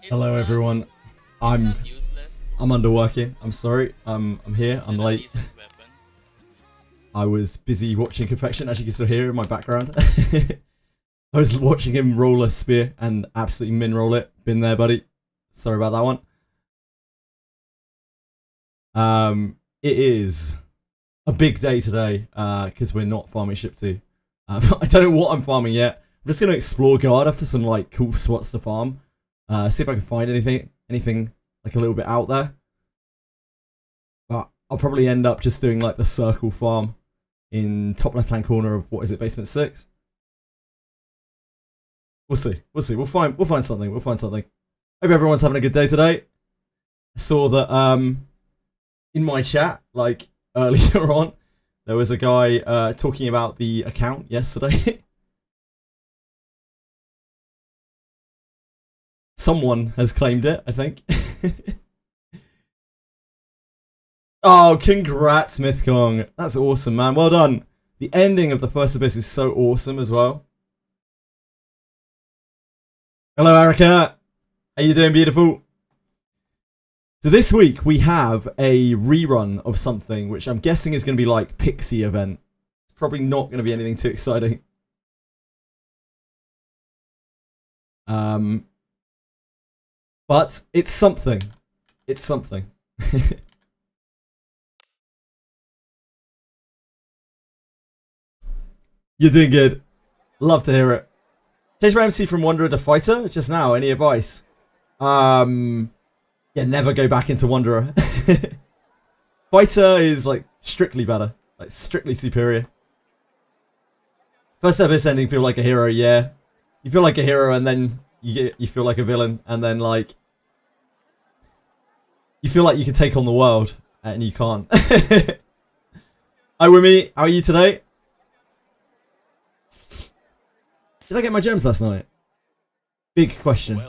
Hello everyone. I'm underworking. I'm sorry. I'm here. I'm late. I was busy watching Confection, as you can still hear in my background. I was watching him roll a spear and absolutely min roll it. Been there, buddy. Sorry about that one. It is a big day today because we're not farming ship 2. I don't know what I'm farming yet. I'm just gonna explore Garda for some like cool spots to farm. See if I can find anything like a little bit out there. But I'll probably end up just doing like the circle farm in top left hand corner of what is it, basement 6. We'll see. We'll see. We'll find something. We'll find something. Hope everyone's having a good day today. I saw that in my chat, like earlier on, there was a guy talking about the account yesterday. Someone has claimed it, I think. Oh, congrats, Mythkong. That's awesome, man. Well done. The ending of the first abyss is so awesome as well. Hello, Erica. How you doing, beautiful? So this week we have a rerun of something which I'm guessing is going to be like Pixie event. It's probably not going to be anything too exciting. But it's something. It's something. You're doing good. Love to hear it. Changed my MC from Wanderer to Fighter just now. Any advice? Yeah, never go back into Wanderer. Fighter is like strictly better. Like strictly superior. First ever ending feel like a hero, yeah. You feel like a hero and then you feel like a villain and then like you feel like you can take on the world, and you can't. Hi, Wimmy. How are you today? Did I get my gems last night? Big question.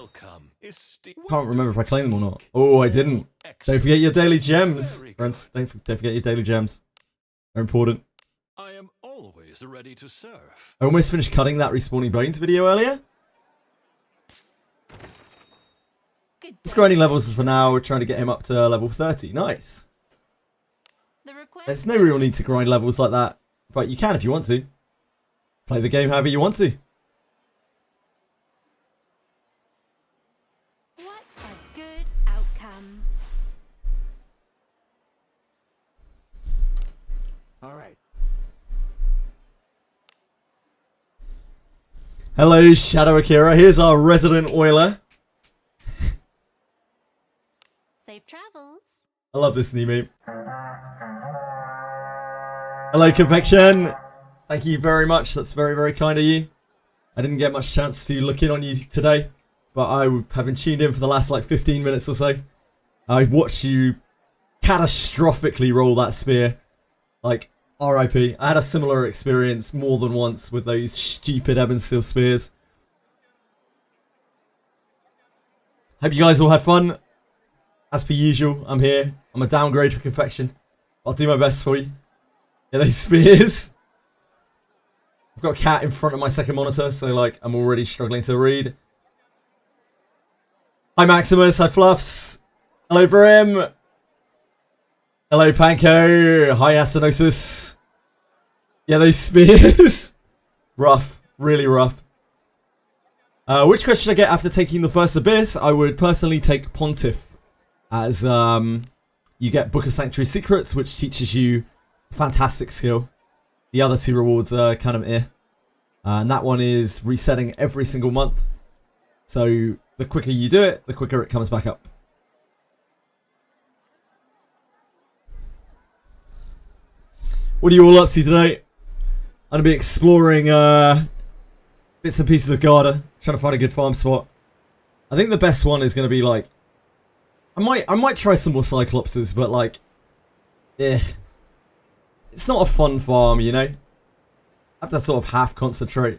Can't remember if I claimed them or not. Oh, I didn't. Don't forget your daily gems, friends. Don't forget your daily gems. They're important. I am always ready to serve. I almost finished cutting that respawning bones video earlier. Just grinding levels for now. We're trying to get him up to level 30. Nice. There's no real need to grind levels like that, but you can if you want to. Play the game however you want to. What a good outcome. All right. Hello, Shadow Akira. Here's our resident oiler. Safe travels. I love this new meme. Hello, Confection. Thank you very much. That's very, very kind of you. I didn't get much chance to look in on you today, but I have been tuned in for the last like 15 minutes or so. I've watched you catastrophically roll that spear. Like, RIP. I had a similar experience more than once with those stupid Ebon Steel spears. Hope you guys all had fun. As per usual, I'm here. I'm a downgrade for Confection. I'll do my best for you. Yeah, those spears. I've got a cat in front of my second monitor, so like I'm already struggling to read. Hi Maximus, hi Fluffs. Hello Brim. Hello Panko. Hi Astenosis. Yeah, those spears. Rough. Really rough. Which quest should I get after taking the first abyss? I would personally take Pontiff. As you get Book of Sanctuary Secrets, which teaches you fantastic skill. The other two rewards are kind of eh. And that one is resetting every single month. So the quicker you do it, the quicker it comes back up. What are you all up to today? I'm going to be exploring bits and pieces of Garda. Trying to find a good farm spot. I think the best one is going to be like... I might try some more Cyclopses, but like... It's not a fun farm, you know? I have to sort of half concentrate.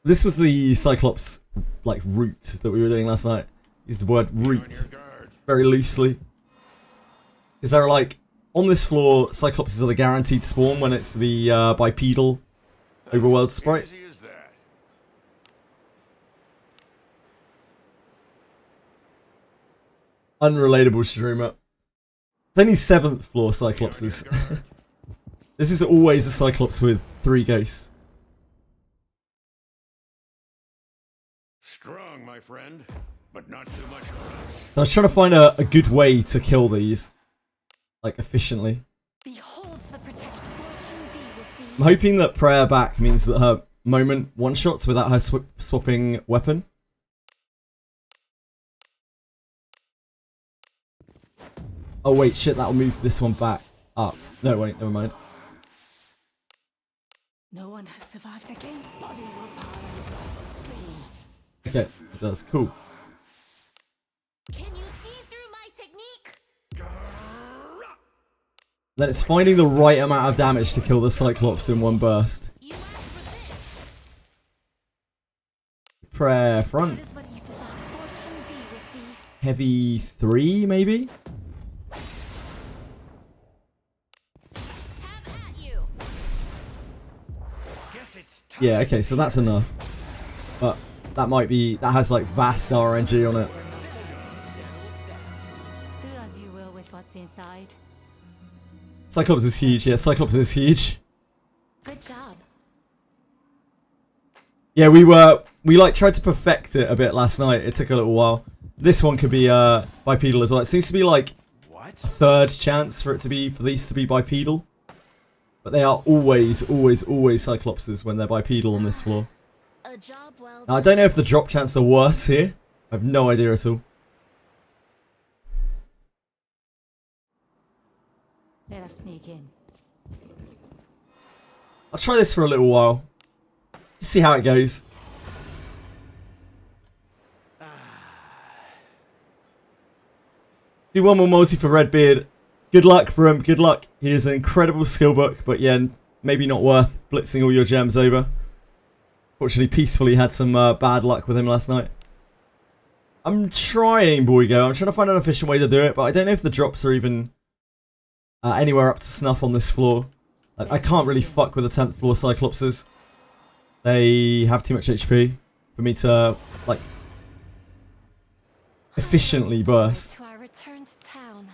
This was the Cyclops, like, route that we were doing last night. Use the word route very loosely. Is there like, on this floor, Cyclopses are the guaranteed spawn when it's the bipedal overworld sprite. Unrelatable streamer. It's only 7th floor Cyclopses. This is always a Cyclops with 3 ghosts. Strong, my friend, but not too much for us. I was trying to find a good way to kill these. Like, efficiently. Beholds the protection. Fortune be with thee. I'm hoping that prayer back means that her moment one-shots without her swapping weapon. Oh wait, shit, that'll move this one back up. No, wait, never mind. No one has survived against bodies or power. Okay, it does. Cool. Can you see through my technique? Then it's finding the right amount of damage to kill the Cyclops in one burst. You asked for this. Prayer front. That is what you desire. Fortune be with thee. Heavy 3, maybe? Have at you. Guess it's time. Yeah, okay, so that's enough. But that might be... That has, like, vast RNG on it. Do as you will with what's inside. Cyclops is huge. Yeah, Cyclops is huge. Good job. Yeah, we like tried to perfect it a bit last night. It took a little while. This one could be bipedal as well. It seems to be like What? a 3rd chance for these to be bipedal. But they are always Cyclopses when they're bipedal on this floor. A job well Now, I don't know if the drop chance are worse here. I have no idea at all. Let us sneak in. I'll try this for a little while. Just see how it goes. Do one more multi for Redbeard. Good luck for him. Good luck. He is an incredible skill book, but yeah, maybe not worth blitzing all your gems over. Fortunately, Peacefully had some bad luck with him last night. I'm trying, Boygo. I'm trying to find an efficient way to do it, but I don't know if the drops are even anywhere up to snuff on this floor. Like, I can't really fuck with the 10th floor Cyclopses. They have too much HP for me to, like, efficiently burst. to our return to town.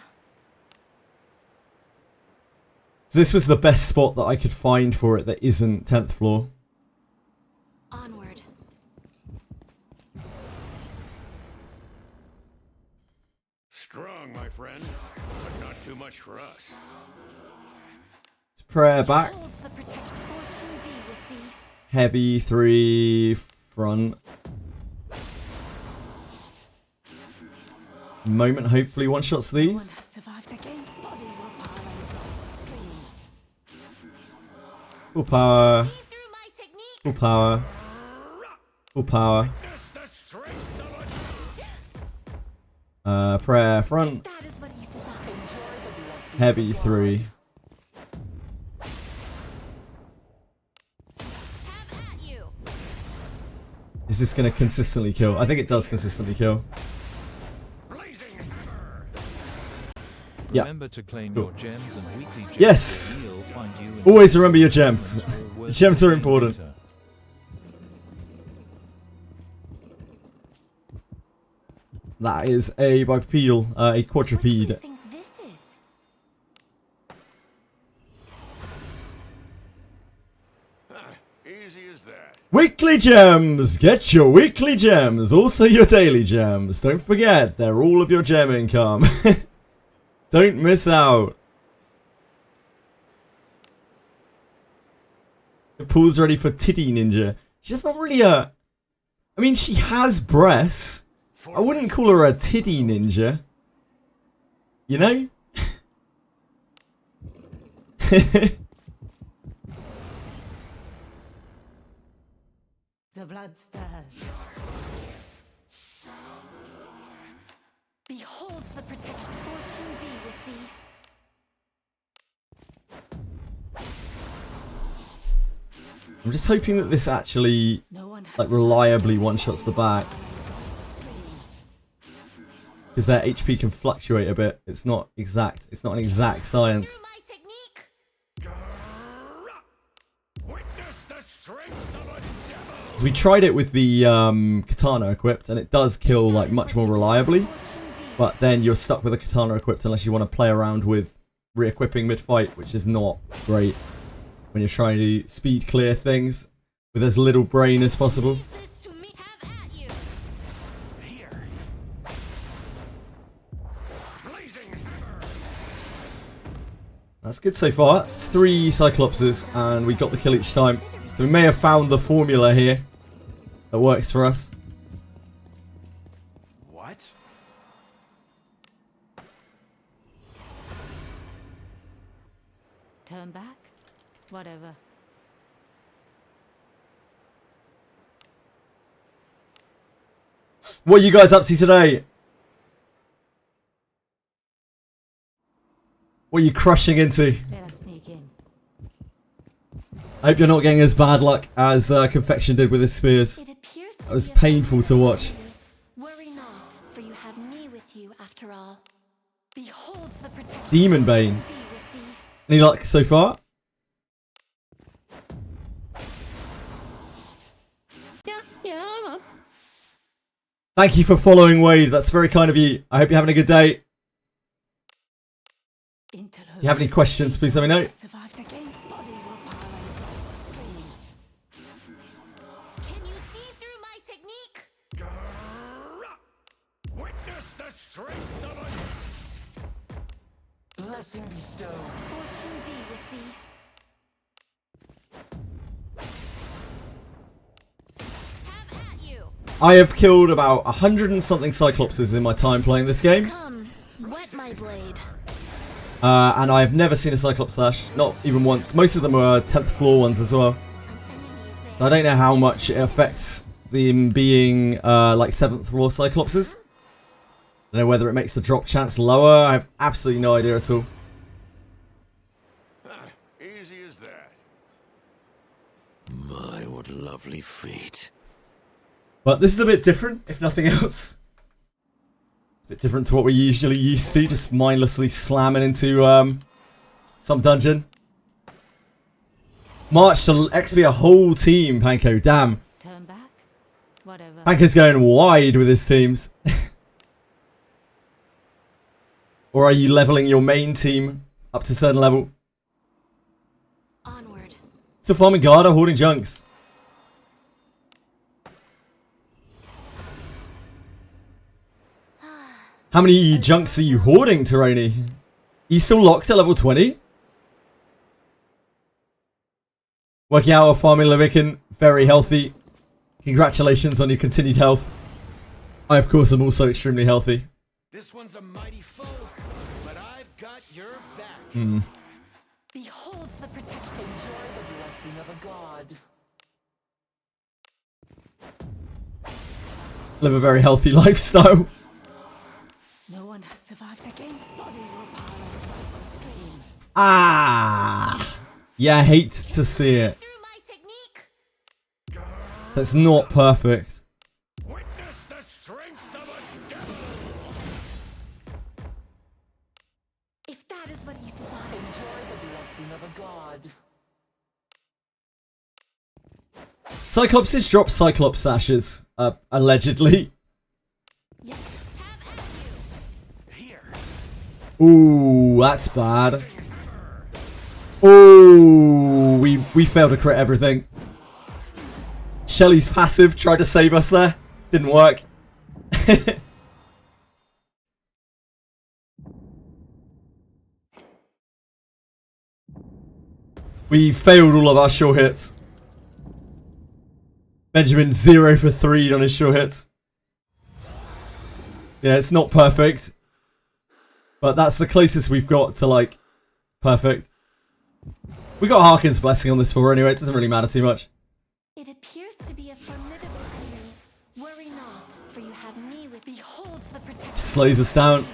So this was the best spot that I could find for it that isn't 10th floor. Onward. Strong, my friend, but not too much for us. Prayer back. Beholds the protection. Fortune be with thee. Heavy 3 front. Moment, hopefully one-shots No one these. has survived against bodies or power. Full power. See through my technique. Full power. Full power. Witness the strength of a Prayer front. That is what you desire. Heavy 3. Have at you. Is this going to consistently kill? I think it does consistently kill. blazing hammer. Yeah. Remember to claim Cool. your gems and weekly gems. Yes! We'll find you in Always remember your gems. the worst Gems are thing important. later. That is a bipedal, a What do you quadruped. think this is? Easy as that. Weekly gems! Get your weekly gems, also your daily gems. Don't forget, they're all of your gem income. Don't miss out. Pool's ready for Titty Ninja. She's not really a... I mean, she has breasts. I wouldn't call her a Titty Ninja. You know? The blood stirs. Beholds the protection. Fortune be with thee. I'm just hoping that this actually, No one has like, reliably one-shots the back. Because their HP can fluctuate a bit. It's not exact. It's not an exact science. Through my technique. Witness the strength of a devil. So we tried it with the katana equipped, and it does kill, like, much more reliably. Fortune be but then you're stuck with a katana equipped unless you want to play around with re-equipping mid-fight, which is not great when you're trying to speed clear things with as little brain as possible. Leave this to me. Have at you. Here. Blazing hammer. That's good so far. It's 3 Cyclopses, and we got the kill each time. So we may have found the formula here that works for us. What? Turn back? Whatever. What are you guys up to today? What are you crushing into? Let us sneak in. I hope you're not getting as bad luck as Confection did with his spears. It appears That was painful to watch. Worry not, for you have me with you after all. Behold the protection. Demon Bane. Be with thee. Any luck so far? Yeah. Thank you for following, Wade. That's very kind of you. I hope you're having a good day. Into If you have any questions, please let me know. Survived against bodies were piling across the stream. Can you see through my technique? Witness the strength of a... Blessing bestowed. Fortune be with thee. Have at you. I have killed about 100 and something Cyclopses in my time playing this game. Come, wet my blade. And I have never seen a Cyclops slash. Not even once. Most of them are 10th floor ones as well. An enemy is So I don't know how much it affects them being like 7th floor Cyclopses. I don't know whether it makes the drop chance lower. I have absolutely no idea at all. Easy as that. My, what lovely feet. But this is a bit different, if nothing else. A bit different to what we're usually used to, just mindlessly slamming into some dungeon. March to XP a whole team, Panko. Damn. Turn back? Whatever. Panko's going wide with his teams. Or are you leveling your main team up to a certain level? onward. Still farming Garda, hoarding junks. How many junks are you hoarding, Teroni? You still locked at level 20? Working out of farming Levican, very healthy. Congratulations on your continued health. I, of course, am also extremely healthy. This one's a mighty foe, but I've got your back. Beholds the protection. Enjoy the blessing of a god. Live a very healthy lifestyle. No one has survived against bodies were piling across the stream. Ah! Yeah, I hate to see it. Through my technique. That's not perfect. Witness the strength of a devil. If that is what you desire. Enjoy the blessing of a god. Cyclopses drop Cyclops sashes, allegedly. Yes. Have at you. Here. Ooh, that's bad. Ooh, we failed to crit everything. Shelly's passive tried to save us there. Didn't work. We failed all of our sure hits. Benjamin 0 for 3 on his sure hits. Yeah, it's not perfect. But that's the closest we've got to, like, perfect. We got Harkin's blessing on this floor anyway, it doesn't really matter too much. It appears to be a formidable enemy. Worry not, for you have me with. Beholds the protection. Slows us down. Be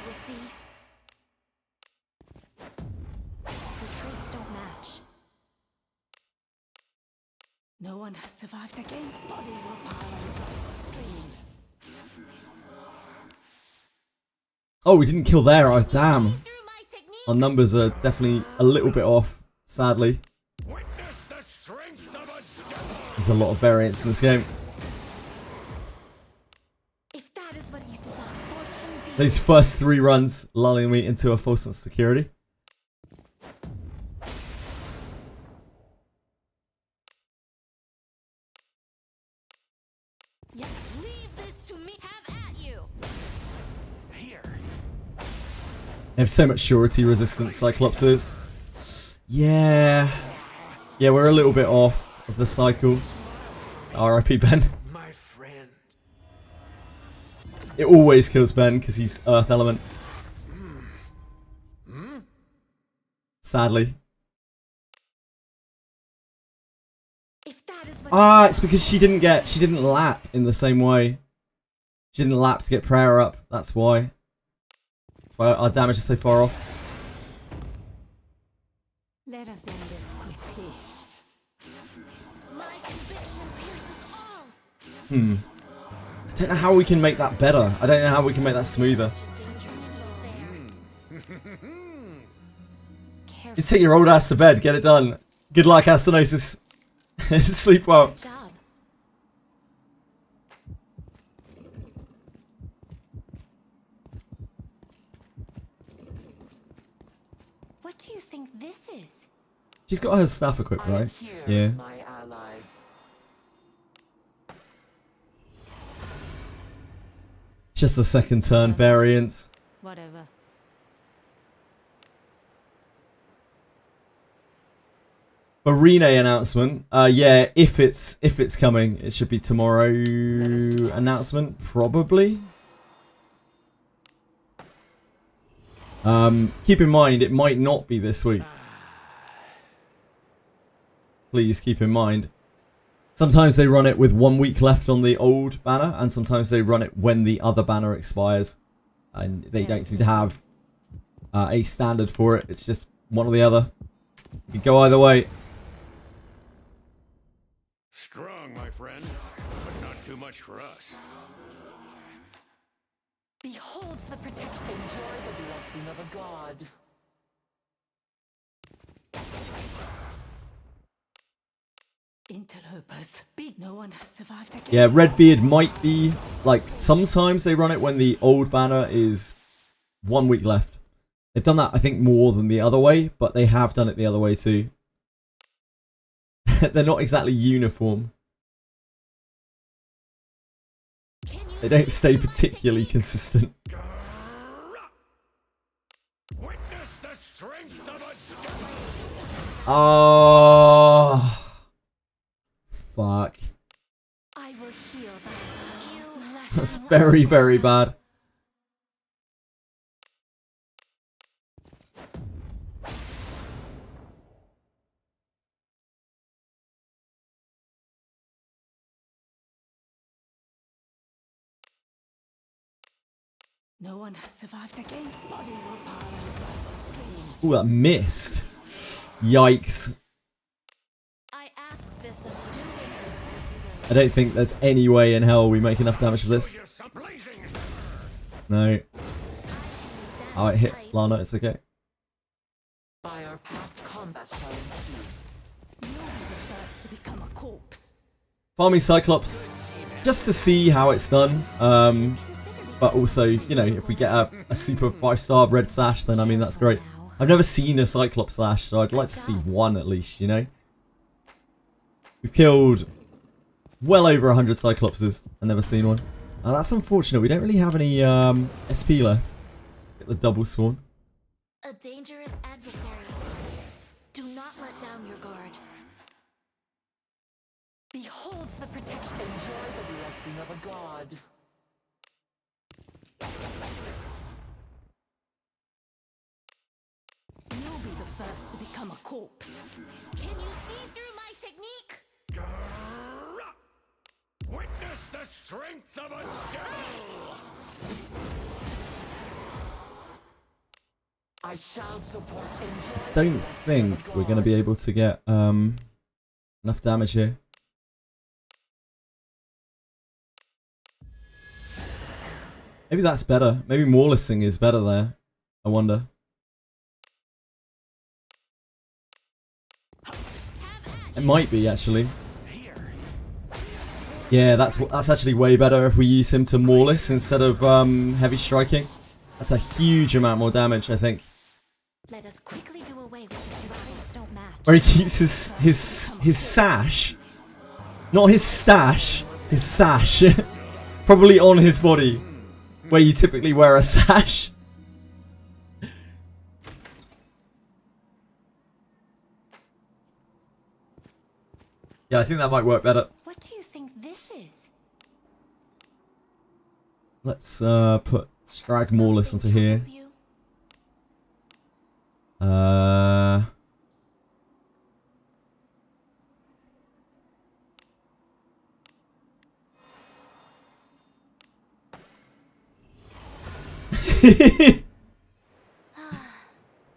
with thee. Your traits don't match. No one has survived against bodies were piling across the stream. Oh, we didn't kill there, oh damn. Through my technique. Our numbers are definitely a little bit off, sadly. Witness the strength of a devil. There's a lot of variance in this game. If that is what you desire. Fortune be Those first 3 runs lulling me into a false sense of security. Yeah, leave this to me. Have at you. Here. They have so much surety resistance, Cyclopses. Yeah. Yeah, we're a little bit off of the cycle. RIP Ben. My friend. It always kills Ben because he's Earth Element. Sadly. If that is what Ah, it's because she didn't lap in the same way. She didn't lap to get prayer up. That's why. That's why our damage is so far off. Let us end this quickly. my conviction pierces all. I don't know how we can make that better. I don't know how we can make that smoother. You take your old ass to bed. Get it done. Good luck, Astenosis. Sleep well. Good job. What do you think this is? She's got her staff equipped, I am right? here, Yeah. my ally. Just the second turn variant. Whatever. Arena announcement. Yeah, if it's coming, it should be tomorrow announcement, probably. Keep in mind, it might not be this week. Please keep in mind. Sometimes they run it with 1 week left on the old banner, and sometimes they run it when the other banner expires. And they don't seem to have a standard for it. It's just one or the other. You can go either way. Strong, my friend, but not too much for us. Beholds the protection. Enjoy the blessing of a god. Interlopers. No one has survived against. Yeah, Redbeard might be, like, sometimes they run it when the old banner is 1 week left. They've done that, I think, more than the other way, but they have done it the other way too. They're not exactly uniform. Can you They don't see stay through my particularly technique? consistent. Witness the strength of a devil. Oh, fuck. I will heal thy you. That's very, very bad. No one has survived against bodies or power of the stream. Ooh, that missed. Yikes. I ask this of you. Do with this as you will. I don't think there's any way in hell we make enough damage for this. You're some blazing. No. Stand Oh, it hit tight. Lana, it's okay. By our pact, combat shall ensue. You'll be the first to become a corpse. Farming Cyclops, just to see how it's done. But also, you know, if we get a super 5-star red slash, then I mean, that's great. I've never seen a Cyclops slash, so I'd like to see one at least, you know? We've killed well over 100 Cyclopses. I've never seen one. That's unfortunate. We don't really have any SP left. Get the double spawn. A dangerous adversary. Do not let down your guard. Beholds the protection. Enjoy the blessing of a god. You'll be the first to become a corpse. Can you see through my technique? Witness the strength of a devil. I shall support. Enjoy. Don't think we're going to be able to get enough damage here. Maybe that's better. Maybe Morlising is better there. I wonder. It might be, actually. Yeah, that's actually way better if we use him to Morlis instead of heavy striking. That's a huge amount more damage, I think. Let us quickly do away with this rabbits don't match. Where he keeps his sash. Not his stash, his sash. Probably on his body. Where you typically wear a sash. Yeah, I think that might work better. What do you think this is? Let's put Strag Maulus onto Something here. troubles you?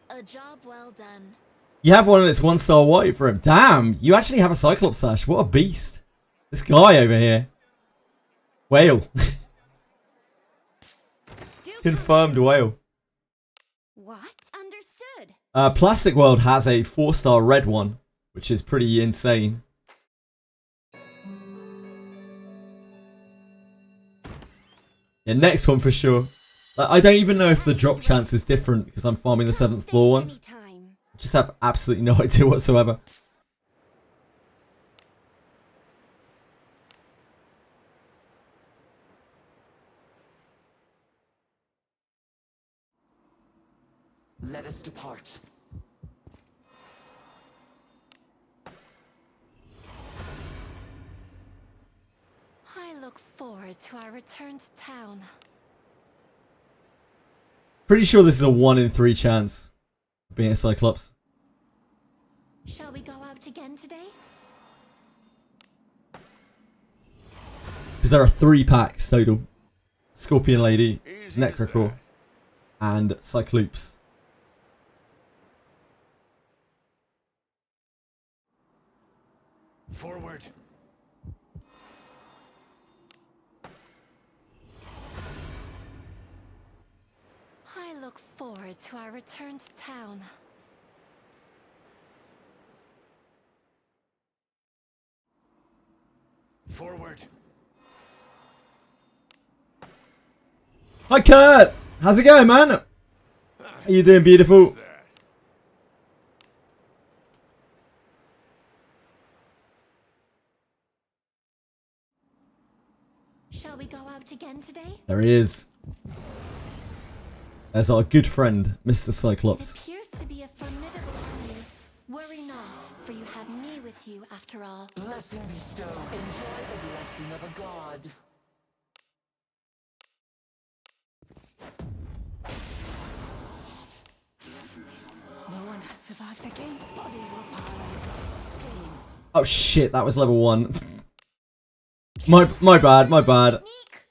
A job well done. You have one and it's 1-star white for him. Damn, you actually have a Cyclops sash. What a beast. This guy over here. Whale. Confirmed whale. What? Understood. Plastic World has a 4-star red one, which is pretty insane. Yeah, next one for sure. I don't even know if the drop chance is different because I'm farming the 7th floor ones. I just have absolutely no idea whatsoever. Let us depart. I look forward to our return to town. Pretty sure this is a 1 in 3 chance of being a Cyclops. Shall we go out again today? Because there are 3 packs total. Scorpion Lady, Easy as Necroclaw, that. and Cyclops. Forward. I look forward to our return to town. Forward. Hi Kurt! How's it going, man? How you doing, beautiful? That. Shall we go out again today? There he is. There's our good friend, Mr. It Cyclops. appears to be a formidable enemy. Worry not, for you have me with you after all. Blessing bestow. Enjoy the blessing of a god. No one has survived the games. Bodies were piled across the stream. Oh shit, that was level 1. my bad, my bad. Sneak!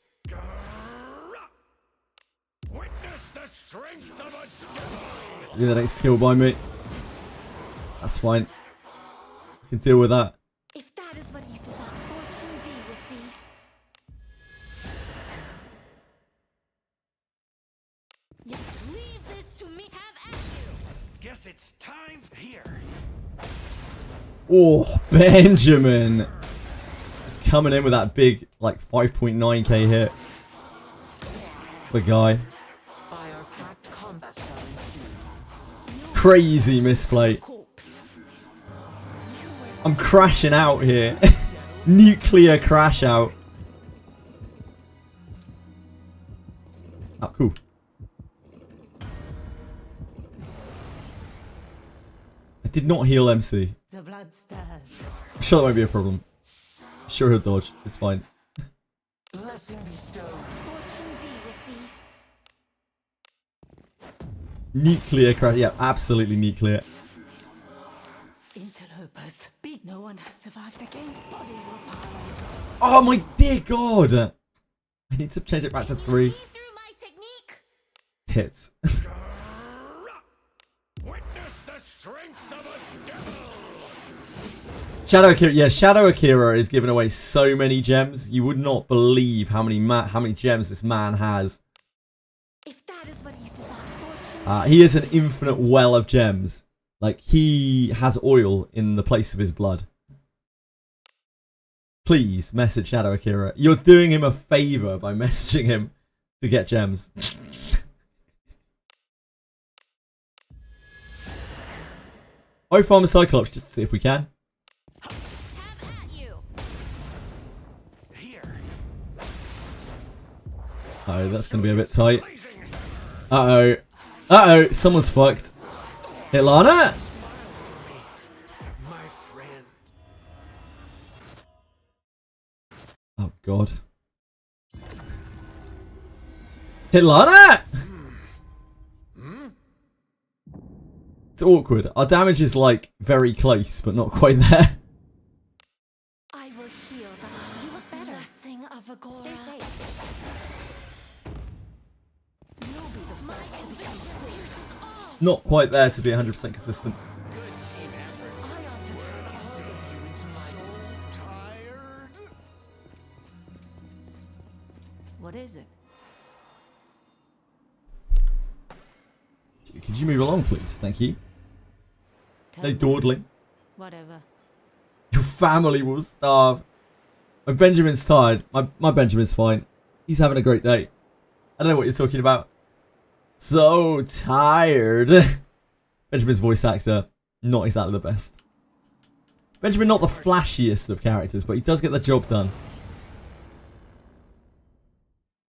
Witness the strength of a devil. Yeah, that ain't skill by me. That's fine. I can deal with that. If that is what you desire, fortune be with thee. Yeah, leave this to me. Have at you. Guess it's time here. Oh, Benjamin. He's coming in with that big, like, 5.9k hit. The guy. By our pact, combat shall ensue. Crazy misplay. I'm crashing out here. Nuclear crash out. Oh, cool. I did not heal MC. The blood stirs. I'm sure that won't be a problem. I'm sure he'll dodge. It's fine. Blessing bestow. Fortune be with thee. Nuclear crash. Yeah, absolutely nuclear. Interlopers. Beat. No one has survived the games. Bodies were piled. Oh my dear god. I need to change it back to 3. See through my technique? Tits. Witness the strength of a devil. Shadow Akira, yeah, Shadow Akira is giving away so many gems. You would not believe how many gems this man has. If that is what you desire, fortune. He is an infinite well of gems. Like, he has oil in the place of his blood. Please message Shadow Akira. You're doing him a favor by messaging him to get gems. I farm a Cyclops just to see if we can. Have at you. Here. Oh, that's going to be a bit tight. Uh-oh. Uh-oh, someone's fucked. Hit Lana? My friend. Oh, God. Hit Lana? It's awkward. Our damage is, like, very close, but not quite there. I will heal them. You look better. Blessing of Agora. Stay safe. You'll be the first to become Pierces all. Not quite there to be 100% consistent. I ought to turn all of you into my Tired? What is it? Could you move along, please? Thank you. Hey, dawdling. Whatever. Your family will starve. My Benjamin's tired. My Benjamin's fine. He's having a great day. I don't know what you're talking about. So tired. Benjamin's voice actor, not exactly the best. Benjamin, not the flashiest of characters, but he does get the job done.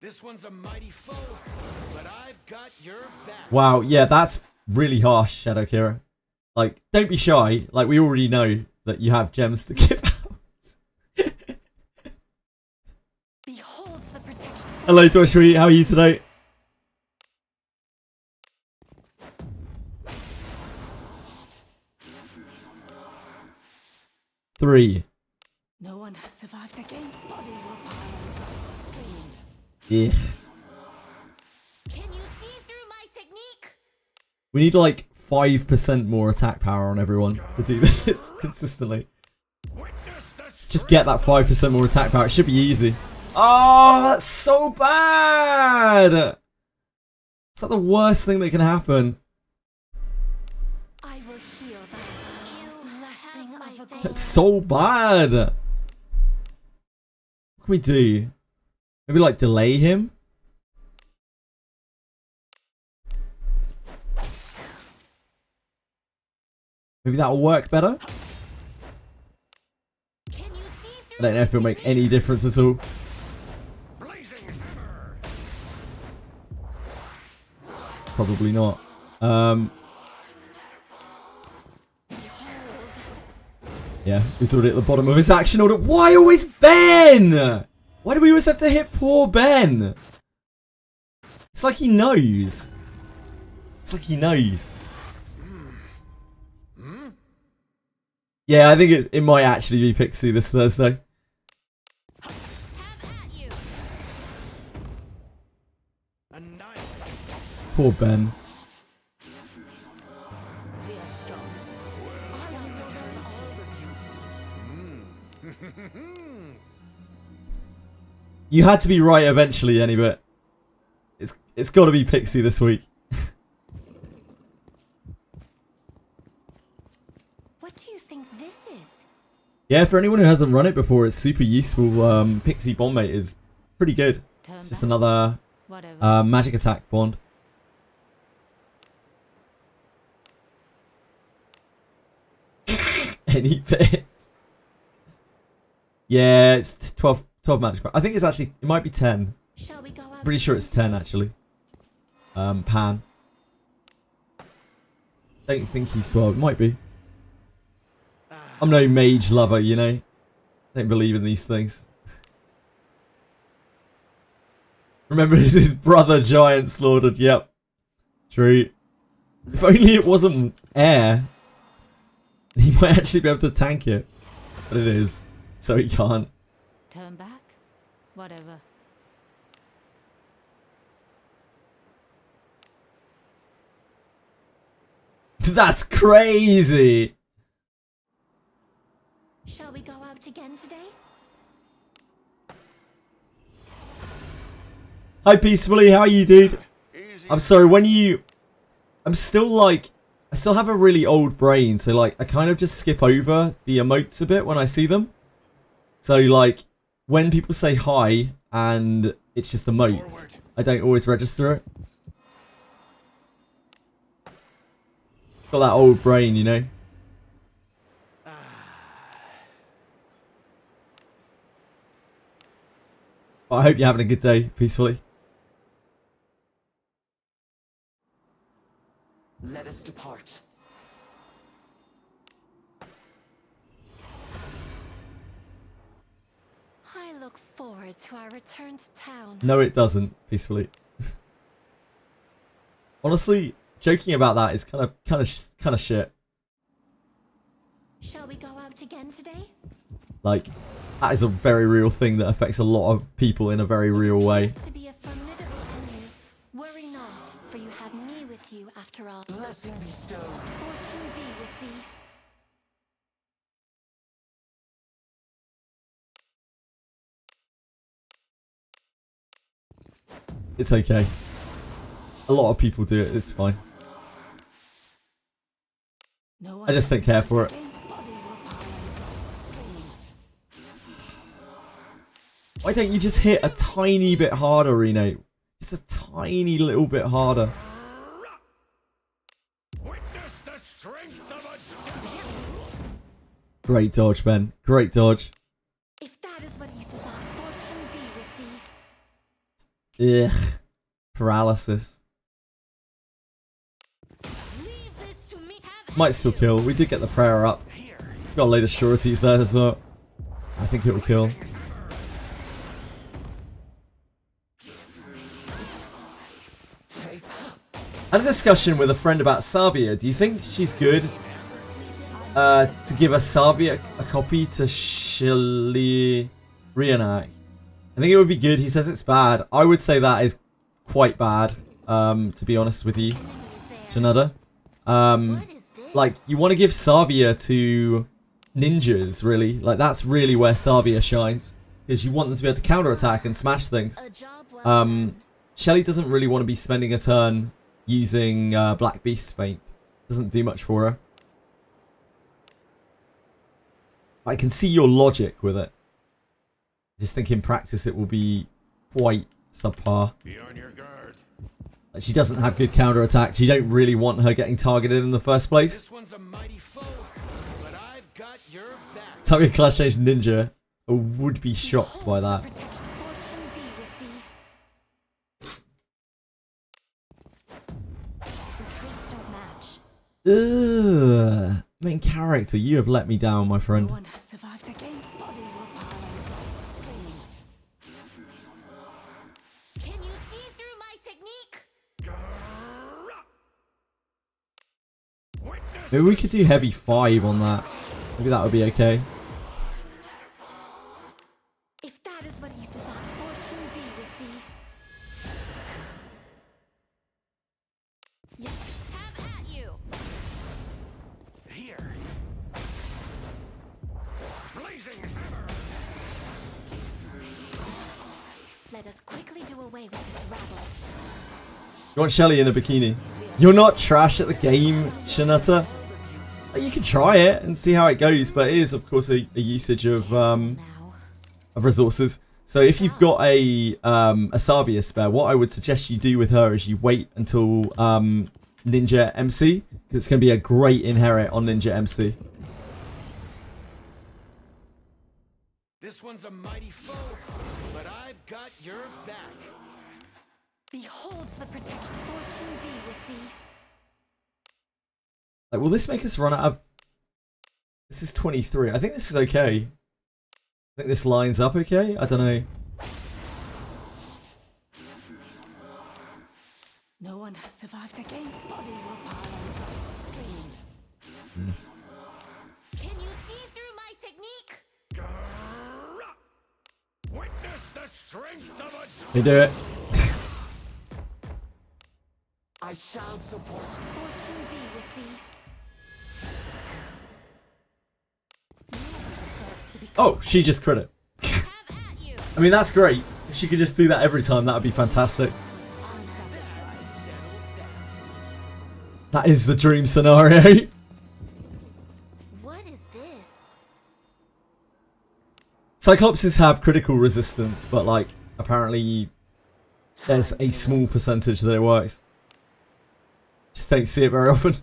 This one's a mighty foe, but I've got your back. Wow, yeah, that's really harsh, Shadow Kira. Like, don't be shy. Like, we already know that you have gems to give out. Beholds the protection. Hello, Toshri. How are you today? Three. No one has survived against bodies were piled across the stream. Yeah. Can you see through my technique? We need like 5% more attack power on everyone to do this consistently. Witness the Just get that 5% more attack power. It should be easy. Oh, that's so bad. It's like the worst thing that can happen. I will heal them. You blessing of Agora. That's so bad. What can we do? Maybe like delay him? Maybe that'll work better? Can you see I through don't know if it'll make any difference at all. blazing hammer. Probably not. Yeah, he's already at the bottom of his action order. Why always Ben? Why do we always have to hit poor Ben? It's like he knows. It's like he knows. Yeah, I think it might actually be Pixie this Thursday. Have at you. Annihilate. Poor Ben. We are strong. I ought to turn all of you. You had to be right eventually, Annie, but it's got to be Pixie this week. What do you think this is? Yeah, for anyone who hasn't run it before, it's super useful. Pixie Bombmate is pretty good. Turn It's just back. another Whatever. magic attack bond. Any bit. Yeah, it's 12 magic. I think it's actually, it might be 10. Shall we go out? Pretty sure it's 10 actually. Pan. Don't think he's 12. It might be. I'm no mage lover, you know. Don't believe in these things. Remember, his brother giant slaughtered. Yep. True. If only it wasn't air. He might actually be able to tank it. But it is. So he can't. Turn back. Whatever. That's crazy. Shall we go out again today? Hi, Peacefully. How are you, dude? Easy. I'm sorry, when you... I'm still like... I still have a really old brain, so like, I kind of just skip over the emotes a bit when I see them. So like, when people say hi, and it's just emotes, Forward. I don't always register it. Got that old brain, you know? But I hope you're having a good day, peacefully. Let us depart. I look forward to our return to town. No, it doesn't, peacefully. Honestly, joking about that is kind of shit. Shall we go out again today? Like, that is a very real thing that affects a lot of people in a very real way. It appears to be a formidable enemy. Worry not, for you have me with you after all. Blessing bestowed. Fortune be with thee. It's okay. A lot of people do it, it's fine. No one I just don't care for it. against bodies were piled across the stream. Why don't you just hit a tiny bit harder, Reno? Just a tiny little bit harder. Witness the strength of a devil. Great dodge, Ben. Great dodge. If that is what you desire, fortune be with thee. Ugh. Paralysis. Leave this to me. Have Might still kill. We did get the prayer up. Got a load of sureties there as well. I think it will kill. I had a discussion with a friend about Savia. Do you think she's good to give a Savia a copy to Shili reenact? I think it would be good. He says it's bad. I would say that is quite bad, to be honest with you, Janada. What is this? Like, you want to give Savia to ninjas, really. Like, that's really where Savia shines. Because you want them to be able to counterattack and smash things. A job well done. Shelly doesn't really want to be spending a turn using Black Beast Feint. Doesn't do much for her. I can see your logic with it. I just think in practice it will be quite subpar. Be on your guard. Like, she doesn't have good counterattacks. You don't really want her getting targeted in the first place. This one's a mighty foe, but I've got your back. Target Clash Change Ninja. I would be shocked by Beholds that. the protection. Fortune be with thee. Retreats don't match. Ugh. Main character, you have let me down, my No friend. one has survived against bodies were piled across the stream. Can you see through my technique? Witness Maybe we could do heavy 5 on that. Maybe that would be okay. If that is what you desire, fortune be with thee. Yes, have at you. Here. blazing hammer. Let us quickly do away with this rabble. You want Shelly in a bikini? You're not trash at the game, Shinata. You can try it and see how it goes, but it is, of course, a usage of Now, resources. So if you've got a Savia spare, what I would suggest you do with her is you wait until Ninja MC, because it's going to be a great inherit on Ninja MC. This one's a mighty foe, but I've got your back. beholds the protection. Fortune be with thee. Like, will this make us run out of... This is 23. I think this is okay. I think this lines up okay. I don't know. No one has survived against bodies were piled across the stream. Can you see through my technique? Witness the strength of a They do it. I shall support you. Fortune be with thee. Oh, she just crit it. Have at you. I mean, that's great. If she could just do that every time, that would be fantastic. That is the dream scenario. What is this? Cyclopses have critical resistance, but like, apparently there's a small percentage that it works. Just don't see it very often.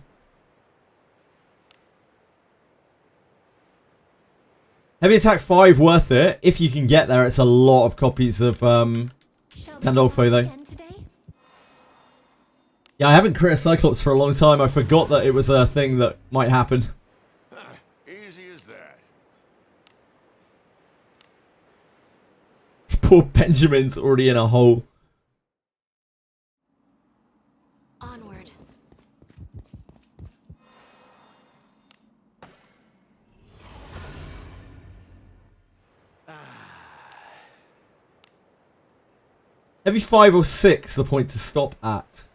Heavy Attack 5 worth it. If you can get there, it's a lot of copies of Shall we Gandolfo go out though. again today? Yeah, I haven't crit a Cyclops for a long time. I forgot that it was a thing that might happen. Easy as that. Poor Benjamin's already in a hole. Onward. Heavy 5 or 6, the point to stop at.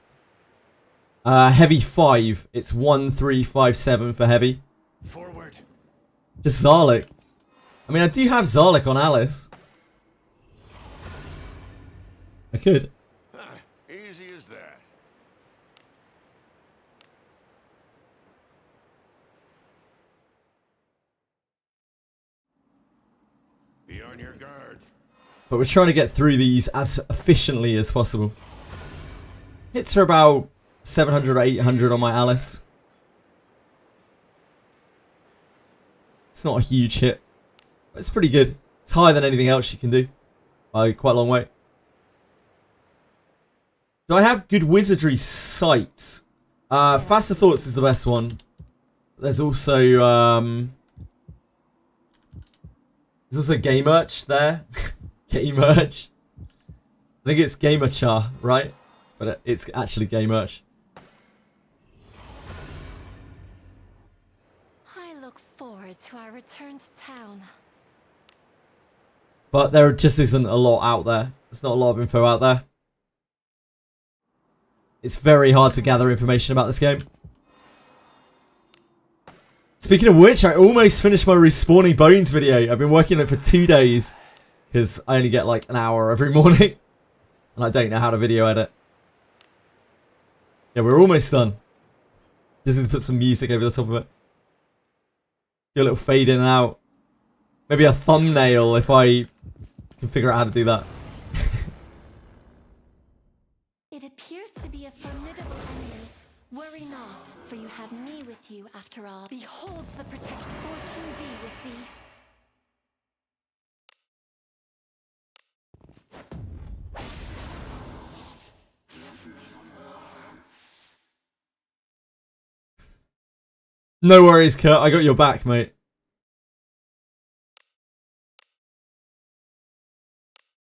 Heavy 5, it's 1357 for heavy. Forward. Just Zarlik. I mean, I do have Zarlik on Alice. I could. Easy as that. Be on your guard. But we're trying to get through these as efficiently as possible. Hits for about 700 or 800 on my Alice. It's not a huge hit, but it's pretty good. It's higher than anything else you can do by quite a long way. Do I have good wizardry sights? Faster Thoughts is the best one. There's also Game Merch there. Game Merch. I think it's Gamer Char, right? But it's actually Game Merch. I look forward to our return to town. But there just isn't a lot out there. There's not a lot of info out there. It's very hard to gather information about this game. Speaking of which, I almost finished my respawning bones video. I've been working on it for 2 days. Because I only get like an hour every morning. And I don't know how to video edit. Yeah, we're almost done. Just need to put some music over the top of it. Do a little fade in and out. Maybe a thumbnail if I can figure out how to do that. It appears to be a formidable enemy. Worry not, for you have me with you after all. Behold the protection. Fortune be with thee. No worries, Kurt. I got your back, mate.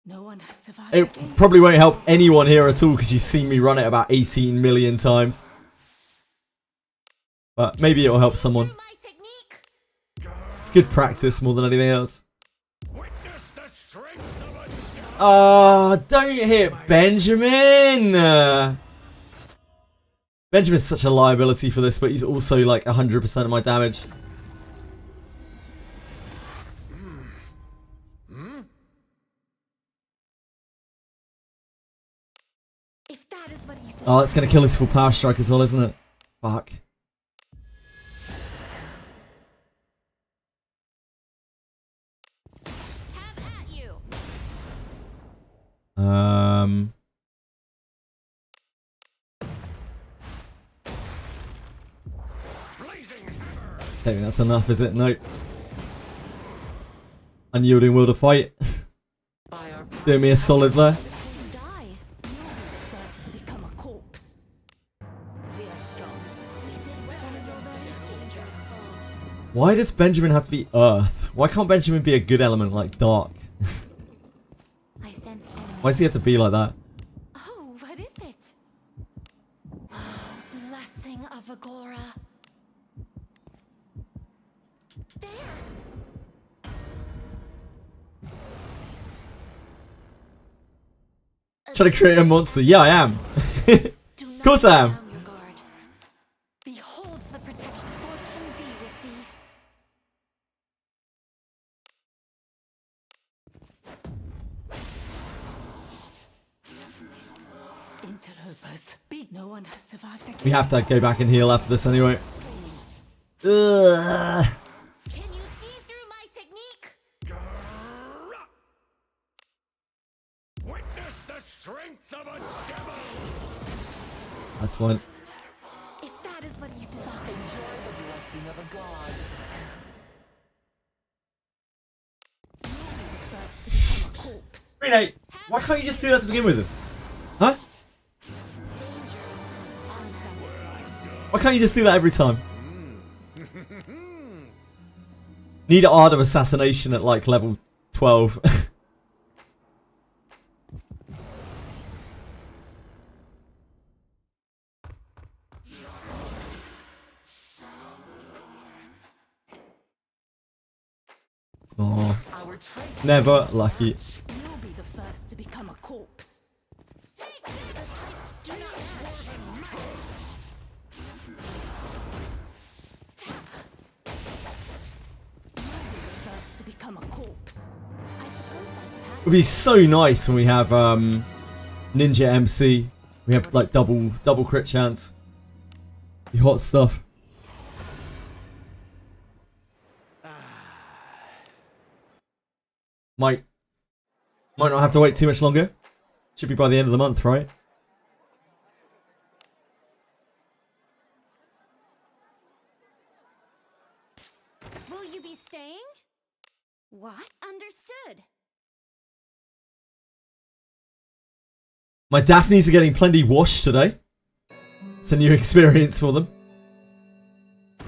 No one has survived It against probably won't help anyone here at all because you've seen me run it about 18 million times. But maybe it'll help someone. Through my technique. It's good practice more than anything else. Witness the strength of a devil. Oh, don't hit Benjamin! Benjamin's such a liability for this, but he's also like 100% of my damage. If that is what you Oh, that's going to kill his full power strike as well, isn't it? Fuck. have at you. Blazing hammer. Don't think that's enough, is it? No. Unyielding will to fight. Doing me a solid there. Before you die. You'll be the first to become a corpse. We are strong. We did well as all those dangerous foe. Why does Benjamin have to be Earth? Why can't Benjamin be a good element like Dark? I sense enemies. Why does he have to be like that? Oh, what is it? Blessing of Agora. There. Trying to create a monster. Yeah, I am. Do not Of course I am. let down your guard. Behold the protection. Fortune be with thee. Interlopers. No one has survived against We have to go back and heal after this anyway. Ugh. Can you see through my technique? Witness the strength of a devil. That's fine. If that is what you desire. Enjoy the blessing of a god. Renee, why can't you just do that to begin with? Huh? Why can't you just do that every time? Need Art of Assassination at like level 12. Oh, never lucky. You'll be the first to become a corpse. The types do not match. You'll be the first to become a corpse. I suppose that's It passive. would be so nice when we have Ninja MC. We have like double crit chance. The hot stuff. Might not have to wait too much longer. Should be by the end of the month, right? Will you be staying? What? Understood. My Daphnes are getting plenty washed today. It's a new experience for them. I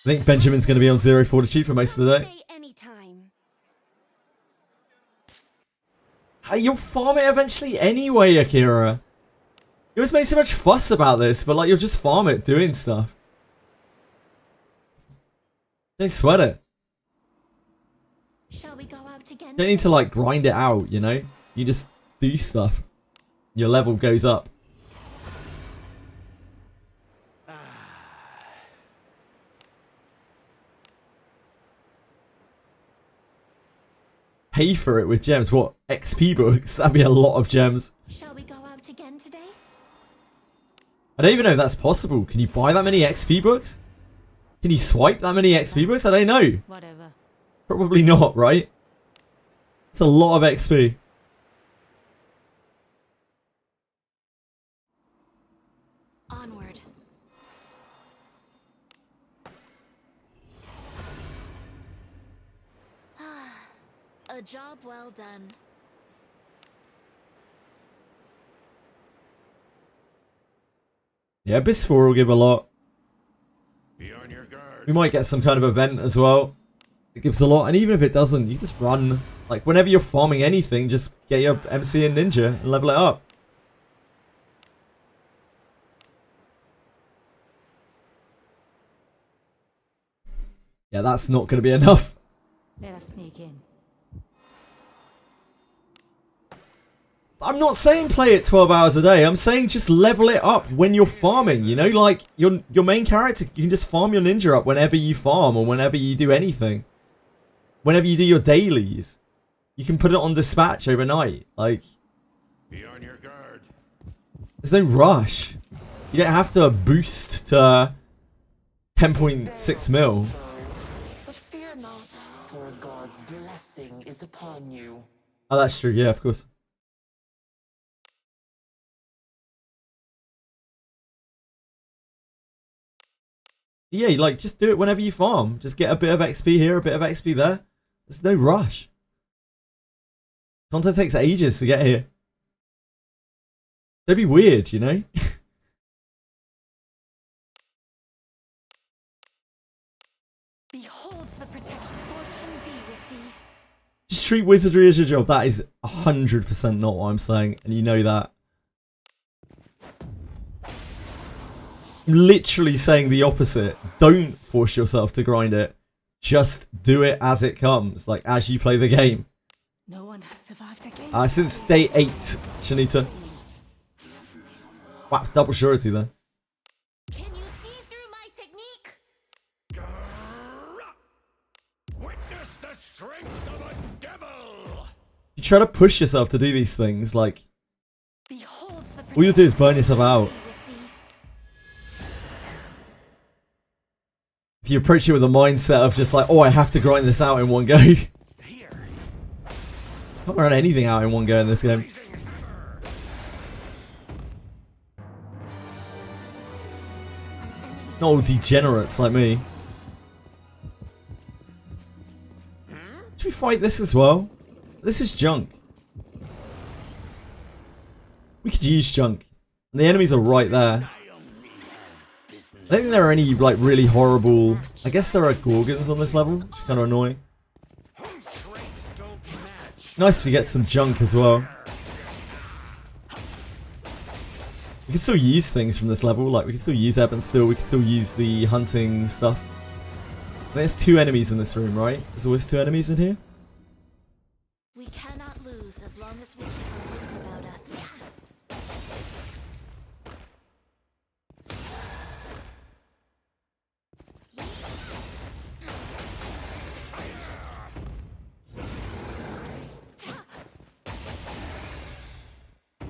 think Benjamin's going to be on 0 fortitude for most of the day. Stay anytime. Hey, you'll farm it eventually anyway, Akira. You always make so much fuss about this, but like you'll just farm it doing stuff. Don't sweat it. Shall we go out again? You don't need to like grind it out, you know? You just do stuff. Your level goes up. Pay for it with gems. What? XP books? That'd be a lot of gems. Shall we go out again today? I don't even know if that's possible. Can you buy that many XP books? Can you swipe that many XP books? I don't know. Whatever. Probably not, right? It's a lot of XP. Onward. A job well done. Yeah, Abyss 4 will give a lot. Be on your guard. We might get some kind of event as well. It gives a lot, and even if it doesn't, you just run. Like, whenever you're farming anything, just get your MC and Ninja and level it up. Yeah, that's not going to be enough. Let us sneak in. I'm not saying play it 12 hours a day. I'm saying just level it up when you're farming, you know? Like, your main character, you can just farm your ninja up whenever you farm or whenever you do anything. Whenever you do your dailies. You can put it on dispatch overnight. Like, Be on your guard. there's no rush. You don't have to boost to 10.6 mil. But fear not, for God's blessing is upon you. Oh, that's true. Yeah, of course. Yeah, like, just do it whenever you farm. Just get a bit of XP here, a bit of XP there. There's no rush. Content takes ages to get here. That'd be weird, you know? Beholds the protection. Fortune be with thee. Just treat wizardry as your job. That is 100% not what I'm saying, and you know that. I'm literally saying the opposite. Don't force yourself to grind it. Just do it as it comes, like as you play the game. No one has survived against Since day 8, Shanita. Wow, double surety then. Can you see through my technique? Witness the strength of a devil! You try to push yourself to do these things, like, Beholds the all you'll do is burn yourself out. with thee. If you approach it with a mindset of just like, oh, I have to grind this out in one go. Here, Can't run anything out in one go in this game. blazing hammer. Not all degenerates like me. Should we fight this as well? This is junk. We could use junk. And the enemies are right there. I don't think there are any like really horrible... I guess there are Gorgons on this level, which is kind of annoying. Nice if we get some junk as well. We can still use things from this level, like we can still use Ebb and Still, we can still use the hunting stuff. There's 2 enemies in this room, right? There's always 2 enemies in here? We cannot lose as long as we keep our wits about us.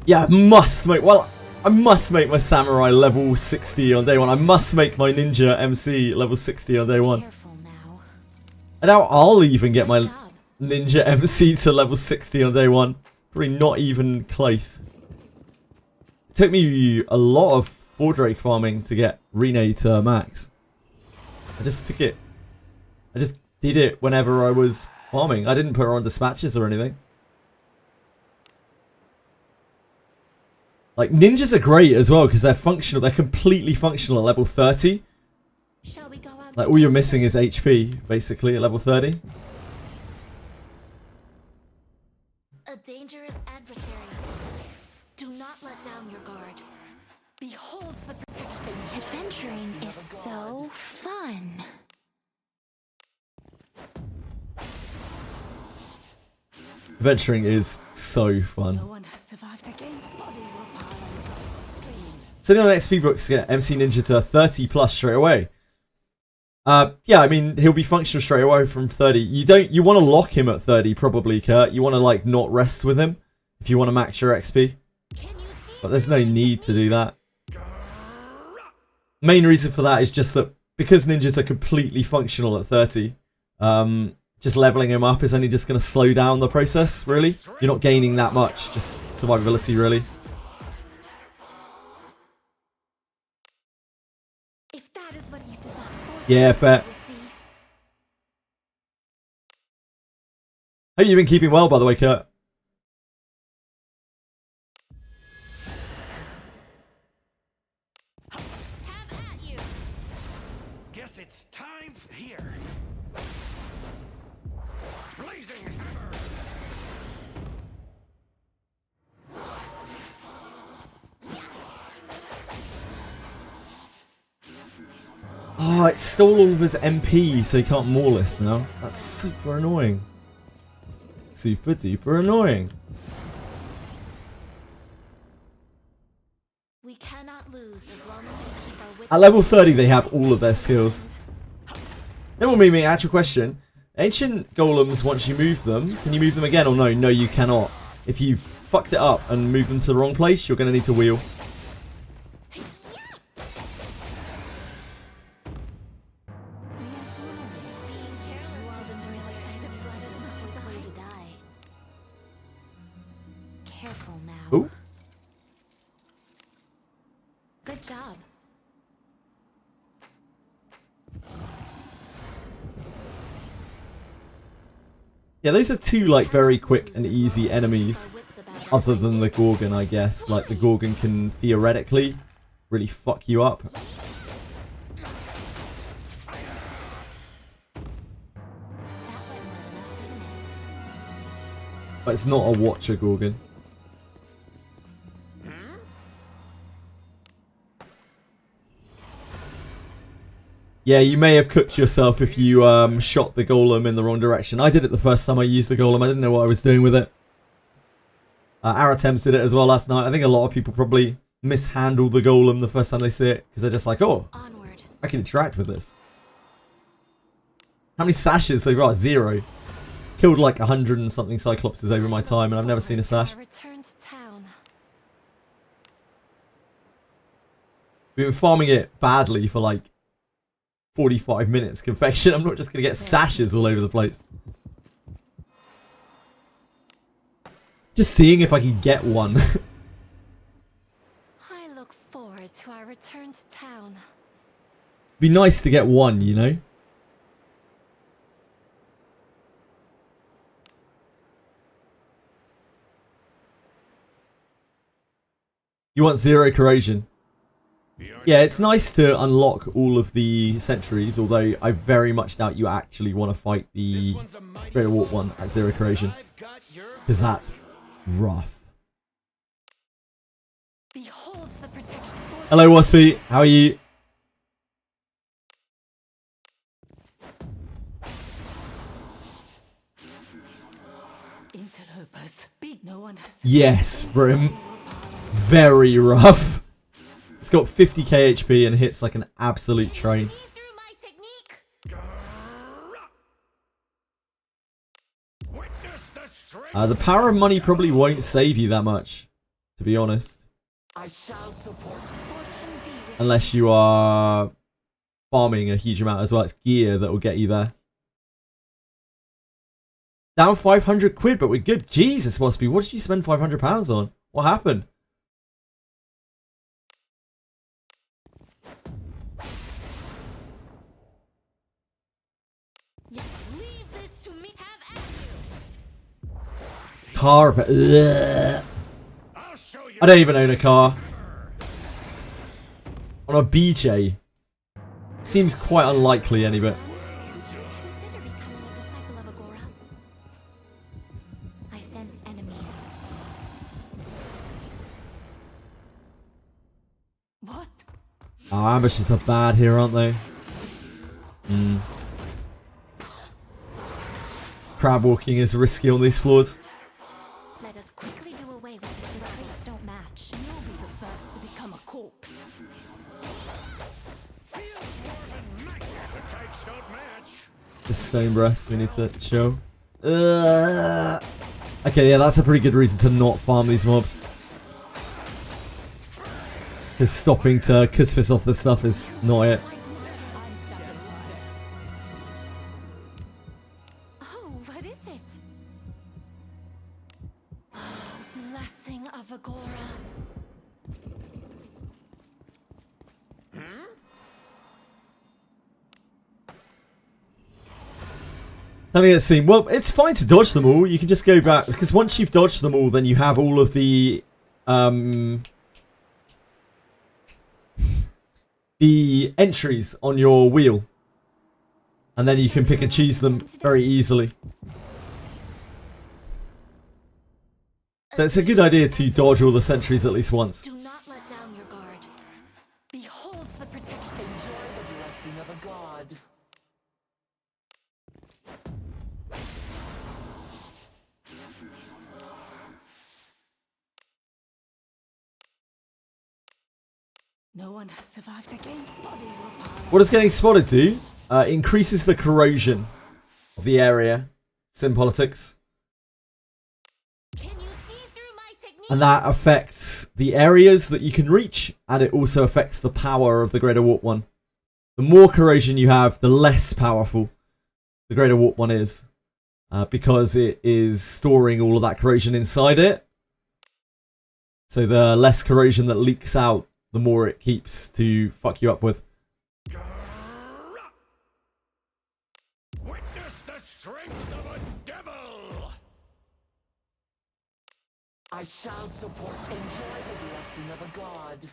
Yeah, I must make my samurai level 60 on day 1. I must make my ninja MC level 60 on day 1. Careful now. I doubt I'll even get my Good job. ninja MC to level 60 on day 1. Probably not even close. It took me a lot of Fordrake farming to get Rene to max. I just did it whenever I was farming. I didn't put her on dispatches or anything. Like, ninjas are great as well because they're functional. They're completely functional at level 30. Shall we go out? Like, all you're missing is HP, basically, at level 30. A dangerous adversary. Do not let down your guard. Beholds the protection. Adventuring is so fun. Adventuring is so fun. No one has survived against bodies or power across the stream. Sitting on XP books to get MC Ninja to 30 plus straight away. Yeah, I mean, he'll be functional straight away from 30. You want to lock him at 30 probably, Kurt. You want to like not rest with him if you want to max your XP. But there's no need to do that. Main reason for that is just that because ninjas are completely functional at 30, just leveling him up is only just going to slow down the process, really. You're not gaining that much, just survivability, really. If that is what you desire. Yeah, fair. Hope you've been keeping well, by the way, Kurt. Have at you. Guess it's time for here. Blazing hammer. Oh, it stole all of his MP, so he can't maul us now. That's super annoying. Super duper annoying. We cannot lose as long as we keep our wits. At level 30, they have all of their skills. Then we'll move me. Actual question: ancient golems, once you move them, can you move them again or no? No, you cannot. If you've fucked it up and moved them to the wrong place, you're going to need to wheel. Careful now. Ooh. Good job. Yeah, those are 2 like very quick and easy enemies. Other than the Gorgon, I guess. Like the Gorgon can theoretically really fuck you up. But it's not a Watcher Gorgon. Yeah, you may have cooked yourself if you shot the golem in the wrong direction. I did it the first time I used the golem. I didn't know what I was doing with it. Aratems did it as well last night. I think a lot of people probably mishandle the golem the first time they see it. Because they're just like, oh, Onward. I can interact with this. How many sashes they got? 0. Killed like 100 and something Cyclopses over my time and I've never seen a sash. Return to town. We've been farming it badly for like 45 minutes. Confection. I'm not just going to get sashes all over the place. Just seeing if I can get one. I look forward to our return to town. Be nice to get one, you know? You want 0 corrosion. Yeah, it's nice to unlock all of the sentries, although I very much doubt you actually want to fight the Greater Warp one at 0 corrosion. Because that's rough. Beholds the protection. Hello, Waspy. How are you? Interlopers. Beat no one has Yes, Brim. Very rough. It's got 50k HP and hits like an absolute train. See through my technique. Witness the strength. The power of money probably won't save you that much, to be honest. I shall support. Fortune be with Unless you are farming a huge amount as well. It's gear that will get you there. Down 500 quid, but we're good. Jesus, Waspy, what did you spend £500 on? What happened? you. Leave this to me. Have at you. Car. Ugh. I'll show you. I don't even own a car. On a BJ. Seems quite unlikely, any bit. Would you consider becoming a disciple of Agora? I sense enemies. What? Oh, ambushes are bad here, aren't they? Crab walking is risky on these floors. Let us quickly do away with this. The traits don't match. You'll be the first to become a corpse. Feel dwarven might. The types don't match. The stone breast, we need to show. Okay, yeah, that's a pretty good reason to not farm these mobs. Because stopping to Cusfist off this stuff is not it. Oh, what is it? Oh, blessing of Agora. Let me get seen. Well, it's fine to dodge them all. You can just go back. Because once you've dodged them all, then you have all of the entries on your wheel. And then you can pick and choose them very easily. So it's a good idea to dodge all the sentries at least once. Do not let down your guard. Beholds the protection. Enjoy the blessing of a god. No one has survived against bodies or power. What does getting spotted do? Increases the corrosion of the area. Sim politics. Can you see through my technique? And that affects the areas that you can reach, and it also affects the power of the Greater Warp one. The more corrosion you have, the less powerful the Greater Warp one is. Because it is storing all of that corrosion inside it. So the less corrosion that leaks out, the more it keeps to fuck you up with. Witness the strength of a devil. I shall support. Enjoy the blessing of a god.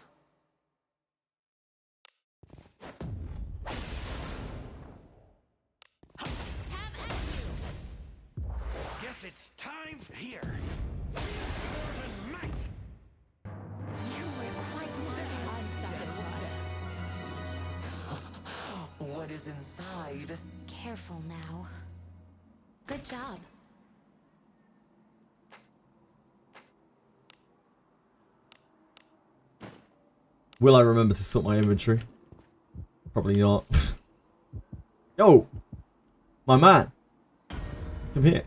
Have at you. Guess it's time for here. Feel dwarven might. You were quite What is inside? careful now. Good job. Will I remember to sort my inventory? Probably not. Yo! My man! Come here.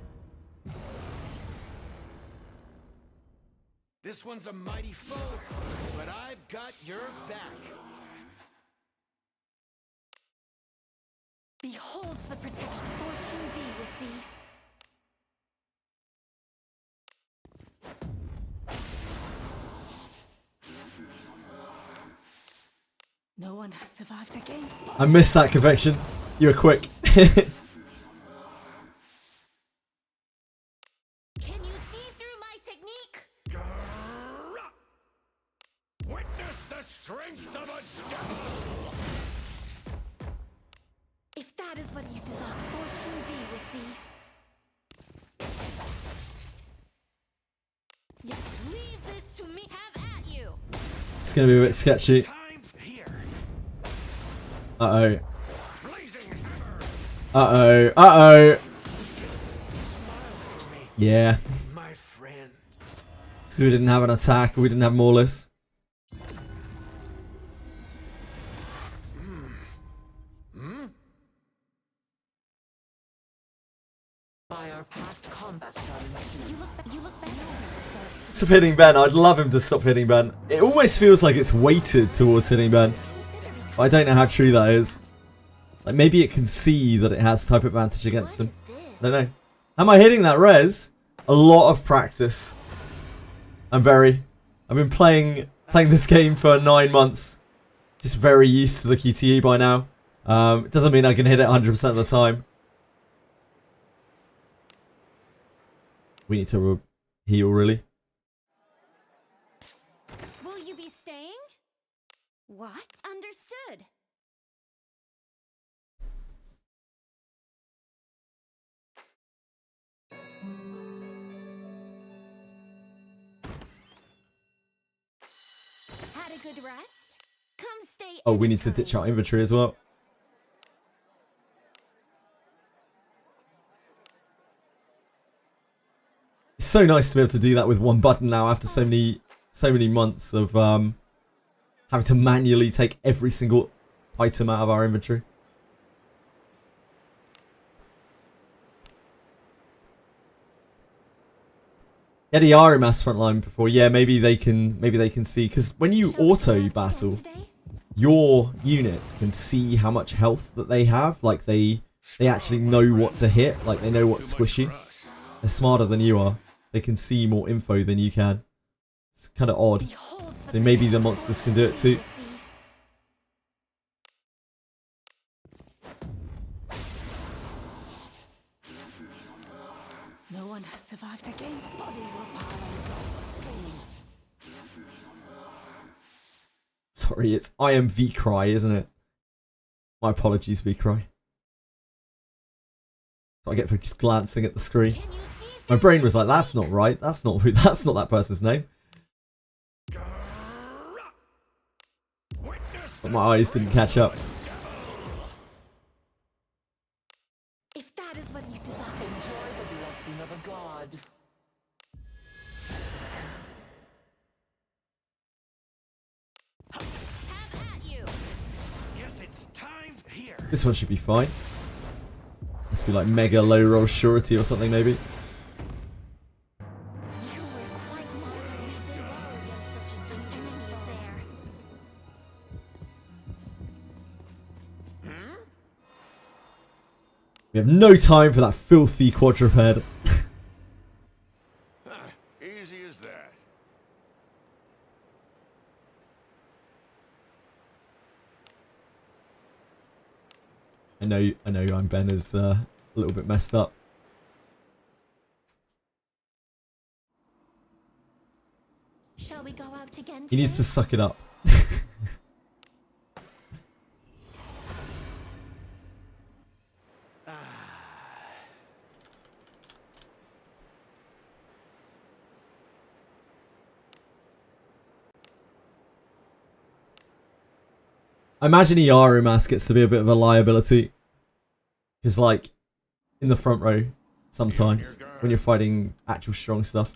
This one's a mighty foe, but I've got your back. Beholds the protection. Fortune be with thee. No one has survived against I missed that convection. You were quick. Can you see through my technique? the strength of a devil! If that is what you desire, fortune be with thee. Yes, leave this to me. Have at you. It's gonna be a bit sketchy. Time here. Uh-oh. Blazing hammer! Uh-oh. Uh-oh. Yeah. My friend. Because we didn't have an attack, we didn't have Maulers. By our packed combat challenge. You look better first. Stop hitting Ben. I'd love him to stop hitting Ben. It almost feels like it's weighted towards hitting Ben. But I don't know how true that is. Like, maybe it can see that it has type advantage against him. I don't know. Am I hitting that res? A lot of practice. I've been playing this game for 9 months. Just very used to the QTE by now. It doesn't mean I can hit it 100% of the time. We need to heal, really. Will you be staying? What? Understood. Had a good rest? Come stay. Oh, we need to ditch our inventory as well. It's so nice to be able to do that with one button now after so many months of having to manually take every single item out of our inventory. Yeah, the Arimas frontline before. Yeah, maybe they can see, because when you auto battle, your units can see how much health that they have. Like they actually know what to hit. Like they know what's squishy. They're smarter than you are. They can see more info than you can. It's kind of odd. So maybe the monsters can do it too. No one has survived against bodies were piled across the stream. Sorry, it's I am V-Cry, isn't it? My apologies, V-Cry. So I get for just glancing at the screen. My brain was like, that's not right. That's not that person's name. But my eyes didn't catch up. If that is what you desire. Enjoy the blessing of a god. Have at you. Guess it's time here. This one should be fine. Must be like mega low roll surety or something maybe. You were quite marvelous. Did well against such a dangerous foe. We have no time for that filthy quadruped. Easy as that. I know I'm Ben is a little bit messed up. Shall we go out again He needs to today? suck it up. I imagine Iaru Mask gets to be a bit of a liability. Because, like, in the front row, sometimes, when you're fighting actual strong stuff.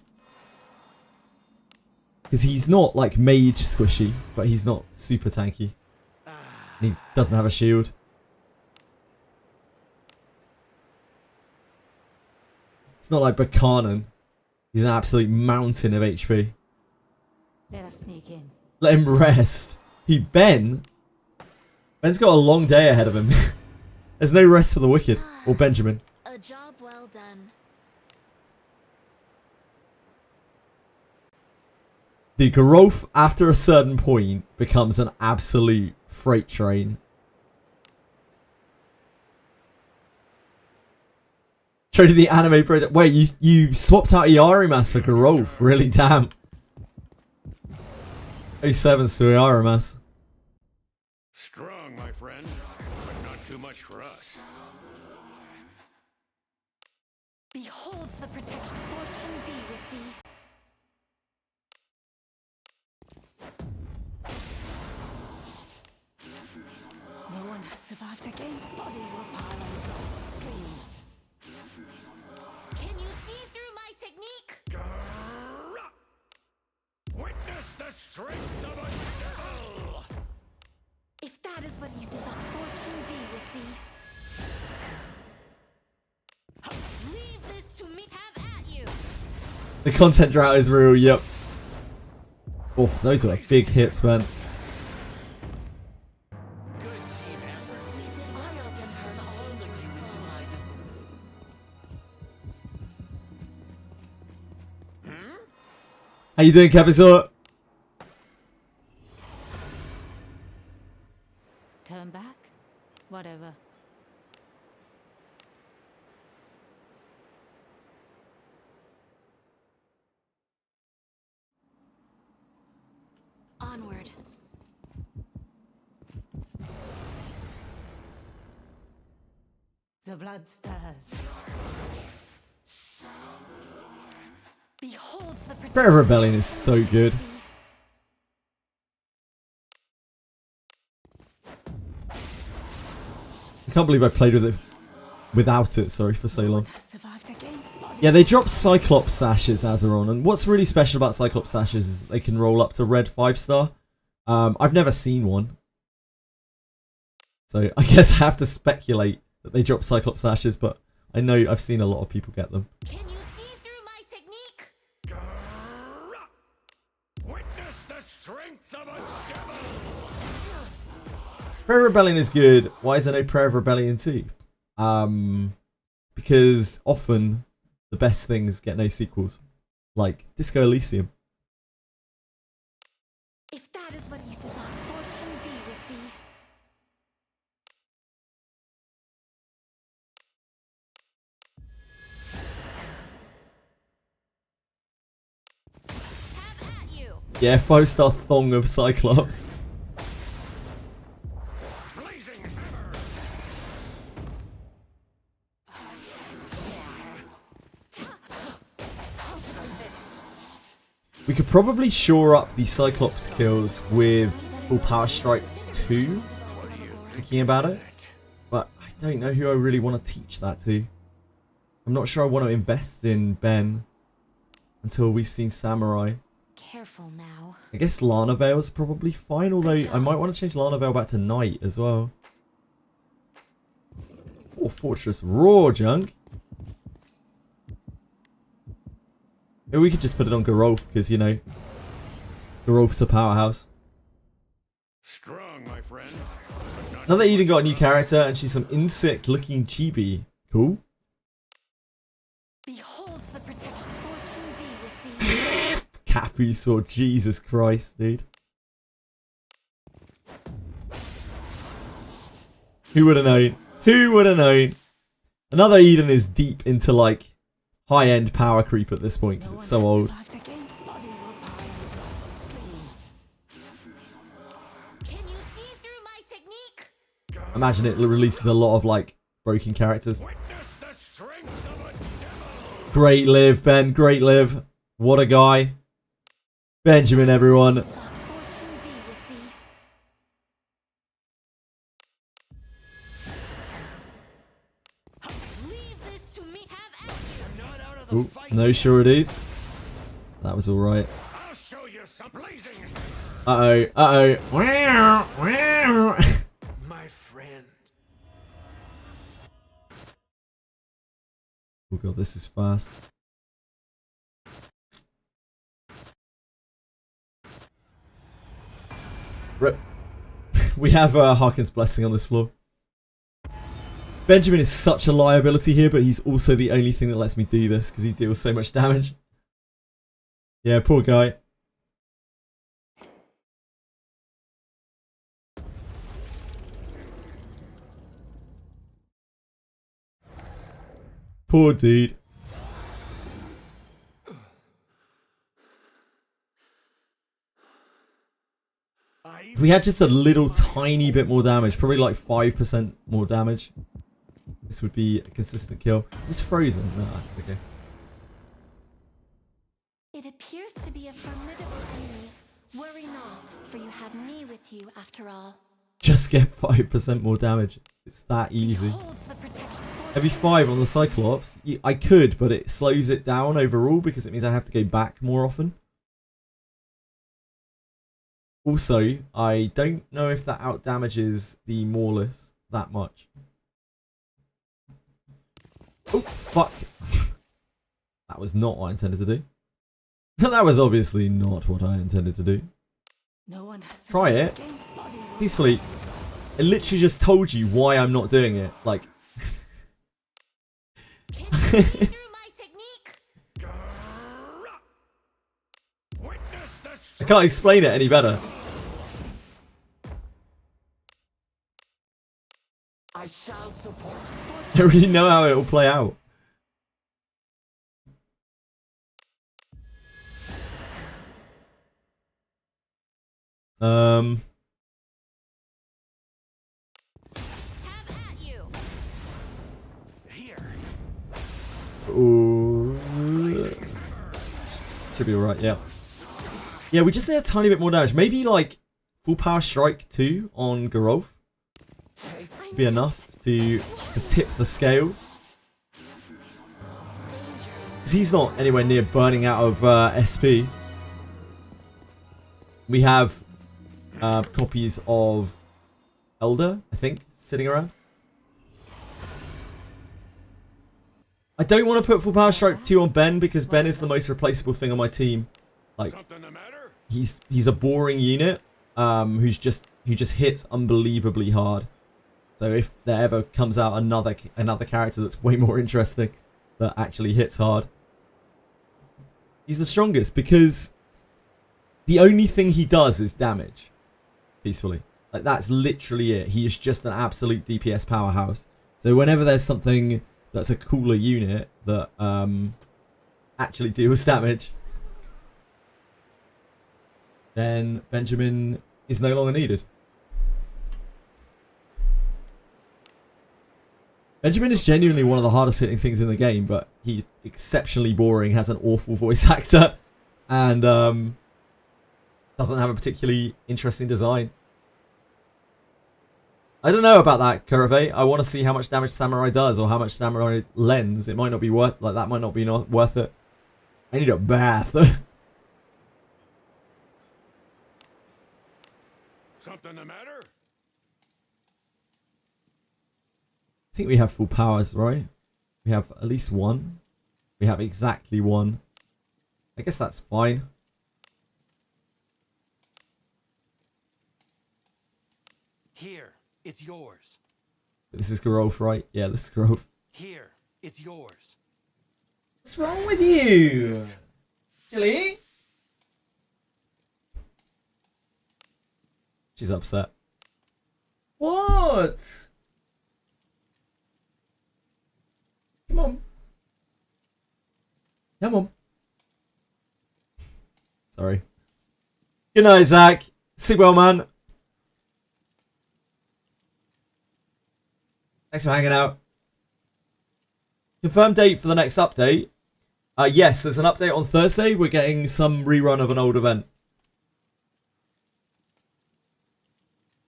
Because he's not, like, mage squishy, but he's not super tanky. And he doesn't have a shield. It's not like Buchanan. He's an absolute mountain of HP. Let us sneak in. Let him rest. Ben's got a long day ahead of him. There's no rest for the wicked. Or Benjamin. A job well done. The growth after a certain point becomes an absolute freight train. Show to the anime project. Wait, you swapped out Iarimas for Garolf. Really, damn. 07's to Aramas. Strong, my friend, but not too much for us. Beholds the protection. Fortune be with thee. No one has survived against bodies were piled across the stream. Can you see through my technique? Witness the strength of a devil! If that is what you desire, fortune be with thee. Leave this to me. Have at you. The content drought is real, yep. Oh, those were big hits, man. Good team effort. We did not against an dangerous foe. How you doing, Capital? Turn back? Whatever. Onward. The blood stirs. Beholds the protection. Prayer of Rebellion is so good. I can't believe I played with it without it, sorry, for so No long. one has survived against bodies. Yeah, they dropped Cyclops Ashes Azeron, and what's really special about Cyclops Ashes is they can roll up to red 5-star. I've never seen one. So I guess I have to speculate that they dropped Cyclops Ashes, but I know I've seen a lot of people get them. Can you see through my technique? Witness the strength of a devil! Prayer of Rebellion is good. Why is there no Prayer of Rebellion 2? Because often the best things get no sequels. Like Disco Elysium. If that is what you desire, fortune be with thee. Have at you. Yeah, 5-star thong of Cyclops. Blazing hammer! We could probably shore up the Cyclops kills with full Power Strike 2. Thinking about it. But I don't know who I really want to teach that to. I'm not sure I want to invest in Ben until we've seen Samurai. Careful now. I guess Lana Vale's probably fine, although I might want to change Lana Vale back to Knight as well. Or Fortress Raw Junk. Maybe we could just put it on Gerolf because, you know, Gerolf's a powerhouse. Strong, my friend. but not Now that too Eden much got a new for us. character and she's some insect looking chibi. Cool. Beholds the protection. Fortune be with thee. Cappy sword, Jesus Christ, dude. Who would have known? Who would have known? Another Eden is deep into like high-end power creep at this point because No it's one so has old. survived against bodies were piled across the stream. Can you see through my technique? Imagine it releases a lot of like broken characters. Witness the strength of a devil! Great live, Ben. Great live. What a guy. Benjamin, everyone. Fortune be with thee. Leave this to me. Have at you. Not out of the Ooh, fight. no, sure it is. That was alright. I'll show you some blazing hammer! Uh-oh. Uh-oh. Wow, wow. My friend. Oh god, this is fast. Rip. We have Harkin's Blessing on this floor. Benjamin is such a liability here, but he's also the only thing that lets me do this because he deals so much damage. Yeah, poor guy. Poor dude. If we had just a little tiny bit more damage, probably like 5% more damage, this would be a consistent kill. Is this frozen? No, okay. It appears to be a formidable enemy. Worry not, for you have me with you after all. Just get 5% more damage. It's that easy. Holds the protection Heavy 5 on the Cyclops. I could, but it slows it down overall because it means I have to go back more often. Also, I don't know if that outdamages the Maulus that much. Oh, fuck. That was not what I intended to do. That was obviously not what I intended to do. No one has Try survived it. against bodies or Peacefully. I literally just told you why I'm not doing it. Like... Can you see through my technique? Witness the I can't explain it any better. I shall support I don't really know how it will play out. Have at you. here. Ooh. Should be alright, yeah. Yeah, we just need a tiny bit more damage. Maybe like full power strike 2 on Garolf would be enough to tip the scales. 'Cause he's not anywhere near burning out of SP. We have copies of Elder, I think, sitting around. I don't want to put full power strike 2 on Ben because Ben is the most replaceable thing on my team. Like, Something the matter? he's a boring unit who just hits unbelievably hard. So if there ever comes out another character that's way more interesting that actually hits hard, he's the strongest because the only thing he does is damage peacefully. Like, that's literally it. He is just an absolute DPS powerhouse. So whenever there's something that's a cooler unit that actually deals damage, then Benjamin is no longer needed. Benjamin is genuinely one of the hardest hitting things in the game, but he's exceptionally boring, has an awful voice actor, and doesn't have a particularly interesting design. I don't know about that, Curve. I want to see how much damage Samurai does, or how much Samurai lends. It might not be worth, like, that might not be worth it. I need a bath. Something the matter? I think we have full powers, right? We have at least one. We have exactly one. I guess that's fine. Here, it's yours. This is Garolf, right? Yeah, this is Garolf. Here, it's yours. What's wrong with you? Chili? She's upset. What? Come on. Come on. Sorry. Good night, Zach. Sleep well, man. Thanks for hanging out. Confirmed date for the next update. Yes, there's an update on Thursday. We're getting some rerun of an old event.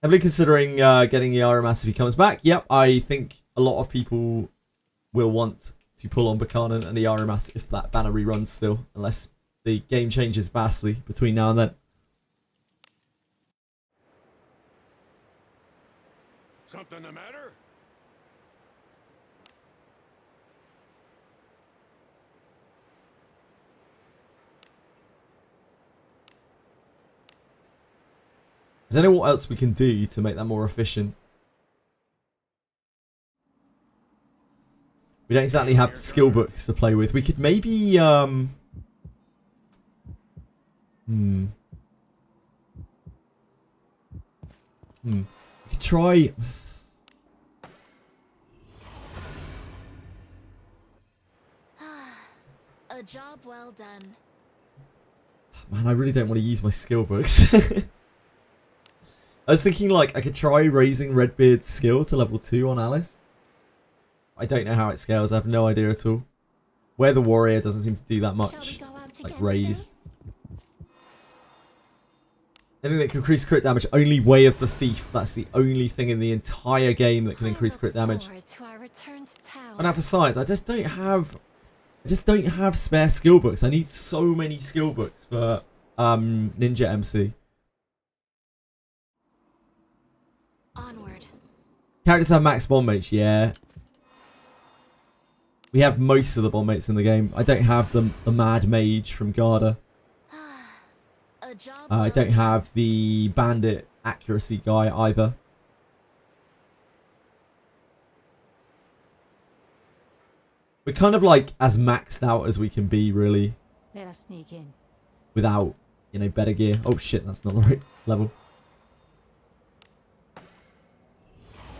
Heavily considering getting Yara Mass if he comes back. Yep, I think a lot of people will want to pull on Buchanan and the Yara Mass if that banner reruns still, unless the game changes vastly between now and then. Something the matter? I don't know what else we can do to make that more efficient. We don't exactly have skill books to play with. We could maybe we could try. A job well done. Man, I really don't want to use my skill books. I was thinking like I could try raising Redbeard's skill to level 2 on Alice. I don't know how it scales. I have no idea at all. Where the warrior doesn't seem to do that much. Like raised. Anything that can increase crit damage, only Way of the Thief. That's the only thing in the entire game that can increase crit damage. And now for science, I just don't have spare skill books. I need so many skill books for Ninja MC. Onward. Characters have max bond mates, yeah. We have most of the bond mates in the game. I don't have the Mad Mage from Garda. I don't have the Bandit accuracy guy either. We're kind of like as maxed out as we can be, really. Let us sneak in. Without, you know, better gear. Oh shit, that's not the right level.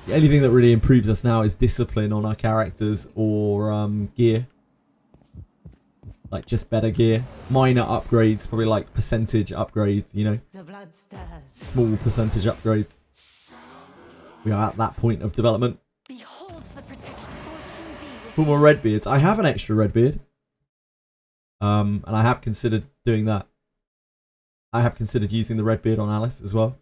The only thing that really improves us now is discipline on our characters or gear. Like just better gear. Minor upgrades, probably like percentage upgrades, you know. The blood stirs. Small percentage upgrades. We are at that point of development. Beholds the protection. Fortune be with Cool more Redbeards. I have an extra Redbeard. And I have considered doing that. I have considered using the Redbeard on Alice as well.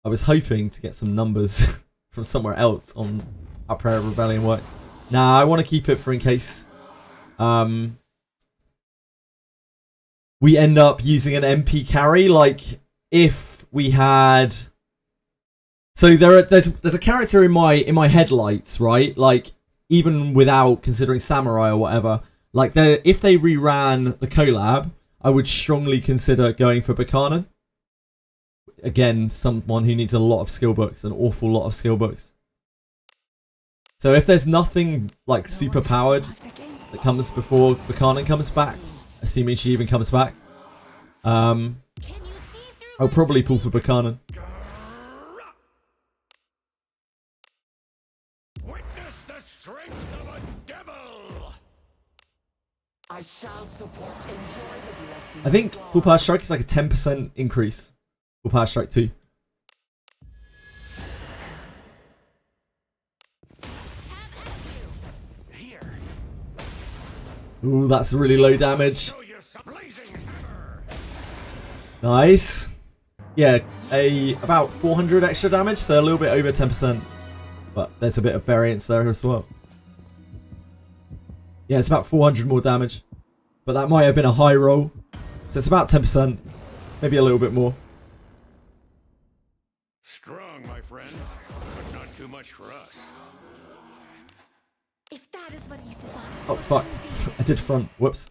I was hoping to get some numbers from somewhere else on how Prayer of Rebellion works. Nah, I want to keep it for in case we end up using an MP carry. Like if we had, so there's a character in my headlights, right? Like even without considering Samurai or whatever. Like if they reran the collab, I would strongly consider going for Buchanan. Again, someone who needs a lot of skill books, an awful lot of skill books. So if there's nothing like super powered that comes before Buchanan comes back, assuming she even comes back, I'll probably pull for Buchanan. Witness the strength of a devil! I shall support. Enjoy the blessing. I think Full Power Strike is like a 10% increase. Full Power Strike 2. Here, Ooh, that's really low damage. show you some blazing hammer! Nice. Yeah, about 400 extra damage, so a little bit over 10%. But there's a bit of variance there as well. Yeah, it's about 400 more damage. But that might have been a high roll. So it's about 10%. Maybe a little bit more. Strong, my friend, but not too much for us. If that is what you desire. Oh, fuck. I did front. Whoops.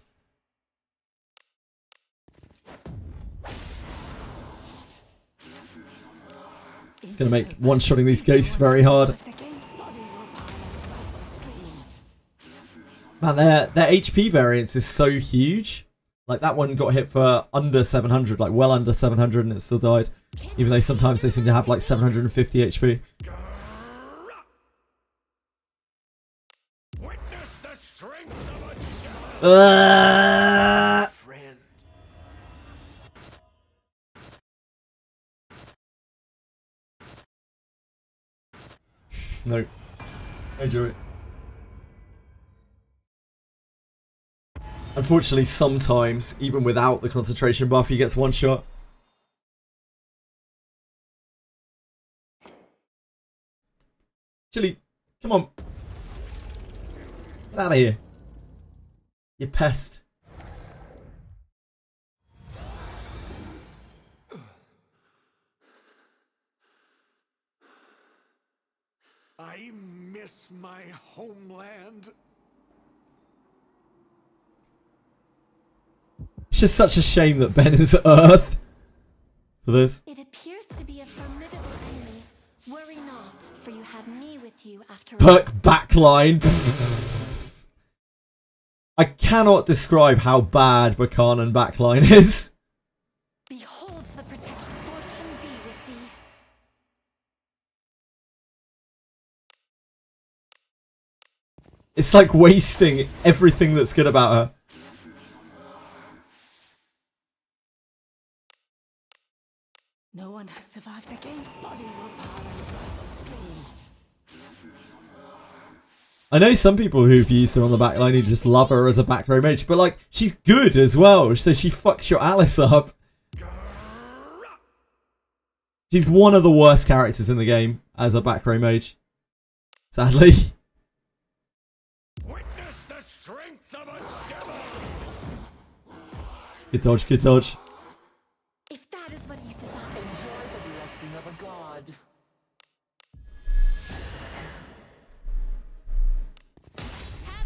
It's going to make one-shotting these ghosts very hard. Man, their HP variance is so huge. Like, that one got hit for under 700, like well under 700, and it still died. Even though sometimes they seem to have like 750 HP. Witness the strength of a devil! Friend. No. No jury. Unfortunately, sometimes, even without the concentration buff, he gets one shot. Chili, come on. Get out of here. You pest. I miss my homeland. It's just such a shame that Ben is Earth for this. It appears to be a formidable enemy. Worry not, for you have me with you after all. Perk backline. I cannot describe how bad Buchanan backline is. Beholds the protection. Fortune be with thee. It's like wasting everything that's good about her. No one has survived against bodies repowered by the stream. I know some people who've used her on the back line who just love her as a back row mage, but like, she's good as well, so she fucks your Alice up. She's one of the worst characters in the game as a back row mage. Sadly. Witness the strength of a devil. Good dodge, good dodge. If that is what you desire. Enjoy the blessing of a god.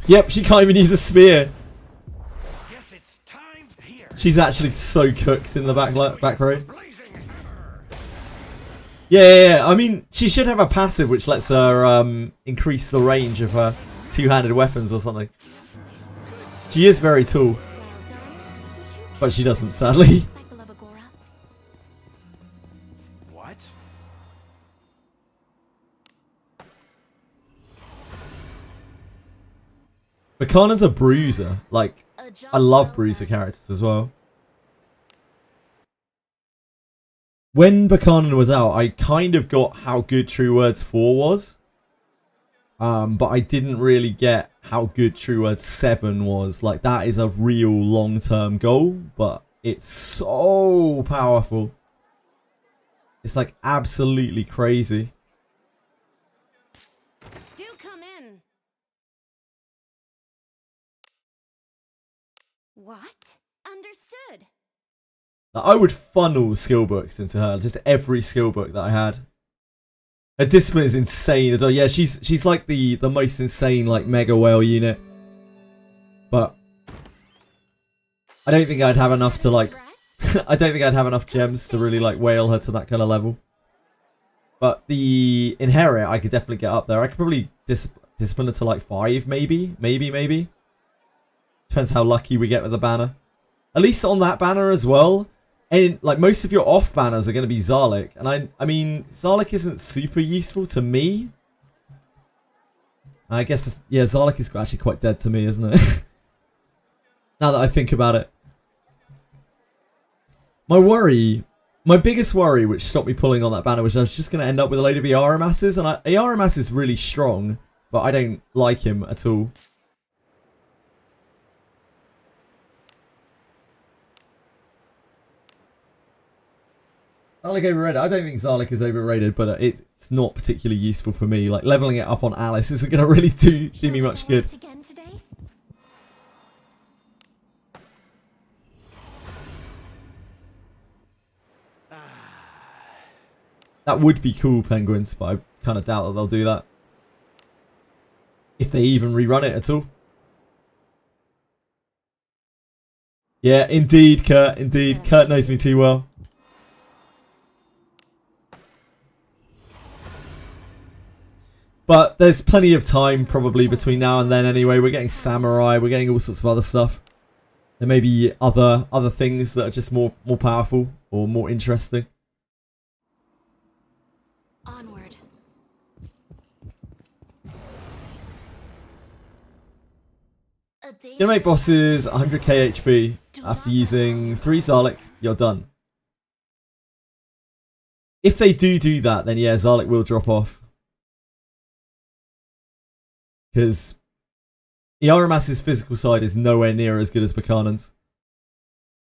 Yep, she can't even use a spear. Guess it's time here. She's actually so cooked in the back row. Blazing hammer. Yeah. I mean, she should have a passive which lets her increase the range of her two-handed weapons or something. She is very tall, Well done. Would you but she doesn't, sadly. cycle of Agora? What? Bakanan's a bruiser. Like, A job I love well bruiser done. characters as well. When Bakanan was out, I kind of got how good True Words 4 was. But I didn't really get how good True Words 7 was. Like, that is a real long-term goal, but it's so powerful. It's like absolutely crazy. Do come in. What? Understood. Like, I would funnel skill books into her, just every skill book that I had. Her discipline is insane as well. Yeah, she's like the most insane like mega whale unit. But I don't think I'd have enough to like Impressed? I don't think I'd have enough gems to really like whale her to that kind of level. But the inherit I could definitely get up there. I could probably discipline her to like 5 maybe. Depends how lucky we get with the banner. At least on that banner as well. And like most of your off banners are going to be Zarlik, and I mean Zarlik isn't super useful to me. I guess yeah, Zarlik is actually quite dead to me, isn't it? Now that I think about it, my biggest worry, which stopped me pulling on that banner, was I was just going to end up with a load of Iaramasses, and Iaramas is really strong, but I don't like him at all. Zarlik overrated. I don't think Zarlik is overrated, but it's not particularly useful for me. Like, leveling it up on Alice isn't going to really do me much good. Again today? That would be cool, Penguins, but I kind of doubt that they'll do that. If they even rerun it at all. Yeah, indeed, Kurt. Indeed. Kurt knows me too well. But there's plenty of time probably between now and then anyway. We're getting Samurai, we're getting all sorts of other stuff. There may be other things that are just more powerful or more interesting. Onward. Gonna make bosses 100k HP. After using 3 Zarlik, you're done. If they do that, then yeah, Zarlik will drop off. Because Iaramas's physical side is nowhere near as good as Bakanan's.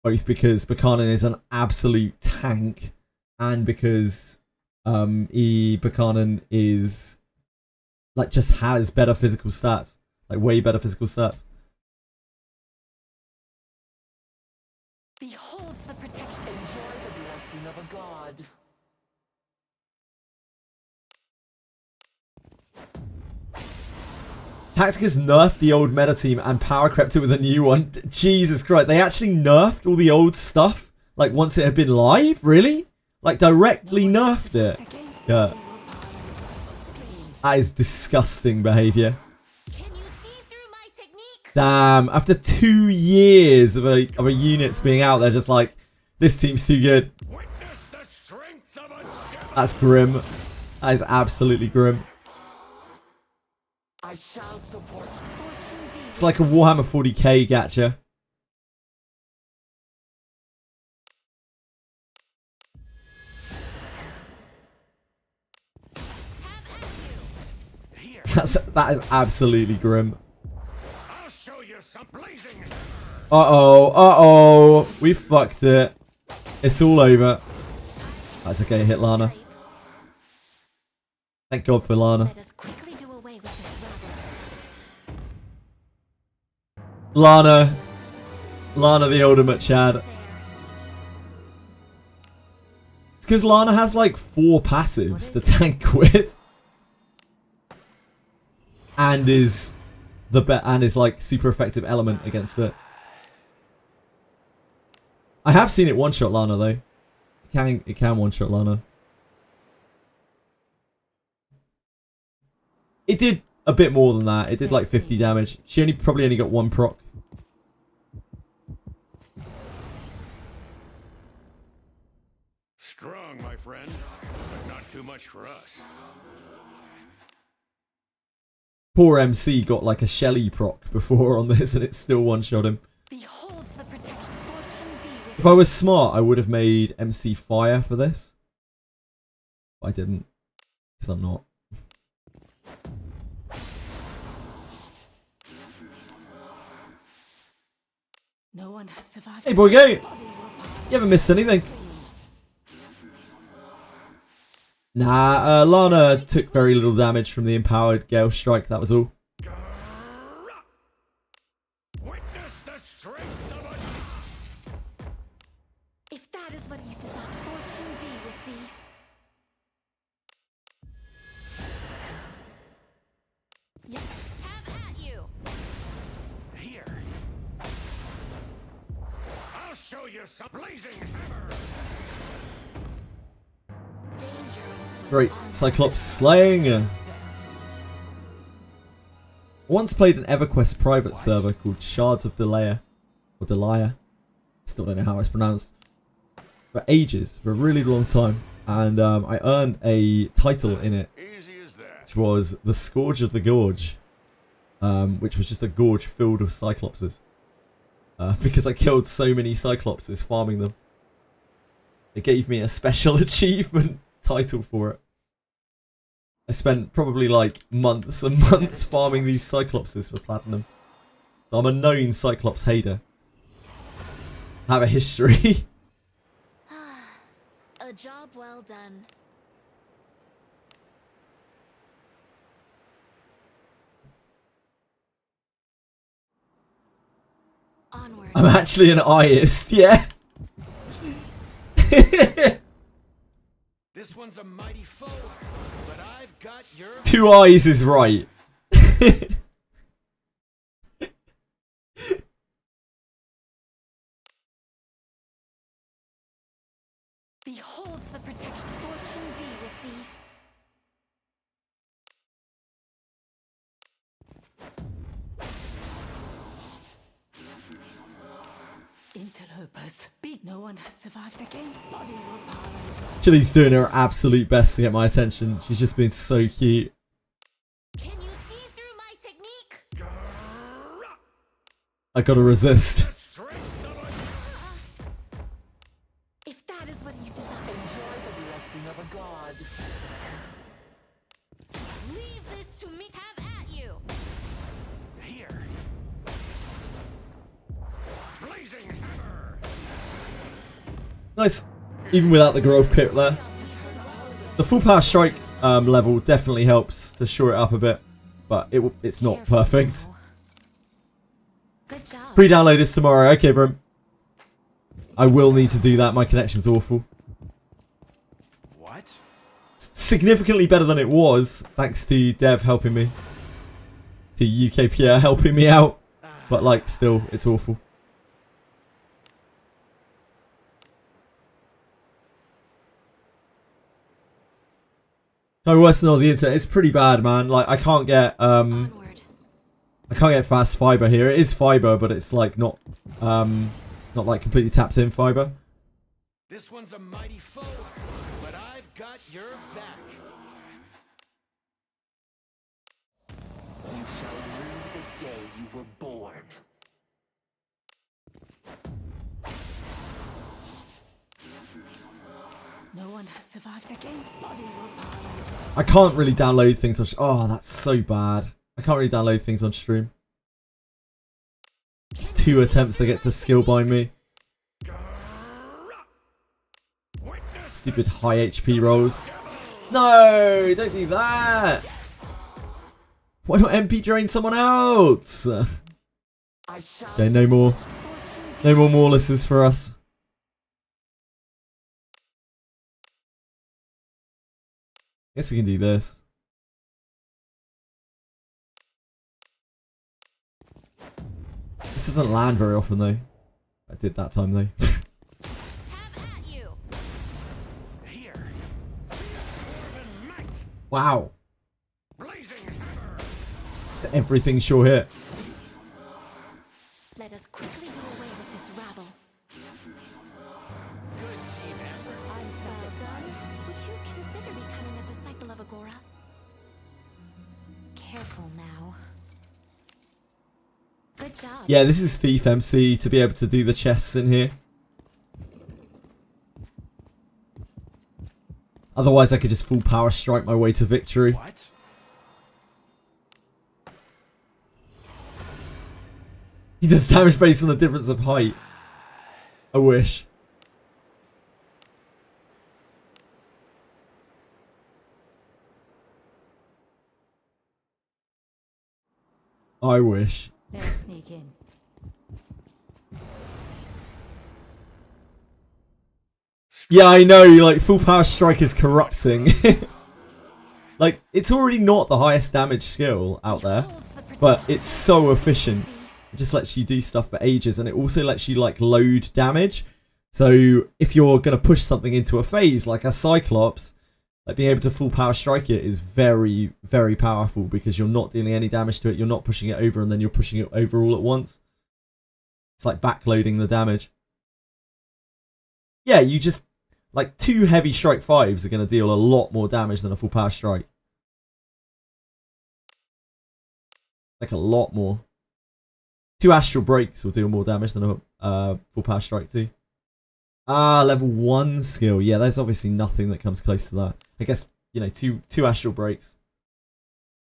Both because Bakanan is an absolute tank, and because Bakanan is like just has better physical stats, like way better physical stats. Beholds the protection. Enjoy the blessing of a god. Tacticus nerfed the old meta team and power crept it with a new one. Jesus Christ, they actually nerfed all the old stuff? Like once it had been live? Really? Like directly nerfed it? Yeah. That is disgusting behaviour. Can you see through my technique? Damn, after 2 years of a units being out there, just like, this team's too good. Witness the strength of a devil. That's grim. That is absolutely grim. I shall support you. Fortune be It's like a Warhammer 40k gacha. That is absolutely grim. I'll show you some blazing. Uh-oh. We fucked it. It's all over. That's okay, hit Lana. Thank God for Lana. Let us quickly do away with this rubber. Lana the ultimate Chad. It's because Lana has like 4 passives to tank with. And is like super effective element against it. I have seen it one-shot Lana though. It can one-shot Lana. It did a bit more than that. It did like 50 damage. She probably only got 1 proc. Strong, my friend, but not too much for us. Poor MC got like a Shelly proc before on this and it still one-shot him. Beholds the protection. Fortune be with If I was smart, I would have made MC Fire for this. But I didn't. Because I'm not. No one has survived. Hey boy, go! You Bodies were piled haven't missed anything. stream. Nah, Lana took very little damage from the empowered Gale Strike, that was all. Witness the strength of a... If that is what you desire, fortune be with thee. Have at you. Here. I'll show you some blazing hammer. Danger was Great, on the Cyclops slaying. I once played an EverQuest private server called Shards of Delia. Or Delia. Still don't know how it's pronounced. For ages, for a really long time. And I earned a title in it, Easy as that. which was the Scourge of the Gorge. Which was just a gorge filled with Cyclopses. Because I killed so many Cyclopses farming them. It gave me a special achievement title for it. I spent probably like months and months farming these Cyclopses for platinum. So I'm a known Cyclops hater. I have a history. A job well done. Onward. I'm actually an artist, yeah. This one's a mighty foe, but I've got your 2 eyes is right. Beholds the protection. Fortune be with thee. Interlopers. Beat. No one has survived against. Bodies were piled. Chili's doing her absolute best to get my attention. She's just been so cute. Can you see through my technique? I gotta resist. The strength of a... If that is what you desire, Enjoy the blessing of a god. leave this to me. Have at you. Here. Blazing hammer. Nice. Even without the growth clip there. The full power strike level definitely helps to shore it up a bit. But it's not Careful perfect. now. Good job. Pre-download is tomorrow. Okay, bro. I will need to do that. My connection's awful. what? Significantly better than it was, thanks to Dev helping me. To UK Pierre helping me out. But like, still, it's awful. No, worse than Aussie internet. It's pretty bad, man. Like, I can't get Onward. fast fiber here. It is fiber, but it's like not like completely tapped in fiber. This one's a mighty foe, but I've got your back. You shall rue the day you were born. No one one has survived against bodies or power. I can't really download things on... Oh, that's so bad. I can't really download things on stream. It's 2 attempts to get to skill bind me. Stupid high HP rolls. No, don't do that. Why not MP drain someone else? Okay, no more Maulises for us. Guess we can do this. This doesn't land very often though. I did that time though. Wow. It's everything sure hit. Let us quickly do away with this rabble. Good team effort. I'm done. Would you consider becoming a disciple of Agora? Careful now. Good job. Yeah, this is Thief MC to be able to do the chests in here. Otherwise I could just full power strike my way to victory. What? He does damage based on the difference of height. I wish. I wish. They'll sneak in. Yeah, I know, like, full power strike is corrupting. Like, it's already not the highest damage skill out there, but it's so efficient. It just lets you do stuff for ages, and it also lets you, like, load damage. So, if you're going to push something into a phase, like a Cyclops, like, being able to full power strike it is very, very powerful, because you're not dealing any damage to it, you're not pushing it over, and then you're pushing it over all at once. It's like backloading the damage. Yeah, you just... Like, 2 heavy strike 5s are going to deal a lot more damage than a full power strike. Like, a lot more. 2 astral breaks will deal more damage than a full power strike 2. Ah, level 1 skill. Yeah, there's obviously nothing that comes close to that. I guess, you know, two astral breaks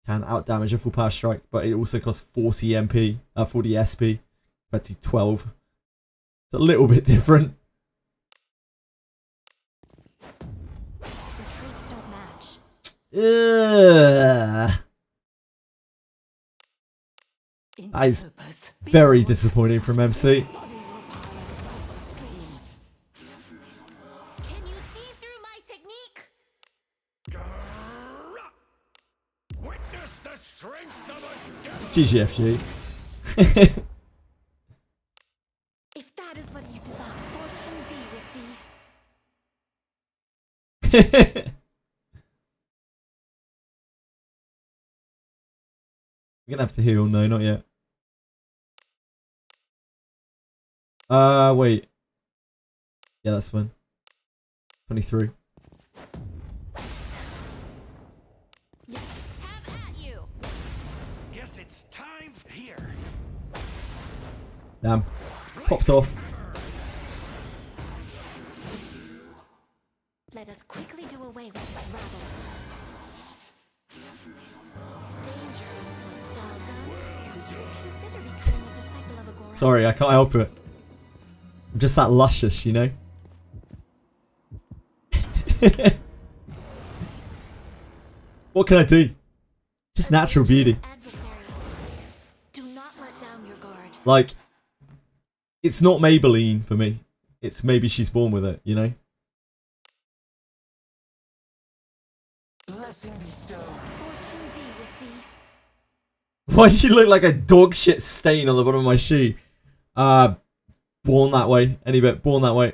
can outdamage a full power strike, but it also costs 40 MP, 40 SP, compared to 12. It's a little bit different. Retreats don't match. That is very disappointing from MC. Can you see through my technique? Witness the strength of a devil. GGFG. If that is what you desire, fortune be with thee. We're gonna have to heal. No, not yet. Wait. Yeah, that's fine. 23. Have at you. Guess it's time here. Damn. Popped off. Let us quickly do away with this rabble. Danger was well done. Would you consider becoming a disciple of Agora? Sorry, I can't help it. I'm just that luscious, you know? What can I do? Just natural beauty. Adversary. Do not let down your guard. Like, it's not Maybelline for me. It's maybe she's born with it, you know? Blessing bestowed. Fortune be with thee. Why do you look like a dog shit stain on the bottom of my shoe? Born that way. Any bit. Born that way.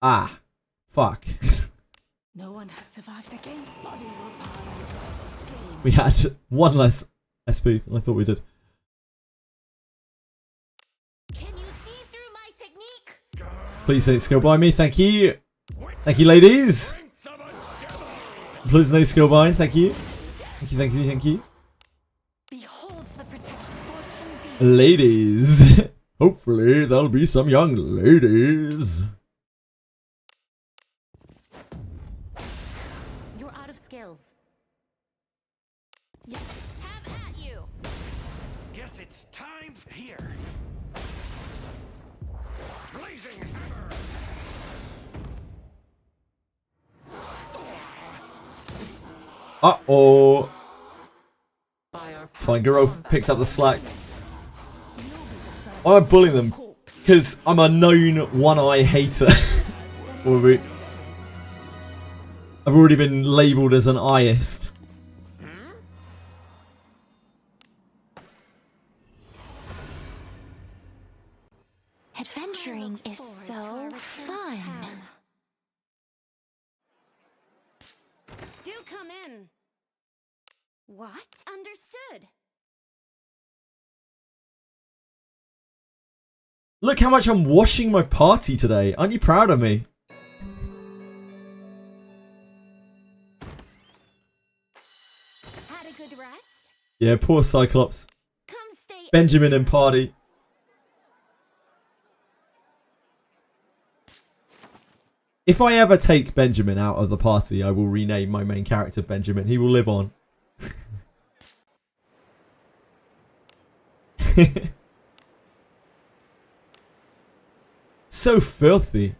Ah. Fuck. No one has survived against bodies or power. Stream. We had one less SP than I thought we did. Can you see through my technique? Please don't skill bind me. Thank you. Thank you, ladies. Strength of a devil. Please no skill bind. Thank you. Thank you, thank you, thank you. ladies. Hopefully, there'll be some young ladies. You're out of skills. Yes. Have at you. Guess it's time here. Blazing hammer. Uh-oh. By our It's fine, Garo picked up the slack. I'm bullying them because I'm a known one-eye hater. I've already been labelled as an eyeist. Adventuring is so fun. Do come in. What? Understood. Look how much I'm washing my party today. Aren't you proud of me? Had a good rest? Yeah, poor Cyclops. Come stay. Benjamin and party. If I ever take Benjamin out of the party, I will rename my main character Benjamin. He will live on. So filthy.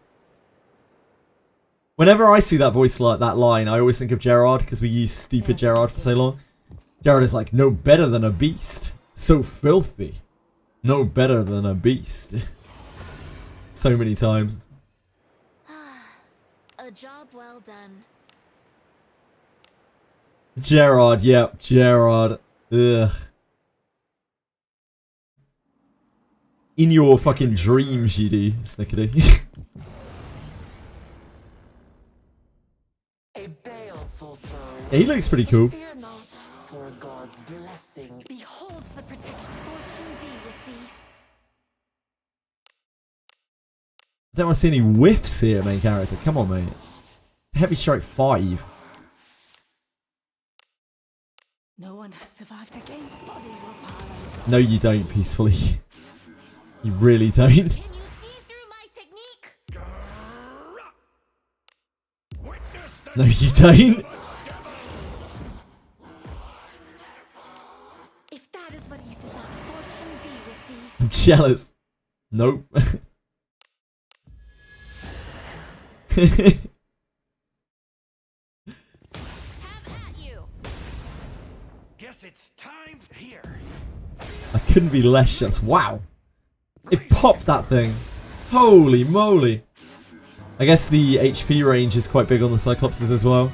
Whenever I see that voice like that line, I always think of Gerard because we used stupid Gerard for so long. Gerard is like, no better than a beast. So filthy. No better than a beast. So many times. A job well done. Gerard, yep, Gerard. Ugh. In your fucking dreams, you do, Snickety. a baleful foe. Yeah, he looks pretty cool. Fear not, for God's blessing Beholds the protection. Fortune be with thee. I don't want to see any whiffs here, main character. Come on, mate. Heavy Strike 5. No one has survived against bodies or power. No, you don't, peacefully. You really don't. Can you see through my technique? Witness the No, you don't. If that is what you desire, fortune be with thee. I'm jealous. Nope. Have at you. Guess it's time here. I couldn't be less jealous. Wow. It popped that thing. Holy moly. I guess the HP range is quite big on the Cyclopses as well.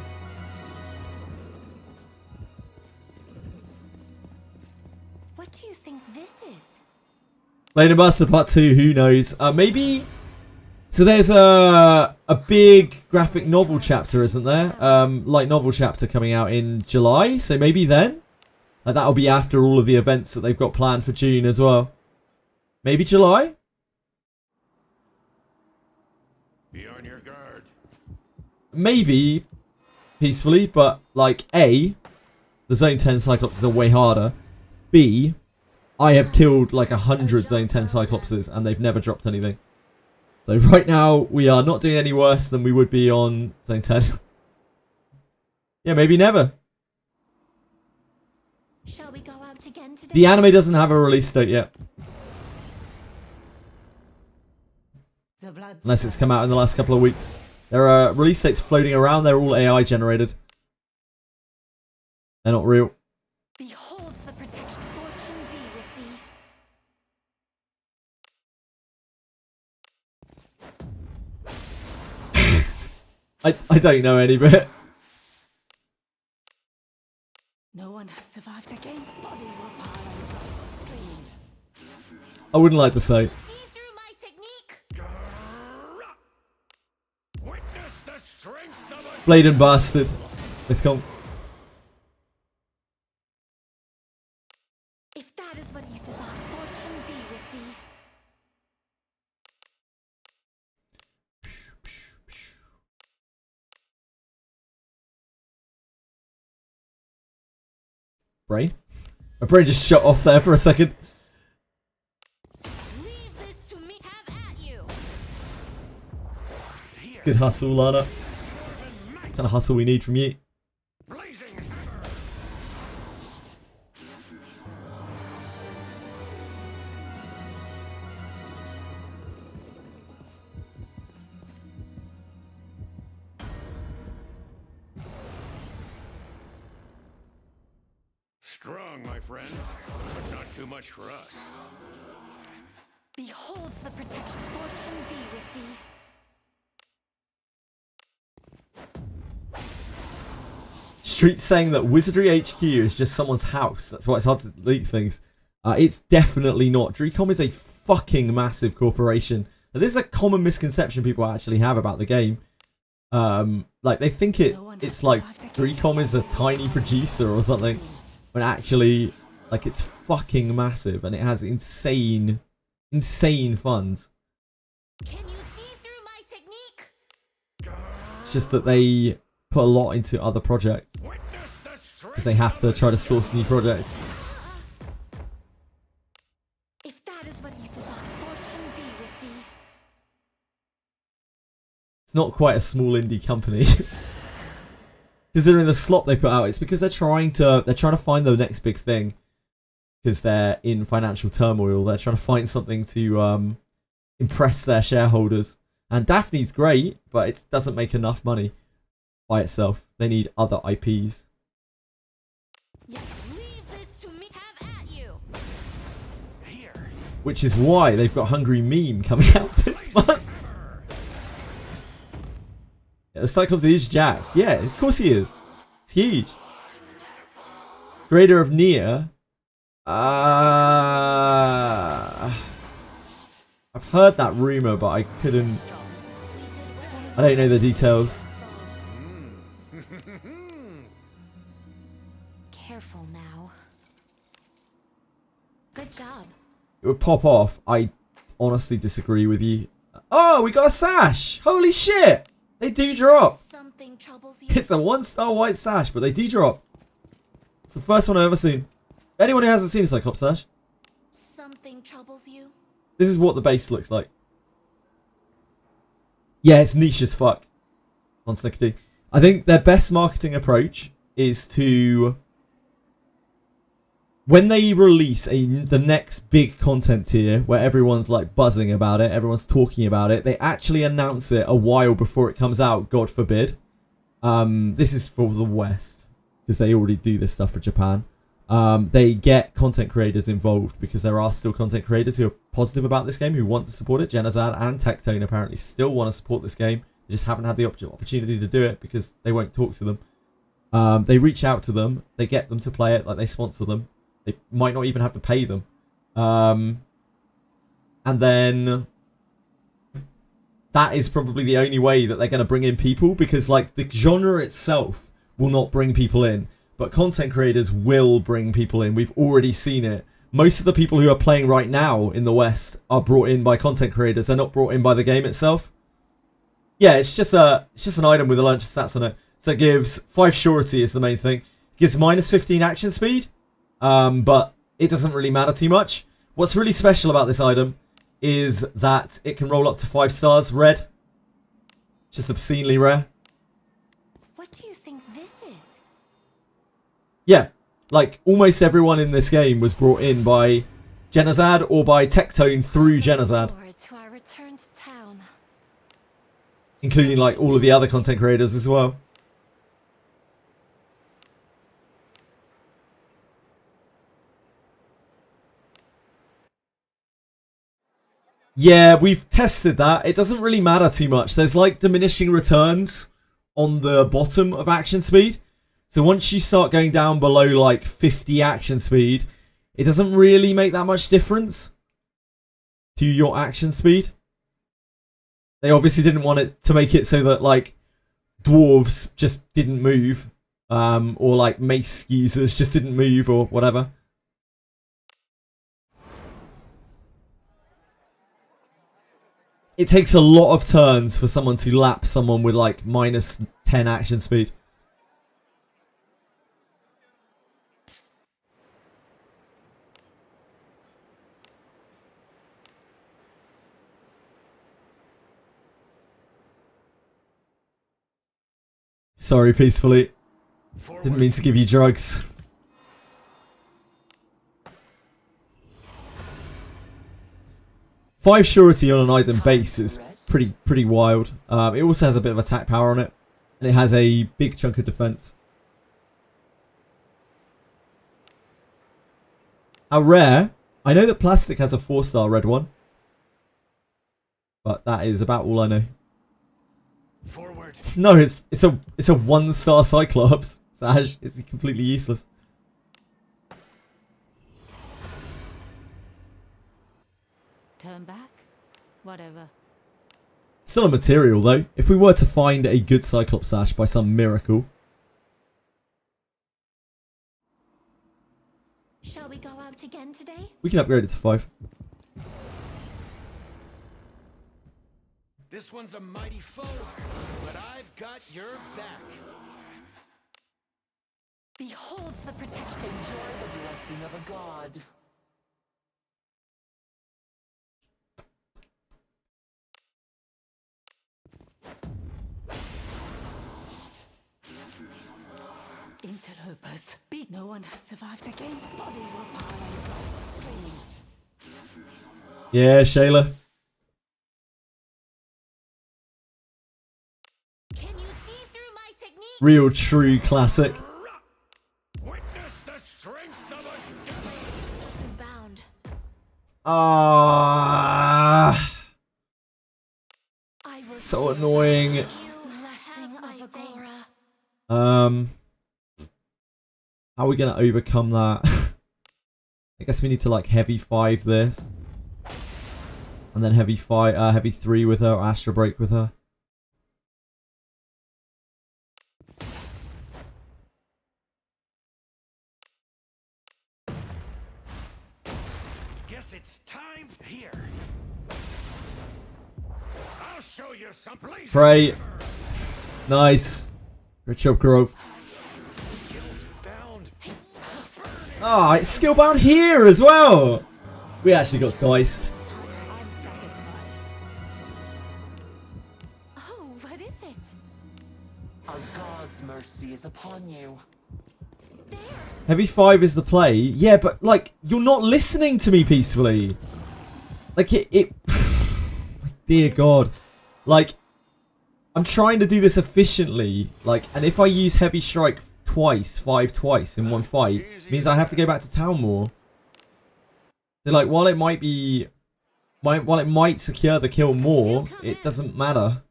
What do you think this is? Blade and Buster Part 2, who knows? Maybe... So there's a big graphic novel chapter, isn't there? Light novel chapter coming out in July, so maybe then? Like that'll be after all of the events that they've got planned for June as well. Maybe July? Be on your guard. Maybe peacefully, but like A, the Zone 10 Cyclopses are way harder. B, I have killed like 100 Zone 10 Cyclopses and they've never dropped anything. So right now, we are not doing any worse than we would be on Zone 10. Yeah, maybe never. Shall we go out again today? The anime doesn't have a release date yet. The blood Unless it's come out in the last couple of weeks. There are release dates floating around, they're all AI generated. They're not real. Beholds the protection. Fortune be with thee. I don't know any bit. No one has survived against bodies or power or stream. I wouldn't like to say. See through my technique. Witness the strength of a Blade and Bastard. Mythcon. If that is what you desire, fortune be with thee. Brain? My brain just shut off there for a second. Good hustle, Lana. Kind of hustle we need from you. Blazing hammer. Strong, my friend, but not too much for us. Beholds the protection. Fortune be with thee. Street's saying that Wizardry HQ is just someone's house. That's why it's hard to delete things. It's definitely not. Drcom is a fucking massive corporation. Now, this is a common misconception people actually have about the game. Like they think it's like Drcom is a tiny producer or something, when actually, like, it's fucking massive and it has insane funds. Can you see through my technique? It's just that they put a lot into other projects because they have to try to source new projects. If that is what you desire, fortune be with thee. It's not quite a small indie company. Considering the slop they put out, it's because they're trying to find the next big thing. Because they're in financial turmoil, they're trying to find something to impress their shareholders. And Daphne's great, but it doesn't make enough money by itself. They need other IPs. Yes, leave this to me. Have at you. Here. Which is why they've got Hungry Meme coming out this month. Yeah, the Cyclops is jacked. Yeah, of course he is. It's huge. Creator of Nier. I've heard that rumor, but I couldn't. I don't know the details. Careful now. Good job. It would pop off. I honestly disagree with you. Oh, we got a sash! Holy shit! They do drop. Something troubles you. It's a 1-star white sash, but they do drop. It's the first one I've ever seen. Anyone who hasn't seen a Cyclops sash, Something troubles you. this is what the base looks like. Yeah, it's niche as fuck on Snickety. I think their best marketing approach is to, when they release the next big content tier where everyone's like buzzing about it, everyone's talking about it, they actually announce it a while before it comes out, God forbid. This is for the West, because they already do this stuff for Japan. They get content creators involved because there are still content creators who are positive about this game, who want to support it. Genozad and Tectone apparently still want to support this game. They just haven't had the opportunity to do it because they won't talk to them. They reach out to them, they get them to play it, like they sponsor them. They might not even have to pay them. And then that is probably the only way that they're going to bring in people, because like the genre itself will not bring people in, but content creators will bring people in. We've already seen it. Most of the people who are playing right now in the West are brought in by content creators. They're not brought in by the game itself. Yeah, it's just an item with a bunch of stats on it. So it gives 5 surety is the main thing. It gives minus 15 action speed, but it doesn't really matter too much. What's really special about this item is that it can roll up to 5 stars red. Just obscenely rare. What do you think this is? Yeah, like almost everyone in this game was brought in by Genozad or by Tectone through Genozad, Forward to our return to town. including like all of the other content creators as well. Yeah, we've tested that. It doesn't really matter too much. There's like diminishing returns on the bottom of action speed. So once you start going down below like 50 action speed, it doesn't really make that much difference to your action speed. They obviously didn't want it to make it so that like dwarves just didn't move, or like mace users just didn't move or whatever. It takes a lot of turns for someone to lap someone with like minus 10 action speed. Sorry, peacefully. Forward. Didn't mean to give you drugs. Five surety on an item base is pretty wild. It also has a bit of attack power on it, and it has a big chunk of defense. How rare? I know that plastic has a 4-star red one, but that is about all I know. Forward. No, it's a 1-star Cyclops. Sash, it's completely useless. Turn back? Whatever. Still a material though. If we were to find a good Cyclops Sash by some miracle. Shall we go out again today? We can upgrade it to 5. This one's a mighty foe, but I've got your back. Beholds the protection. Enjoy the blessing of a god. Interlopers. No one has survived against bodies were piling like the stream. Yeah, Shayla. Can you see through my technique? Real true classic. Witness the strength of a devil. Bound. Ah, I will so annoying. you blessing of Agora. How are we gonna overcome that? I guess we need to like heavy 5 this, and then heavy 3 with her, or Astro Break with her. Guess it's time here. I'll show you some blazing Pray. fire. Nice. Good job, Grove. Skills bound. Ah, it's skill bound here as well. We actually got diced. Oh, what is it? A god's mercy is upon you. Heavy 5 is the play. Yeah, but like you're not listening to me peacefully. Like it dear God. Like I'm trying to do this efficiently. Like, and if I use heavy strike twice, 5 twice in one fight, it means I have to go back to town more. So like while it might be while it might secure the kill more, it doesn't matter.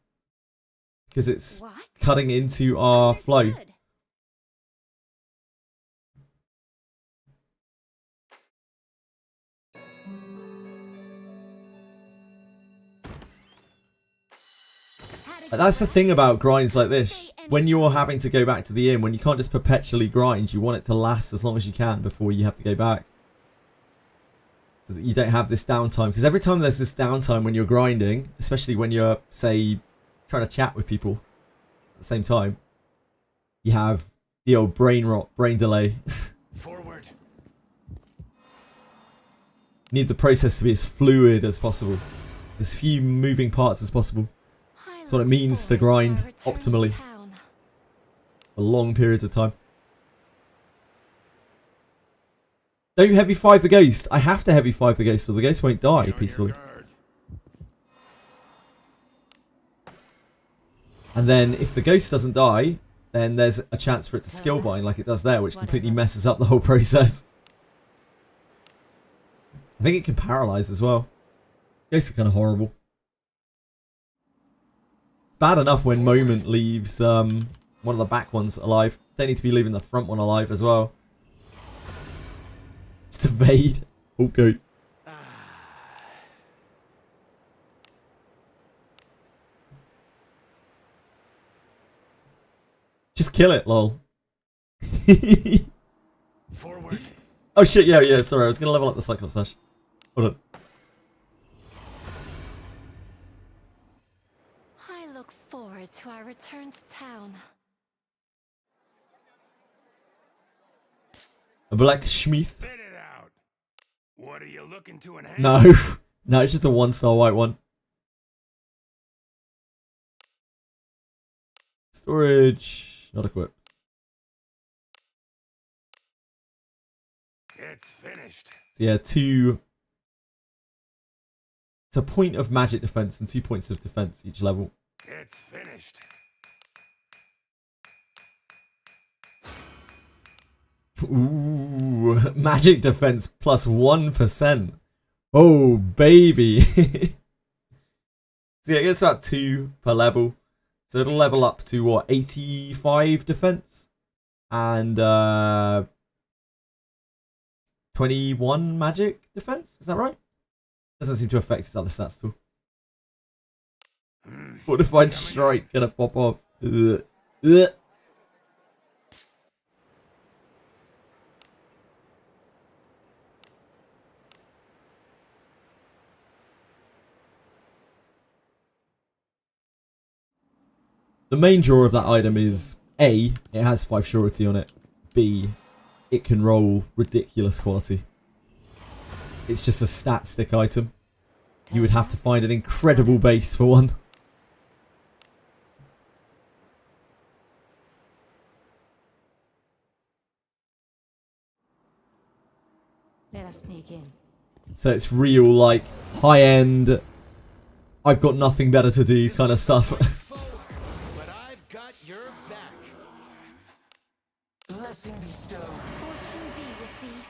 Because it's What? cutting into our flow. Understood. That's the thing about grinds like this. When you're having to go back to the inn, when you can't just perpetually grind, you want it to last as long as you can before you have to go back. So that you don't have this downtime. Because every time there's this downtime when you're grinding, especially when you're, say, trying to chat with people at the same time, you have the old brain rot, brain delay. Forward. Need the process to be as fluid as possible. As few moving parts as possible. That's what it means to grind optimally. For long periods of time. Don't heavy 5 the ghost. I have to heavy 5 the ghost, so the ghost won't die Be on your peacefully. guard. And then if the ghost doesn't die, then there's a chance for it to skill bind like it does there, which completely messes up the whole process. I think it can paralyze as well. Ghosts are kind of horrible. Bad enough when Moment leaves one of the back ones alive. They need to be leaving the front one alive as well. Just evade. Okay. Just kill it, lol. Forward. Oh shit, yeah, sorry, I was gonna level up the Cyclops Sash. Hold on. I look forward to our return to town. A black Schmeath. Spit it out. What are you looking to enhance? No. No, it's just a 1-star white one. Storage. Not equipped. It's finished. So yeah, 2. It's a point of magic defense and 2 points of defense each level. It's finished. Ooh, magic defense plus 1%. Oh, baby. So yeah, it gets about 2 per level. So it'll level up to what, 85 defense? And 21 magic defense? Is that right? Doesn't seem to affect its other stats at all. Fortified strike gonna pop off. Ugh. Ugh. The main draw of that item is A, it has 5 surety on it. B, it can roll ridiculous quality. It's just a stat stick item. You would have to find an incredible base for one. Let us sneak in. So it's real, like, high-end, I've got nothing better to do kind of stuff. Foe, but I've got your back. Blessing bestowed. Fortune be with thee.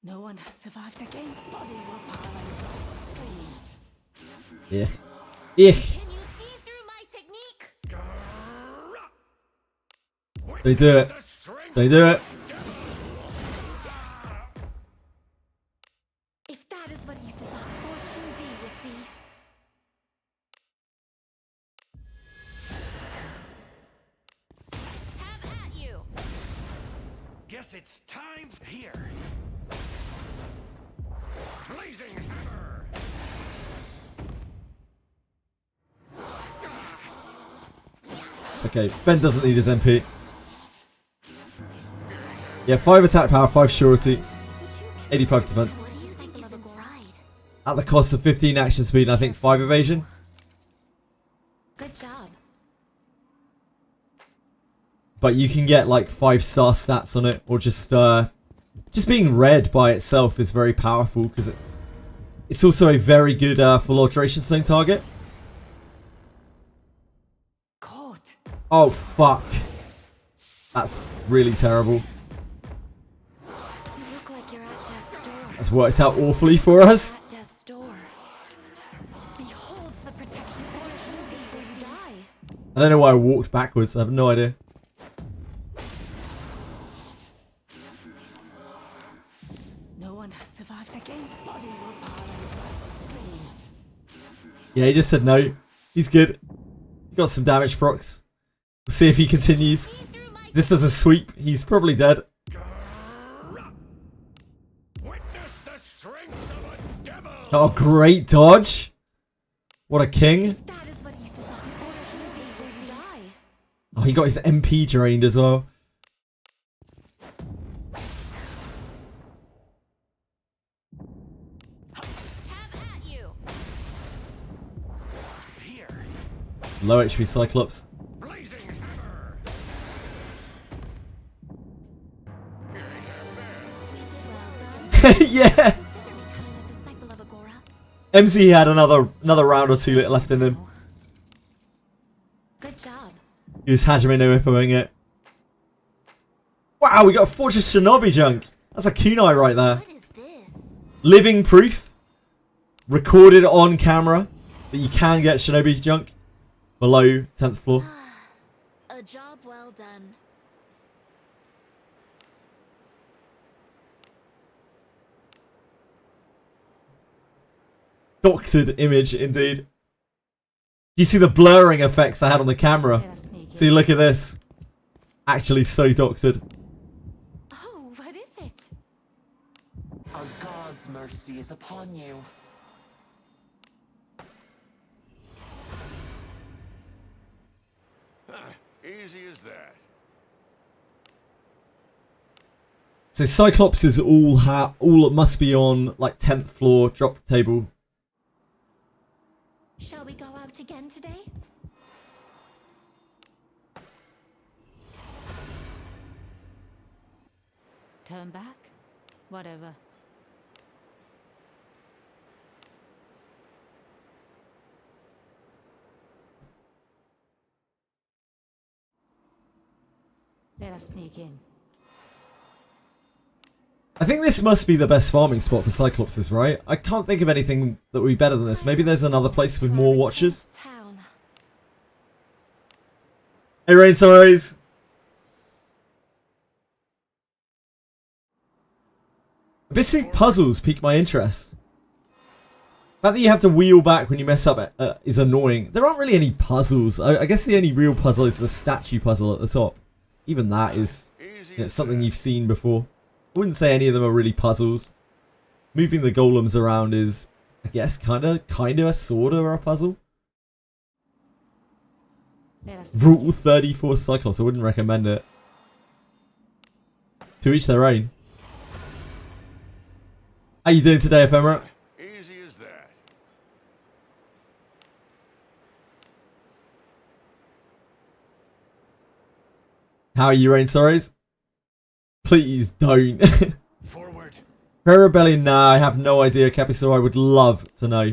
No one has survived against bodies or power like streams. Yeah. Yeah. Can you see through my technique? They do it. They do it. If that is what you desire, fortune be with thee. Have at you. Guess it's time here. Blazing hammer. It's okay. Ben doesn't need his MP. Yeah, 5 attack power, 5 surety, 85 defense. What do you think is inside? At the cost of 15 action speed and I think 5 evasion. Good job. But you can get like 5-star stats on it, or just being red by itself is very powerful because it's also a very good full alteration stone target. Caught. Oh fuck, that's really terrible. You look like you're at death's door. That's worked out awfully for us. At death's door. Beholds the protection fortune before you die. I don't know why I walked backwards. I have no idea. No one has survived against bodies or power like streams. Yeah, he just said no. He's good. He got some damage procs. We'll see if he continues. See through my This does a sweep. He's probably dead. Witness the strength of a devil. Oh, great dodge. What a king. That is what you desire. Fortune before you die. Oh, he got his MP drained as well. Have at you. Here. Low HP Cyclops. Blazing hammer. We did well done. Yeah. Consider becoming a disciple of Agora. MC had another round or 2 left in him. Good job. He was Hajime no Ippoing it. Wow, we got a Fortress Shinobi junk. That's a kunai right there. What is this? Living proof. Recorded on camera that you can get Shinobi junk below 10th floor. A job well done. Doctored image indeed. You see the blurring effects I had on the camera. Let us sneak in. See, look at this. Actually so doctored. Oh, what is it? Our God's mercy is upon you. Easy as that. So Cyclops is all must be on like 10th floor drop table. Shall we go out again today? Turn back? Whatever. Let us sneak in. I think this must be the best farming spot for Cyclopses, right? I can't think of anything that would be better than this. Maybe there's another place with more watchers. Town. Hey, Rain Sorrows. Abyssinic puzzles pique my interest. The fact that you have to wheel back when you mess up is annoying. There aren't really any puzzles. I guess the only real puzzle is the statue puzzle at the top. Even that is something you've seen before. I wouldn't say any of them are really puzzles. Moving the golems around is, I guess, kind of, sort of a puzzle. Rule 34 Cyclops. I wouldn't recommend it. To each their own. How you doing today, Ephemera? Easy as that. How are you, Rain Sorrows? Please don't. Forward. Prayer Rebellion, nah, I have no idea, Capisor. I would love to know.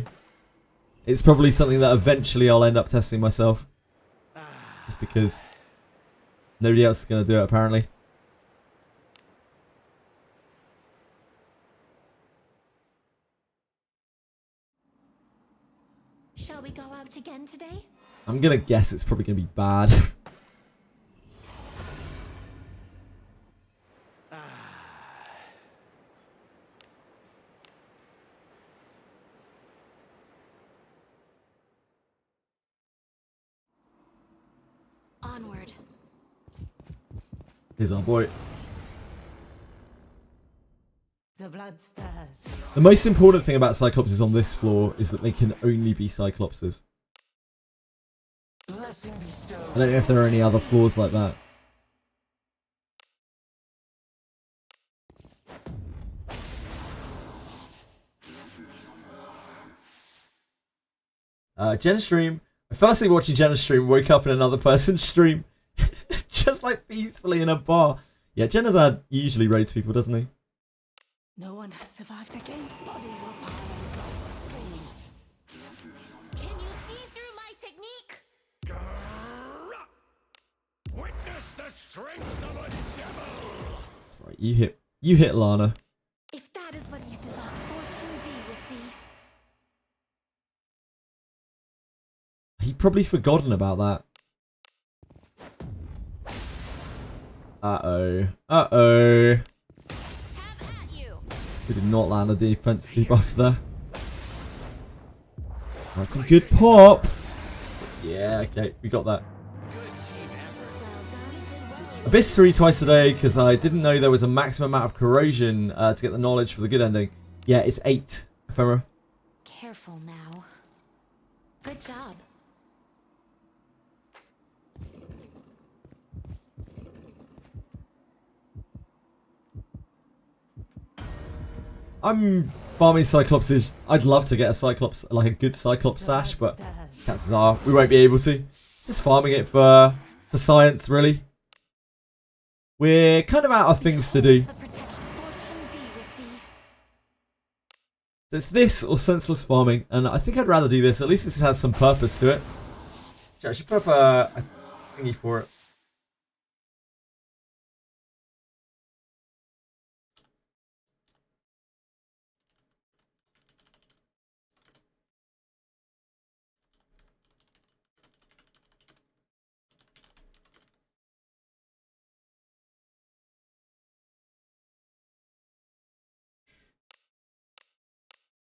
It's probably something that eventually I'll end up testing myself. Just because nobody else is going to do it, apparently. Shall we go out again today? I'm going to guess it's probably going to be bad. Onward. Here's our boy. The blood stirs. The most important thing about Cyclopses on this floor is that they can only be Cyclopses. Blessing bestowed. I don't know if there are any other floors like that. Jenna's stream. I fell asleep watching Jenna's stream, woke up in another person's stream. Just like peacefully in a bar. Yeah, Jenna's usually raids people, doesn't he? No one has survived against bodies were piling across the streets. Can you see through my technique? Witness the strength of a devil! That's right, you hit Lana. If that is what you desire, fortune be with thee. He'd probably forgotten about that. Uh-oh. Uh-oh. Have at you. We did not land a defense debuff there. That's some good pop. Yeah, okay, we got that. Well done. You did what you Abyss 3 twice a day because I didn't know there was a maximum amount of corrosion to get the knowledge for the good ending. Yeah, it's 8, Ephemera. Careful now. Good job. I'm farming Cyclopses. I'd love to get a Cyclops, like a good Cyclops sash, but chances are we won't be able to. Just farming it for science, really. We're kind of out of things to do. The protection. Fortune be with thee. It's this or senseless farming, and I think I'd rather do this. At least this has some purpose to it. I should put up a thingy for it.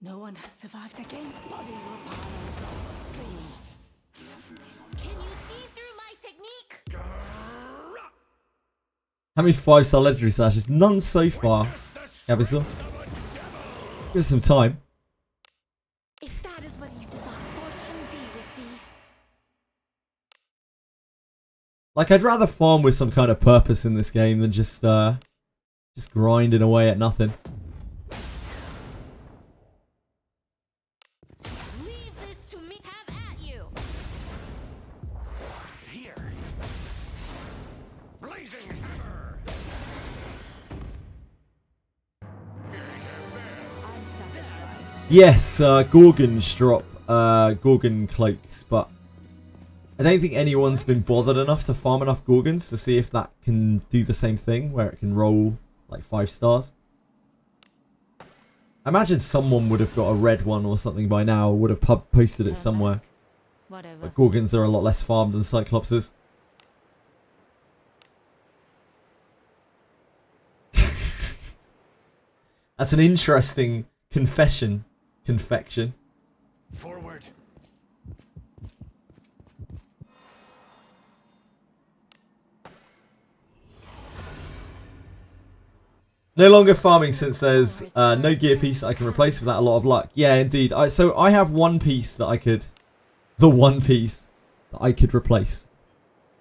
No one has survived against bodies were piling across the streets. Can you see through my technique? How many 5-star legendary sashes? None so far. Capisor. Give us some time. If that is what you desire, fortune be with thee. Like, I'd rather farm with some kind of purpose in this game than just Just grinding away at nothing. Leave this to me. Have at you. Here. Blazing hammer. I'm satisfied. Yes, Gorgons drop Gorgon cloaks, but I don't think anyone's been bothered enough to farm enough Gorgons to see if that can do the same thing, where it can roll like 5 stars. I imagine someone would have got a red one or something by now, would have posted it somewhere. Whatever. But Gorgons are a lot less farmed than Cyclopses. That's an interesting confection. Confection. Forward. No longer farming since there's no gear piece I can replace without a lot of luck. Yeah, indeed. So I have one piece that I could... The one piece that I could replace.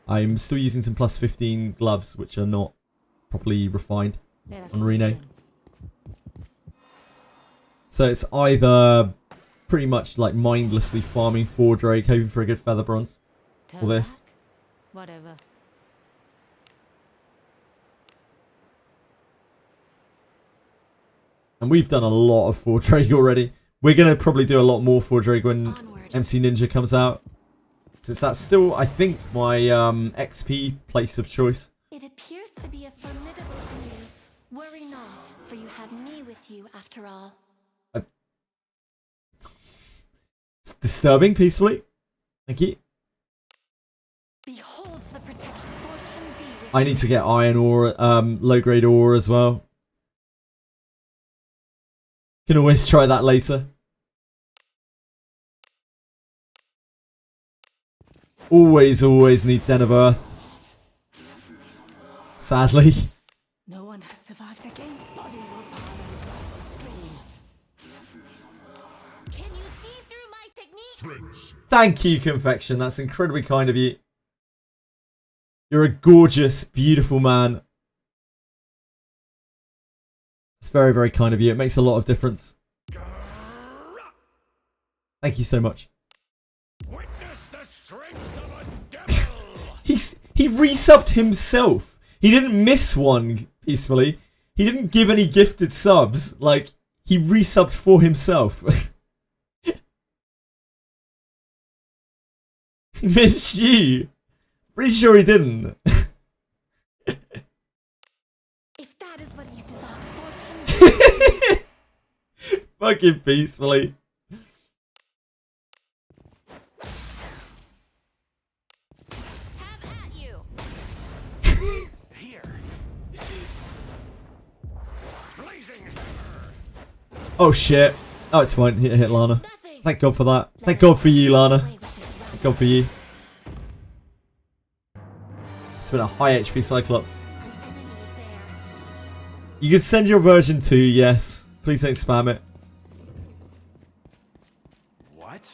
I'm still using some plus 15 gloves, which are not properly refined on Rene. So it's either pretty much like mindlessly farming 4 Drake, hoping for a good feather bronze. Or this. Whatever. And we've done a lot of 4 Drake already. We're going to probably do a lot more 4 Drake when Onward. MC Ninja comes out. Since that's still, I think, my XP place of choice. It appears to be a formidable enemy. Worry not, for you had me with you after all. It's disturbing, peacefully. Thank you. Beholds the protection. Fortune be with I need to get iron ore, low-grade ore as well. Can always try that later. Always need Den of Earth. Sadly. No one has survived against bodies or power across the streets. Can you see through my technique? Thank you, Confection. That's incredibly kind of you. You're a gorgeous, beautiful man. It's very, very kind of you. It makes a lot of difference. Thank you so much. Witness the strength of a devil. He resubbed himself. He didn't miss one, peacefully. He didn't give any gifted subs. Like, he resubbed for himself. He missed you. Pretty sure he didn't. If that is what you desire, fortune. Fucking peacefully. Have at you. Here. Blazing hammer. Oh shit. Oh, it's fine. Hit Lana. Nothing. Thank God for that. Thank God for you, Lana. Away with this Thank God for you. It's been a high HP Cyclops. An enemy is there. You can send your version 2, yes. Please don't spam it. What?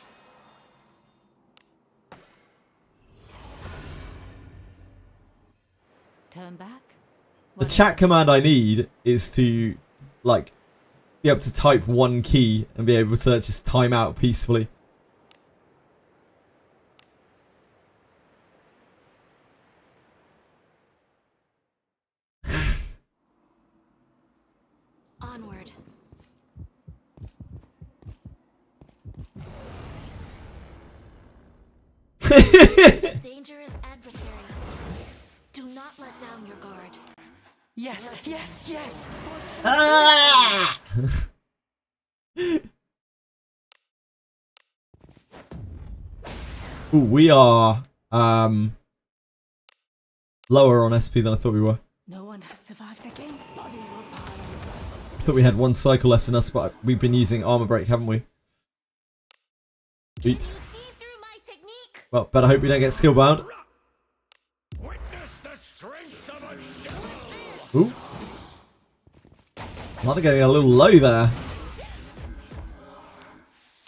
Turn back. The chat command I need is to, like, be able to type one key and be able to just time out peacefully. Onward. A dangerous adversary. Do not let down your guard. Yes, yes, yes. Ah! Ooh, we are lower on SP than I thought we were. No one has survived against bodies or power across the I thought we had one cycle left in us, but we've been using armor break, haven't we? Can you Oops. see through my technique? Well, better hope we don't get skill bound. Witness the strength of a devil. Ooh. Lana getting a little low there.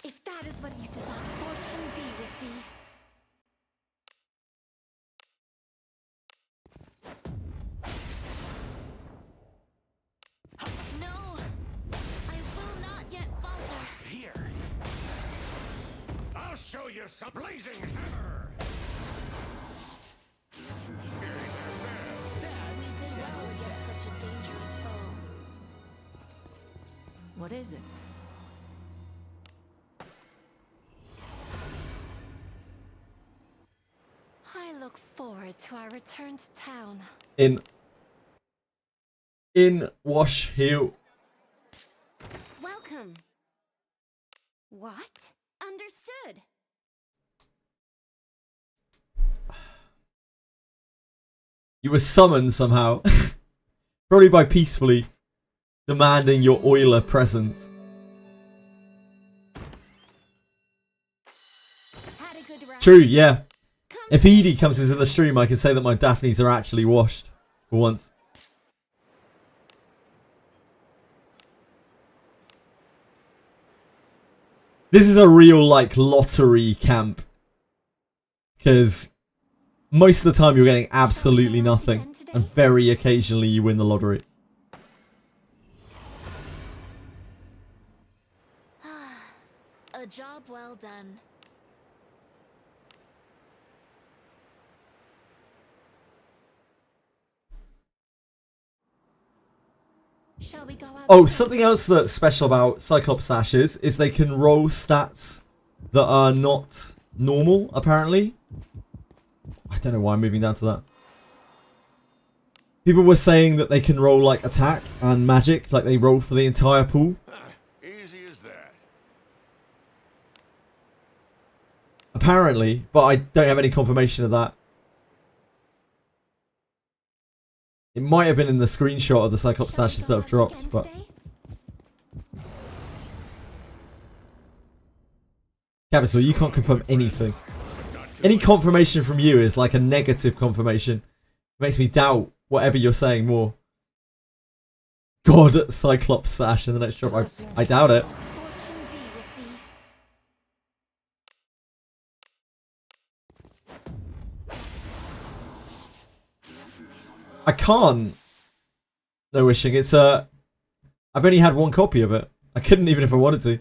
If that is what you desire, fortune be with thee. you some blazing hammer. We did well against such a dangerous foe. What is it? I look forward to our return to town. In Wash Hill. Welcome. What? Understood. You were summoned somehow. Probably by peacefully demanding your oiler presence. Had a good rest. True, yeah. Come If Edie comes into the stream, I can say that my Daphnes are actually washed. For once. This is a real, like, lottery camp. Because most of the time you're getting absolutely nothing. And very occasionally you win the lottery. A job well done. Shall we go out? Oh, something else that's special about Cyclops Ashes is they can roll stats that are not normal, apparently. I don't know why I'm moving down to that. People were saying that they can roll, like, attack and magic, like they roll for the entire pool. Easy as that. Apparently, but I don't have any confirmation of that. It might have been in the screenshot of the Cyclops Shall we Ashes go that have out dropped, again but... today? Capital, you can't confirm anything. Any confirmation from you is like a negative confirmation. It makes me doubt whatever you're saying more. God, Cyclops Sash in the next drop. I doubt it. Fortune be with thee. I can't. No wishing. It's I've only had one copy of it. I couldn't even if I wanted to.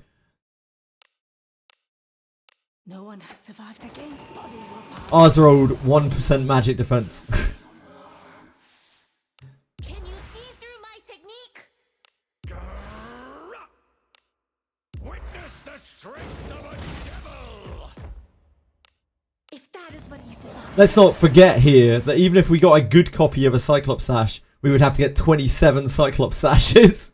No one has survived against bodies or power. Ours rolled 1% magic defense. Can you see through my technique? Witness the strength of a devil. If that is what you desire. Let's not forget here that even if we got a good copy of a Cyclops Sash, we would have to get 27 Cyclops Sashes.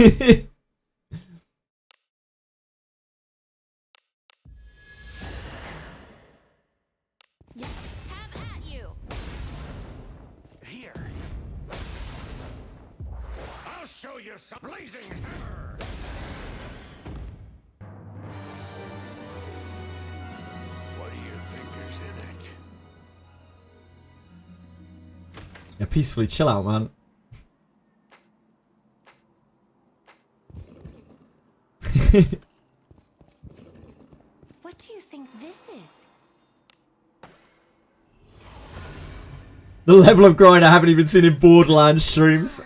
Yes. Have at you. Here. I'll show you some blazing hammer. What do you think is in it? Yeah, peacefully chill out, man. What do you think this is? The level of grind I haven't even seen in Borderlands streams.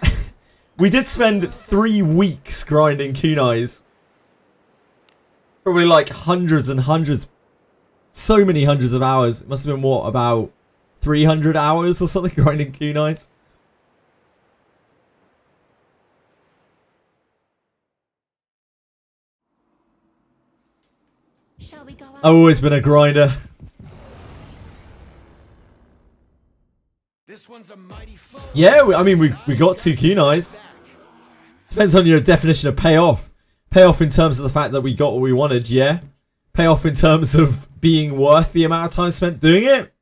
We did spend 3 weeks grinding kunais. Probably like hundreds and hundreds. So many hundreds of hours. It must have been, what, about 300 hours or something grinding kunais? Shall we go out? I've always been a grinder. This one's a mighty foe. Yeah, I mean, we got 2 kunais. Depends on your definition of payoff. Payoff in terms of the fact that we got what we wanted, yeah. Payoff in terms of being worth the amount of time spent doing it?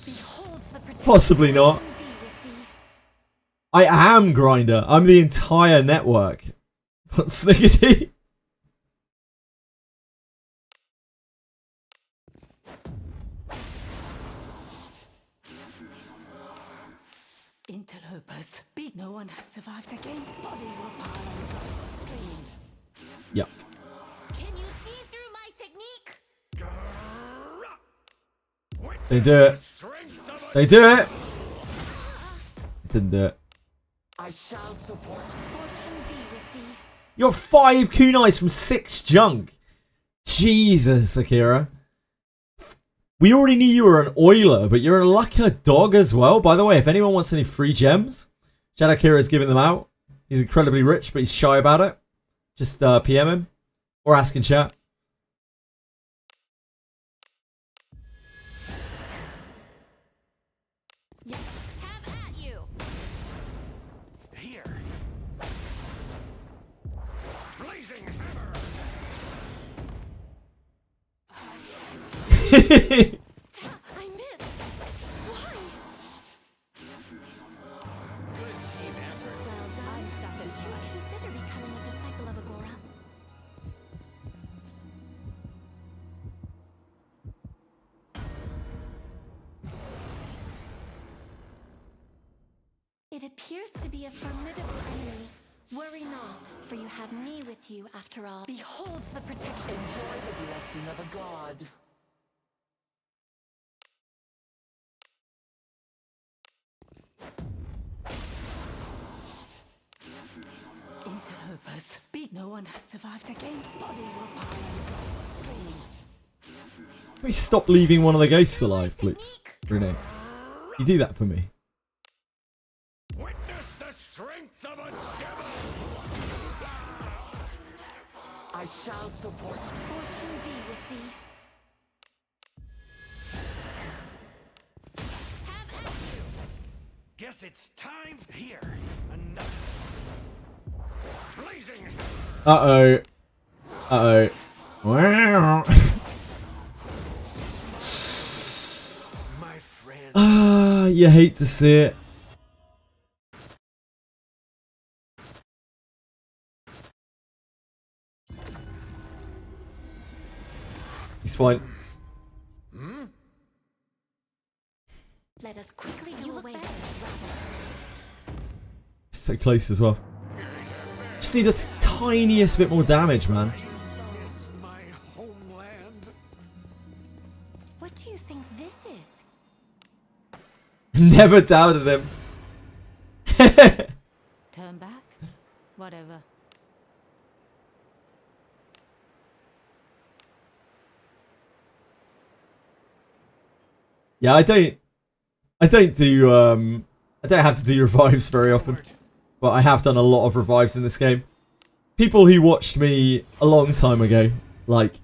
Beholds the protection Possibly not. be with thee. I am Grinder. I'm the entire network. But Snickety? Interlopers. No one has survived against bodies or power across the streams. Yep. Can you see through my technique? They do it. They do it. Didn't do it. I shall support Fortune be with thee. You're 5 kunais from 6 junk. Jesus, Akira. We already knew you were an oiler, but you're a lucky dog as well. By the way, if anyone wants any free gems, Shadow Akira is giving them out. He's incredibly rich, but he's shy about it. Just PM him or ask in chat. Have at you. Here. Blazing hammer. I missed. Why? Good team effort. Well done. Did you consider becoming a disciple of Agora? It appears to be a formidable enemy. Worry not, for you have me with you after all. Beholds the protection. Enjoy the blessing of a god. Interlopers. Beat. No one has survived against. Bodies will pile across the streets. Can we stop leaving one of the ghosts alive, please? Renee, you do that for me. Witness the strength of a devil! I shall support you. Fortune be with thee. Have at you. Guess it's time here. Another. Blazing. Uh-oh. Uh-oh. Wow. My friend. Ah, you hate to see it. He's fine. Let us quickly do away with this rabble. So close as well. Just need a tiniest bit more damage, man. Miss my homeland. What do you think this is? Never doubted him. Turn back? Whatever. Yeah, I don't do I don't have to do revives very often, but I have done a lot of revives in this game. People who watched me a long time ago, like,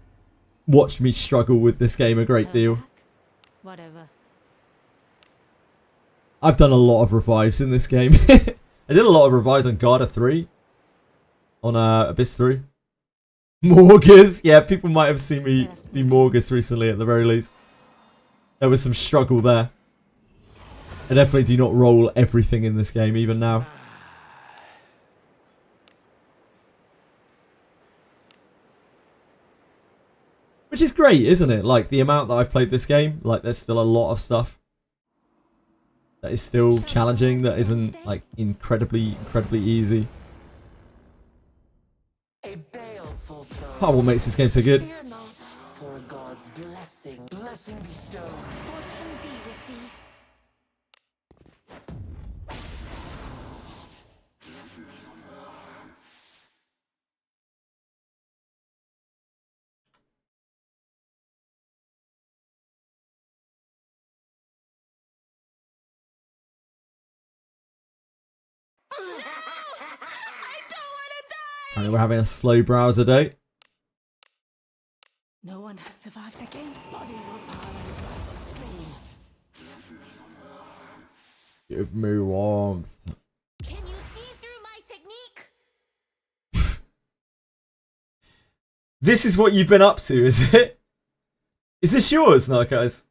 watched me struggle with this game a great Turn deal. back? Whatever. I've done a lot of revives in this game. I did a lot of revives on Garda 3, on Abyss 3. Morgus, yeah, people might have seen me do Morgus recently at the very least. There was some struggle there. I definitely do not roll everything in this game, even now. Which is great, isn't it? Like, the amount that I've played this game, like, there's still a lot of stuff that is still challenging, that isn't, like, incredibly easy. A baleful foe. Oh, what makes this game so good? Fear not. For a god's blessing. Blessing bestowed. Fortune be with thee. And we're having a slow browser day. No one has survived against. Bodies will pile across the streets. Give me warmth. Can you see through my technique? This is what you've been up to, is it? Is this yours, Narcos?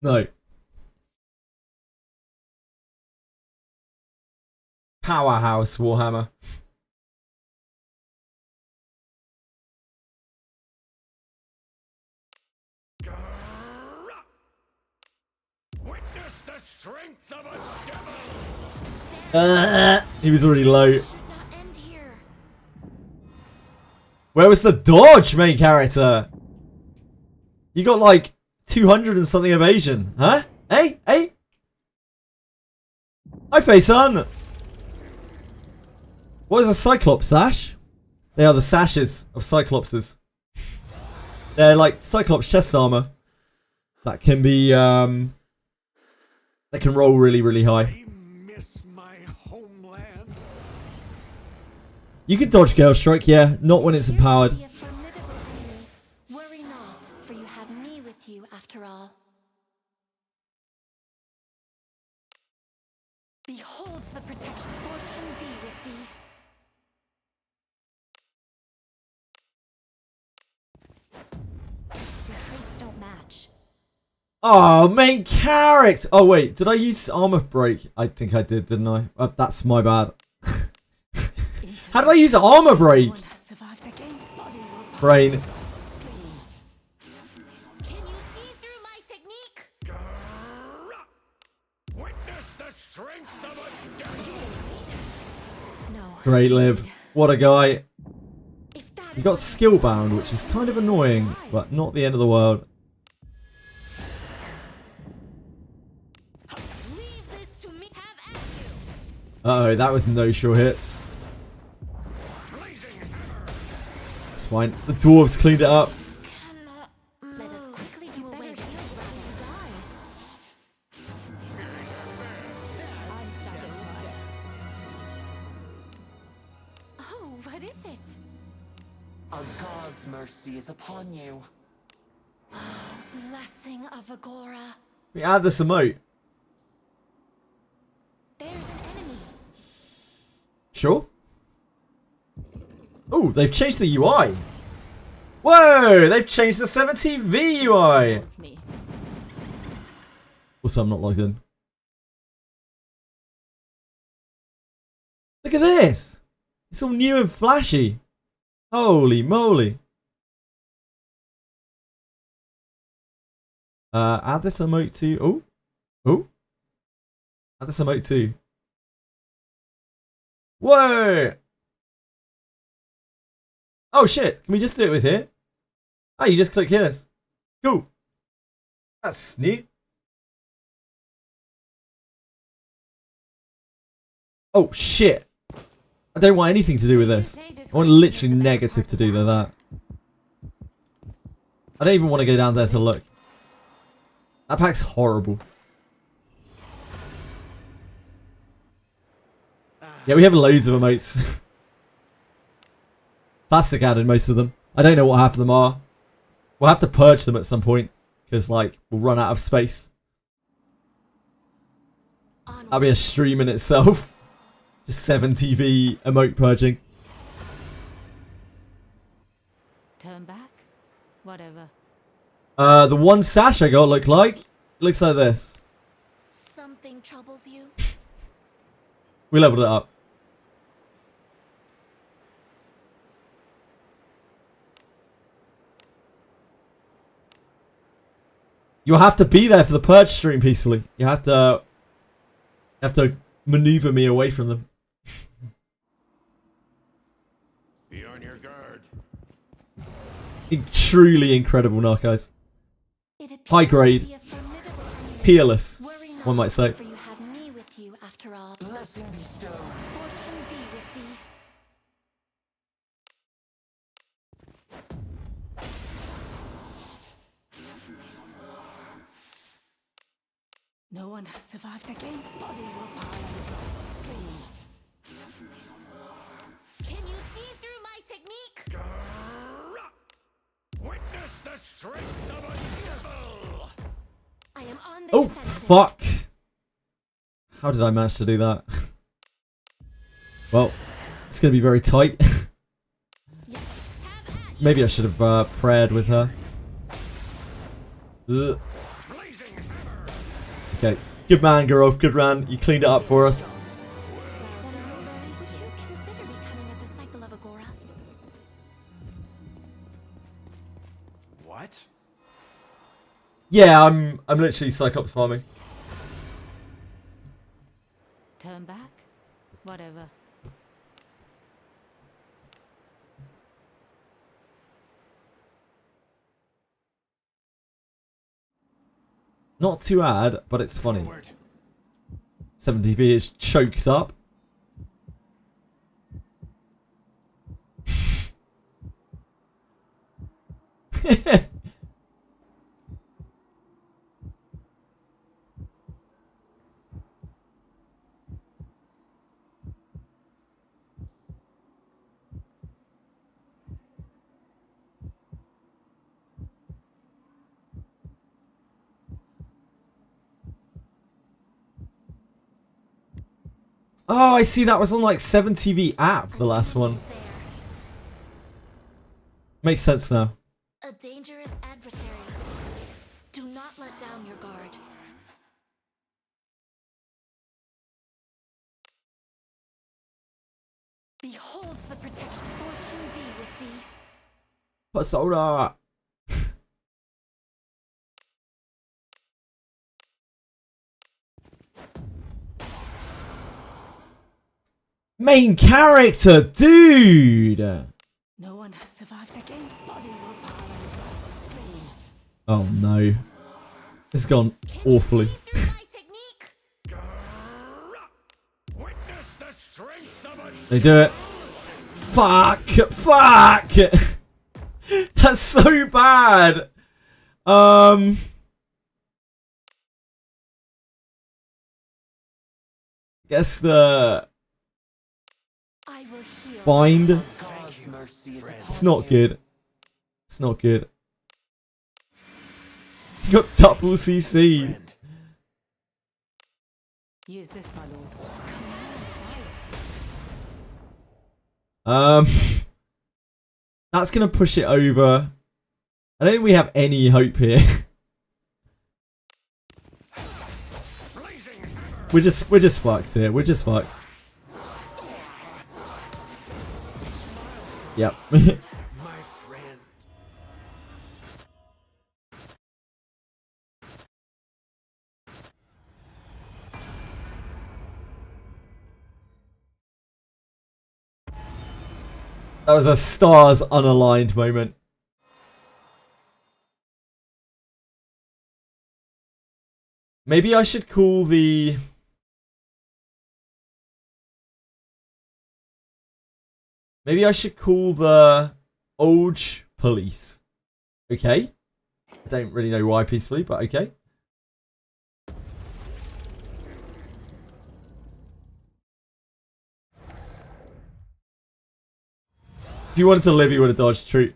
No. Powerhouse Warhammer. Witness the strength of a devil! He was already low. Should not end here. Where was the dodge, main character? You got like 200 and something evasion, huh? Hey, hey. Hi, Faison. What is a Cyclops sash? They are the sashes of Cyclopses. They're like Cyclops chest armor that can be they can roll really, really high. I miss my homeland. You can dodge Gale Strike, yeah, not when it's Appears to empowered. be a formidable enemy. Worry not, for you have me with you after all. Beholds the protection. Fortune be with thee. Your traits don't match. Oh, main character. Oh wait, did I use armor break? I think I did, didn't I? That's my bad. How did I use armor break? No one has survived against bodies will Brain. streets. Can you see through my technique? Witness the strength of a dagger. No. Great live. What a guy. If that He is got what skill bound, which is kind of annoying, but not the end of the world. leave this to me. Have at you. Uh oh, that was no sure hits. Blazing hammer. It's fine. The dwarves cleaned it up. Cannot move. Let us quickly do away with you rather than die. I'm satisfied. Oh, what is it? A god's mercy is upon you. Blessing of Agora. We add this emote. There's an enemy. Sure. Oh, they've changed the UI. Whoa, they've changed the 7TV UI. Knows me. Also, I'm not logged in. Look at this. It's all new and flashy. Holy moly. Add this emote to... Oh. Oh. Add this emote to... Whoa. Oh shit. Can we just do it with here? Oh, you just click here. Cool. That's neat. Oh shit. I don't want anything to do with this. I want literally negative to do with that. I don't even want to go down there to look. That pack's horrible. Yeah, we have loads of emotes. Plastic added most of them. I don't know what half of them are. We'll have to purge them at some point. Because, like, we'll run out of space. That'll be a stream in itself. Just 7TV emote purging. Turn back? Whatever. The one sash I got looks like this. Something troubles you? We leveled it up. You'll have to be there for the purge stream peacefully. You have to maneuver me away from them. Be on your guard. Truly incredible narcos. It appears High to grade. be a formidable enemy. Peerless, Worry not, one might say. for you have me with you after all. Blessing bestowed. Fortune be with thee. No one has survived against bodies will pile across the streets. Can you see through my technique? Witness the strength of a devil. I am on the Oh, defensive. fuck. How did I manage to do that? Well, it's going to be very tight. Yes. Have at you. Maybe I should have prayed with her. Ugh. Blazing hammer. Okay. Good man, Garov. Good man. You cleaned it up for us. Well done. Would you consider becoming a disciple of Agora? What? Yeah, I'm literally Cyclops farming. Turn back? Whatever. Not too bad, but it's funny. Forward. 70V is choked up. Oh, I see that was on like 7TV app, the last one. Makes sense now. A dangerous adversary. Do not let down your guard. Beholds the protection. Fortune be with thee. Persona. Main character, dude. No one has survived against bodies or power across the streets. Oh no, this has gone awfully. Through my technique. Witness the strength of a They do it. Fuck! Fuck! That's so bad. Guess the I will heal. bind. God's mercy is upon It's not you. good. It's not good. You got double CC. Friend. Use this, my lord. That's gonna push it over. I don't think we have any hope here. blazing hammer. We're just fucked here. We're just fucked. Yep. My friend. That was a stars unaligned moment. Maybe I should call the... Maybe I should call the old police. Okay. I don't really know why peacefully, but okay. If you wanted to live, you would have dodged treat.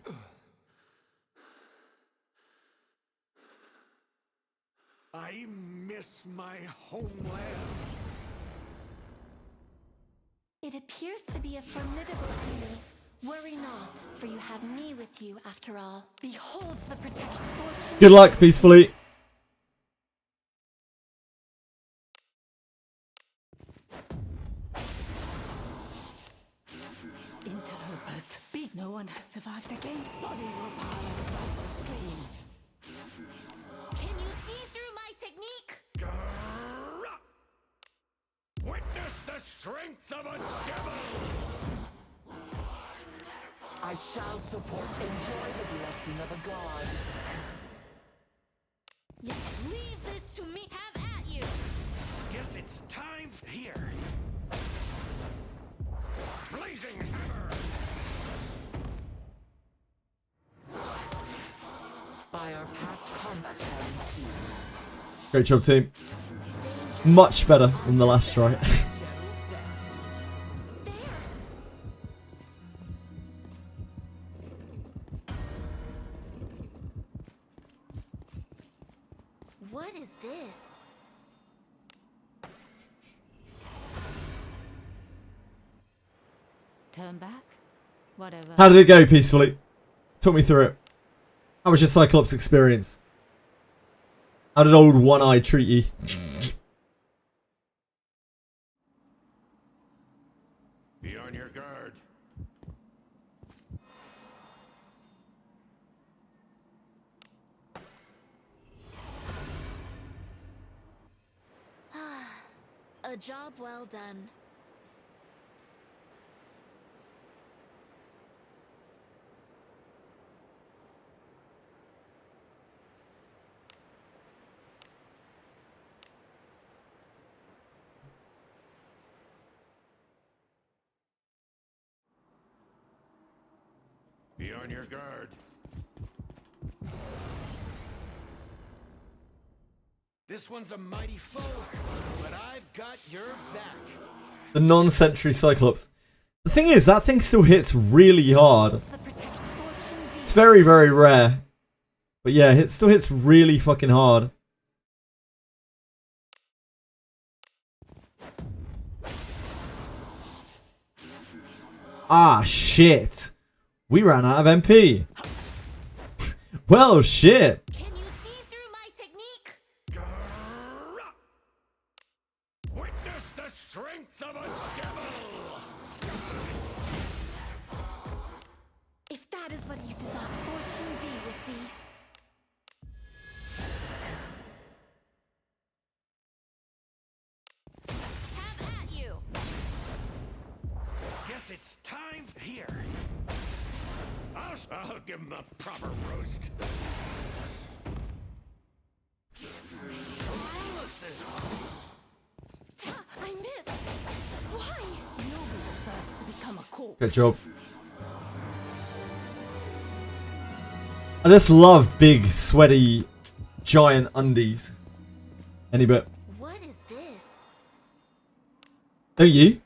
I miss my homeland. It appears to be a formidable enemy. Worry not, for you have me with you after all. Beholds the protection. Fortune. Good luck, peacefully. Interlopers. No one has survived against bodies or power across the streets. Can you see through my technique? Witness the strength of a devil. I shall support. Enjoy the blessing of a god. Yes. Leave this to me. Have at you. Guess it's time here. Blazing hammer. By our pact, combat shall ensue. Great job, team. Much better than the last try. What is this? Turn back? Whatever. How did it go, peacefully? Talk me through it. How was your Cyclops experience? How did old One Eye treat you? Be on your guard. A job well done. on your guard. This one's a mighty foe, but I've got your back. The non-sentry Cyclops. The thing is, that thing still hits really hard. The protection fortune be It's very, very rare. But yeah, it still hits really fucking hard. Ah, shit. We ran out of MP. Well, shit. Can you see through my technique? Witness the strength of a devil! If that is what you desire, fortune be with thee. Have at you. Guess it's time here. I'll give him the proper roast. I missed. Why? You'll be the first to become a corpse. Good job. I just love big, sweaty, giant undies. Any bit. What is this? Don't you?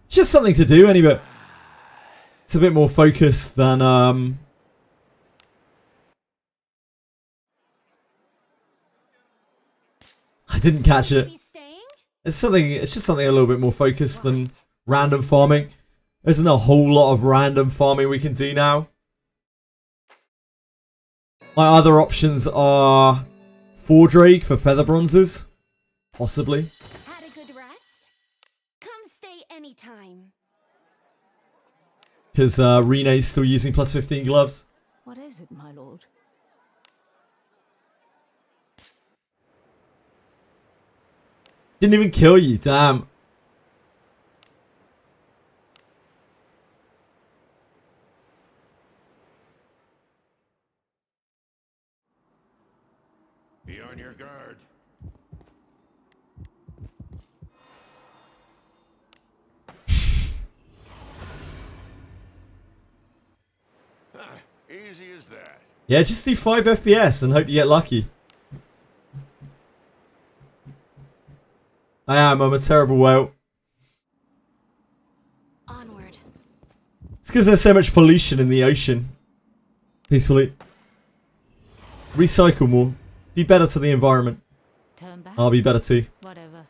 It's just something to do, any bit. It's a bit more focused than I didn't catch it. Be staying? It's just something a little bit more focused than random farming. There isn't a whole lot of random farming we can do now. My other options are Fordrake for feather bronzes. Possibly. Had a good rest? Come stay anytime. Because Rene's still using plus 15 gloves. What is it, my lord? Didn't even kill you, damn. Be on your guard. Easy as that. Yeah, just do 5 FPS and hope you get lucky. I'm a terrible whale. Onward. It's because there's so much pollution in the ocean. Peacefully. Recycle more. Be better to the environment. Turn back. I'll be better too. Whatever.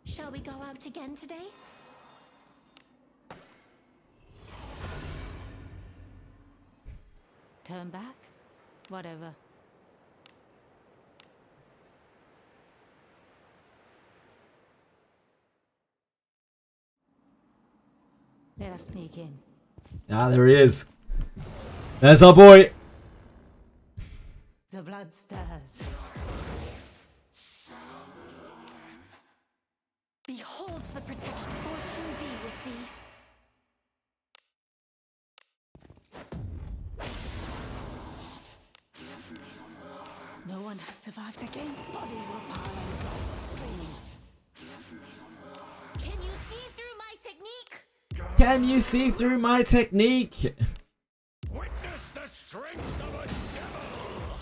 Shall we go out again today? Turn back. Whatever. Let us sneak in. Ah, there he is. There's our boy. The blood stirs. Beholds the protection. Fortune be with thee. No one has survived against bodies were piling across the streets. Can you see through my technique? Can you see through my technique? Witness the strength of a devil!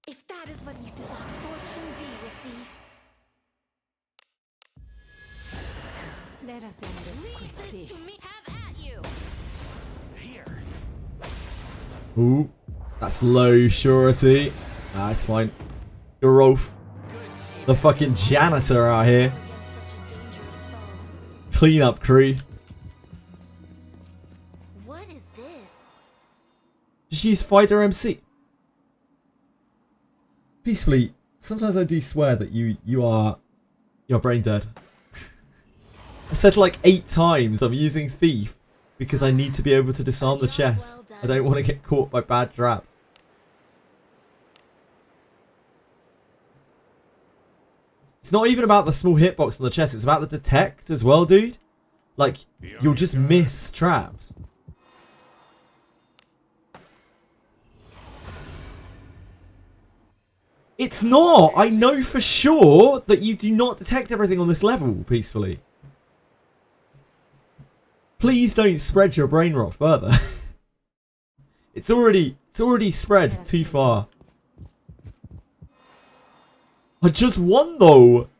If that is what you desire, fortune be with thee. Let us end this Leave quickly. this to me. Have at you. Here. Ooh, that's low surety. Ah, it's fine. You're Rolf, the fucking janitor out here. Against such a dangerous foe. Cleanup crew. What is this? Just use Fighter MC. Peacefully, sometimes I do swear that you're brain dead. I said like 8 times I'm using Thief because I need to be able to disarm the chest. I don't want to get caught by bad traps. It's not even about the small hitbox on the chest, it's about the detect as well, dude. Like, you'll just miss traps. It's not. I know for sure that you do not detect everything on this level peacefully. Please don't spread your brain rot further. It's already spread too far. I just won though.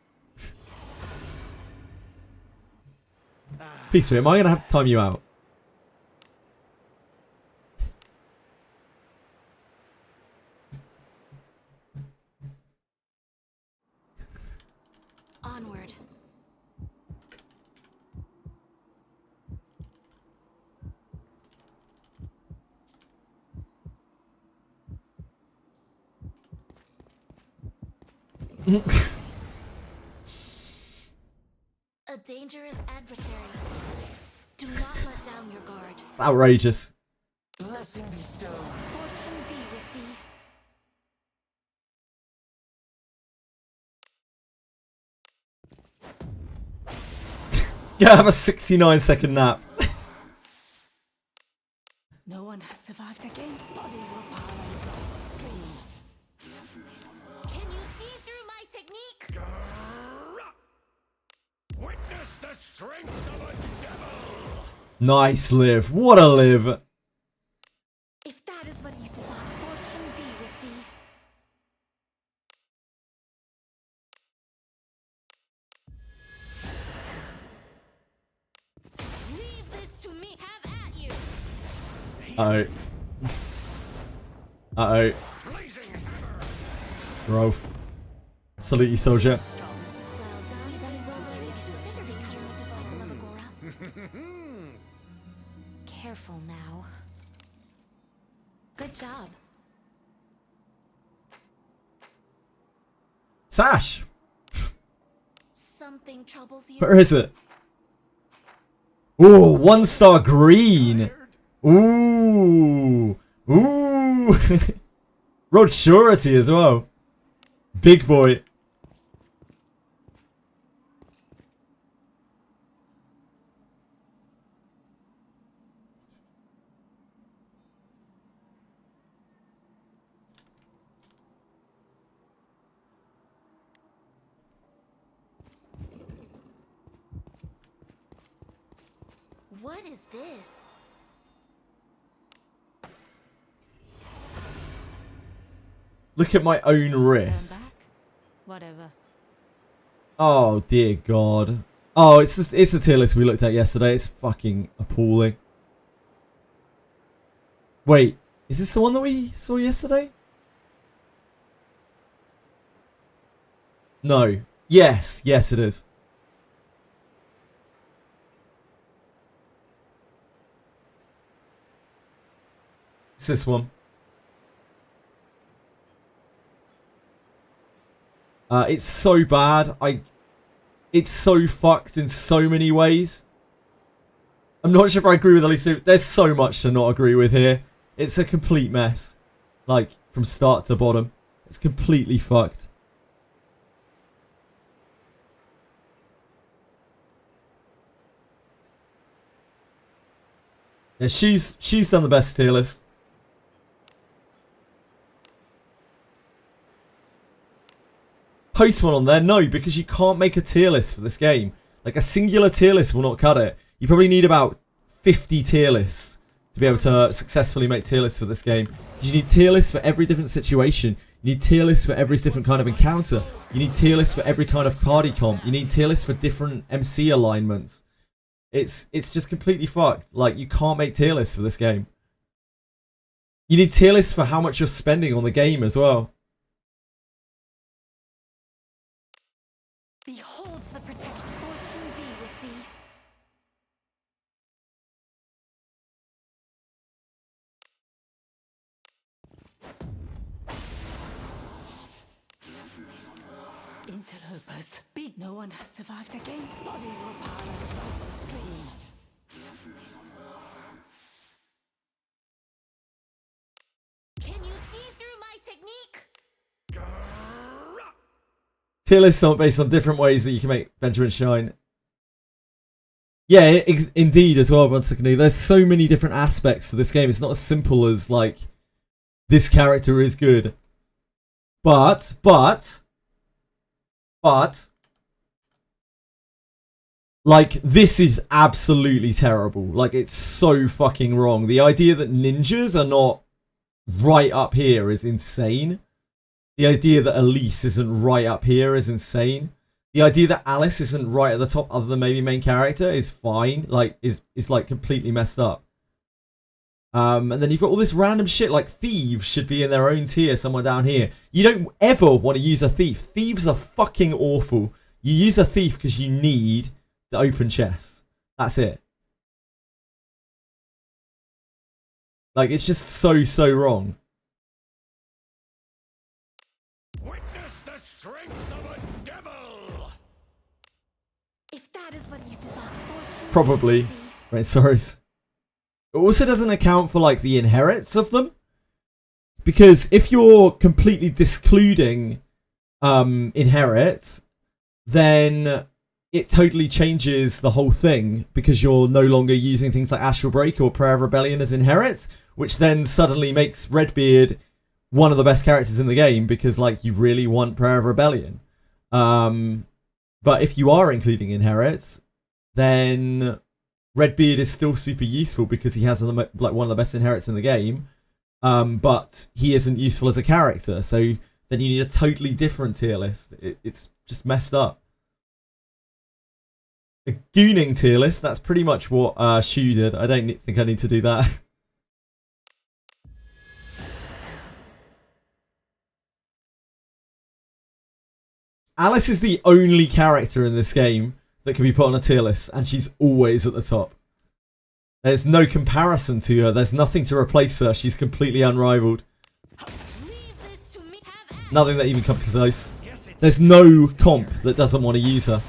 Peacefully, am I gonna have to time you out? Onward. A dangerous adversary. Do not let down your guard. Outrageous. Blessing bestowed. Fortune be with thee. Yeah, have a 69-second nap. No one has survived against bodies were piling across the streets. Can you see through my technique? Witness the strength of a devil! Nice, Liv. What a Liv. If that is what you desire, fortune be with thee. Leave this to me. Have at you. Uh-oh. Uh-oh. Blazing hammer! Growth. Salute you, soldier. Well done. That is all there is to becoming a disciple of Agora. Careful now. Good job. Sash. Something troubles you. Where is it? Ooh, 1-star green. Ooh. Ooh. Road surety as well. Big boy. What is this? Look at my own Turn wrist. back. Whatever. Oh dear God. Oh, it's the tier list we looked at yesterday. It's fucking appalling. Wait, is this the one that we saw yesterday? No. Yes, yes it is. It's this one. It's so bad. It's so fucked in so many ways. I'm not sure if I agree with Elisa. There's so much to not agree with here. It's a complete mess. Like, from start to bottom. It's completely fucked. Yeah, she's done the best tier list. Post one on there? No, because you can't make a tier list for this game. Like, a singular tier list will not cut it. You probably need about 50 tier lists to be able to successfully make tier lists for this game. You need tier lists for every different situation. You need tier lists for every different kind of encounter. You need tier lists for every kind of party comp. You need tier lists for different MC alignments. It's just completely fucked. Like, you can't make tier lists for this game. You need tier lists for how much you're spending on the game as well. Beholds the protection. Fortune be with thee. Interlopers. Beat. No one has survived against bodies were piling across the streets. Can you see through my technique? Tier lists aren't based on different ways that you can make Benjamin shine. Yeah, indeed as well, Ronsikanu. There's so many different aspects to this game. It's not as simple as, like, this character is good. But, like, this is absolutely terrible. Like, it's so fucking wrong. The idea that ninjas are not right up here is insane. The idea that Elise isn't right up here is insane. The idea that Alice isn't right at the top other than maybe main character is fine. Like, is like completely messed up. And then you've got all this random shit like thieves should be in their own tier somewhere down here. You don't ever want to use a thief. Thieves are fucking awful. You use a thief because you need to open chests. That's it. Like, it's just so wrong. Witness the strength of a devil! If that is what you desire, fortune Probably. Right, sorry. It also doesn't account for, like, the inherits of them. Because if you're completely discluding inherits, then it totally changes the whole thing. Because you're no longer using things like Astral Break or Prayer of Rebellion as inherits, which then suddenly makes Redbeard one of the best characters in the game because, like, you really want Prayer of Rebellion. But if you are including inherits, then Redbeard is still super useful because he has like one of the best inherits in the game, but he isn't useful as a character. So then you need a totally different tier list. It's just messed up. A gooning tier list. That's pretty much what Shu did. I don't think I need to do that. Alice is the only character in this game that can be put on a tier list, and she's always at the top. There's no comparison to her. There's nothing to replace her. She's completely unrivaled. Nothing that even comes close. There's no comp that doesn't want to use her.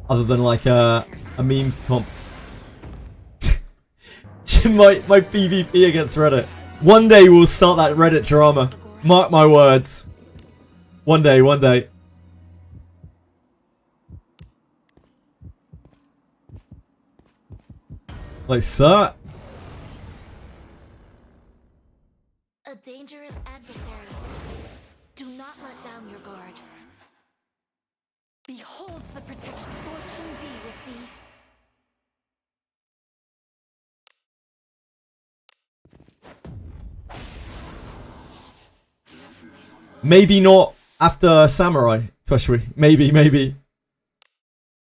Other than like a meme comp. my PvP against Reddit. One day we'll start that Reddit drama. Mark my words. One day. Like, sir? A dangerous adversary. Do not let down your guard. Beholds the protection. Fortune be with thee. Maybe not after Samurai, Twishry. Maybe. Maybe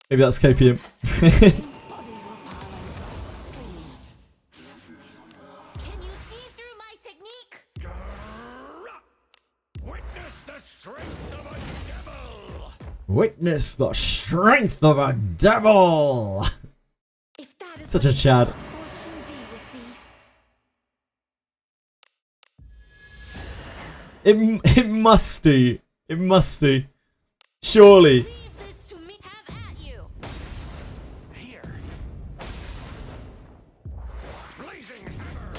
that's KPM. Witness the strength of a devil! If that is Such a Chad. fortune be with thee. It must do. It must do. Surely. Leave this to me. Have at you. Here. Blazing hammer.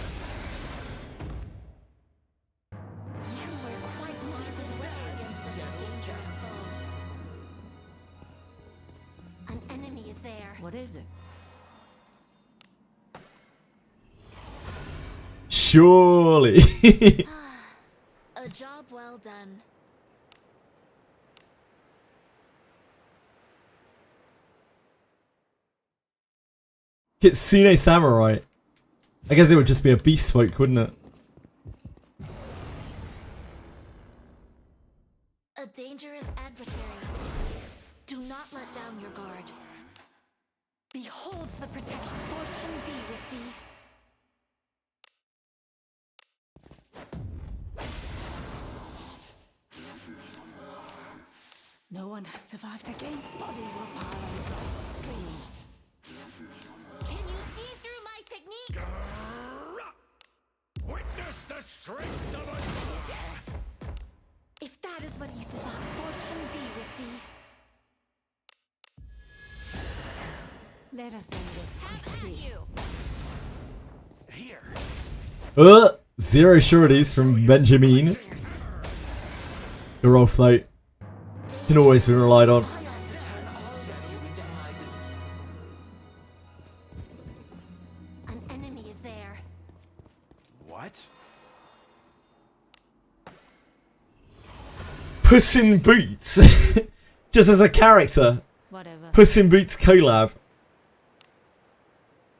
You were quite minded well against such a dangerous foe. An enemy is there. What is it? Surely. A job well done. Kitsune Samurai. I guess it would just be a beast folk, wouldn't it? A dangerous adversary. Do not let down your guard. Beholds the protection. Fortune be with thee. No one has survived against bodies were piled across the street. Can you see through my technique? Witness the strength of a... If that is what you desire, fortune be with thee. Let us end this Have at quickly. you. Here. Zero sureties from Benjamin. The roll float can always be relied on. An enemy is there. What? Puss in Boots. Just as a character. Whatever. Puss in Boots collab.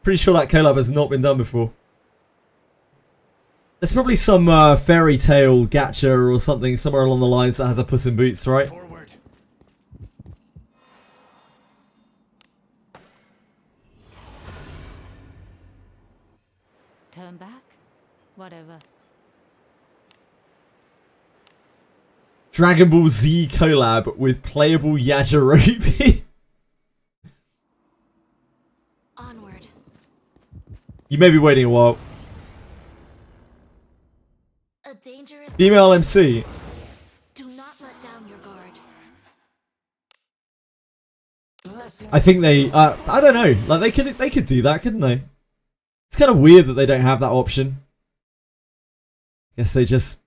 Pretty sure that collab has not been done before. There's probably some fairy tale gacha or something somewhere along the lines that has a Puss in Boots, right? Forward. Turn back. Whatever. Dragon Ball Z collab with playable Yajirobe. Onward. You may be waiting a while. A dangerous Female MC. Do not let down your guard. I think they. I don't know. Like they could do that, couldn't they? It's kind of weird that they don't have that option. Guess they just.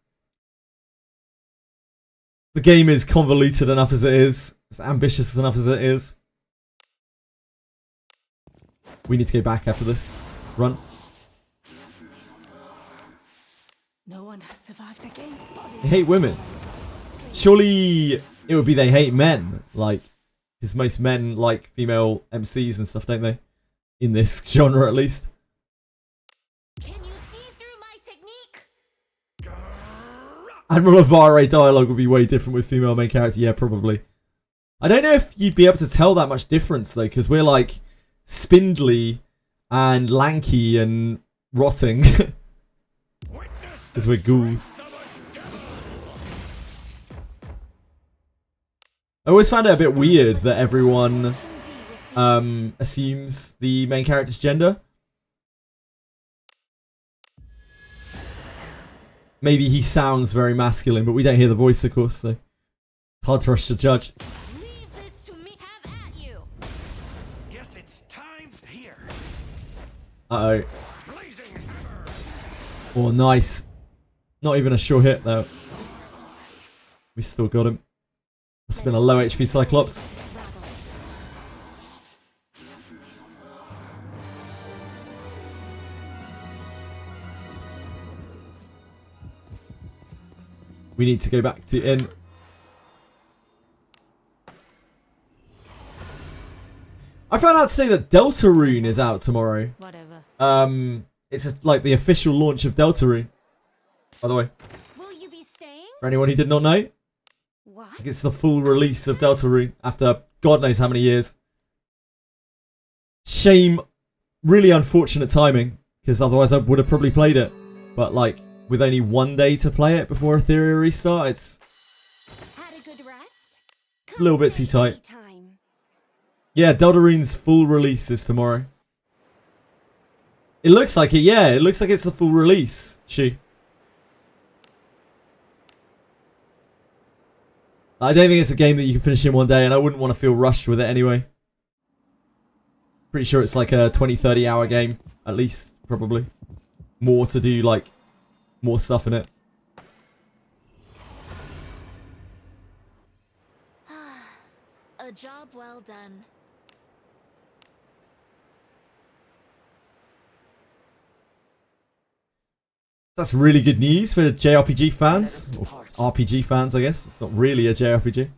The game is convoluted enough as it is. It's ambitious enough as it is. We need to go back after this. Run. No one has survived against bodies. They hate women. Surely it would be they hate men. Like, because most men like female MCs and stuff, don't they? In this genre, at least. Can you see through my technique? Admiral Avare dialogue would be way different with female main character. Yeah, probably. I don't know if you'd be able to tell that much difference, though, because we're, like, spindly and lanky and rotting. Because we're ghouls. I always found it a bit weird that everyone assumes the main character's gender. Maybe he sounds very masculine, but we don't hear the voice, of course, so it's hard for us to judge. Leave this to me. Have at you. Guess it's time here. Uh-oh. Blazing hammer. Oh, nice. Not even a sure hit, though. We still got him. Must have been a low HP Cyclops. We need to go back to in. I found out today that Deltarune is out tomorrow. Whatever. It's like the official launch of Deltarune. By the way, Will you be staying? for anyone who did not know, What? it's the full release of Deltarune after God knows how many years. Shame, really unfortunate timing, because otherwise I would have probably played it. But like, with only one day to play it before Etheria restart, it's Had a good rest? a little bit too tight. Anytime. Yeah, Deltarune's full release is tomorrow. It looks like it, yeah. It looks like it's the full release. I don't think it's a game that you can finish in one day, and I wouldn't want to feel rushed with it anyway. Pretty sure it's like a 20-30 hour game, at least, probably. More to do, like, more stuff in it. A job well done. That's really good news for JRPG fans. Or RPG fans, I guess. It's not really a JRPG.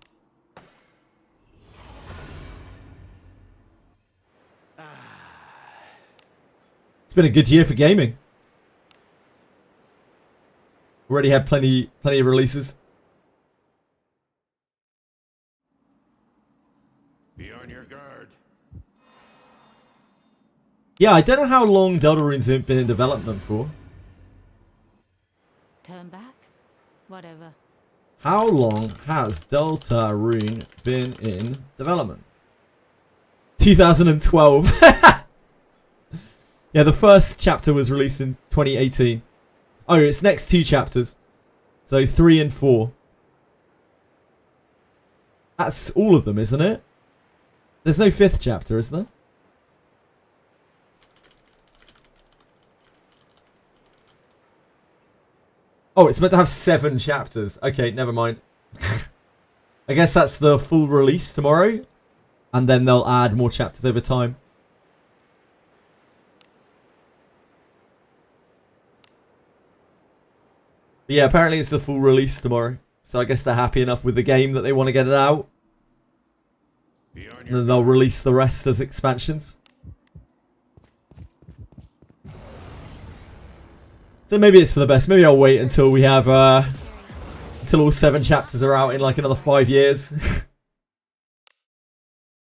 It's been a good year for gaming. Already had plenty of releases. Be on your guard. Yeah, I don't know how long Deltarune's been in development for. Turn back. Whatever. How long has Deltarune been in development? 2012. Yeah, the first chapter was released in 2018. Oh, it's next 2 chapters. So 3 and 4. That's all of them, isn't it? There's no 5th chapter, is there? Oh, it's meant to have 7 chapters. Okay, never mind. I guess that's the full release tomorrow. And then they'll add more chapters over time. But yeah, apparently it's the full release tomorrow. So I guess they're happy enough with the game that they want to get it out. Be on And your then they'll release the rest as expansions. So maybe it's for the best. Maybe I'll wait until we have until all 7 chapters are out in like another 5 years.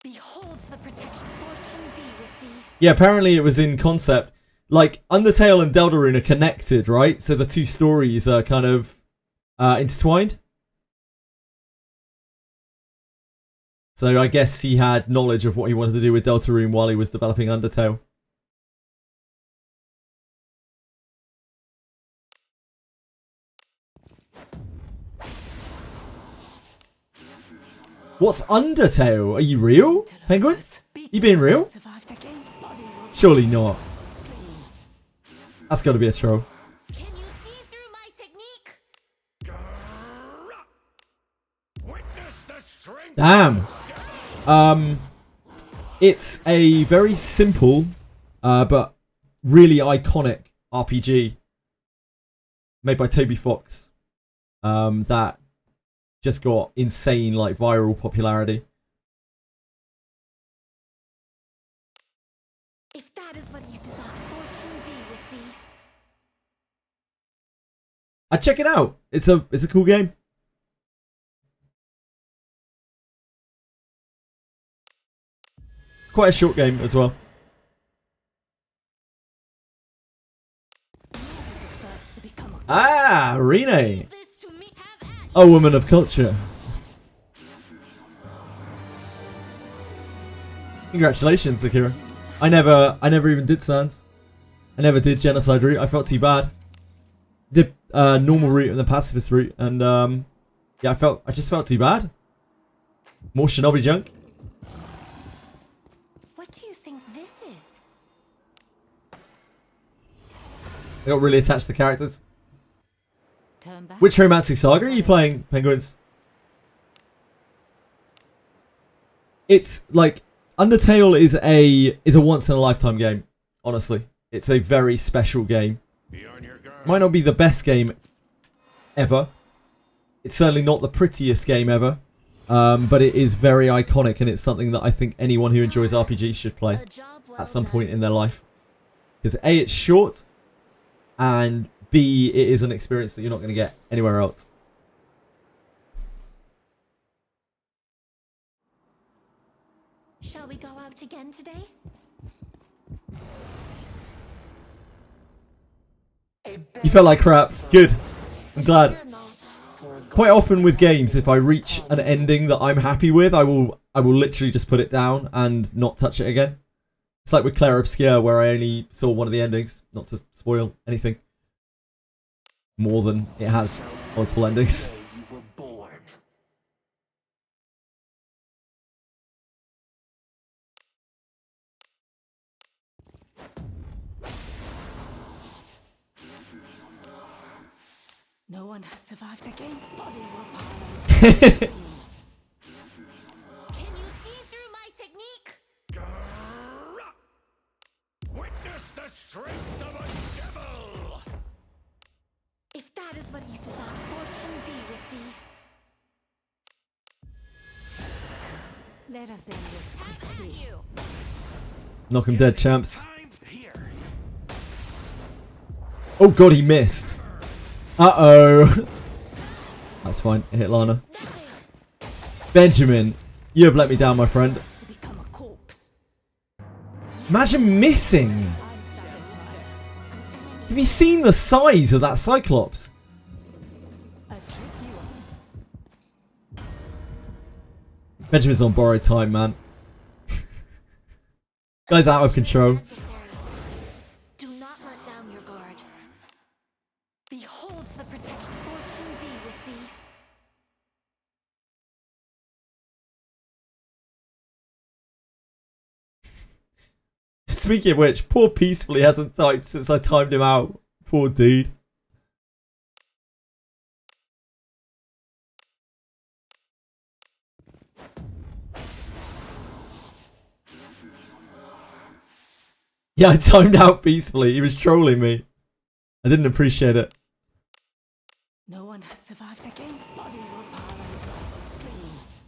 Beholds the protection. Fortune be with thee. Yeah, apparently it was in concept. Like Undertale and Deltarune are connected, right? So the two stories are kind of intertwined. So I guess he had knowledge of what he wanted to do with Deltarune while he was developing Undertale. What's Undertale? Are you real, Penguin? You being real? Surely not. That's got to be a troll. Can you see through my technique? witness the strength. Damn. It's a very simple, but really iconic RPG made by Toby Fox. That just got insane, like, viral popularity. If that is what you desire, fortune be with thee. I'd check it out. It's a cool game. Quite a short game as well. First to become a Ah, Rene. This to me, have at A woman of culture. Congratulations, Akira. I never even did Sans. I never did Genocide route. I felt too bad. Did normal route and the pacifist route, and yeah, I just felt too bad. More shinobi junk. What do you think this is? I got really attached to the characters. turn back. Which romantic saga are you playing, Penguins? It's like Undertale is a once in a lifetime game. Honestly, it's a very special game. Be on your guard. Might not be the best game ever. It's certainly not the prettiest game ever. But it is very iconic, and it's something that I think anyone who enjoys RPGs should play A job well at some done. point in their life. Because A, it's short, and B, it is an experience that you're not going to get anywhere else. Shall we go out again today? You felt like crap. Good. I'm glad. Fear not. For a god Quite often with games, if I reach an ending that I'm happy with, I will literally just put it down and not touch it again. It's like with Claire Obscure, where I only saw one of the endings, not to spoil anything more than it has multiple endings. day you were born. No one has survived against bodies or power. Can you see through my technique? Witness the strength of a devil. If that is what you desire, fortune be with thee. Let us end this Have at quickly. you. Knock 'em dead, champs. Time here. Oh god, he missed. Uh-oh. That's fine. It hit Lana. Nothing. Benjamin, you have let me down, my friend. To become a corpse. Imagine missing. I'm satisfied. Have you seen the size of that Cyclops? A trick you are. Benjamin's on borrowed time, man. Guy's out of control. Adversary, do not let down your guard. Beholds the protection. Fortune be with thee. Speaking of which, poor Peacefully hasn't typed since I timed him out. Poor dude. Yeah, I timed out Peacefully. He was trolling me. I didn't appreciate it. No one has survived against bodies will pile across the streets.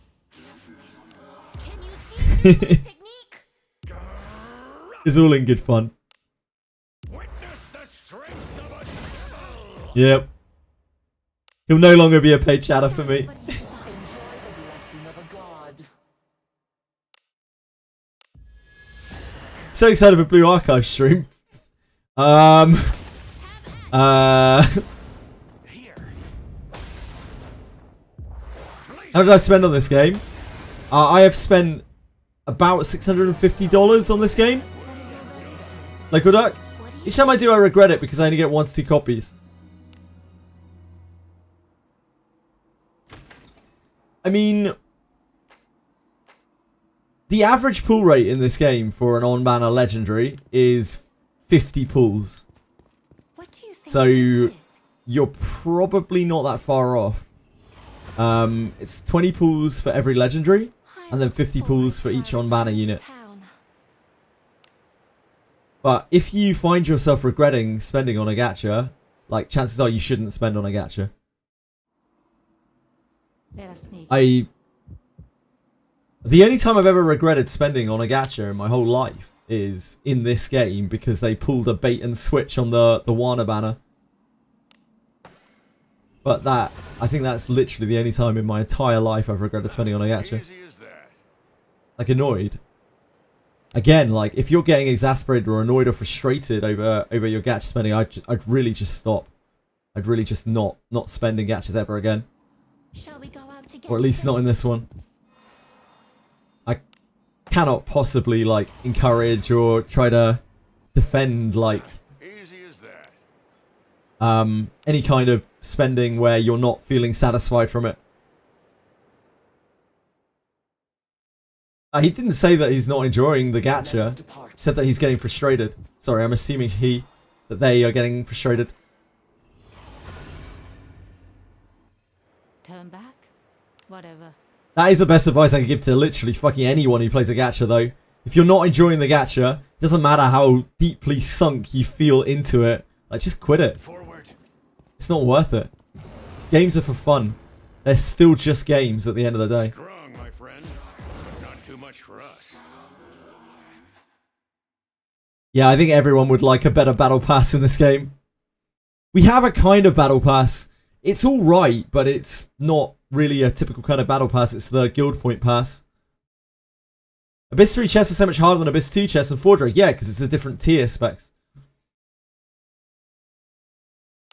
Can you see through my technique? It's all in good fun. Witness the strength of a devil! Yep. He'll no longer be a paid chatter for me. But you decide. Enjoy the blessing of a god. So excited for Blue Archive stream. Here. How did I spend on this game? I have spent about $650 on this game. Liquid Duck. Each time I do, I regret it because I only get 1 to 2 copies. I mean, the average pull rate in this game for an on-banner legendary is 50 pulls. What do you think So this is? you're probably not that far off. It's 20 pulls for every legendary, and then 50 pulls for each on-banner unit. But if you find yourself regretting spending on a gacha, like, chances are you shouldn't spend on a gacha. Let us sneak. The only time I've ever regretted spending on a gacha in my whole life is in this game because they pulled a bait and switch on the Wana banner. But I think that's literally the only time in my entire life I've regretted spending on a gacha. Easy as that. Like, annoyed. Again, like, if you're getting exasperated or annoyed or frustrated over your gacha spending, I'd really just stop. I'd really just not spending gachas ever again. Shall we go out together? Or at least not in this one. I cannot possibly, like, encourage or try to defend, like, Easy as that. any kind of spending where you're not feeling satisfied from it. He didn't say that he's not enjoying the Let us gacha. depart. He said that he's getting frustrated. Sorry, I'm assuming that they are getting frustrated. Turn back? Whatever. That is the best advice I can give to literally fucking anyone who plays a gacha, though. If you're not enjoying the gacha, it doesn't matter how deeply sunk you feel into it. Like, just quit it. Forward. It's not worth it. Games are for fun. They're still just games at the end of the day. Strong, my friend, but not too much for us. Yeah, I think everyone would like a better battle pass in this game. We have a kind of battle pass. It's alright, but it's not really a typical kind of battle pass. It's the guild point pass. Abyss 3 chests are so much harder than Abyss 2 chests and Forgery. Yeah, because it's a different tier specs.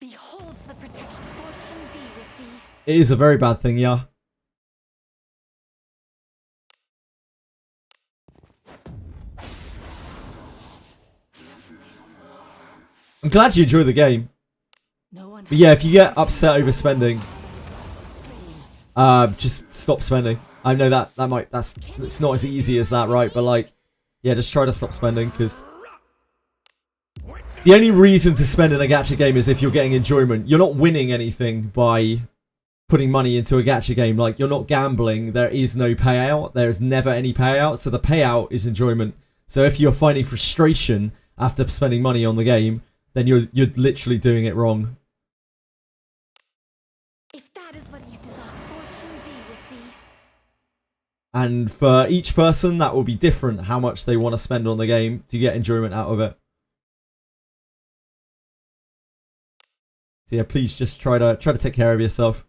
Beholds the protection. Fortune be with thee. It is a very bad thing, yeah. I'm glad you enjoy the game. No one But yeah, if you get upset over spending, just stop spending. I know it's not as easy as that, right? But like, yeah, just try to stop spending, because the only reason to spend in a gacha game is if you're getting enjoyment. You're not winning anything by putting money into a gacha game. Like, you're not gambling. There is no payout. There is never any payout. So the payout is enjoyment. So if you're finding frustration after spending money on the game, then you're literally doing it wrong. If that is what you desire, fortune be with thee. And for each person, that will be different how much they want to spend on the game to get enjoyment out of it. So yeah, please just try to take care of yourself.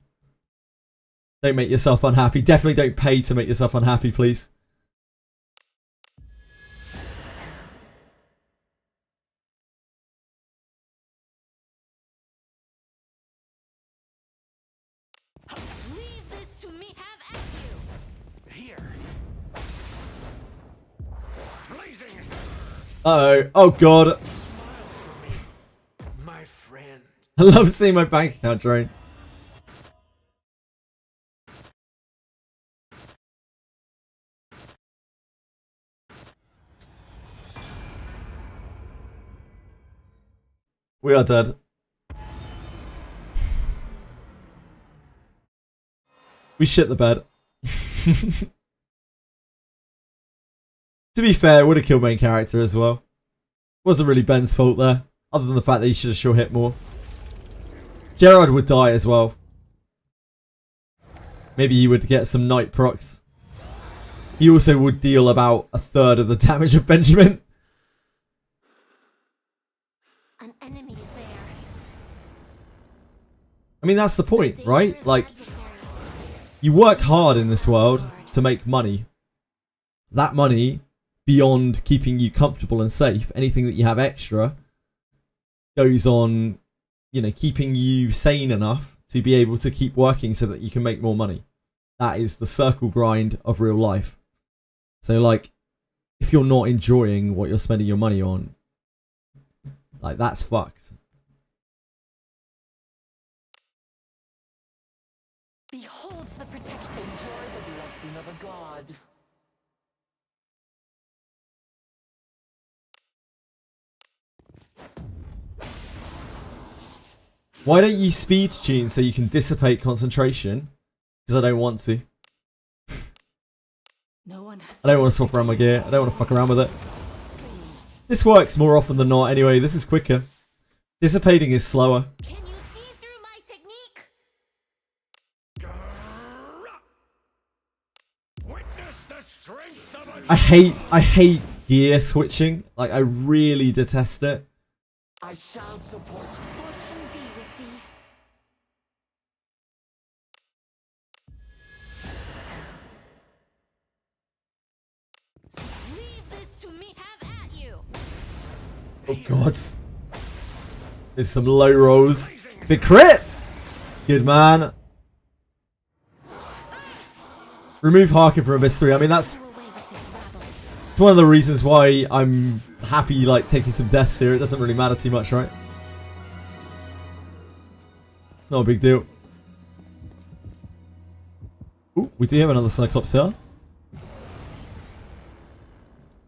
Don't make yourself unhappy. Definitely don't pay to make yourself unhappy, please. Leave this to me. Have at you. Here. Blazing. Uh-oh. Oh, God. My friend. I love seeing my bank account drain. We are dead. We shit the bed. To be fair, it would have killed main character as well. Wasn't really Ben's fault there, other than the fact that he should have sure hit more. Gerard would die as well. Maybe he would get some knight procs. He also would deal about a third of the damage of Benjamin. An enemy is there. I mean, that's the point, A right? dangerous Like, adversary. you work hard in this world to make money. That money, beyond keeping you comfortable and safe, anything that you have extra, goes on, you know, keeping you sane enough to be able to keep working so that you can make more money. That is the circle grind of real life. So, like, if you're not enjoying what you're spending your money on, like, that's fucked. Beholds the protection. Enjoy the blessing of a god. Why don't you speed tune so you can dissipate concentration? Because I don't want to. No one has I don't want to swap around my gear. I don't want to fuck around with it. This works more often than not anyway. This is quicker. Dissipating is slower. Can you see through my technique? Witness the strength of a I hate gear switching. Like, I really detest it. I shall support you. Fortune be with thee. Leave this to me. Have at you. Oh god. There's some low rolls. Big crit! Good man. Remove Harkin from Abyss 3. I mean, that's Do away with this rabble. it's one of the reasons why I'm happy, like, taking some deaths here. It doesn't really matter too much, right? It's not a big deal. Ooh, we do have another Cyclops here.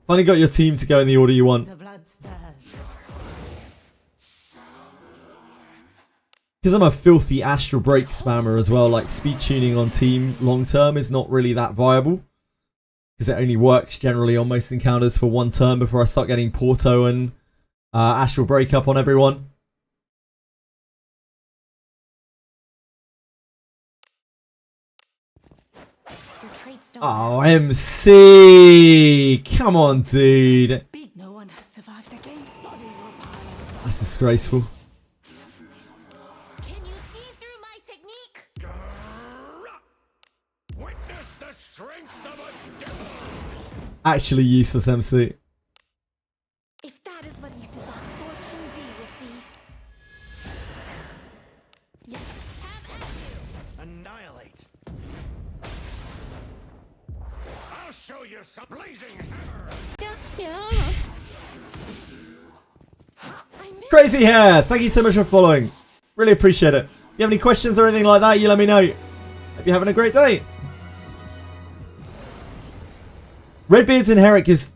Finally got your team to go in the order you want. The blood stirs. Because I'm a filthy astral break spammer as well, like, speed tuning on team long term is not really that viable. Because it only works generally on most encounters for one turn before I start getting Porto and astral break up on everyone. Your traits don't Oh, match. MC! Come on, dude. No one has survived against bodies will pile across. That's disgraceful. Can you see through my technique? witness the strength of a devil. Actually useless MC. If that is what you desire, fortune be with thee. Yeah. Have at you. Annihilate. I'll show you some blazing hammer. Yeah. I knew Crazy Hair, thank you so much for following. Really appreciate it. If you have any questions or anything like that, you let me know. Hope you're having a great day. Redbeard's Inherit is,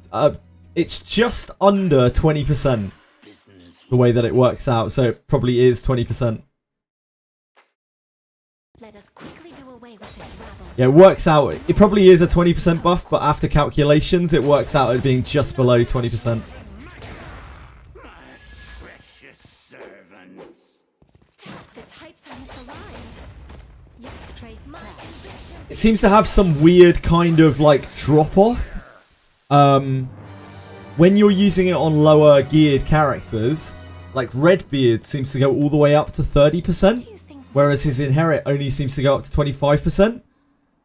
it's just under 20%. The way that it works out, so it probably is 20%. Let us quickly do away with this rabble. Yeah, it works out, it probably is a 20% buff, but after calculations, it works out at being just below 20%. My precious servants. The types are misaligned. Yeah, traits My clash. conviction. It seems to have some weird kind of, like, drop-off. When you're using it on lower geared characters, like Redbeard seems to go all the way up to 30%, Do you think whereas his Inherit only seems to go up to 25%.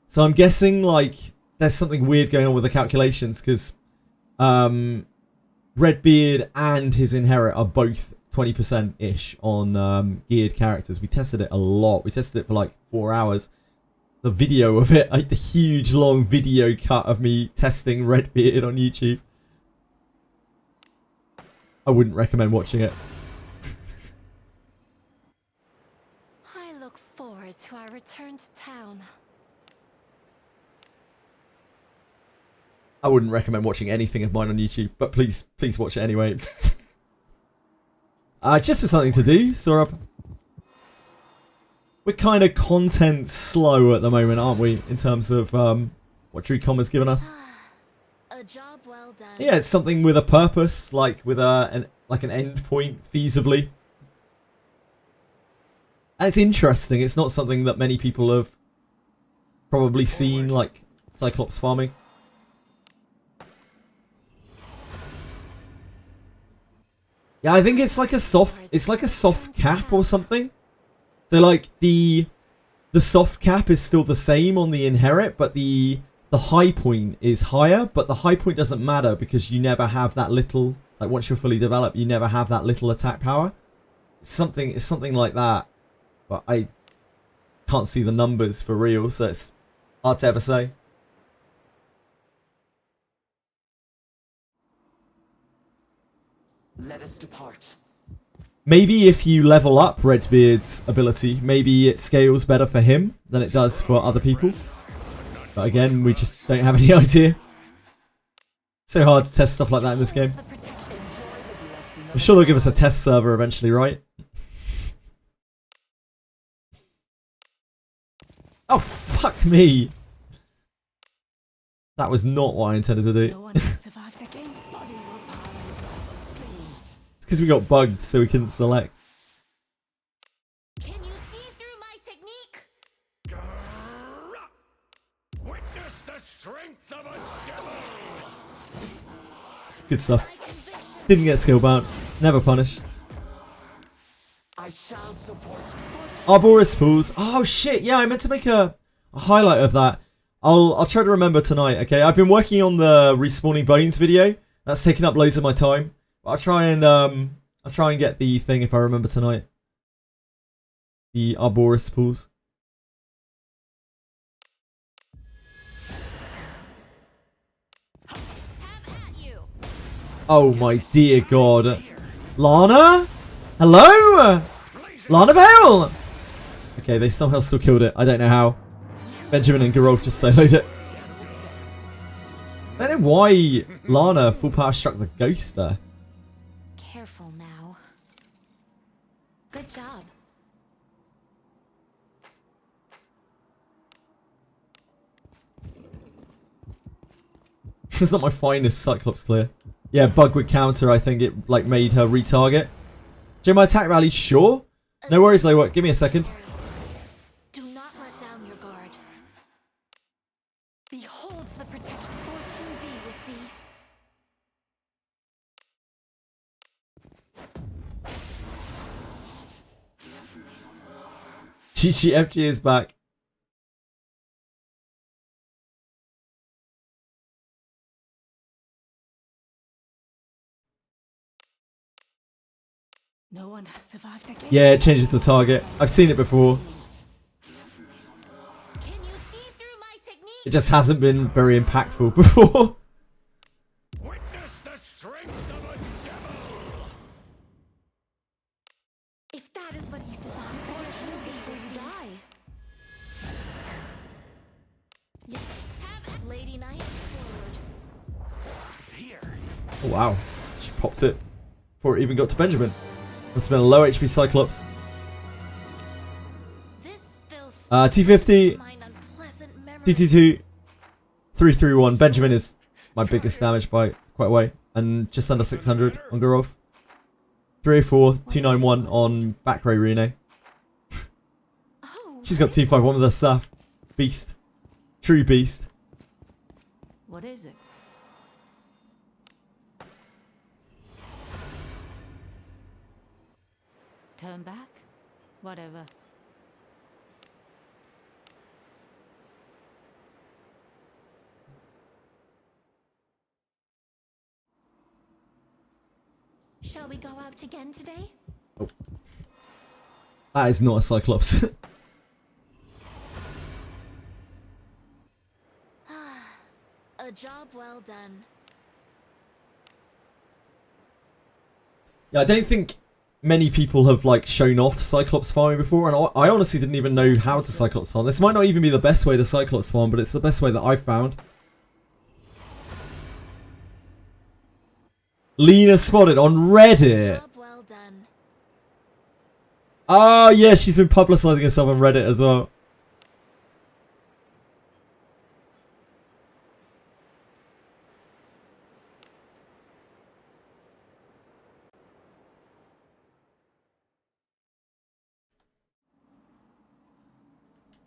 So I'm guessing, like, there's something weird going on with the calculations, because Redbeard and his Inherit are both 20%-ish on geared characters. We tested it a lot. We tested it for like 4 hours. The video of it, like the huge long video cut of me testing Redbeard on YouTube. I wouldn't recommend watching it. I look forward to our return to town. I wouldn't recommend watching anything of mine on YouTube, but please watch it anyway. Just for something to do, Sorab. We're kind of content slow at the moment, aren't we? In terms of what Drewcom has given us. A job well done. Yeah, it's something with a purpose, like with an end point, feasibly. And it's interesting. It's not something that many people have probably seen, like Cyclops farming. Yeah, I think it's like a soft cap or something. So like the soft cap is still the same on the inherit, but the high point is higher, but the high point doesn't matter because you never have that little, like once you're fully developed, you never have that little attack power. It's something like that. But I can't see the numbers for real, so it's hard to ever say. Let us depart. Maybe if you level up Redbeard's ability, maybe it scales better for him than it does for other people. But again, we just don't have any idea. So hard to test stuff like that in this game. I'm sure they'll give us a test server eventually, right? Oh, fuck me. That was not what I intended to do. No one has survived against bodies were piling across the streets. It's because we got bugged, so we couldn't select. Can you see through my technique? Witness the strength of a devil! Good stuff. Didn't get skill bound. Never punished. I shall support you. Arboreus pools. Oh shit, yeah, I meant to make a highlight of that. I'll try to remember tonight, okay? I've been working on the respawning bones video. That's taken up loads of my time. But I'll try and get the thing if I remember tonight. The Arboreus pools. Have at you. Oh my dear god. Lana? Hello? Lana Vale? Okay, they somehow still killed it. I don't know how. Benjamin and Gerolf just soloed it. I don't know why Lana full power struck the ghost there. Careful now. Good job. It's not my finest Cyclops clear. Yeah, bug with counter, I think it like made her retarget. Do my attack rally? Sure. No worries, though. Give me a second. Do not let down your guard. Beholds the protection. Fortune be with thee. GGFG is back. No one has survived against Yeah, it changes the target. I've seen it before. Can you see through my technique? It just hasn't been very impactful before. Witness the strength of a devil! If that is what you desire, fortune before you die. Yes. Have at Lady Knight forward. Here. Oh, wow. She popped it before it even got to Benjamin. Must have been a low HP Cyclops. This filth T50, mine unpleasant memories. T22, 331. Benjamin is my biggest damage by quite a way. And just under 600 on Gerolf. 304, 291 on back row Rene. Oh, She's got T51 with her staff. Beast. True beast. What is it? Turn back? Whatever. shall we go out again today? That is not a Cyclops. A job well done. Yeah, I don't think many people have like shown off Cyclops farming before, and I honestly didn't even know how to Cyclops farm. This might not even be the best way to Cyclops farm, but it's the best way that I've found. Lena spotted on Reddit. Job well done. Oh yeah, she's been publicizing herself on Reddit as well.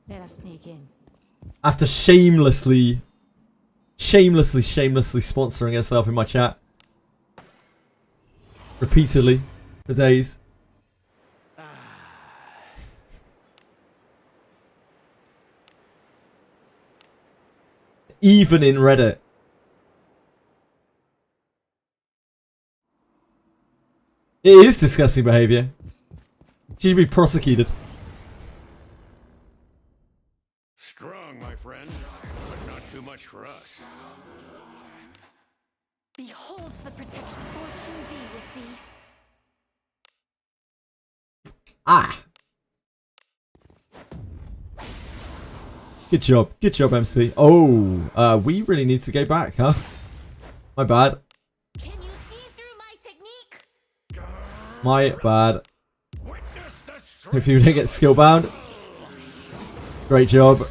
Let us sneak in. After shamelessly sponsoring herself in my chat. Repeatedly. For days. Even in Reddit. It is disgusting behaviour. She should be prosecuted. Strong, my friend, but not too much for us. Beholds the protection. Fortune be with thee. Ah! Good job, MC. Oh, we really need to go back, huh? My bad. Can you see through my technique? My bad. Witness the strength. Hopefully we don't get skill bound. Great job.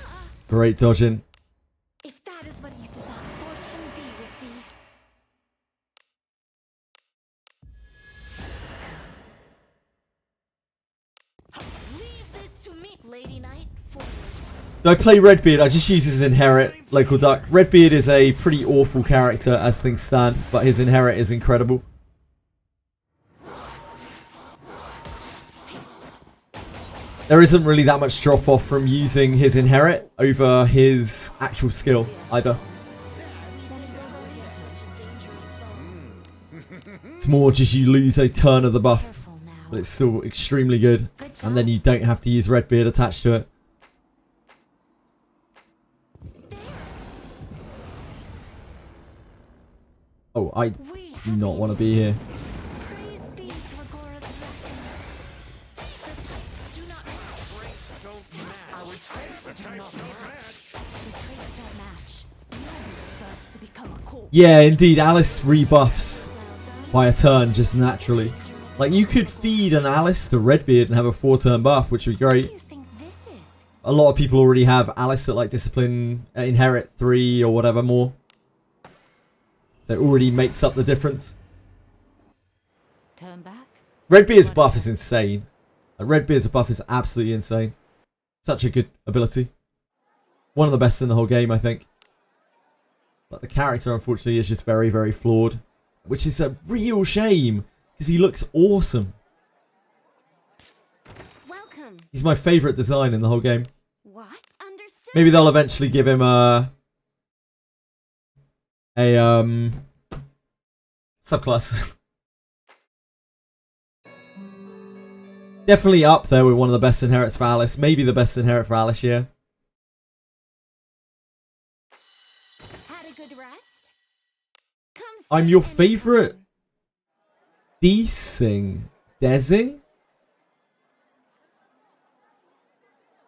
Great dodging. If that is what you desire, fortune be with thee. Leave this to me, Lady Knight. Forward. Do I play Redbeard? I just use his inherit, Local Duck. Redbeard is a pretty awful character as things stand, but his inherit is incredible. There isn't really that much drop off from using his inherit over his actual skill either. It's more just you lose a turn of the buff, Careful now. but it's still extremely good. And then you don't have to use Redbeard attached to it. Oh, I do not want to be here. Praise be to Agora's blessing. The types do not Traits don't match. Our traits do not match. The traits don't match. You'll be the first to become a corpse. Yeah, indeed, Alice rebuffs Well done. by a turn just naturally. Like, you could feed an Alice to Redbeard and have a 4-turn buff, which would be What do great. you think this is? A lot of people already have Alice at, like, Discipline, Inherit 3 or whatever more. That already makes up the difference. Turn back. Redbeard's buff is insane. Like, Redbeard's buff is absolutely insane. Such a good ability. One of the best in the whole game, I think. But the character, unfortunately, is just very, very flawed. Which is a real shame, because he looks awesome. Welcome. He's my favourite design in the whole game. What? Understood. Maybe they'll eventually give him a subclass. Definitely up there with one of the best inherits for Alice. Maybe the best inherit for Alice, yeah. Had a good rest? Come I'm stay your anytime. favourite Desing?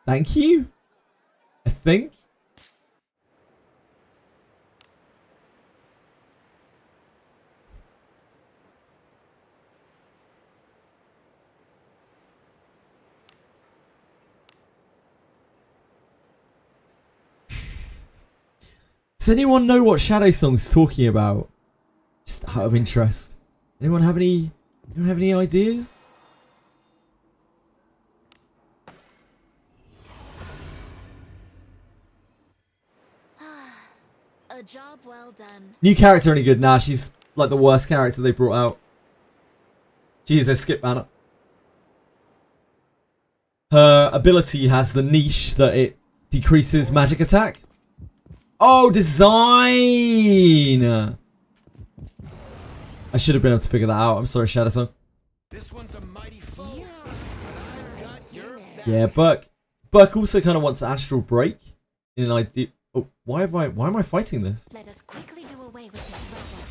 Thank you? I think? Does anyone know what Shadow Song's talking about? Just out of interest. Anyone have any ideas? A job well done. New character any good? Nah, she's like the worst character they brought out. She is a skip banner. Her ability has the niche that it decreases magic attack. Oh, design! I should have been able to figure that out. I'm sorry, Shadow Song. This one's a mighty foe, but I've got your back. Yeah, Buck also kind of wants Astral Break in an idea. Oh, why am I fighting this? Let us quickly do away with this rebel.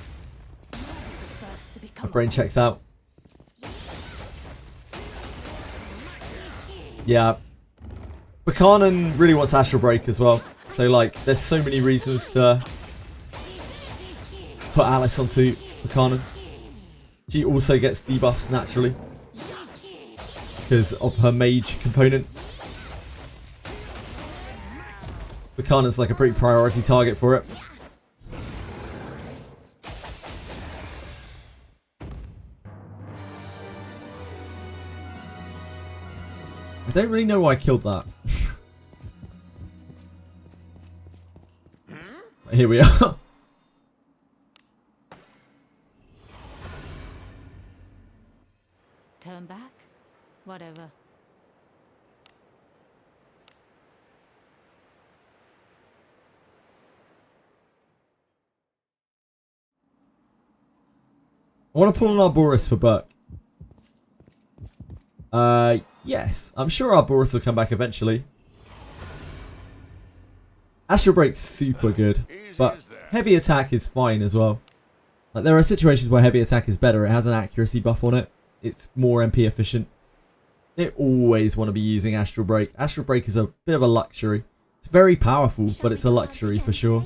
You'll be the first to My become brain a checks out. Yeah. Buchanan really wants Astral Break as well. So, like, there's so many reasons to put Alice onto Buchanan. She also gets debuffs naturally because of her mage component. Buchanan's like a pretty priority target for it. I don't really know why I killed that. here we are. Turn back? Whatever. I want to pull an Arboris for Burke. Yes. I'm sure Arboris will come back eventually. Astral Break's super good, but heavy attack is fine as well. Like, there are situations where heavy attack is better. It has an accuracy buff on it. It's more MP efficient. They always want to be using Astral Break. Astral Break is a bit of a luxury. It's very powerful, but it's a luxury for sure.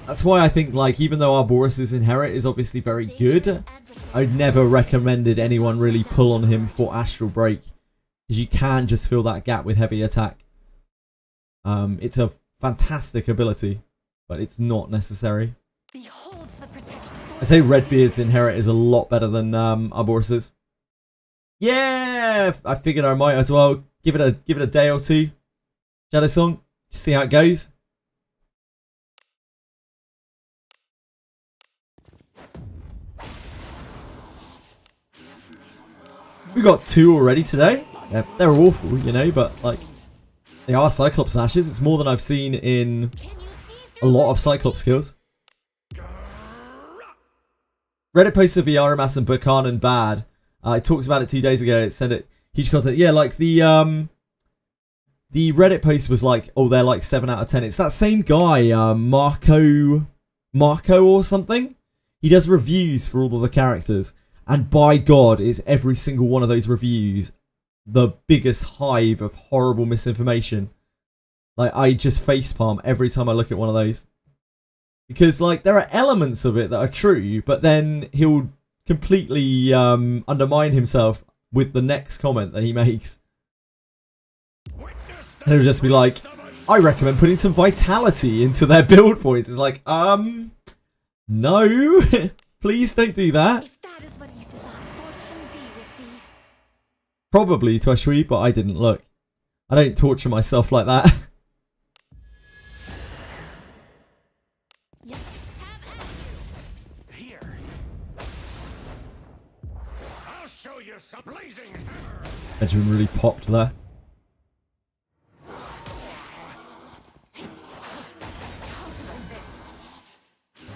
That's why I think, like, even though Arboris' Inherit is obviously very good, I'd never recommended anyone really pull on him for Astral Break, because you can just fill that gap with heavy attack. It's a fantastic ability, but it's not necessary. I'd say Redbeard's Inherit is a lot better than Arboris's. Yeah, I figured I might as well give it a day or two. Shadow Song, just see how it goes. We got 2 already today. They're awful, you know, but like they are Cyclops Ashes. It's more than I've seen in a lot of Cyclops kills. Reddit post of Yaramas and Buchanan bad. I talked about it 2 days ago. It said it huge content. Yeah, like the Reddit post was like, oh, they're like 7 out of 10. It's that same guy, Marco or something. He does reviews for all of the characters. And by God, is every single one of those reviews the biggest hive of horrible misinformation. Like, I just facepalm every time I look at one of those. Because, like, there are elements of it that are true, but then he'll completely undermine himself with the next comment that he makes. And he'll just be like, I recommend putting some vitality into their build points. It's like, no. Please don't do that. Probably Twashui, but I didn't look. I don't torture myself like that. Here. I'll show you some blazing hammer. Benjamin really popped there.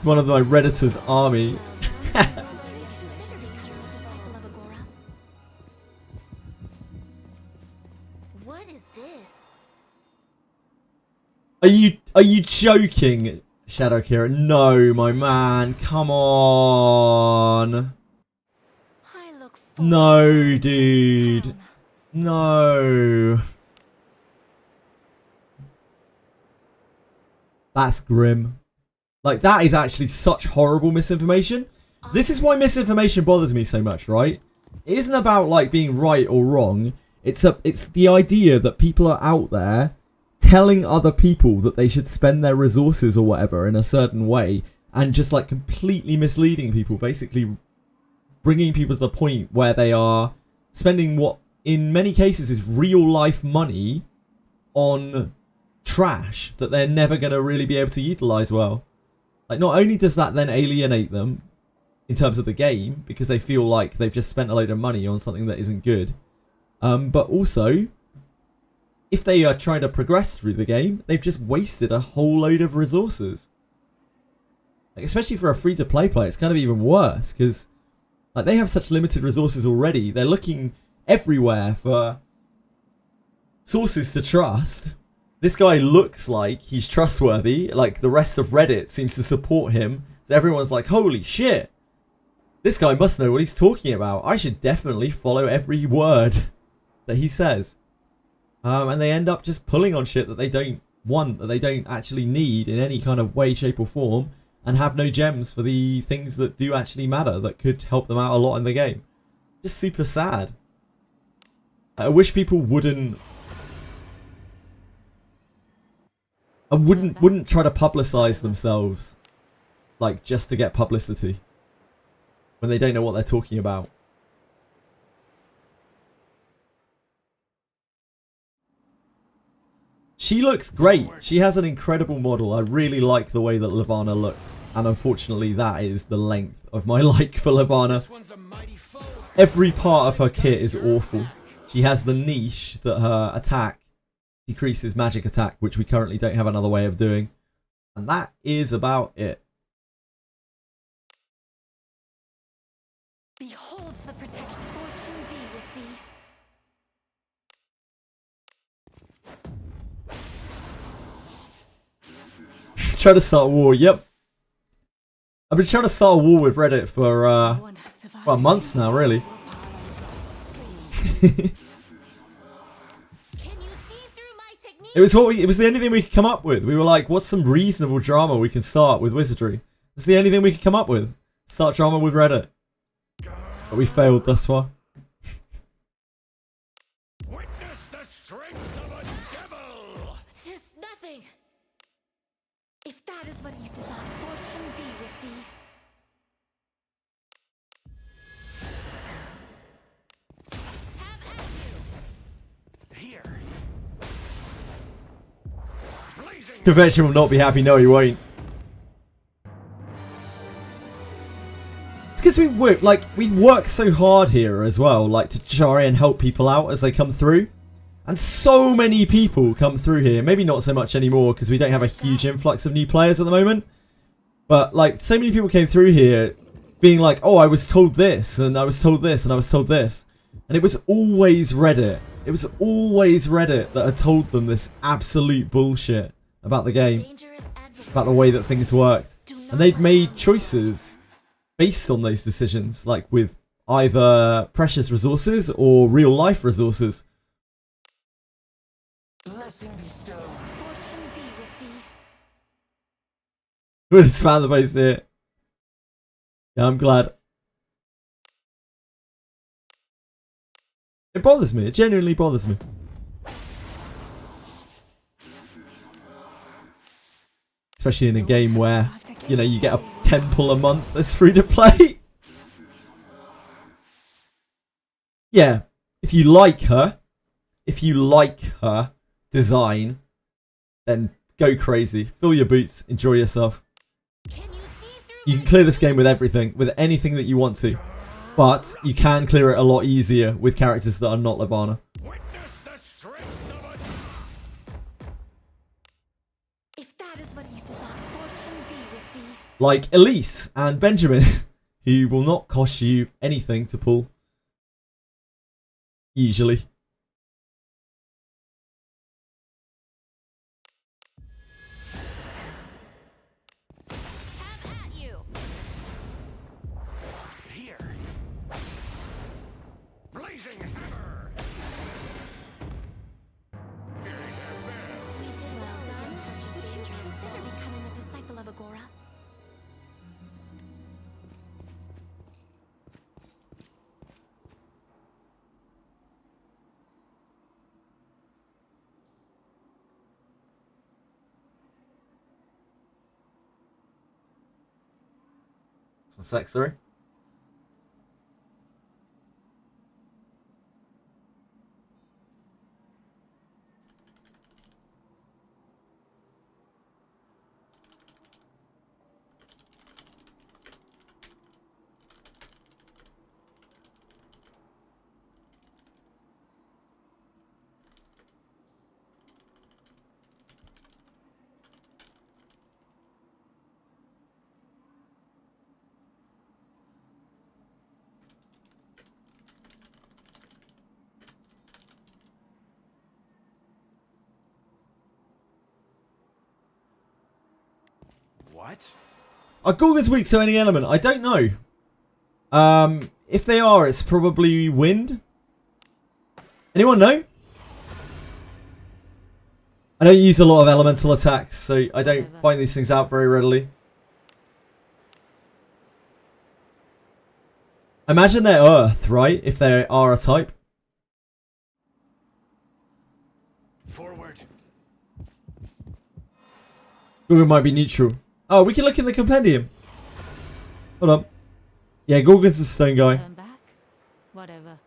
One of my Redditor's army. Are you joking, Shadow Kira? No, my man. Come on. No, dude. No. That's grim. Like, that is actually such horrible misinformation. This is why misinformation bothers me so much, right? It isn't about, like, being right or wrong. It's the idea that people are out there telling other people that they should spend their resources or whatever in a certain way, and just like completely misleading people, basically bringing people to the point where they are spending what in many cases is real life money on trash that they're never going to really be able to utilize well. Like, not only does that then alienate them in terms of the game, because they feel like they've just spent a load of money on something that isn't good, but also, if they are trying to progress through the game, they've just wasted a whole load of resources. Like, especially for a free-to-play player, it's kind of even worse, because like, they have such limited resources already. They're looking everywhere for sources to trust. This guy looks like he's trustworthy. Like, the rest of Reddit seems to support him. So everyone's like, holy shit. This guy must know what he's talking about. I should definitely follow every word that he says. And they end up just pulling on shit that they don't want, that they don't actually need in any kind of way, shape or form, and have no gems for the things that do actually matter, that could help them out a lot in the game. Just super sad. I wish people wouldn't try to publicize themselves, like, just to get publicity, when they don't know what they're talking about. She looks great. She has an incredible model. I really like the way that Levana looks. And unfortunately, that is the length of my like for Levana. This one's a mighty foe. Every part of her kit is awful. She has the niche that her attack decreases magic attack, which we currently don't have another way of doing. And that is about it. Beholds the protection. Fortune be with thee. Try to start a war, yep. I've been trying to start a war with Reddit for, No one has survived well, months now, really. Can you see through my technique? It was the only thing we could come up with. We were like, what's some reasonable drama we can start with Wizardry? It's the only thing we could come up with. Start drama with Reddit. But we failed thus far. Witness the strength of a devil! It's just nothing. If that is what you desire, fortune be with thee. Have at you. Here. Blazing Convention will not be happy. No, he won't. It's because we work so hard here as well, like to try and help people out as they come through. And so many people come through here. Maybe not so much anymore because we don't have a huge influx of new players at the moment. But like so many people came through here being like, oh, I was told this and I was told this and I was told this. And it was always Reddit. It was always Reddit that had told them this absolute bullshit about the game, Dangerous adversary. about the way that things worked. Do not And they'd let made down. choices based on those decisions, like with either precious resources or real life resources. Blessing bestowed. Fortune be with thee. We're gonna spam the post here. Yeah, I'm glad. It bothers me. It genuinely bothers me. Especially in a game where, you know, you get a temple a month that's free to play. Yeah, if you like her design, then go crazy. Fill your boots. Enjoy yourself. Can you see through You my can clear this game with everything, with anything that you want to. But you can clear it a lot easier with characters that are not Levana. Witness the strength of a If that is what you desire, fortune be with thee. Like Elise and Benjamin, who will not cost you anything to pull. Usually. Have at you. here. Blazing hammer. We did well done. Such a Would you consider becoming a disciple of Agora? One sec, sorry. What? Are Gorgons weak to any element? I don't know. If they are, it's probably wind. Anyone know? I don't use a lot of elemental attacks, so I don't find these things out very readily. I imagine they're earth, right? If they are a type. Forward. Gorgon might be neutral. Oh, we can look in the compendium. Hold on. Yeah, Gorgon's the stone guy. Turn back? Whatever.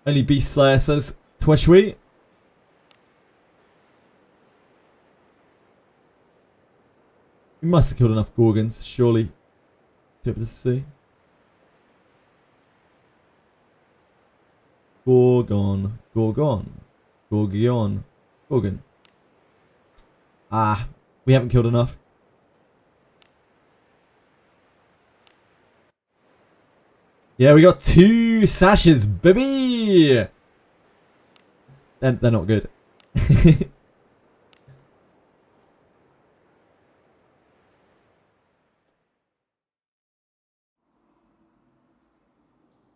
Only Beast Slayer says Twitchweet. We must have killed enough Gorgons, surely. To be able to see. Gorgon. Gorgon. Gorgon. Gorgon. Ah, we haven't killed enough. Yeah, we got 2 sashes, baby! They're not good.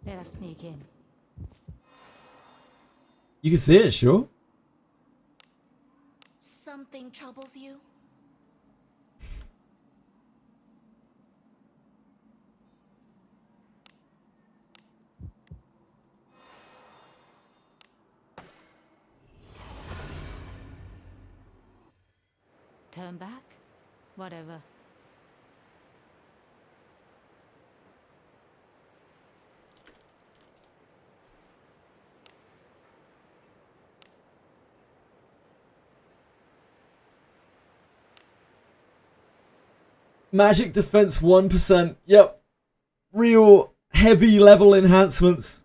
Let us sneak in. You can see it, sure. Something troubles you? Turn back? Whatever. Magic defense 1%. Yep. Real heavy level enhancements.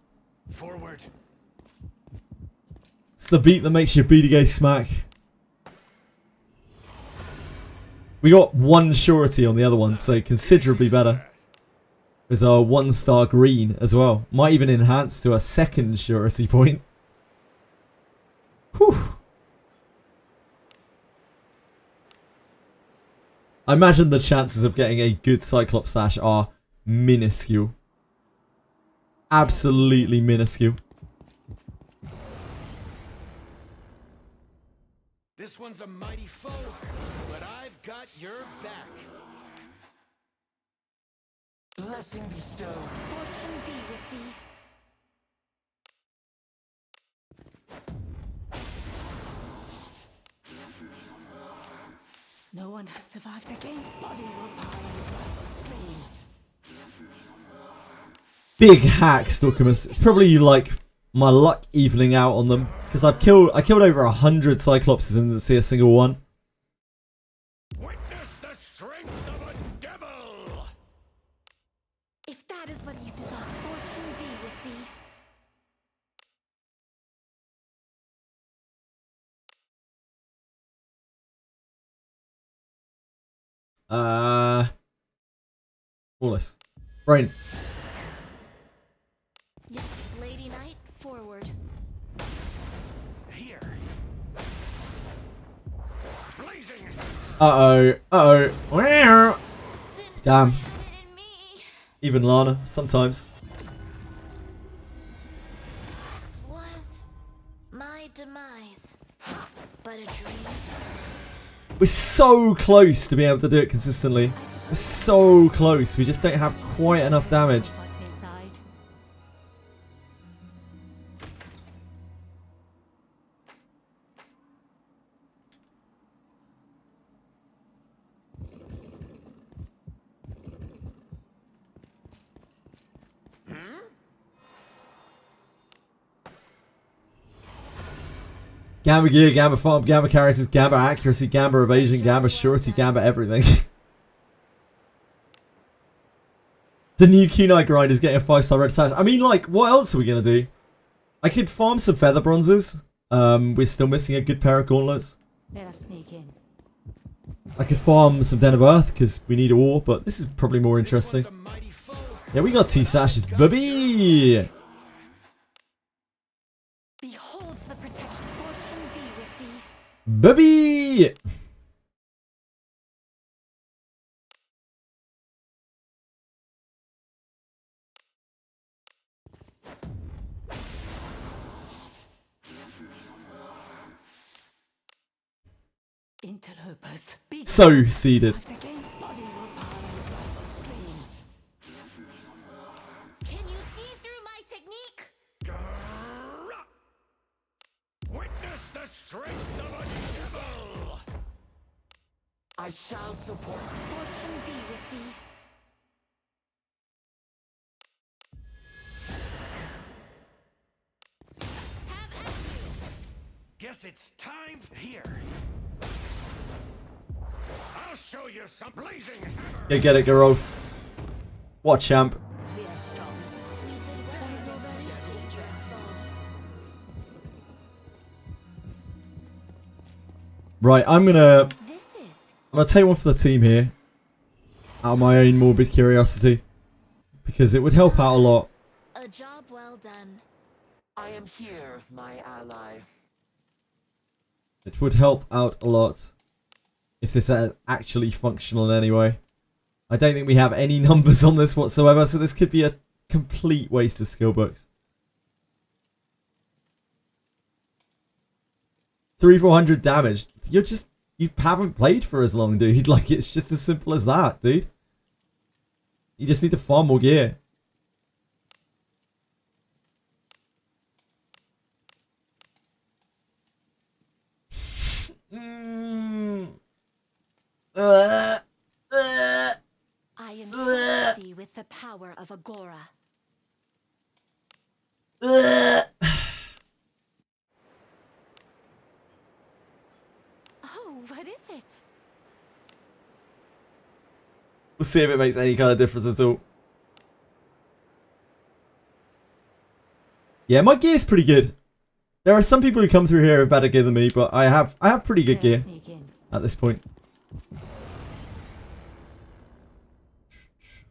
Forward. It's the beat that makes your BDG smack. We got 1 surety on the other one, so considerably better. There's a 1-star green as well. Might even enhance to a 2nd surety point. Whew. I imagine the chances of getting a good Cyclops Sash are minuscule. Absolutely minuscule. This one's a mighty foe, but I've got your back. Blessing bestowed. Fortune be with thee. No one has survived against bodies will pile across the streets. Big hack, Stalkamus. It's probably like my luck evening out on them. Because I killed over 100 Cyclopses and didn't see a single one. Witness the strength of a devil! If that is what you desire, fortune be with thee. Wallace. Brain. Yes, Lady Knight, forward. Here. Blazing! Uh-oh. Uh-oh. Didn't Damn. know I had it in me. Even Lana, sometimes. Was my demise but a dream? We're so close to being able to do it consistently. We're so close. We just don't have quite enough damage. What's inside? Gamma gear, gamma farm, gamma characters, gamma accuracy, gamma evasion, gamma surety, gamma everything. The new Kunai grind is getting a 5-star red sash. I mean, like, what else are we going to do? I could farm some feather bronzes. We're still missing a good pair of gauntlets. Let us sneak in. I could farm some Den of Earth because we need a war, but this is probably more interesting. This one's a mighty foe. Yeah, we got 2 sashes, baby! Beholds the protection. Fortune be with thee. Baby! Interlopers. Be So seeded. survived against bodies will pile across the streets. Can you see through my technique? Witness the strength of a devil! I shall support. Fortune be with thee. guess it's time here. I'll show you some blazing hammer. Yeah, get it, Garov. What a champ. We are strong. We did well against this dangerous foe. Right, I'm gonna This is take one for the team here. Out of my own morbid curiosity. Because it would help out a lot. a job well done. I am here, my ally. It would help out a lot if this is actually functional in any way. I don't think we have any numbers on this whatsoever, so this could be a complete waste of skill books. 300-400 damage. You haven't played for as long, dude. Like, it's just as simple as that, dude. You just need to farm more gear. I entrust thee with the power of Agora. Oh, what is it? We'll see if it makes any kind of difference at all. Yeah, my gear's pretty good. There are some people who come through here with better gear than me, but I have pretty good gear Sneak in. at this point.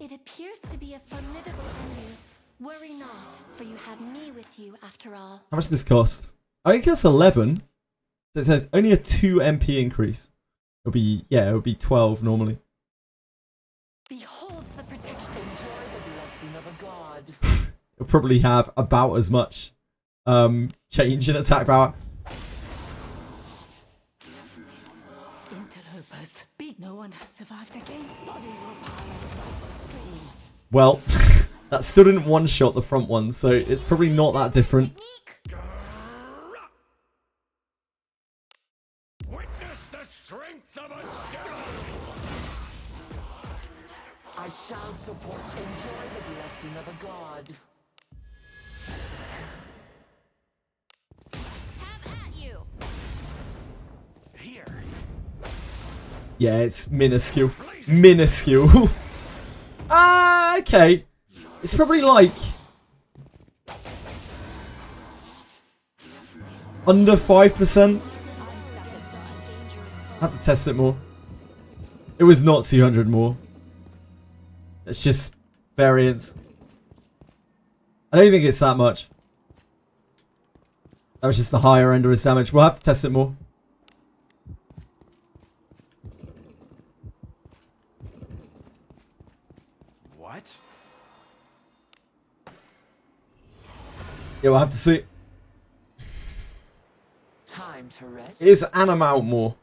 It appears to be a formidable enemy. Worry not, for you have me with you after all. How much does this cost? I think it costs 11. So it says only a 2 MP increase. It'll be 12 normally. Beholds the protection. Enjoy the blessing of a god. It'll probably have about as much change in attack power. Interlopers. No one has survived against bodies were piled across the streets. Well, that still didn't one-shot the front one, so it's probably not that different. Technique. Witness the strength of a devil. I shall support. Enjoy the blessing of a god. Have at you. Here. Yeah, it's minuscule. Minuscule. Okay. It's probably like under 5%. I have to test it more. It was not 200 more. It's just variance. I don't think it's that much. That was just the higher end of his damage. We'll have to test it more. What? Yeah, we'll have to see. Time to rest. Is an amount more?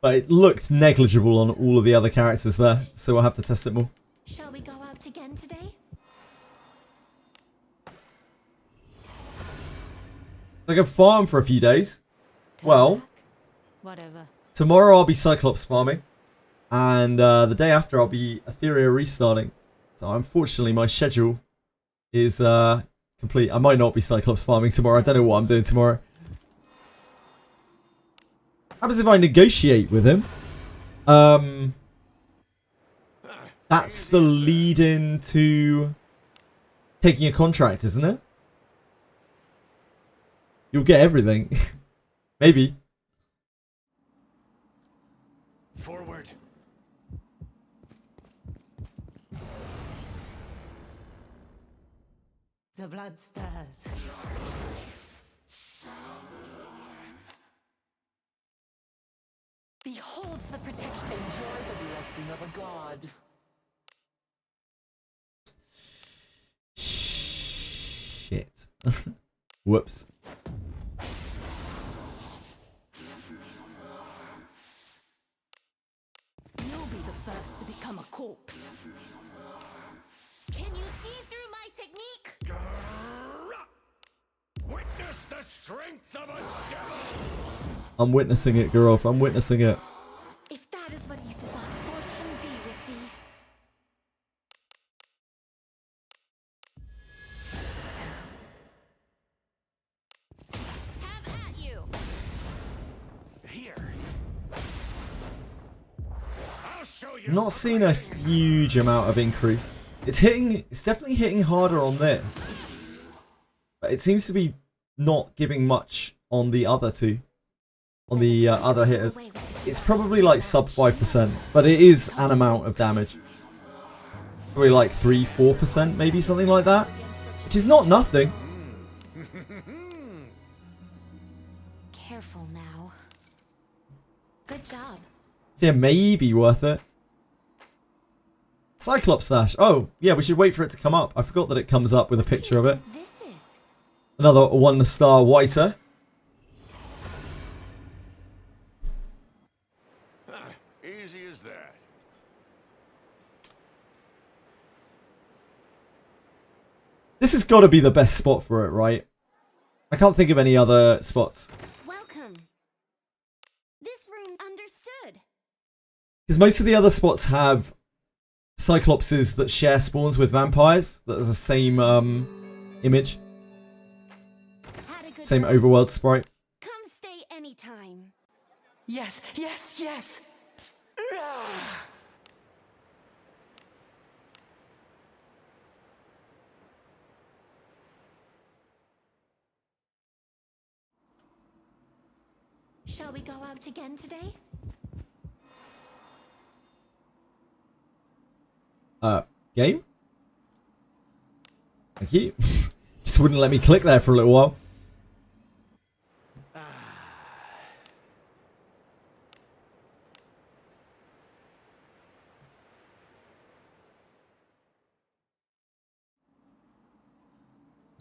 But it looked negligible on all of the other characters there, so we'll have to test it more. Shall we go out again today? I can farm for a few days. Well, Whatever. tomorrow I'll be Cyclops farming, and the day after I'll be Etheria restarting. So unfortunately my schedule is complete. I might not be Cyclops farming tomorrow. I don't know what I'm doing tomorrow. How happens if I negotiate with him? That's the lead in to taking a contract, isn't it? You'll get everything. Maybe. Forward. The blood stirs. Beholds the protection. Enjoy the blessing of a god. Shit. Whoops. You'll be the first to become a corpse. Can you see through my technique? Witness the strength of a devil. I'm witnessing it, Garov. I'm witnessing it. If that is what you desire, fortune be with thee. not seeing a huge amount of increase. It's definitely hitting harder on this. But it seems to be not giving much on the other two. On the other hitters. It's probably like sub 5%, but it is an amount of damage. Probably like 3-4%, maybe something like that. Which is not nothing. Careful now. Good job. So yeah, maybe worth it. Cyclops Dash. Oh, yeah, we should wait for it to come up. I forgot that it comes up with a picture of it. This is Another 1-star whiter. Easy as that. This has got to be the best spot for it, right? I can't think of any other spots. welcome. This room understood. Because most of the other spots have Cyclopses that share spawns with vampires. That is the same image. Had a good Same rest. overworld sprite. Come stay anytime. Yes, yes, yes. Ah! Shall we go out again today? Game? Thank you. Just wouldn't let me click there for a little while.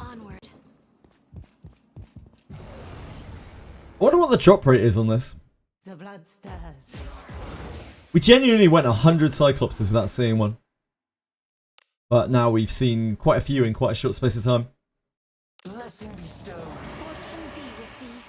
Onward. I wonder what the drop rate is on this. The blood stirs. We genuinely went 100 Cyclopses without seeing one. But now we've seen quite a few in quite a short space of time. Blessing bestow. Fortune be with thee.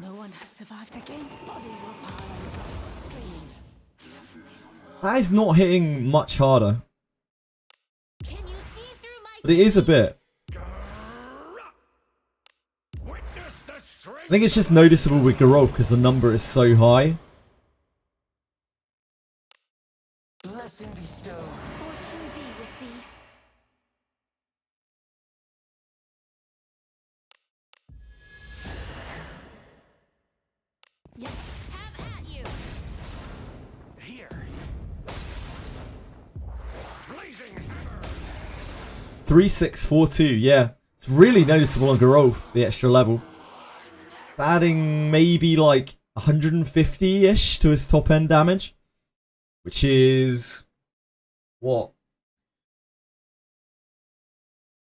No one has survived against bodies will pile across the street. That is not hitting much harder. Can you see through my But it is a bit. Witness the strength. I think it's just noticeable with Garov because the number is so high. Blessing bestow. fortune be with thee? Yes, Have at you. Here. Blazing hammer. 3642, yeah. It's really noticeable on Garov, the extra level. Adding maybe like 150-ish to his top end damage. Which is... what?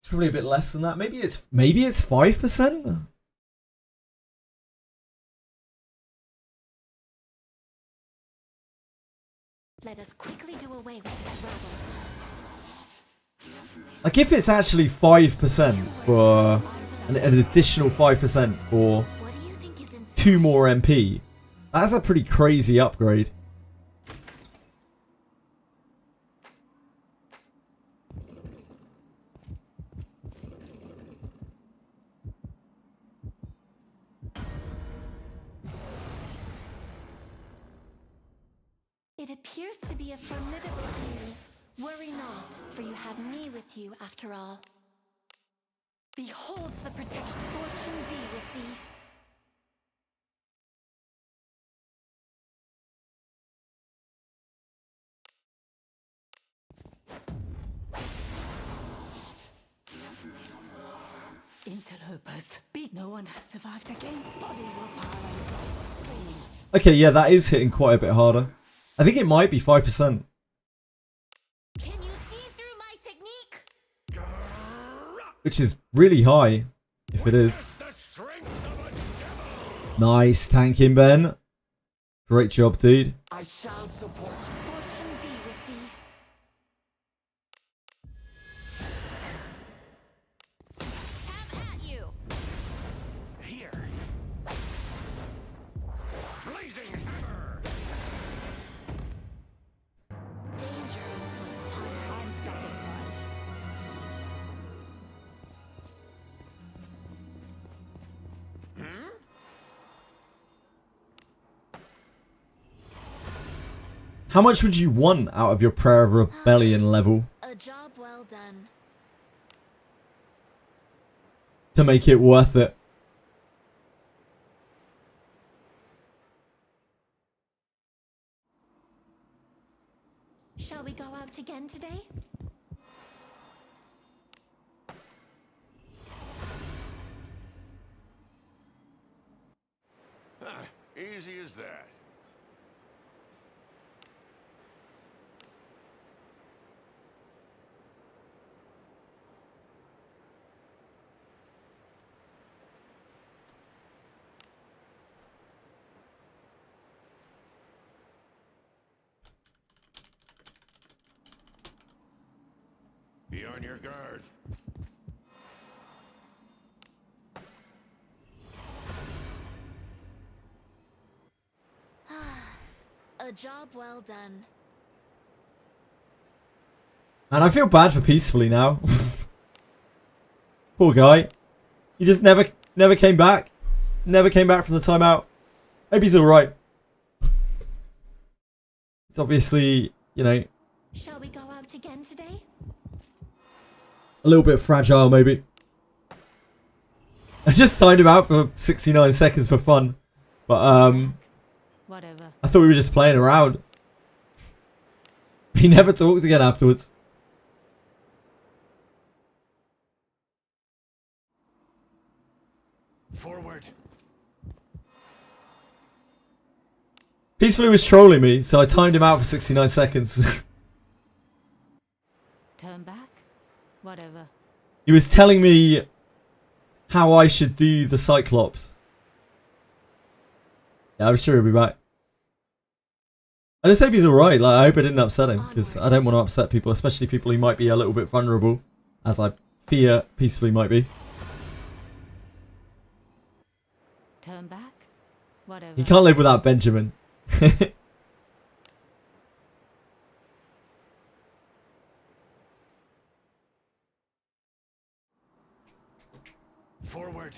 It's probably a bit less than that. Maybe it's 5%? Let us quickly do away with this rabble. Like if it's actually 5% for an additional 5% for What do you think is inside? 2 more MP, that's a pretty crazy upgrade. It appears to be a formidable enemy. Worry not, for you have me with you after all. Beholds the protection. Fortune be with thee. interlopers. No one has survived against bodies will pile across the street. Okay, yeah, that is hitting quite a bit harder. I think it might be 5%. Can you see through my technique? Which is really high, if it is. The strength of a devil. Nice tanking, Ben. Great job, dude. I shall support you. Fortune be with thee. Have at you. Here. Blazing hammer. Danger was upon us. I'm satisfied. How much would you want out of your Prayer of Rebellion level A job well done. to make it worth it? Shall we go out again today? Easy as that. Be on your guard. A job well done. And I feel bad for Peacefully now. Poor guy. He just never came back. Never came back from the timeout. Maybe he's alright. It's obviously, you know, Shall we go out again today? a little bit fragile maybe. I just timed him out for 69 seconds for fun. But Whatever. I thought we were just playing around. He never talks again afterwards. Forward. Peacefully was trolling me, so I timed him out for 69 seconds. Turn back. Whatever. He was telling me how I should do the Cyclops. Yeah, I'm sure he'll be back. I just hope he's alright. Like, I hope I didn't upset him, because I don't want to upset people, especially people who might be a little bit vulnerable, as I fear Peacefully might be. Turn back. Whatever. He can't live without Benjamin. Forward.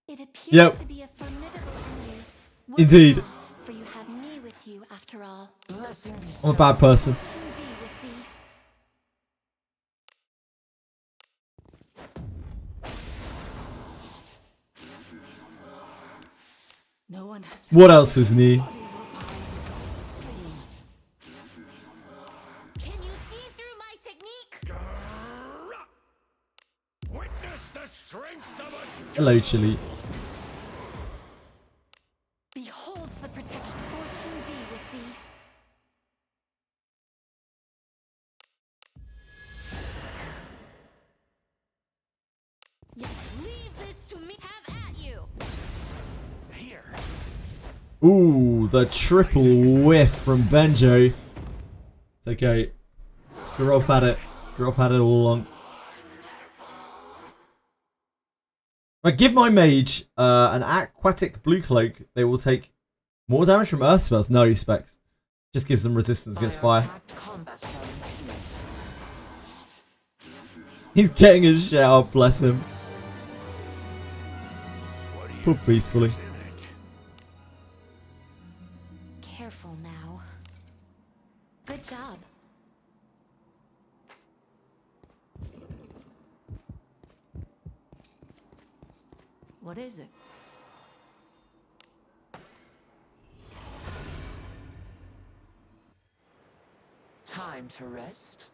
It appears Yep. to be a formidable enemy. Worry Indeed. not, for you have me with you after all. Blessing be I'm a bad person. Fortune be with thee. No one has What else is new? bodies will pile across the streets. Can you see through my technique? Witness the strength of a... Hello, Chili. Beholds the protection. Fortune be with thee. Yes, leave this to me. Have at you. Here. Ooh, the triple whiff from Benjo. It's okay. Girl had it. Girl had it all along. If I give my mage an aquatic blue cloak, they will take more damage from earth spells. No specs. Just gives them resistance against fire. Fire-packed combat shall ensue. He's getting his shit out, bless him. What do you Poor think Peacefully. is in it? Careful now. Good job. What is it? Time to rest.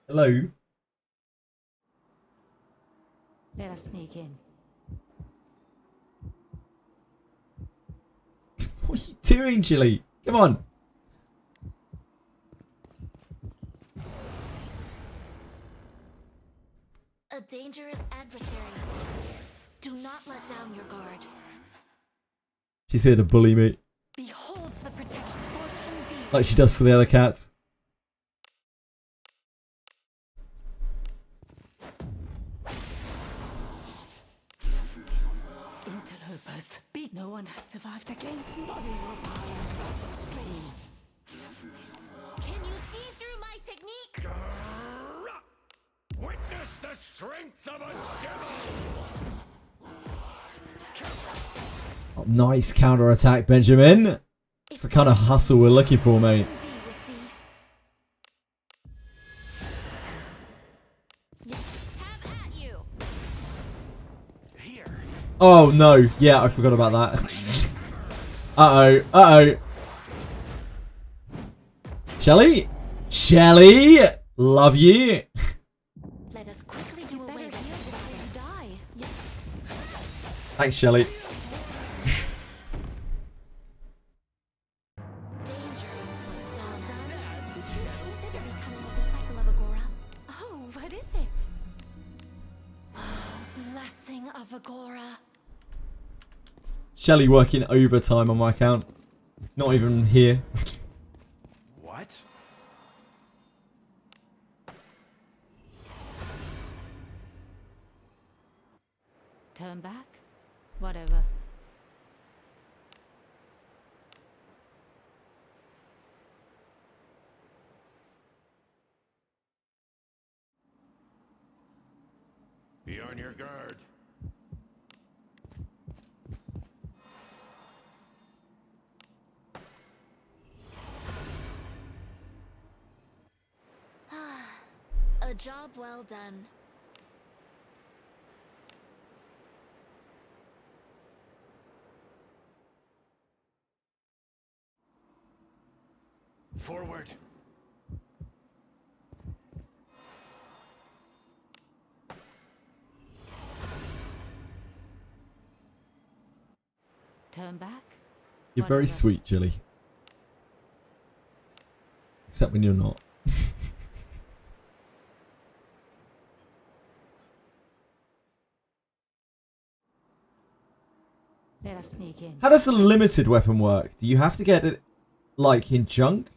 Hello. Let us sneak in. What are you doing, Chili? Come on. A dangerous adversary. Do not let down your guard. She's here to bully me. Beholds the protection. Fortune be Like she does to the other cats. Interlopers. Beat. No one has survived against. Bodies will pile across the streets. Can you see through my the strength of a devil! Oh, nice counter attack, Benjamin. It's the kind of hustle we're looking for, mate. Have at you. Here. Oh no, yeah, I forgot about that. Uh-oh, uh-oh. Shelly? Shelly? Love you. Let us quickly do away with this before you die. Thanks, Shelly. Danger was well done. Would you consider becoming a disciple of Agora? Oh, what is it? Blessing of Agora. Shelly working overtime on my account. Not even here. What? Turn back? Whatever. Be on your guard. A job well done. Forward. Turn back? You're very Whatever. sweet, Jilly. Except when you're not. Let us sneak in. How does the limited weapon work? Do you have to get it like in junk?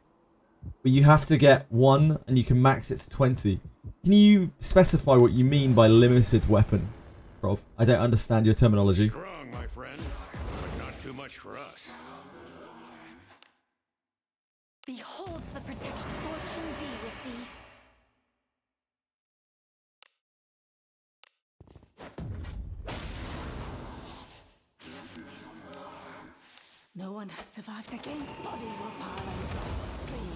Or you have to get 1 and you can max it to 20? Can you specify what you mean by limited weapon, Prof? I don't understand your terminology. Strong, my friend, but not too much for us. Beholds the protection. Fortune be with thee. No one has survived against bodies will pile across the street.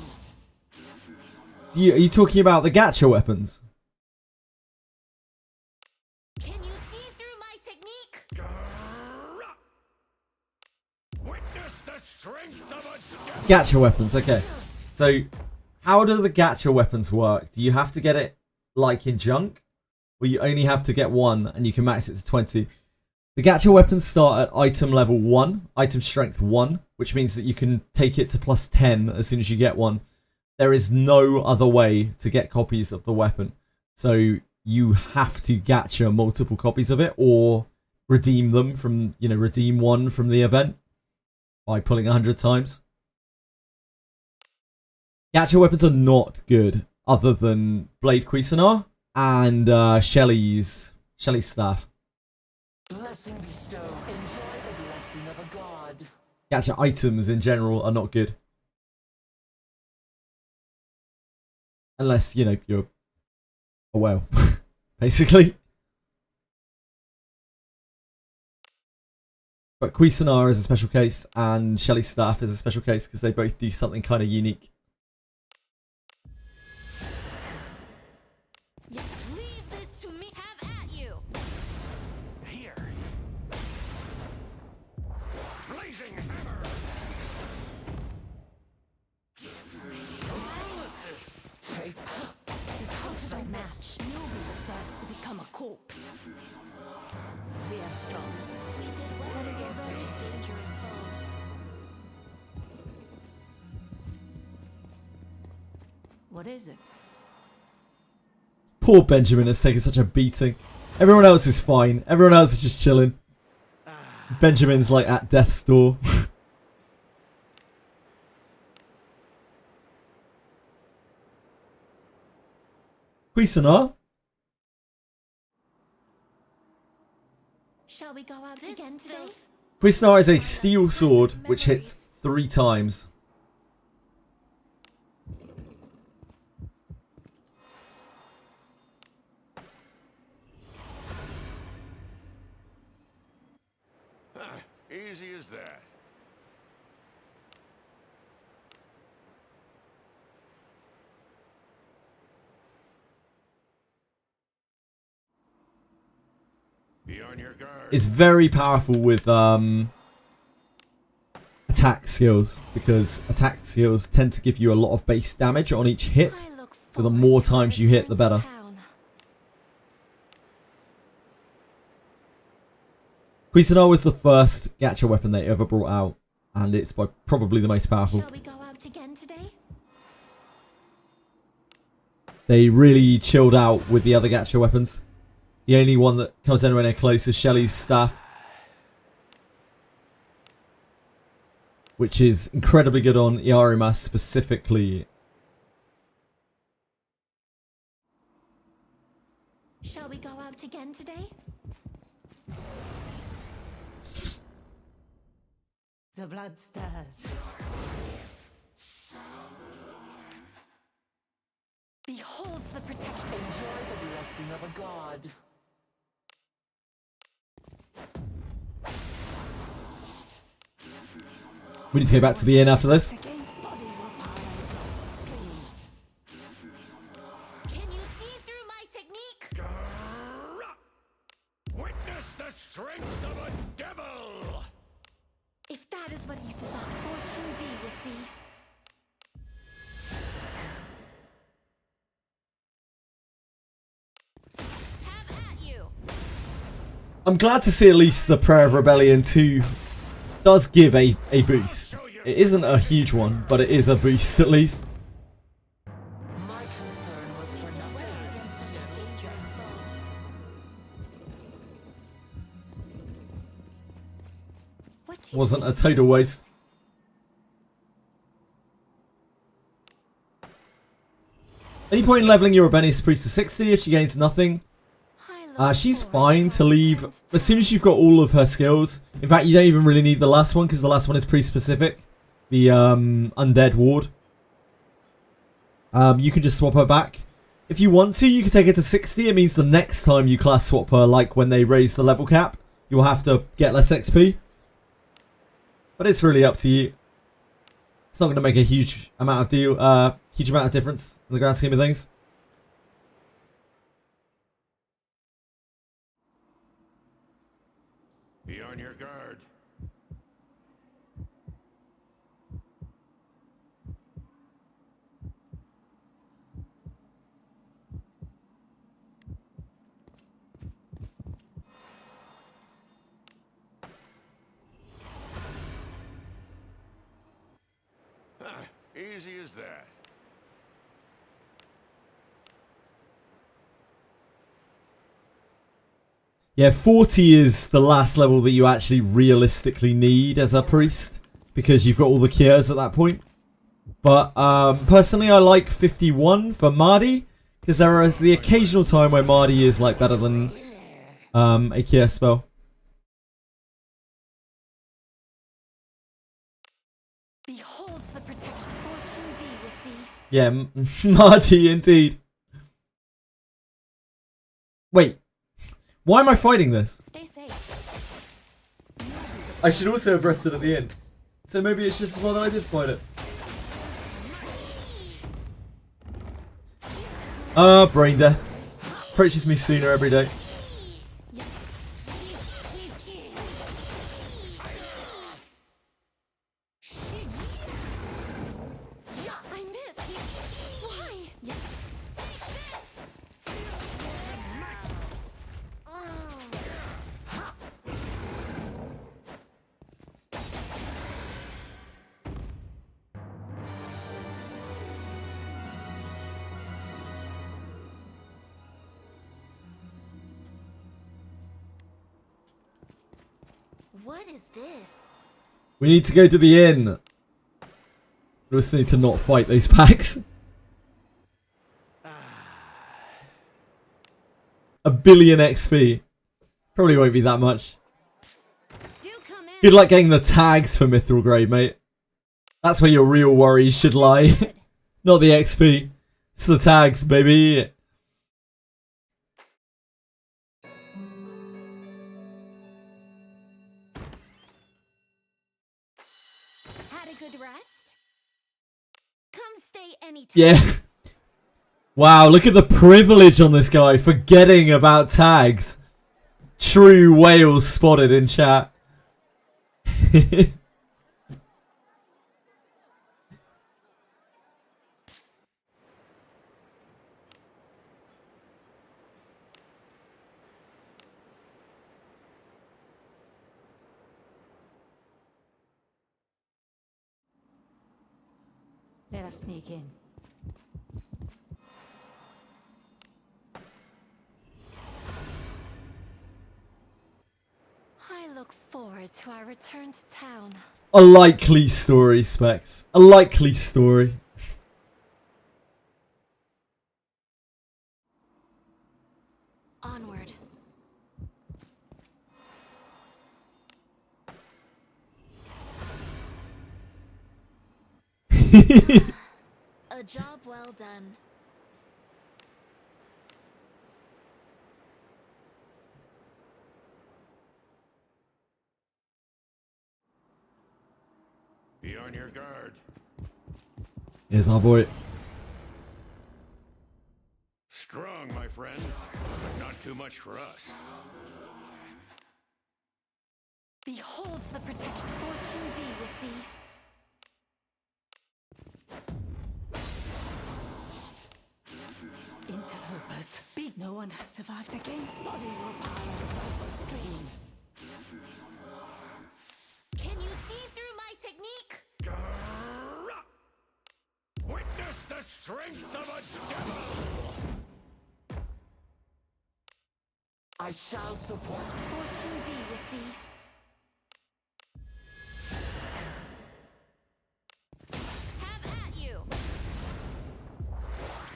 Are you talking about the gacha weapons? Can you see through my technique? Witness the strength of a devil! Gacha weapons, okay. So, how do the gacha weapons work? Do you have to get it like in junk? Or you only have to get 1 and you can max it to 20? The gacha weapons start at item level 1, item strength 1, which means that you can take it to plus 10 as soon as you get one. There is no other way to get copies of the weapon. So you have to gacha multiple copies of it or redeem them from, redeem one from the event by pulling 100 times. Gacha weapons are not good other than Blade Cuisinart and Shelly's staff. Blessing bestow. Enjoy the blessing of a god. Gacha items in general are not good. Unless, you're a whale, basically. But Cuisinart is a special case, and Shelly's staff is a special case, because they both do something kind of unique. Leave this to me. Have at you. Here. Blazing hammer! Take It's no match. You'll be the first to become a corpse. We are strong. We did well against such a dangerous foe. What is it? Poor Benjamin has taken such a beating. Everyone else is fine. Everyone else is just chilling. Benjamin's like at death's door. Cuisinart? Shall we go out again today? Cuisinart is a steel sword which hits 3 times. Easy as that. Be on your guard. It's very powerful with attack skills, because attack skills tend to give you a lot of base damage on each hit. I look So the forward more to our times you hit, the return to better. town. Cuisinart was the first gacha weapon they ever brought out, and it's by probably the most powerful. Shall we go out again today? They really chilled out with the other gacha weapons. The only one that comes anywhere near close is Shelly's staff, which is incredibly good on Iarima specifically. Shall we go out again today? The blood stirs. Beholds the protection. Enjoy the blessing of a god. We need to go back to the inn after this. Against bodies will pile across the street. Can you see through my technique? Witness the strength of a devil! If that is what you desire, fortune be with thee. Have at you. I'm glad to see at least the Prayer of Rebellion 2 does give a boost. It isn't a huge one, but it is a boost at least. My concern was We for did well nothing. against such a dangerous foe. What do you Wasn't a think total this waste. is? Any point in leveling your Rebellious Priest to 60 if she gains nothing? I look She's forward fine to to our leave return as soon as you've got all of her skills. In fact, you don't even really need the last one, because the last one is priest specific. The Undead Ward. You can just swap her back. If you want to, you can take her to 60. It means the next time you class swap her, like when they raise the level cap, you'll have to get less XP. But it's really up to you. It's not going to make a huge amount of difference in the grand scheme of things. Be on your guard. Easy as that. Yeah, 40 is the last level that you actually realistically need as a priest, because you've got all the cures at that point. But personally, I like 51 for Mardi, because there is the occasional time where Mardi is like better than a cure spell. Beholds the protection. Fortune be with thee. Yeah, Mardi indeed. Wait, why am I fighting this? Stay safe. I should also have rested at the end. So maybe it's just as well that I did fight it. Brain death. Approaches me sooner every day. I missed. Why? Take this. What is this? We need to go to the inn. We just need to not fight those packs. A billion XP. Probably won't be that much. Do come in. Good luck getting the tags for Mithril Grade, mate. That's where your real worries should lie. Not the XP. It's the tags, baby. good rest? Come stay anytime. Yeah. Wow, look at the privilege on this guy, forgetting about tags. True Wales spotted in chat. Let us sneak in. I look forward to our return to town. A likely story, Specs. A likely story. Onward. A job well done. Be on your guard. Here's our boy. Strong, my friend, but not too much for us. Beholds the protection. Fortune be with thee. Interlopers. No one has survived against. Bodies will pile above the stream. Can you see through my technique? Witness the strength of a devil! I shall support. Fortune be with thee. Have at you.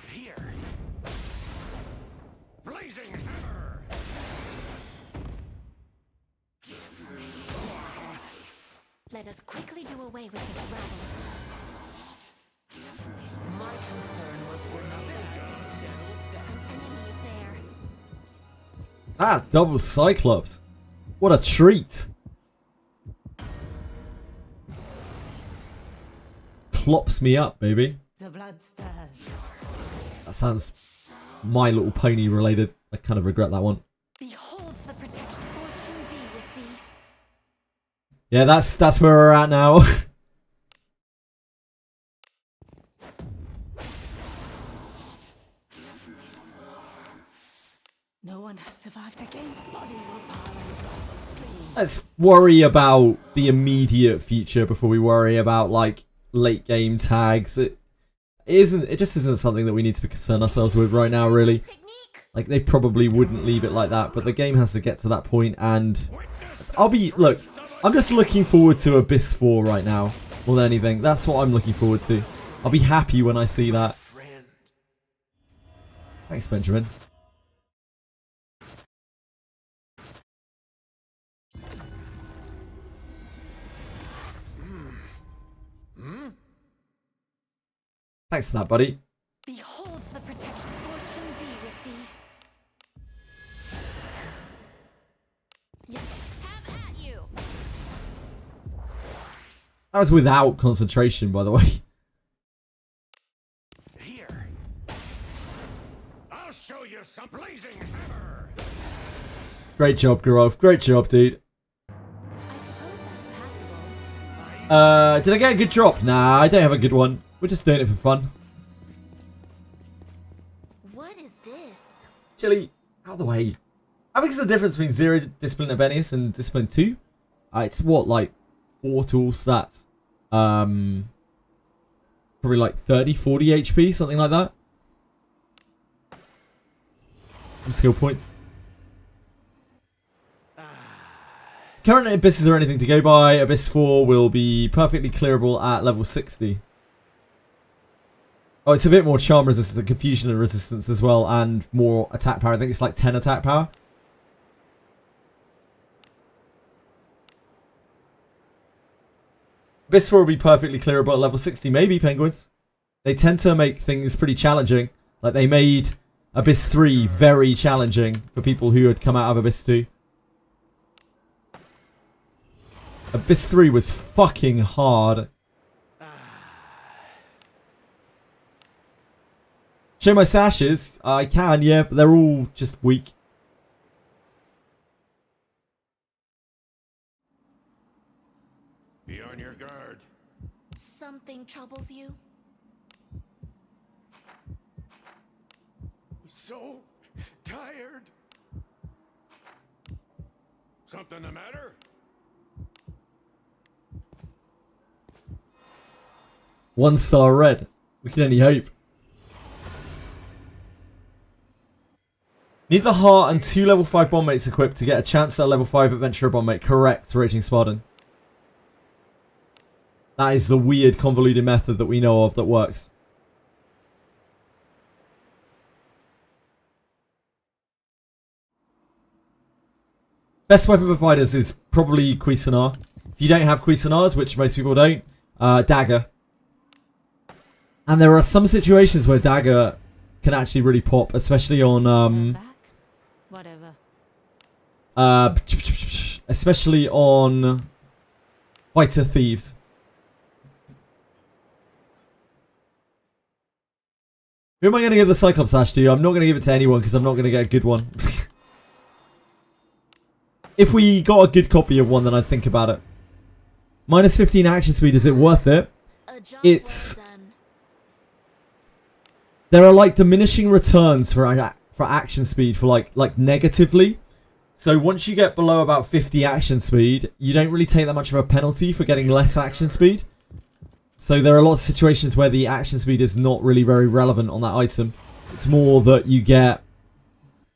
Here. Blazing hammer! Let us quickly do away with this rabble. My concern was for nothing. An enemy is there. Ah, double Cyclops. What a treat. Clops me up, baby. The blood stirs. That sounds My Little Pony related. I kind of regret that one. Beholds the protection. Fortune be with thee. Yeah, that's where we're at now. No one has survived against. Bodies will pile above the stream. Let's worry about the immediate future before we worry about like late game tags. It just isn't something that we need to concern ourselves with right now, really. Technique. Like, they probably wouldn't leave it like that, but the game has to get to that point, and I'm just looking forward to Abyss 4 right now, more than anything. That's what I'm looking forward to. I'll be happy when I see that. Friend. Thanks, Benjamin. Thanks for that, buddy. Beholds the protection. Fortune be with thee. Yes. Have at you. That was without concentration, by the way. Here. I'll show you some blazing hammer! Great job, Gurov. Great job, dude. I suppose that's passable. Did I get a good drop? Nah, I don't have a good one. We're just doing it for fun. What is this? Chili, out of the way. I think it's the difference between 0 Discipline Abenius and Discipline 2. It's what, like 4 tool stats. Probably like 30, 40 HP, something like that. Some skill points. Current abysses are anything to go by. Abyss 4 will be perfectly clearable at level 60. Oh, it's a bit more charm resistance and confusion and resistance as well, and more attack power. I think it's like 10 attack power. Abyss 4 will be perfectly clearable at level 60, maybe, Penguins. They tend to make things pretty challenging. Like, they made Abyss 3 very challenging for people who had come out of Abyss 2. Abyss 3 was fucking hard. Show my sashes? I can, yeah, but they're all just weak. Be on your guard. Something troubles you? So tired. Something the matter? 1-star red. We can only hope. Need the heart and 2 level 5 bomb mates equipped to get a chance at a level 5 adventurer bomb mate. Correct, Raging Spartan. That is the weird convoluted method that we know of that works. Best weapon for fighters is probably Cuisinart. If you don't have Cuisinarts, which most people don't, dagger. And there are some situations where dagger can actually really pop, especially on Whatever. especially on fighter thieves. Who am I going to give the Cyclops Ash to? I'm not going to give it to anyone because I'm not going to get a good one. If we got a good copy of one, then I'd think about it. Minus 15 action speed, is it worth it? It's... Well done. There are like diminishing returns for action speed for like negatively. So once you get below about 50 action speed, you don't really take that much of a penalty for getting less action speed. So there are lots of situations where the action speed is not really very relevant on that item. It's more that you get,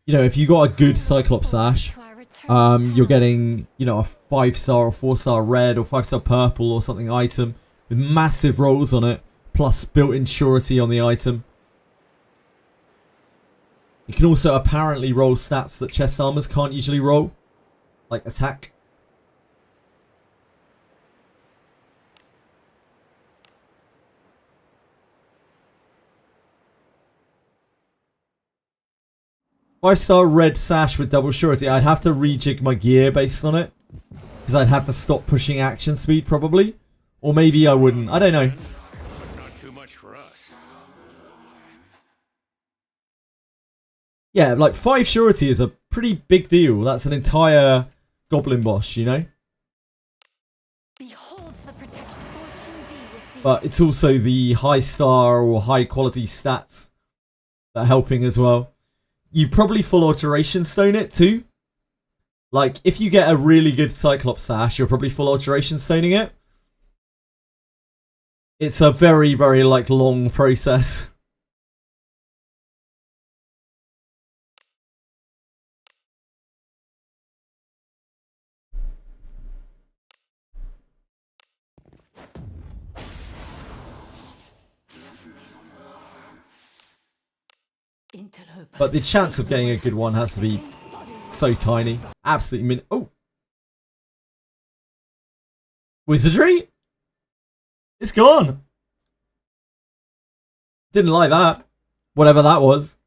you know, if you got a good Cyclops Ash, you're getting, you know, a 5-star or 4-star red or 5-star purple or something item with massive rolls on it, plus built-in surety on the item. You can also apparently roll stats that chest armors can't usually roll, like attack. Five-star red sash with double surety. I'd have to rejig my gear based on it, because I'd have to stop pushing action speed probably, or maybe I wouldn't. I don't know. But not too much for us. Yeah, like 5 surety is a pretty big deal. That's an entire goblin boss, you know? Beholds the protection. Fortune be with thee. But it's also the high star or high quality stats that are helping as well. You probably full alteration stone it too. Like, if you get a really good Cyclops Sash, you're probably full alteration stoning it. It's a very, very, like, long process. But the chance of getting a good one has to be so tiny. Absolutely oh! Wizardry? It's gone! Didn't like that. Whatever that was.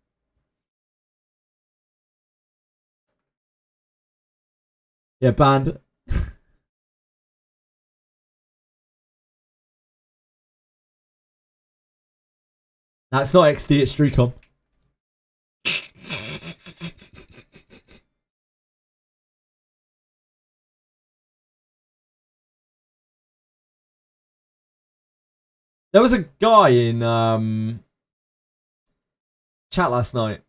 Yeah, banned. That's not XD, it's Streetcom. There was a guy in chat last night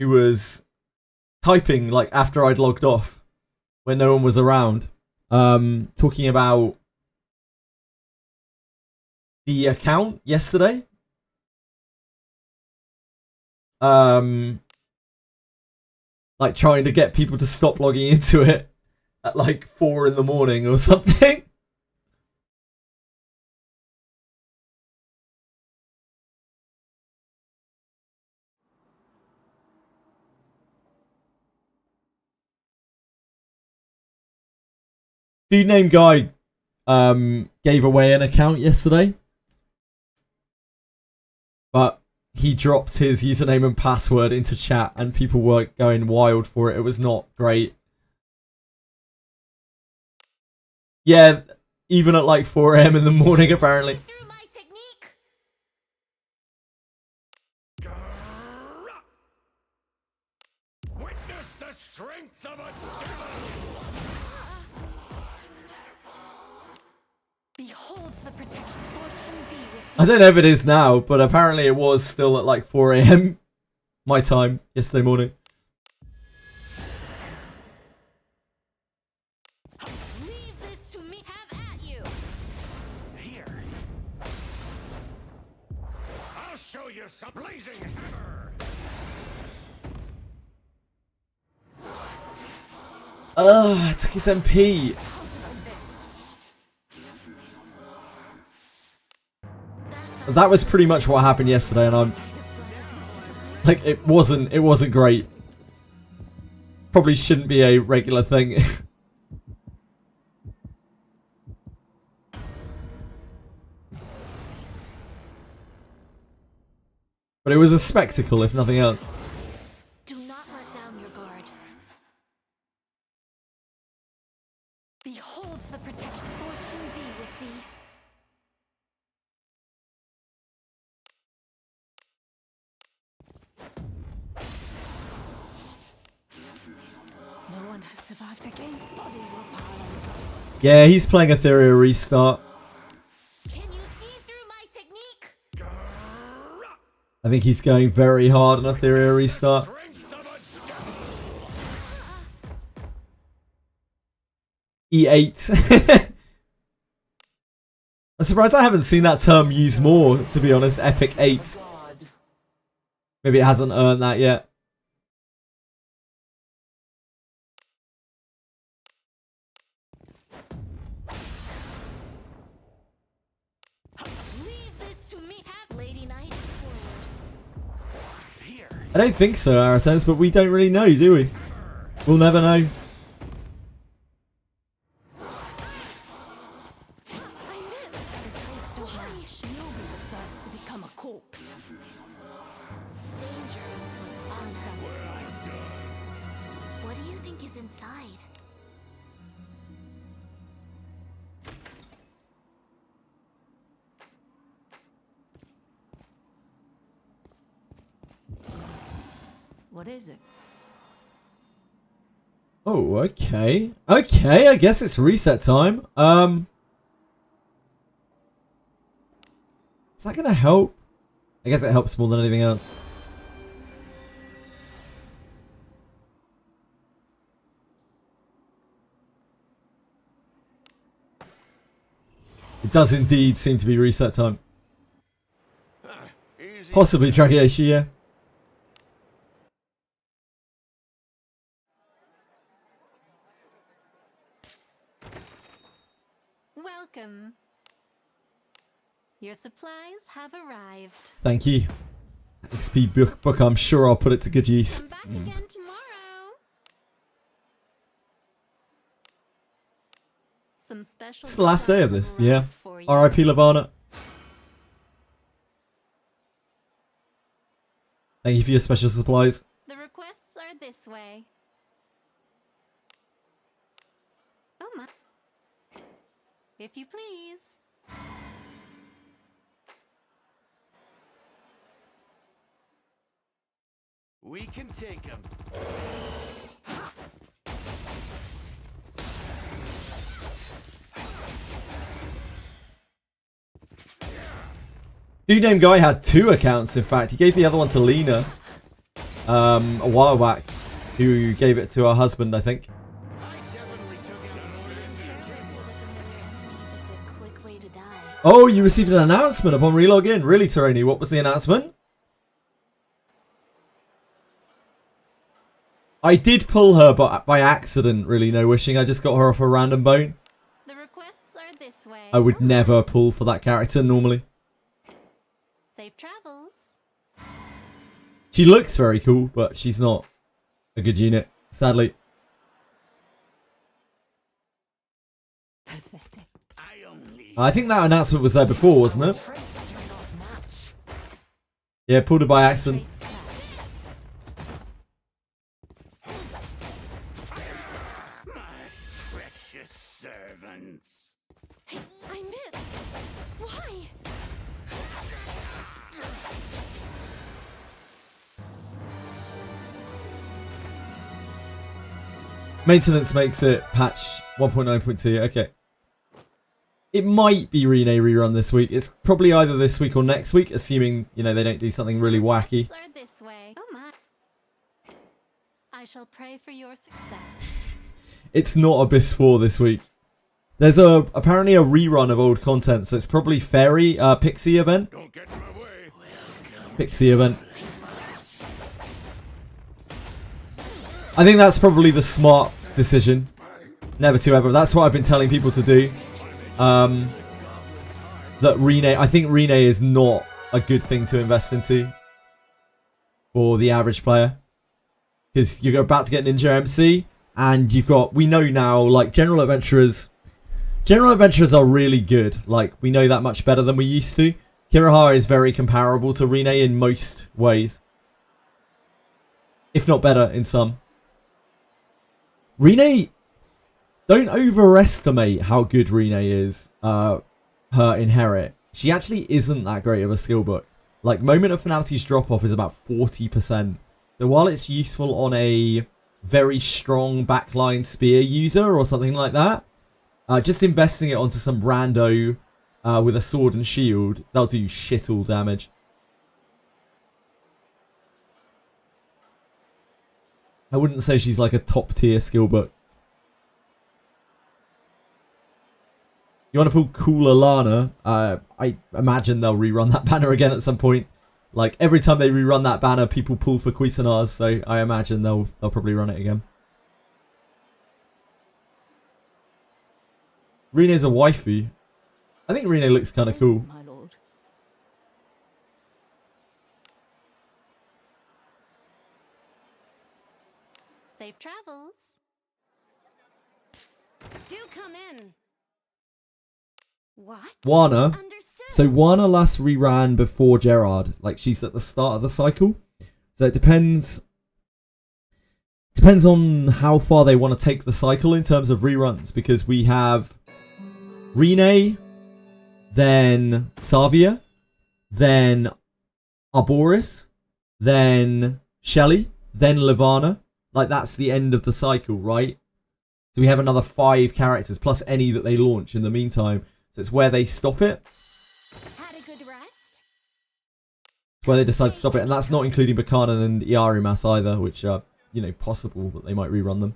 who was typing like after I'd logged off when no one was around, talking about the account yesterday. Like trying to get people to stop logging into it at like 4 in the morning or something. Dude named Guy gave away an account yesterday, but he dropped his username and password into chat and people were going wild for it. It was not great. Yeah, even at like 4 AM in the morning apparently. Through my technique. protection. Fortune be with I don't know if it is now, but apparently it was still at like 4 a.m. my time yesterday morning. Leave this to me. Have at you. Here. I'll show you some blazing hammer. Ugh, took his MP. That was pretty much what happened yesterday, and I'm like, it wasn't great. Probably shouldn't be a regular thing. But it was a spectacle, if nothing else. Do not let down your guard. Beholds the protection. Fortune be with thee. No one has survived against bodies will pile on. Yeah, he's playing Ethereal Restart. Can you see through my technique? I think he's going very hard on Ethereal Restart. Strength of a devil. E8. I'm surprised I haven't seen that term used more, to be honest. Epic 8. God. Maybe it hasn't earned that yet. Leave this to me. Have Lady Knight forward. Here. I don't think so, Aratos, but we don't really know, do we? We'll never know. I missed. The traits don't match. You'll be the first to become a corpse. Danger was on us. What do you think is inside? What is it? Oh, okay. Okay, I guess it's reset time. Is that gonna help? I guess it helps more than anything else. It does indeed seem to be reset time. Easy. Possibly Dragiashi, yeah. Welcome. Your supplies have arrived. Thank you. XP book, I'm sure I'll put it to good use. Come back again tomorrow. Some special. It's the last day of supplies this, have yeah. arrived for you. R.I.P. Lavana. Thank you for your special supplies. The requests are this way. Oh my. If you please. We can take him. Dude named Guy had 2 accounts, in fact. He gave the other one to Lena a while back, who gave it to her husband, I think. I definitely took it on Careless with a familiar enemy is a quick way to die. Oh, you received an announcement upon relog in. Really, Terani? What was the announcement? I did pull her, but by accident, really, no wishing. I just got her off a random bone. The requests are this way. I would never pull for that character normally. Safe travels. She looks very cool, but she's not a good unit, sadly. Pathetic. I think that announcement was there before, wasn't it? Traits do not match. Yeah, pulled her by accident. Traits clash. precious servants. I missed. Why? Maintenance makes it patch 1.9.2. Okay. It might be Rene rerun this week. It's probably either this week or next week, assuming, you know, they don't do something really wacky. Are this way. Oh my. I shall pray for your success. It's not Abyss 4 this week. There's apparently a rerun of old content, so it's probably Fairy Pixie event. Don't get in my way. Pixie event. I think that's probably the smart decision. Never to ever. That's what I've been telling people to do. That Rene, I think Rene is not a good thing to invest into for the average player, because you're about to get Ninja MC, and you've got, we know now, like, General Adventurers are really good. Like, we know that much better than we used to. Kirihara is very comparable to Rene in most ways, if not better in some. Rene, don't overestimate how good Rene is. Her Inherit. She actually isn't that great of a skill book. Like, Moment of Finality's drop-off is about 40%. So while it's useful on a very strong backline spear user or something like that, just investing it onto some rando with a sword and shield, they'll do shit all damage. I wouldn't say she's like a top tier skill book. You want to pull Cool Alana? I imagine they'll rerun that banner again at some point. Like, every time they rerun that banner, people pull for Cuisinards, so I imagine they'll probably run it again. Rene's a waifu. I think Rene looks kind of cool. My lord. Safe travels. Do come in. What? Wana. Understood. So Wana last reran before Gerard. Like, she's at the start of the cycle. So it depends on how far they want to take the cycle in terms of reruns. Because we have Rene, then Savia, then Arboris, then Shelly, then Levana. Like, that's the end of the cycle, right? So we have another 5 characters, plus any that they launch in the meantime. So it's where they stop it. Had a good rest? Where they decide to stop it. And that's not including Buchanan and Iarimas either, which are, you know, possible that they might rerun them.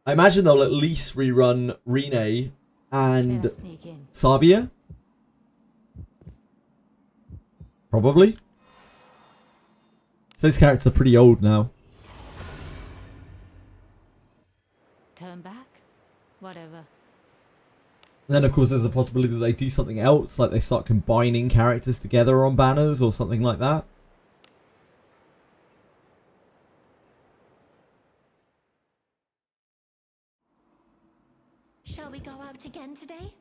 I imagine they'll at least rerun Rene and Better sneak in. Savia. Probably. So those characters are pretty old now. Turn back. Whatever. And then, of course, there's the possibility that they do something else, like they start combining characters together on banners or something like that. Shall we go out again today?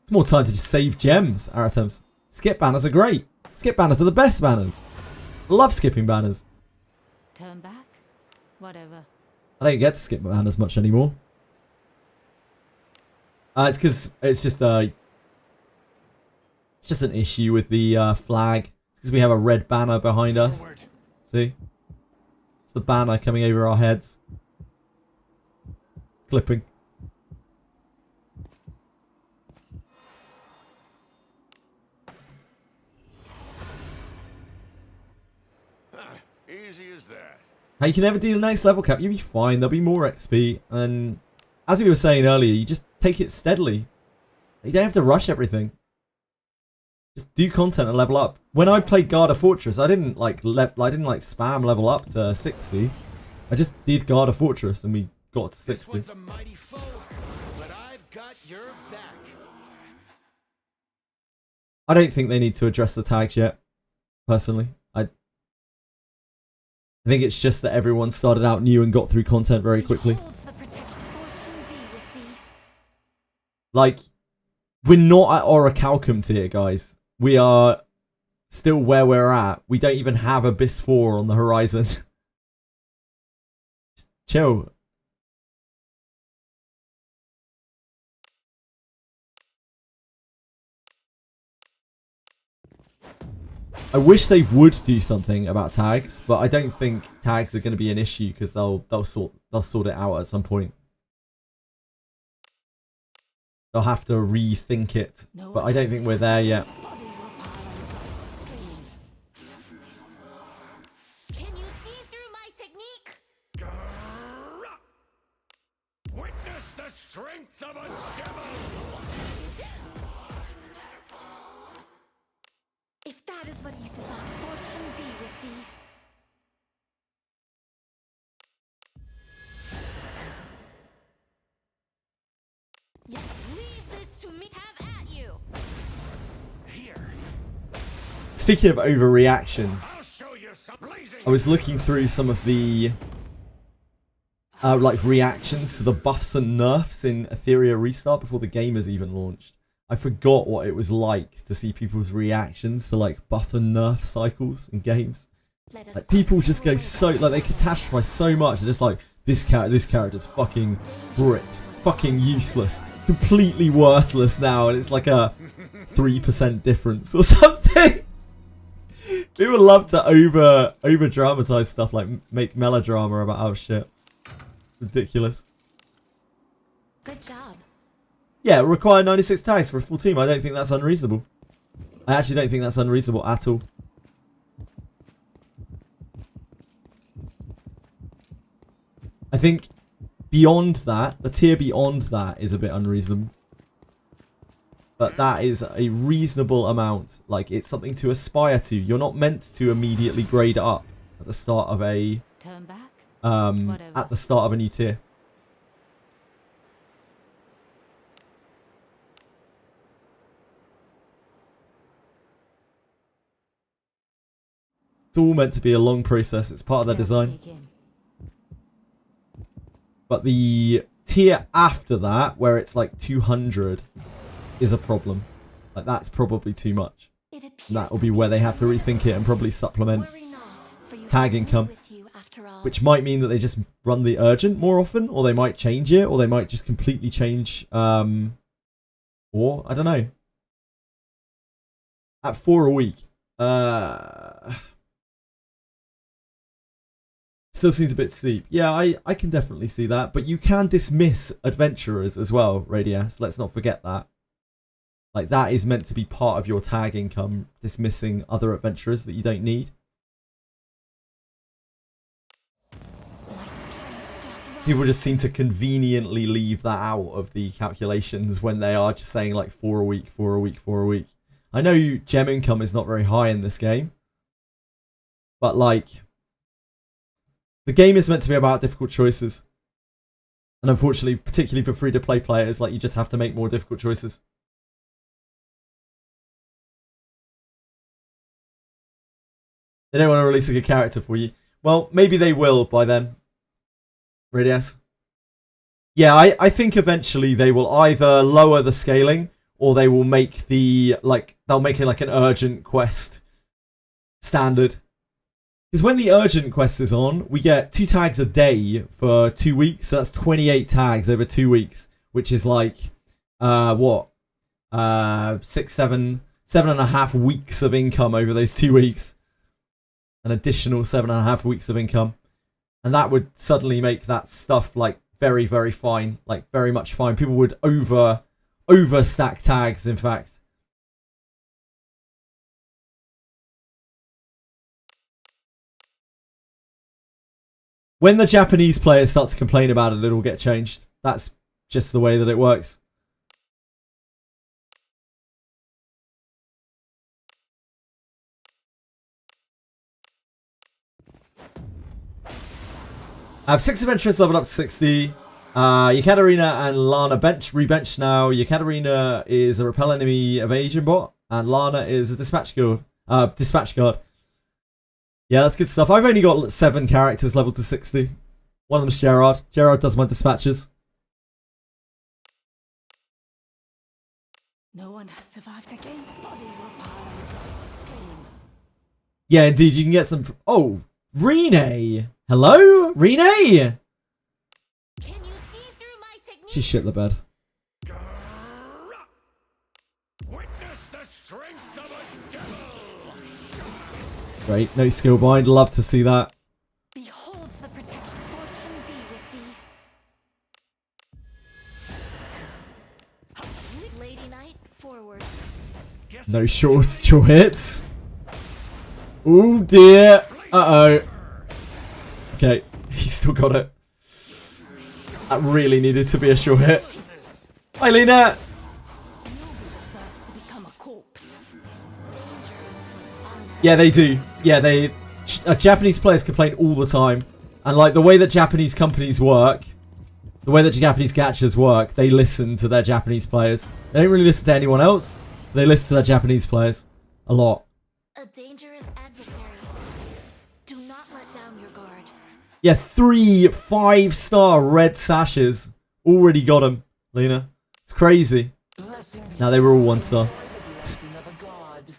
It's more time to just save gems, Aratems. Skip banners are great. Skip banners are the best banners. Love skipping banners. Turn back. Whatever. I don't get to skip banners much anymore. It's because it's just an issue with the flag. Because we have a red banner behind us. Forward. See? It's the banner coming over our heads. Clipping. Easy as that. Hey, you can never do the next level cap. You'll be fine. There'll be more XP. And as we were saying earlier, you just take it steadily. You don't have to rush everything. Just do content and level up. When I played Garda Fortress, I didn't like spam level up to 60. I just did Garda Fortress and we got to This 60. one's a mighty foe, but I've got your back. I don't think they need to address the tags yet. Personally, I think it's just that everyone started out new and got through content very quickly. Beholds the protection. Fortune be with thee. Like, we're not at Orichalcum tier, guys. We are still where we're at. We don't even have Abyss 4 on the horizon. Just chill. I wish they would do something about tags, but I don't think tags are going to be an issue because they'll sort it out at some point. They'll have to rethink it, but I don't think we're there yet. Can you see through my technique? Witness the strength of a devil! If that is what you desire, fortune be with thee. Yeah, leave this to me. Have at you. Here, Speaking of overreactions, I'll show you some blazing. I was looking through some of the like reactions to the buffs and nerfs in Etheria Restart before the game has even launched. I forgot what it was like to see people's reactions to like buff and nerf cycles in games. Like people just go so like they catastrophize so much. They're just like this character's fucking bricked, fucking useless, completely worthless now, and it's like a 3% difference or something. People love to over dramatize stuff, like make melodrama about our shit. Ridiculous. Good job. Yeah, require 96 tags for a full team. I don't think that's unreasonable. I actually don't think that's unreasonable at all. I think beyond that, the tier beyond that is a bit unreasonable. But that is a reasonable amount. Like, it's something to aspire to. You're not meant to immediately grade up at the start of a Turn back. at the start of a new tier. It's all meant to be a long process. It's part of their design. But the tier after that, where it's like 200, is a problem. Like, that's probably too much. It appears That will be where they have to rethink it and probably supplement Worry not, for you tag have me income. with you after all. Which might mean that they just run the urgent more often, or they might change it, or they might just completely change, or, I don't know. At 4 a week. Still seems a bit steep. Yeah, I can definitely see that. But you can dismiss adventurers as well, Radius. Let's not forget that. Like, that is meant to be part of your tag income, dismissing other adventurers that you don't need. My strength doth rise. People just seem to conveniently leave that out of the calculations when they are just saying like 4 a week, 4 a week, 4 a week. I know gem income is not very high in this game. But like, the game is meant to be about difficult choices. And unfortunately, particularly for free-to-play players, like, you just have to make more difficult choices. They don't want to release a good character for you. Well, maybe they will by then. Radius. Yeah, I think eventually they will either lower the scaling, or they will make the, like, they'll make it like an urgent quest standard. Because when the urgent quest is on, we get 2 tags a day for 2 weeks. So that's 28 tags over 2 weeks, which is like, what? 7.5 weeks of income over those 2 weeks. An additional 7.5 weeks of income. And that would suddenly make that stuff like very, very fine. Like very much fine. People would overstack tags, in fact. When the Japanese players start to complain about it, it will get changed. That's just the way that it works. I have 6 adventurers leveled up to 60. Yekaterina and Lana rebench now. Yekaterina is a repel enemy evasion bot, and Lana is a dispatch guard. Yeah, that's good stuff. I've only got 7 characters leveled to 60. One of them's Gerard. Gerard does my dispatches. No one has survived against bodies will pile across the stream. Yeah, indeed, you can get some... Oh, Rene! Hello? Rene! Can you see through my technique? She shit the bed. Witness the the strength of a devil. Great, no skill bind. Love to see that. Beholds the protection. Fortune be with thee. Lady Knight, forward. No short hits. Oh dear. Uh-oh. Okay, he still got it. That really needed to be a short hit. Hi, Lena. First to become a corpse. Yeah, they do. Yeah, Japanese players complain all the time. And like the way that Japanese companies work, the way that Japanese gachas work, they listen to their Japanese players. They don't really listen to anyone else. They listen to their Japanese players a lot. A dangerous adversary. Do not let down your guard. Yeah, 3 5-star red sashes. Already got them, Lena. It's crazy. Blessing be Now they were all 1-star. the blessing of a god.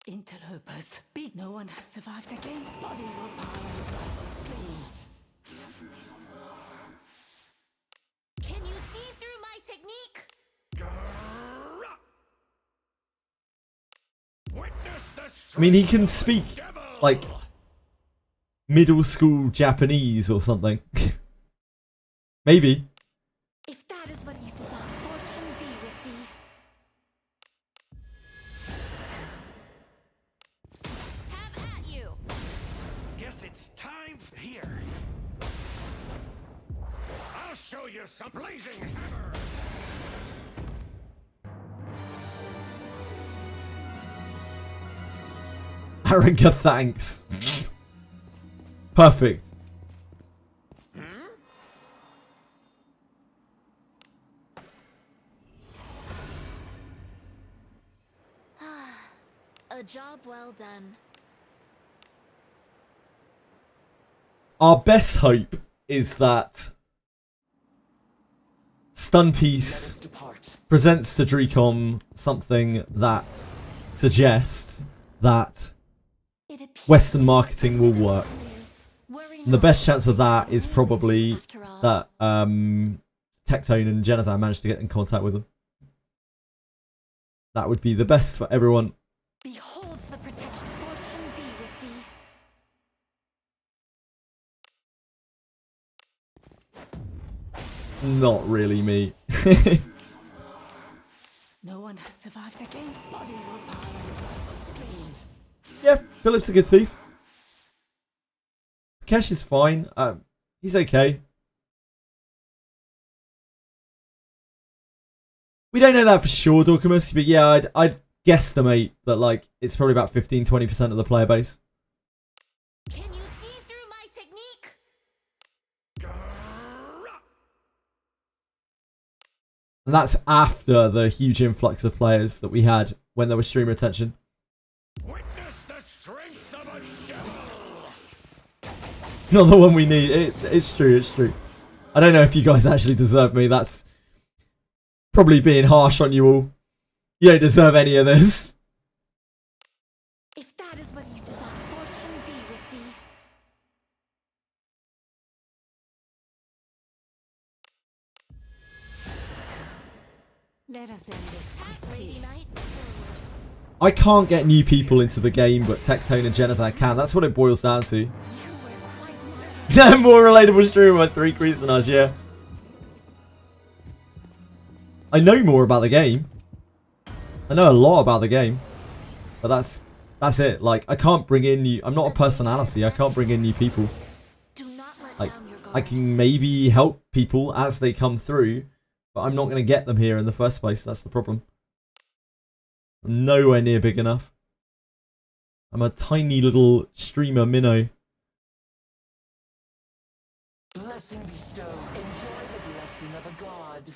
Interlopers. Beat. No one has survived against. Bodies will pile across the streets. Can you see through my technique? Witness the strength I mean, he can speak of the devil. like middle school Japanese or something. Maybe. If that is what you desire, fortune be with thee. Have at you. Guess it's time for here. I'll show you some blazing hammer. Aringa, thanks. Perfect. A job well done. Our best hope is that Stun Let Piece us depart. presents to Dreecom something that suggests that It appears Western marketing will work. Worry And the not. best chance of that is probably After all, that Tectone and Genazan managed to get in contact with them. That would be the best for everyone. beholds the protection. Fortune be with thee. Not really me. No one has survived against. Bodies will pile across the streets. Yeah, Philip's a good thief. Kesh is fine. He's okay. We don't know that for sure, Dorcamus, but yeah, I'd guesstimate that like it's probably about 15-20% of the player base. Can you see through my technique? And that's after the huge influx of players that we had when there was streamer attention. Witness the strength of a devil. Not the one we need. It's true, it's true. I don't know if you guys actually deserve me. That's probably being harsh on you all. You don't deserve any of this. If that is what you desire, fortune be with thee. Let us end this. Attack, Lady Knight, forward. I can't get new people into the game, but Tectone and Genazan can. That's what it boils down to. You were quite right. More relatable streamer, 3 Creasonage, yeah. I know more about the game. I know a lot about the game. But that's it. Like, I can't bring in new... I'm not a personality. I can't bring in new people. Do not let Like, down your guard. I can maybe help people as they come through, but I'm not going to get them here in the first place. That's the problem. I'm nowhere near big enough. I'm a tiny little streamer minnow. Blessing bestow. Enjoy the blessing of a god.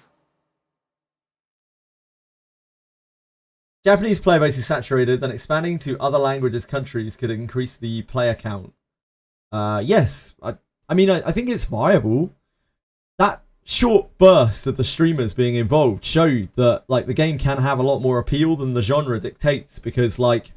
Japanese player base is saturated, then expanding to other languages countries could increase the player count. Yes. I mean, I think it's viable. That short burst of the streamers being involved showed that like the game can have a lot more appeal than the genre dictates, because like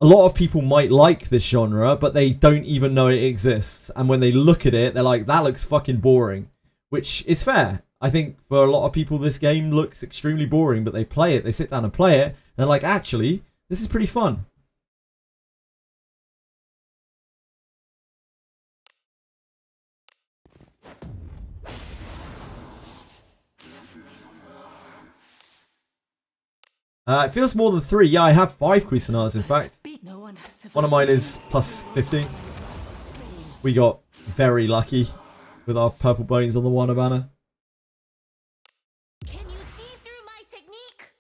a lot of people might like this genre, but they don't even know it exists. And when they look at it, they're like, that looks fucking boring. Which is fair. I think for a lot of people, this game looks extremely boring, but they play it, they sit down and play it, and they're like, actually, this is pretty fun. It feels more than 3. Yeah, I have 5 Cuisinarts, in fact. No one has survived One of mine is plus 50. We got very lucky with our purple bones on the Warner banner. Can you see through my technique?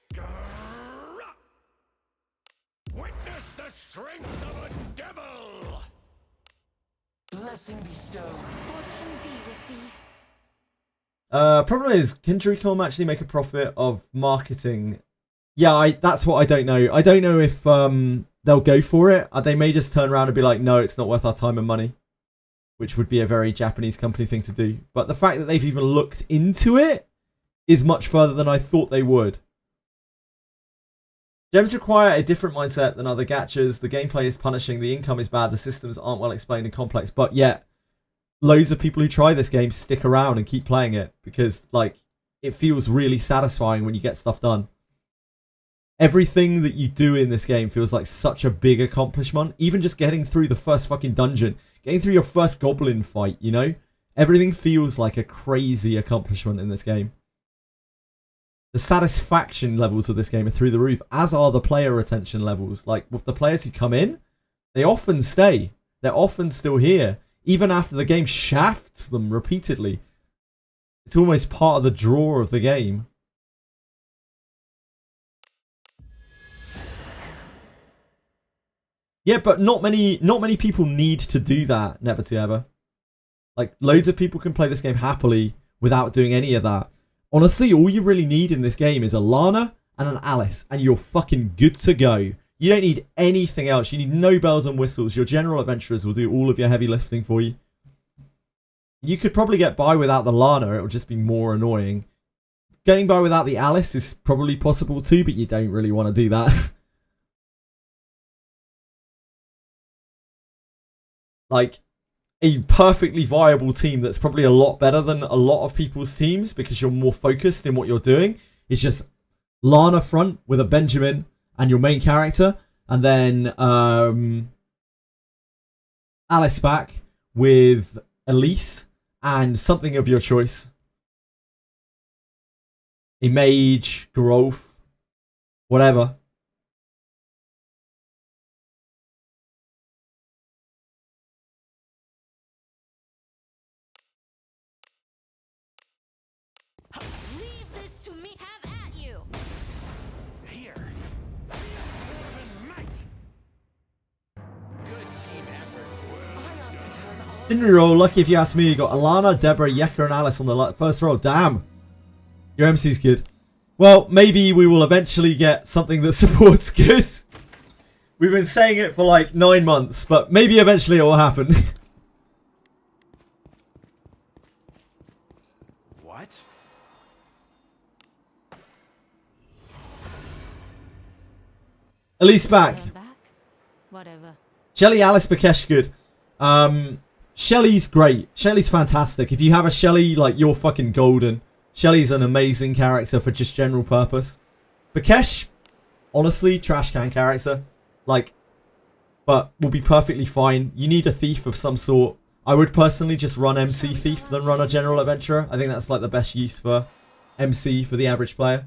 Witness the strength of a devil! Blessing bestowed. Fortune be with thee. Problem is, can Dreamcom actually make a profit of marketing? Yeah, that's what I don't know. I don't know if they'll go for it. They may just turn around and be like, no, it's not worth our time and money. Which would be a very Japanese company thing to do. But the fact that they've even looked into it is much further than I thought they would. Gems require a different mindset than other gachas. The gameplay is punishing, the income is bad, the systems aren't well explained and complex. But yet, loads of people who try this game stick around and keep playing it. Because, like, it feels really satisfying when you get stuff done. Everything that you do in this game feels like such a big accomplishment. Even just getting through the first fucking dungeon. Getting through your first goblin fight, you know? Everything feels like a crazy accomplishment in this game. The satisfaction levels of this game are through the roof, as are the player retention levels. Like, with the players who come in, they often stay. They're often still here, even after the game shafts them repeatedly. It's almost part of the draw of the game. Yeah, but not many people need to do that, never to ever. Like, loads of people can play this game happily without doing any of that. Honestly, all you really need in this game is a Lana and an Alice, and you're fucking good to go. You don't need anything else. You need no bells and whistles. Your general adventurers will do all of your heavy lifting for you. You could probably get by without the Lana. It would just be more annoying. Getting by without the Alice is probably possible too, but you don't really want to do that. Like, a perfectly viable team that's probably a lot better than a lot of people's teams because you're more focused in what you're doing. It's just Lana front with a Benjamin and your main character, and then Alice back with Elise and something of your choice. A mage, growth, whatever. Leave this to me. Have at you. Here. Feel more than might. Good team effort. I ought to turn all Didn't reroll. Lucky if you ask me. You got Alana, Deborah, Yeka, and Alice on the first roll. Damn. Your MC's good. Well, maybe we will eventually get something that supports good. We've been saying it for like 9 months, but maybe eventually it will happen. What? Elise back. I'm back. Whatever. Shelly, Alice, Bakesh, good. Shelly's great. Shelly's fantastic. If you have a Shelly, like, you're fucking golden. Shelly's an amazing character for just general purpose. Bakesh, honestly, trash can character. Like, but will be perfectly fine. You need a thief of some sort. I would personally just run MC Thief than run a General Adventurer. I think that's like the best use for MC for the average player.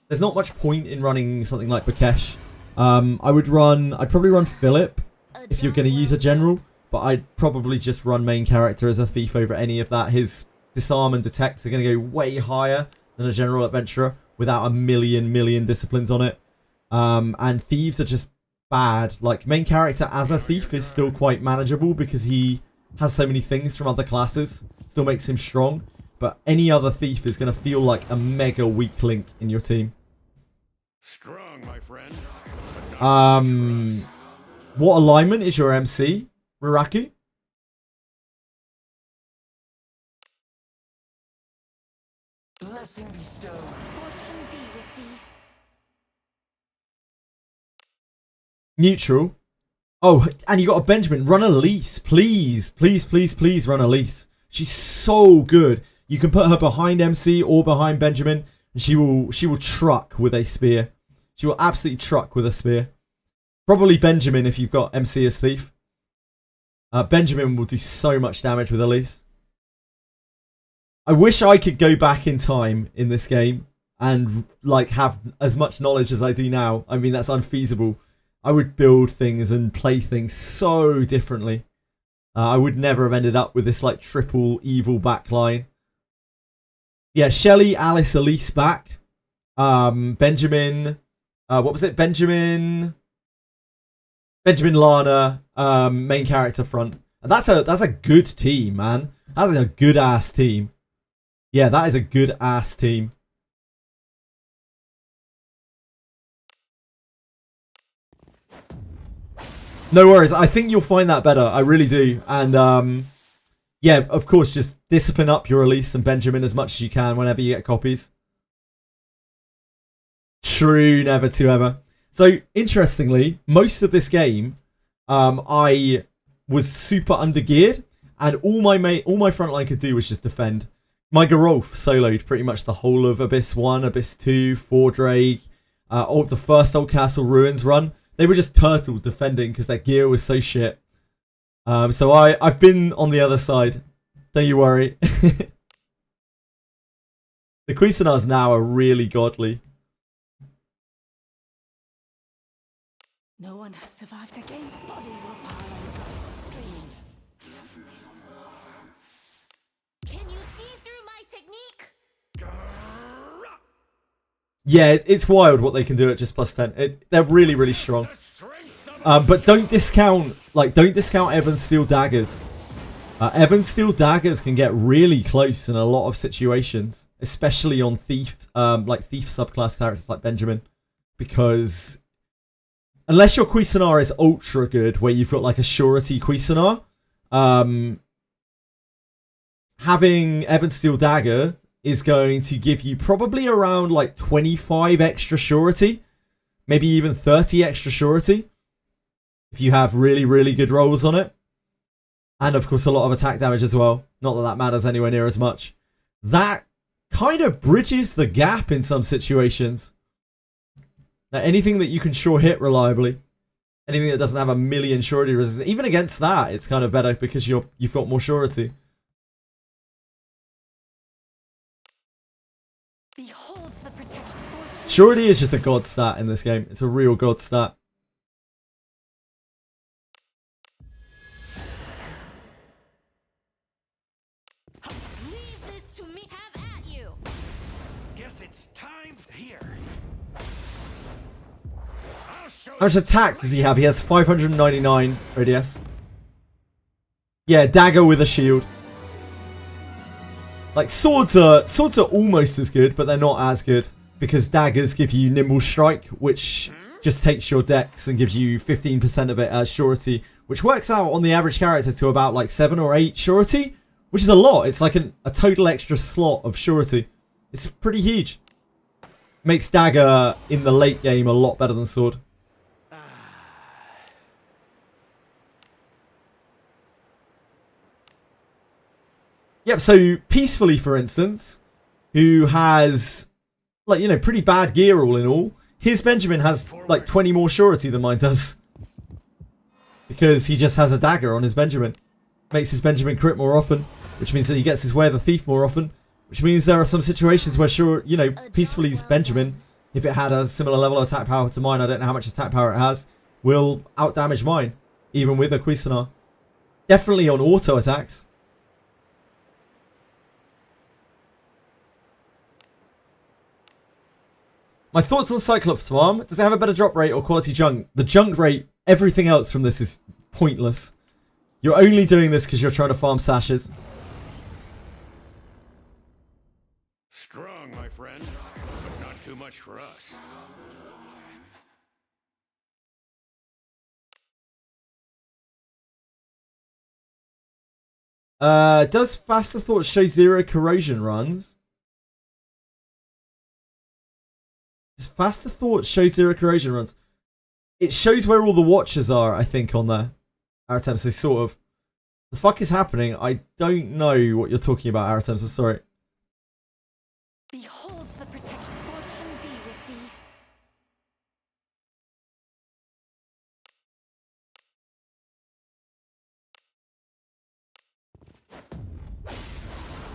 There's not much point in running something like Bakesh. I'd probably run Philip if you're going to use a General, but I'd probably just run main character as a Thief over any of that. His Disarm and Detect are going to go way higher than a General Adventurer without a million disciplines on it. And Thieves are just bad. Like, main character as a Thief is still quite manageable because he has so many things from other classes. Still makes him strong. But any other Thief is going to feel like a mega weak link in your team. Strong, my friend. but not too much for us. What alignment is your MC, Ruraku? blessing bestowed. Fortune be with thee. Neutral. Oh, and you got a Benjamin. Run Elise. Please, please, please, please run Elise. She's so good. You can put her behind MC or behind Benjamin, and she will truck with a spear. She will absolutely truck with a spear. Probably Benjamin if you've got MC as thief. Benjamin will do so much damage with Elise. I wish I could go back in time in this game and like have as much knowledge as I do now. I mean, that's unfeasible. I would build things and play things so differently. I would never have ended up with this like triple evil backline. Yeah, Shelly, Alice, Elise back. Benjamin. What was it? Benjamin, Lana, main character front. And that's a good team, man. That's a good ass team. Yeah, that is a good ass team. No worries. I think you'll find that better. I really do. And yeah, of course, just discipline up your Elise and Benjamin as much as you can whenever you get copies. True, never to ever. So, interestingly, most of this game, I was super undergeared, and all my frontline could do was just defend. My Gerolf soloed pretty much the whole of Abyss 1, Abyss 2, 4 Drake, all the first Old Castle Ruins run. They were just turtle defending because their gear was so shit. So I've been on the other side. Don't you worry. The Cuisinarts now are really godly. No one has survived against bodies were piled across the street. Can you see through my technique? Yeah, it's wild what they can do at just +10. They're really, really strong. But don't discount Ebon Steel daggers. Ebon Steel daggers can get really close in a lot of situations, especially on thief subclass characters like Benjamin, because unless your Cuisinart is ultra good, where you've got like a surety Cuisinart, having Ebon Steel dagger is going to give you probably around like 25 extra surety, maybe even 30 extra surety, if you have really, really good rolls on it. And of course a lot of attack damage as well. Not that that matters anywhere near as much. That kind of bridges the gap in some situations. Now, anything that you can sure hit reliably, anything that doesn't have a million surety resistance, even against that, it's kind of better because you've got more surety. Beholds the protection. Surety is just a god stat in this game. It's a real god stat. Leave this to me. Have at you. Guess it's time here. I'll show How much you attack does he have? He has 599 ODS. Yeah, dagger with a shield. Like swords are almost as good, but they're not as good because daggers give you nimble strike, which just takes your dex and gives you 15% of it as surety, which works out on the average character to about like 7 or 8 surety, which is a lot. It's like a total extra slot of surety. It's pretty huge. Makes dagger in the late game a lot better than sword. Yep, so Peacefully, for instance, who has, like, you know, pretty bad gear all in all, his Benjamin has, like, 20 more surety than mine does. Because he just has a dagger on his Benjamin. Makes his Benjamin crit more often, which means that he gets his Way of the Thief more often, which means there are some situations where, sure, you know, Peacefully's Benjamin, if it had a similar level of attack power to mine, I don't know how much attack power it has, will outdamage mine, even with a Cuisinart. Definitely on auto attacks. My thoughts on Cyclops farm. Does it have a better drop rate or quality junk? The junk rate, everything else from this is pointless. You're only doing this because you're trying to farm sashes. Strong, my friend, but not too much for us. Does Faster Thought show 0 corrosion runs? Does Faster Thought show 0 corrosion runs? it shows where all the watchers are, I think, on there. Aratems, so sort of. The fuck is happening? I don't know what you're talking about, Aratems. I'm sorry. Beholds the protection. Fortune be with thee.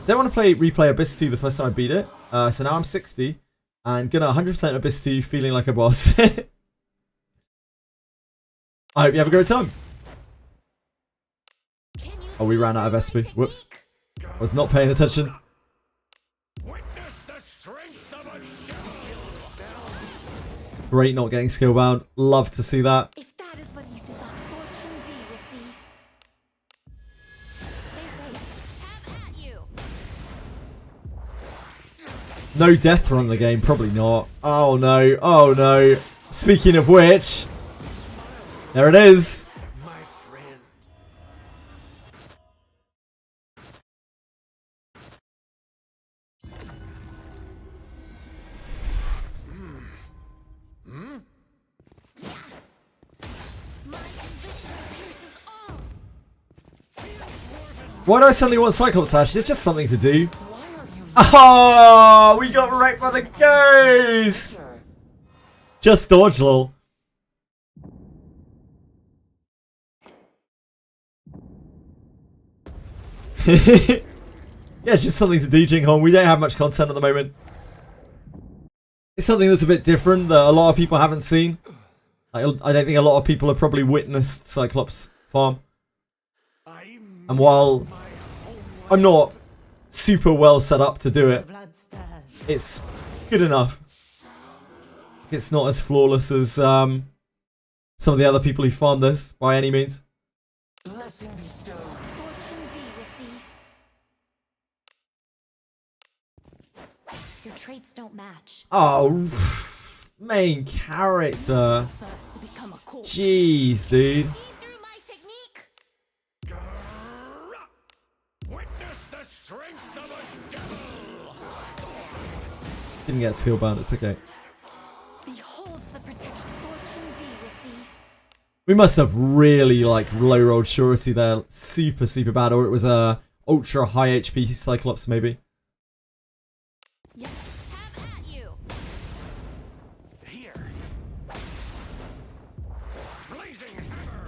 Don't want to replay Abyss 2 the first time I beat it. So now I'm 60 and gonna 100% Abyss 2 feeling like a boss. I hope you have a great time. Oh, we ran out of SP. Whoops. I was not paying attention. Witness the strength of a devil. Great not getting skill bound. Love to see that. If that is what you desire, fortune be with thee. Stay safe. Have at you. No death run the game. Probably not. Oh no. Oh no. Speaking of which. There it is. My friend. My conviction pierces all. Why do I suddenly want Cyclops Ash? It's just something to do. Oh, we got wrecked by the ghost. Just dodge, lol. Yeah, it's just something to do, Jing Hong. We don't have much content at the moment. It's something that's a bit different that a lot of people haven't seen. I don't think a lot of people have probably witnessed Cyclops farm. And while I'm not super well set up to do it, Blood stirs. it's good enough. It's not as flawless as some of the other people who farm this by any means. Blessing bestowed. Fortune be with thee. Your traits don't match. Oh, main character. First to become a corpse. Jeez, dude. See through my technique. Witness the strength of a devil. Didn't get skill bound, it's okay. Beholds the protection. Fortune be with thee. We must have really like low rolled surety there. Super, super bad. Or it was a ultra high HP Cyclops maybe. Have at you. Here. Blazing hammer.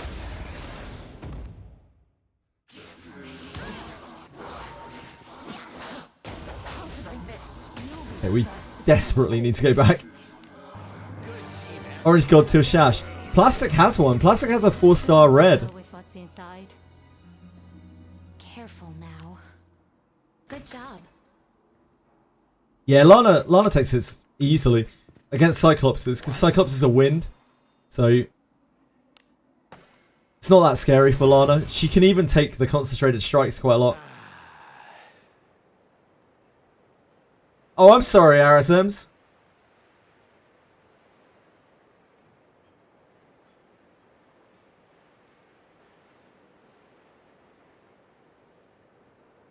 How did I miss? Okay, we desperately need to go back. Orange God till Shash. Plastic has one. Plastic has a 4-star red. With what's inside. Careful now. Good job. Yeah, Lana takes this easily against Cyclopses because Cyclops is a wind. So it's not that scary for Lana. She can even take the concentrated strikes quite a lot. Oh, I'm sorry, Aratems.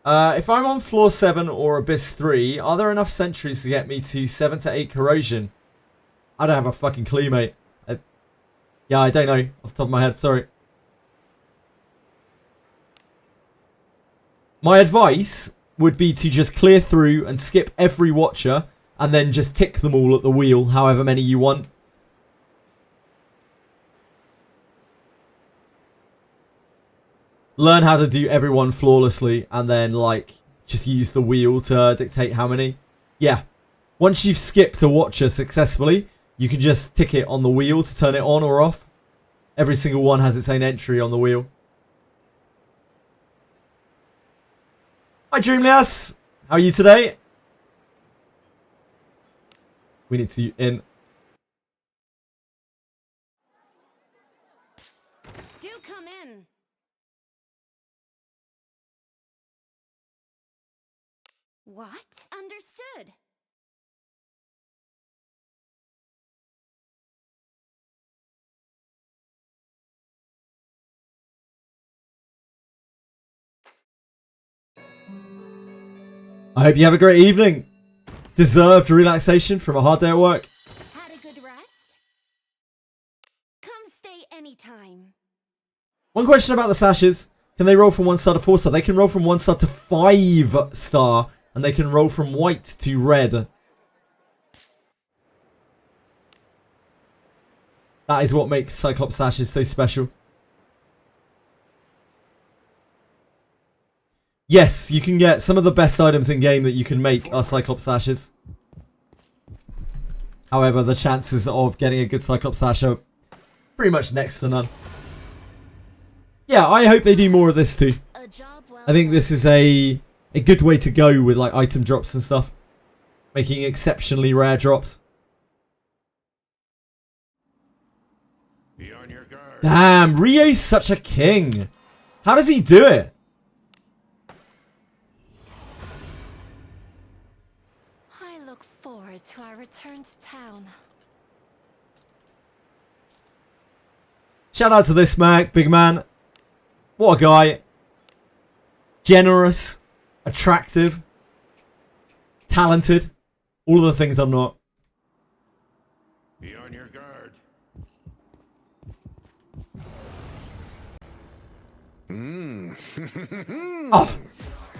If I'm on floor 7 or Abyss 3, are there enough sentries to get me to 7 to 8 corrosion? I don't have a fucking clue, mate. Yeah, I don't know off the top of my head, sorry. My advice would be to just clear through and skip every watcher and then just tick them all at the wheel, however many you want. Learn how to do everyone flawlessly and then, like, just use the wheel to dictate how many. Yeah. Once you've skipped a watcher successfully, you can just tick it on the wheel to turn it on or off. Every single one has its own entry on the wheel. Hi, Dreamlias! How are you today? We need to in. Do come in. What? Understood. I hope you have a great evening. Deserved relaxation from a hard day at work. Had a good rest? Come One question about the sashes. Can they roll from 1 star to 4 star? They can roll from 1 star to 5 star. And they can roll from white to red. That is what makes Cyclops sashes so special. Yes, you can get some of the best items in game that you can make are Cyclops sashes. However, the chances of getting a good Cyclops sash are pretty much next to none. Yeah, I hope they do more of this too. I think this is a good way to go with like item drops and stuff. Making exceptionally rare drops. Be on your guard. Damn, Rio's such a king. How does he do it? I look forward to our return to town. Shout out to this Mac, big man. What a guy. Generous. Attractive. Talented. All of the things I'm not. Be on your guard. Oh,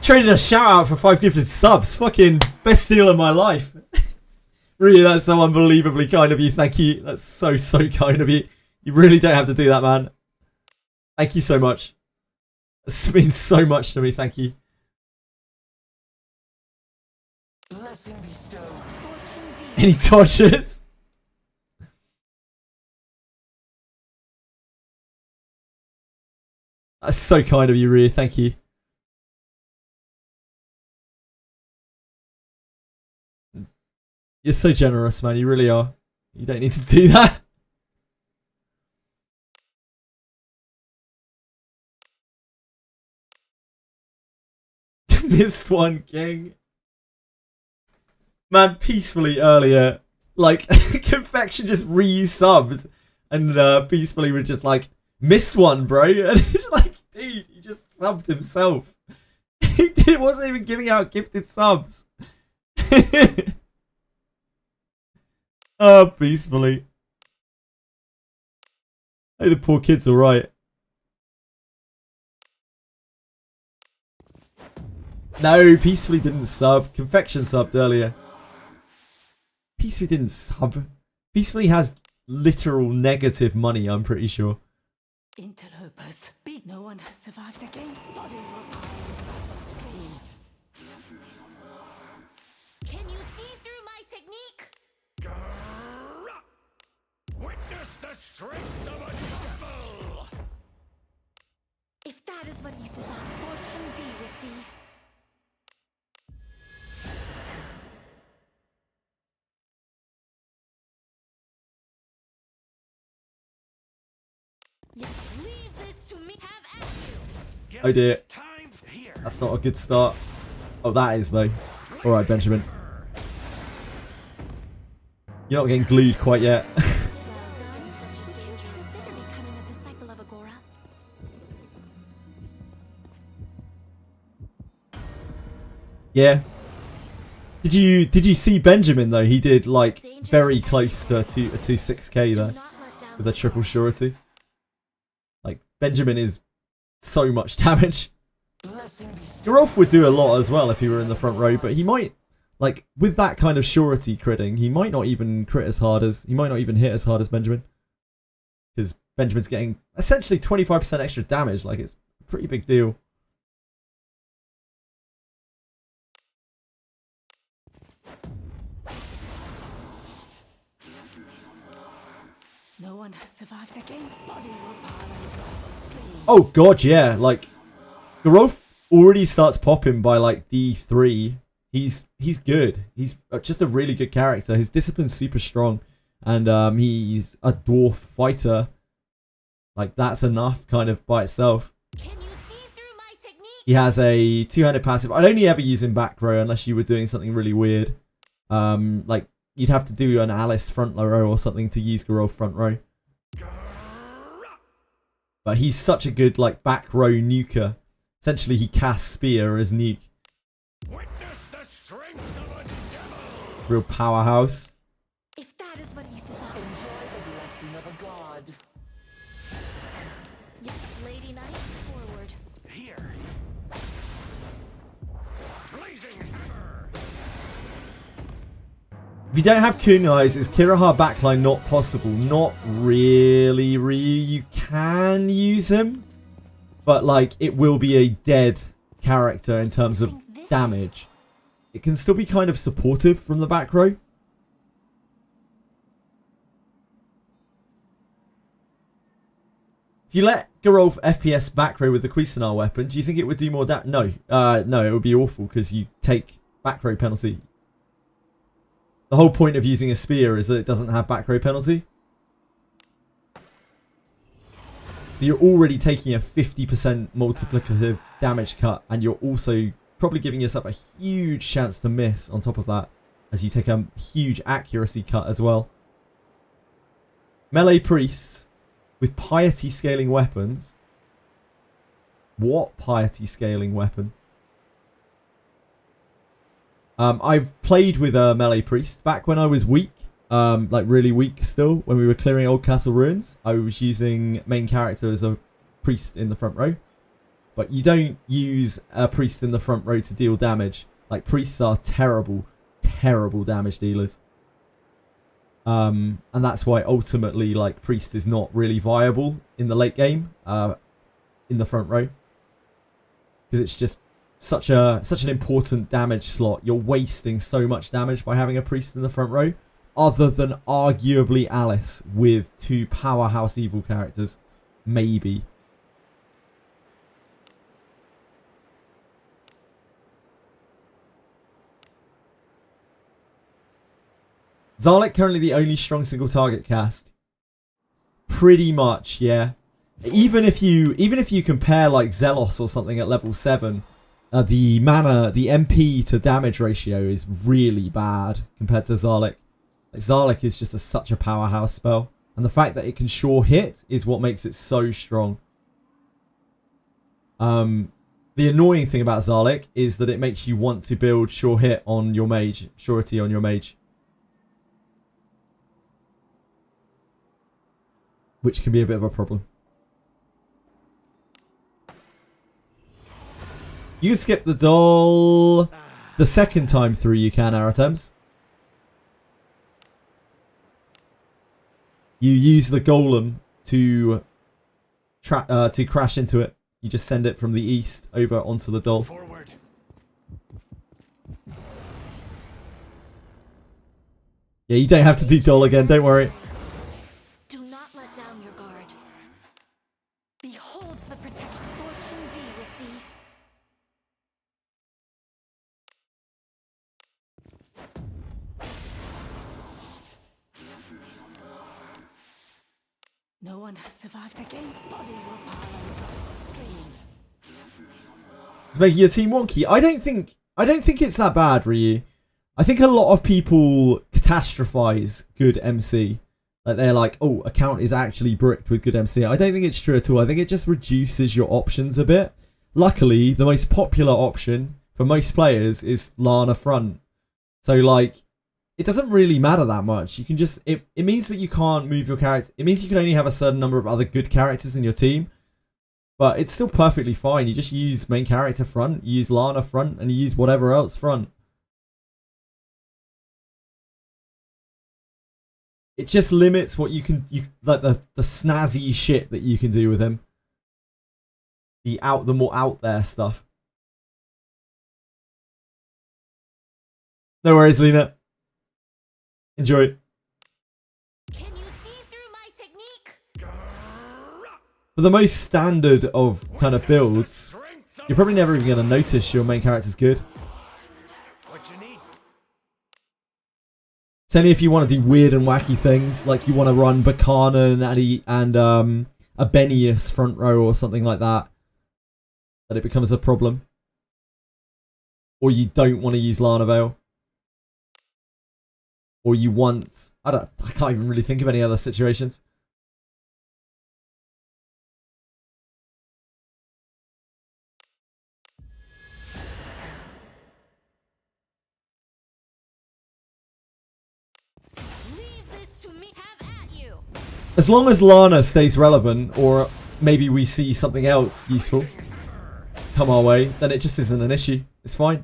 traded a shout out for 5 gifted subs. Fucking best deal of my life. Really, that's so unbelievably kind of you. Thank you. That's so kind of you. You really don't have to do that, man. Thank you so much. This means so much to me. Thank you. Blessing bestow. Any torches? That's so kind of you, Rhea. Thank you. You're so generous, man. You really are. You don't need to do that. Missed one, king. Man, peacefully earlier, like, Confection just re-subbed. And peacefully was just like, missed one, bro. And it's like, dude, he just subbed himself. He wasn't even giving out gifted subs. Oh, peacefully. Hey, the poor kid's alright. No, peacefully didn't sub. Confection subbed earlier. Peacefully didn't sub. Peacefully has literal negative money, I'm pretty sure. Interlopers. No one has survived against bodies were piling across the streets. Can you see through my technique? Witness the strength of a devil! If that is what you desire, fortune be with thee. Yes, leave this to me. Have at you. Oh dear. It's time here. That's not a good start. Oh, that is though. Alright, Benjamin. You're not getting glued quite yet. Well done. Would you consider becoming a disciple of Agora? Yeah. Did you see Benjamin though? He did like very close to 6k there Do not let down with a triple surety. Like Benjamin is so much damage. Blessing bestow. Gerolf would do a lot as well if he were in the front row, but he might, like, with that kind of surety critting, he might not even crit as hard as, he might not even hit as hard as Benjamin. Because Benjamin's getting essentially 25% extra damage, like, it's a pretty big deal. No one has survived against bodies were piling across the streets. Oh god, yeah, like, Gerolf already starts popping by, like, D3. He's good. He's just a really good character. His discipline's super strong. And he's a dwarf fighter. Like, that's enough, kind of, by itself. Can you see through my technique? He has a two-handed passive. I'd only ever use him back row unless you were doing something really weird. Like, you'd have to do an Alice front row or something to use Gerolf front row. But he's such a good, like, back row nuker. Essentially, he casts Spear as nuke. Witness the strength of a devil! Real powerhouse. If that is what you desire. Enjoy the blessing of a god. Yes, Lady If you don't have kunais, is Kiraha backline not possible? Not really, Ryu. You can use him, but like it will be a dead character in terms of damage. It can still be kind of supportive from the back row. If you let Geralt FPS back row with the Cuisinart weapon, do you think it would do more damage? No. No, it would be awful because you take back row penalty. The whole point of using a spear is that it doesn't have back row penalty. So you're already taking a 50% multiplicative damage cut, and you're also probably giving yourself a huge chance to miss on top of that, as you take a huge accuracy cut as well. Melee priests with piety scaling weapons. What piety scaling weapon? I've played with a melee priest back when I was weak, like really weak still, when we were clearing Old Castle ruins. I was using main character as a priest in the front row. But you don't use a priest in the front row to deal damage. Like, priests are terrible, terrible damage dealers. And that's why ultimately, like, priest is not really viable in the late game, in the front row. Because it's just such an important damage slot. You're wasting so much damage by having a priest in the front row, other than arguably Alice with 2 powerhouse evil characters, maybe. Zarlik currently the only strong single target cast. Pretty much, yeah. Even if you compare like Zelos or something at level 7, the mana, the MP to damage ratio is really bad compared to Zarlik. Like, Zarlik is just such a powerhouse spell, and the fact that it can sure hit is what makes it so strong. The annoying thing about Zarlik is that it makes you want to build sure hit on your mage, surety on your mage, which can be a bit of a problem. You can skip the doll the second time through. You can, Aratems. You use the golem to crash into it. You just send it from the east over onto the doll. Forward. Yeah, you don't have to do doll again. Don't worry. Do not let down your guard. Beholds the protection. Fortune be with thee. No one has survived against bodies were piling across the streets. It's making your team wonky. I don't think it's that bad, Ryu. I think a lot of people catastrophize good MC. Like, they're like, oh, account is actually bricked with good MC. I don't think it's true at all. I think it just reduces your options a bit. Luckily, the most popular option for most players is Lana front. So, like, it doesn't really matter that much. You can just... It means that you can't move your character. It means you can only have a certain number of other good characters in your team. But it's still perfectly fine. You just use main character front, you use Lana front, and you use whatever else front. It just limits what you can... like the snazzy shit that you can do with him. The more out there stuff. No worries, Lena. Enjoy. Can you see through my technique? For the most standard of kind of builds, you're probably never even going to notice your main character's good. What you need? It's only if you want to do weird and wacky things, like you want to run Bakana and a Benius front row or something like that, that it becomes a problem. Or you don't want to use Lana Veil. Or you want... I can't even really think of any other situations. Leave this to me. Have at you. As long as Lana stays relevant, or maybe we see something else useful come our way, then it just isn't an issue. It's fine.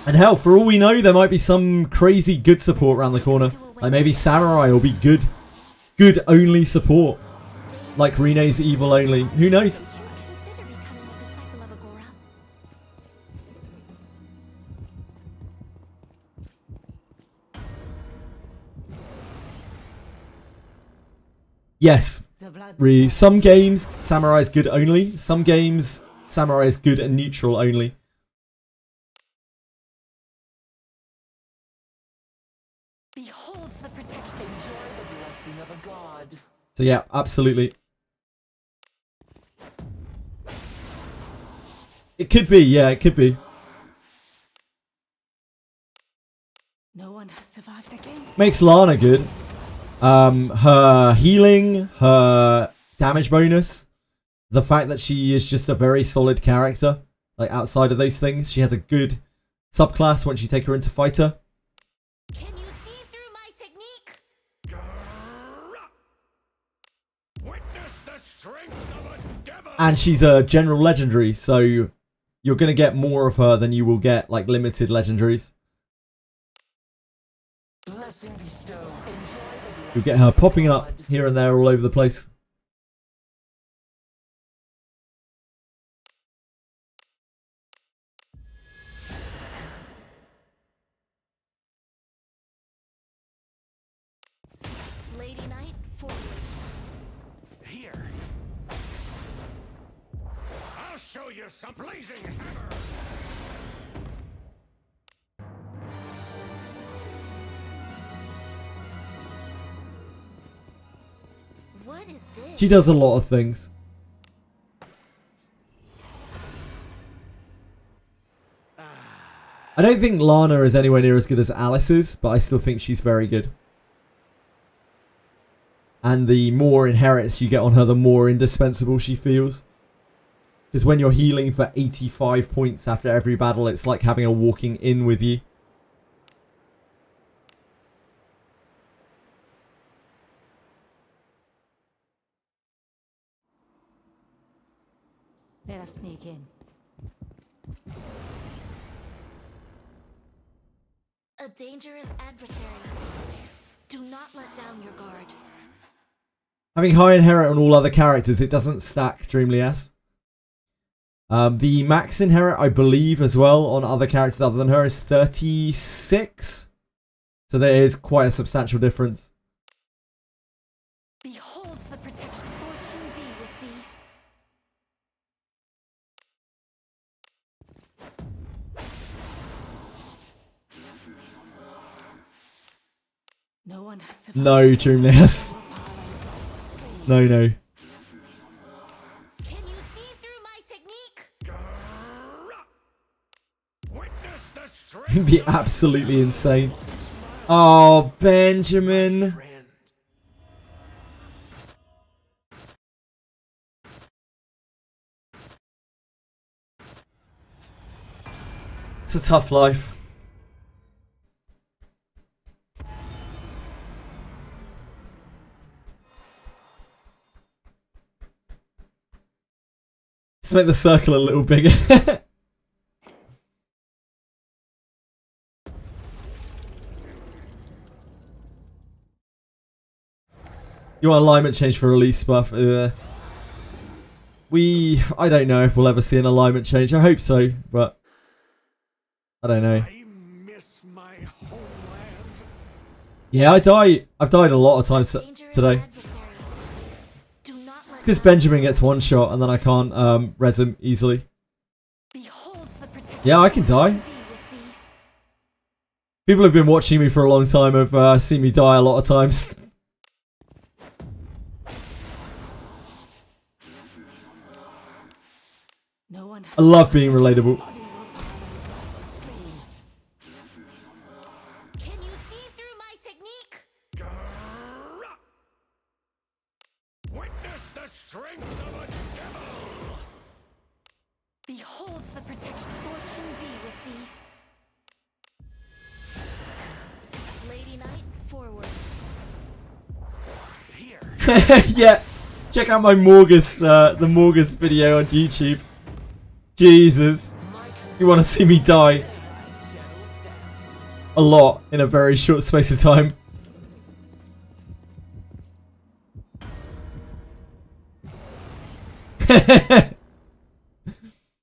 And hell, for all we know, there might be some crazy good support around the corner. Like maybe Samurai will be good only support. Like Rene's evil only. Who knows? Did you consider becoming a disciple of Agora? Yes. The blood Re some games, Samurai's good only. Some games, Samurai is good and neutral only. Beholds the protection. Enjoy the blessing of a god. So yeah, absolutely. It could be, yeah, it could be. No one has survived against Makes Lana good. Her healing, her damage bonus, the fact that she is just a very solid character. Like outside of those things, she has a good subclass once you take her into fighter. Can you see through my technique? Witness the strength of a devil. And she's a general legendary, so you're gonna get more of her than you will get like limited legendaries. Blessing bestow. Enjoy the You'll get her popping up here and there all over the place. Lady Knight, forward. Here. I'll show you some blazing hammer. What is this? She does a lot of things. I don't think Lana is anywhere near as good as Alice is, but I still think she's very good. And the more inherits you get on her, the more indispensable she feels. Because when you're healing for 85 points after every battle, it's like having a walking in with you. Let us sneak in. A dangerous adversary. Do not let down your guard. Having high inherit on all other characters, it doesn't stack Dreamly S. The max inherit, I believe, as well, on other characters other than her is 36. So there is quite a substantial difference. Beholds the protection. Fortune be with thee. No one has survived. No, Dreamly S. No, no. Can you see through my technique? Witness the strength. It'd be absolutely insane. Oh, Benjamin. Friend. It's a tough life. Let's make the circle a little bigger. You want alignment change for release buff? I don't know if we'll ever see an alignment change. I hope so, but I don't know. I miss my homeland. Yeah, I've died a lot of times Dangerous today. adversary. Do not let Because down Benjamin gets one shot and then I can't res him easily. Beholds the protection. Yeah, I can die. Be with thee. People who've been watching me for a long time have seen me die a lot of times. No one has I love being relatable. bodies will pile across the streets. Can you see through my technique? Witness the strength of a devil. Beholds the protection. Fortune be with thee. Lady Knight, forward. Here. Yeah, check out my Morgus, the Morgus video on YouTube. Jesus, you want to see me die? a lot in a very short space of time.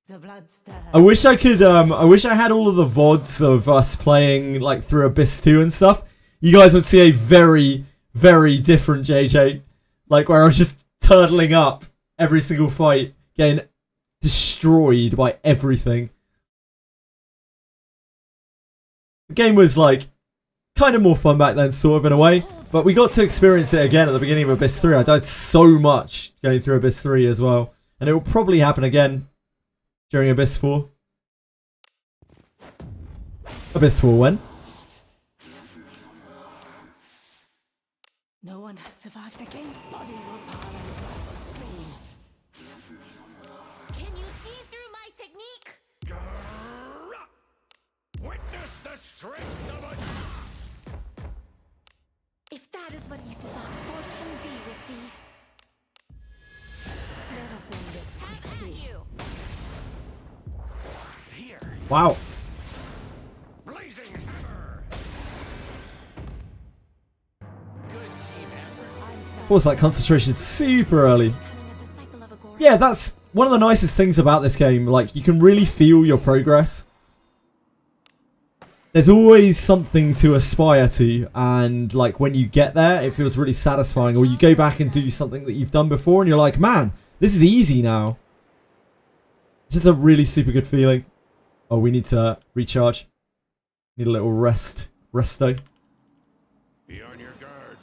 The blood stirs. I wish I could, I wish I had all of the VODs of us playing, like, through Abyss 2 and stuff. You guys would see a very, very different JJ. Like, where I was just turtling up every single fight, getting destroyed by everything. The game was, like, kind of more fun back then, sort of, in a way. But we got to experience it again at the beginning of Abyss 3. I died so much going through Abyss 3 as well. And it will probably happen again during Abyss 4. Abyss 4 when? No one has survived against bodies were piling across the streets. Can you see through my technique? Witness the strength of a... If that is what you desire, fortune be with thee. Let us end this Have at quickly. you. Here. Wow. Blazing hammer. Good team effort. Of course, that concentration super early. Becoming a disciple of Agora. Yeah, that's one of the nicest things about this game. Like, you can really feel your progress. There's always something to aspire to, and like when you get there, it feels really satisfying. Or you go back and do something that you've done before, and you're like, man, this is easy now. It's just a really super good feeling. Oh, we need to recharge. Need a little resto. Be on your guard.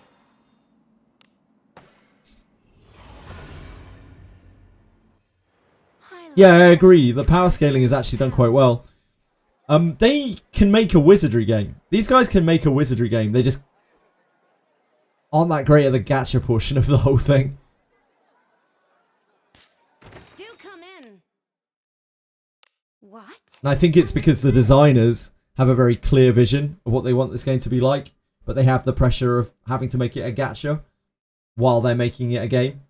Yeah, I agree. The power scaling is actually done quite well. They can make a Wizardry game. These guys can make a Wizardry game. They just aren't that great at the gacha portion of the whole thing. Do come in. What? And I think it's because the designers have a very clear vision of what they want this game to be like, but they have the pressure of having to make it a gacha while they're making it a game.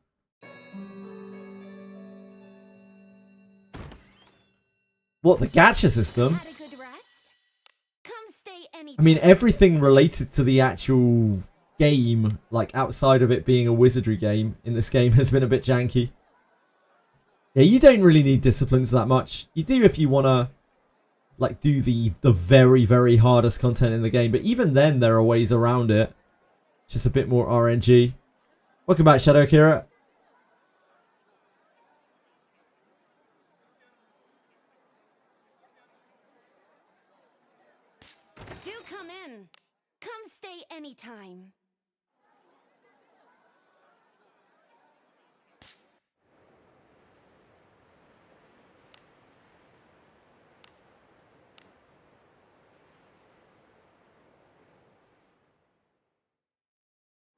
What, the gacha system? Had a good rest? Come stay anytime. I mean, everything related to the actual game, like outside of it being a Wizardry game, in this game has been a bit janky. Yeah, you don't really need disciplines that much. You do if you want to, like, do the very, very hardest content in the game. But even then, there are ways around it. Just a bit more RNG. Welcome back, Shadow Akira. Do come in. Come stay anytime.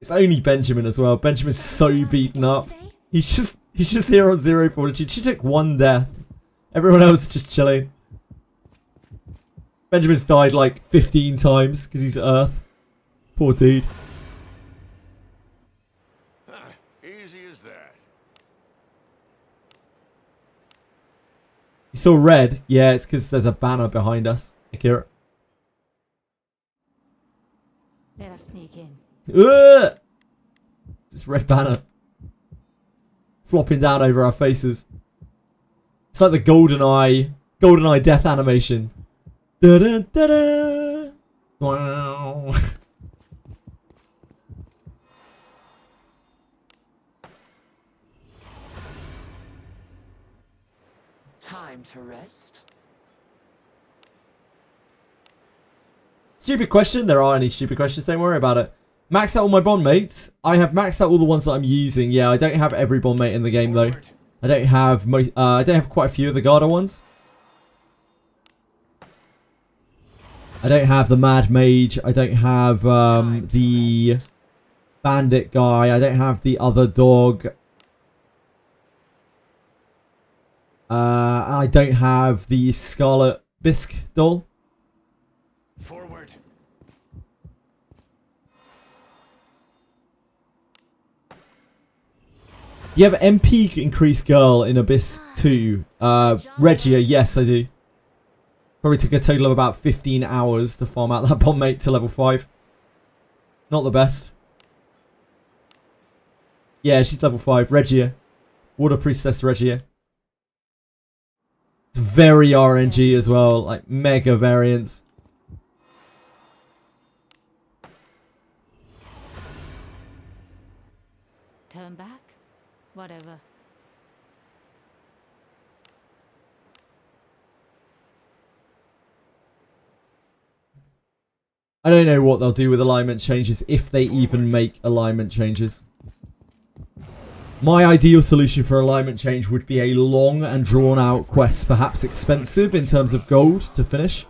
It's only Benjamin as well. Benjamin's so beaten up. He's just here on 0 fortitude. She took 1 death. Everyone else is just chilling. Benjamin's died like 15 times because he's Earth. Poor dude. Easy as that. You saw red? Yeah, it's because there's a banner behind us. Akira. Let us sneak in. Ugh! This red banner. Flopping down over our faces. It's like the GoldenEye death animation. Da -da -da -da. Wow. Time to rest. Stupid question? There are any stupid questions, don't worry about it. Max out all my bond mates. I have maxed out all the ones that I'm using. Yeah, I don't have every bond mate in the game though. I don't have I don't have quite a few of the Garda ones. I don't have the Mad Mage. I don't have the Bandit guy. I don't have the other dog. I don't have the Scarlet Bisque doll. Forward. Do you have MP increased girl in Abyss 2? Regia, yes I do. Probably took a total of about 15 hours to farm out that bomb mate to level 5. Not the best. Yeah, she's level 5. Regia. Water Priestess Regia. It's very RNG as well. Like, mega variants. Turn back? Whatever. I don't know what they'll do with alignment changes, if they even make alignment changes. My ideal solution for alignment change would be a long and drawn out quest, perhaps expensive in terms of gold to finish.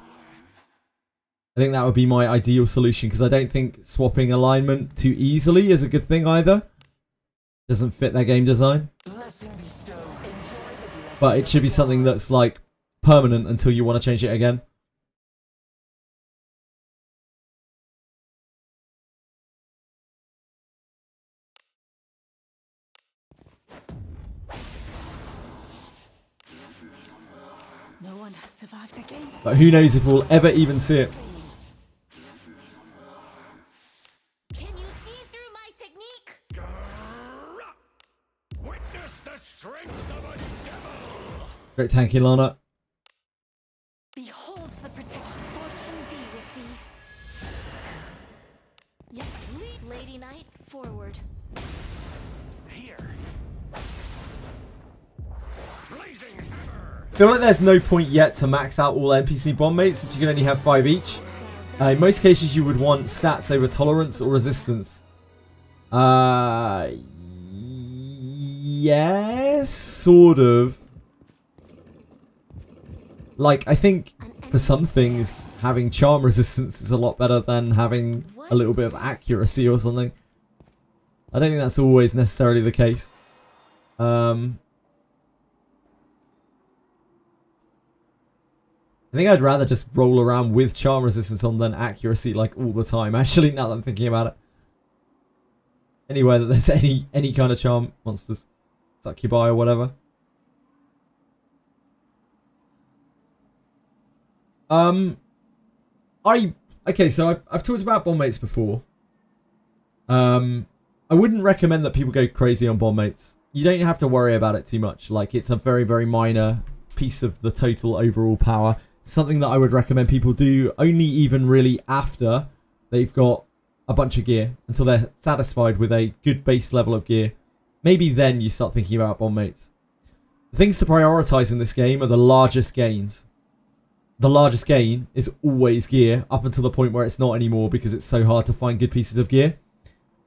I think that would be my ideal solution, because I don't think swapping alignment too easily is a good thing either. Doesn't fit their game design. But it should be something that's like permanent until you want to change it again. No one has survived against. But who knows if we'll ever even see it. Can you see through my technique? Witness the strength of a devil! Great tanky Lana. Beholds the protection. Fortune be with thee. Yet lead, Lady Knight, forward. Here. Blazing hammer! I feel like there's no point yet to max out all NPC bomb mates, since you can only have 5 each. In most cases, you would want stats over tolerance or resistance. Yes, sort of. Like, I think for some things, having charm resistance is a lot better than having a little bit of accuracy or something. I don't think that's always necessarily the case. I think I'd rather just roll around with charm resistance on than accuracy like all the time. Actually, now that I'm thinking about it. Anywhere that there's any kind of charm monsters. Succubi or whatever. Okay, so I've talked about bomb mates before. I wouldn't recommend that people go crazy on bomb mates. You don't have to worry about it too much. Like, it's a very, very minor piece of the total overall power. Something that I would recommend people do only even really after they've got a bunch of gear, until they're satisfied with a good base level of gear. Maybe then you start thinking about bomb mates. The things to prioritize in this game are the largest gains. The largest gain is always gear, up until the point where it's not anymore because it's so hard to find good pieces of gear.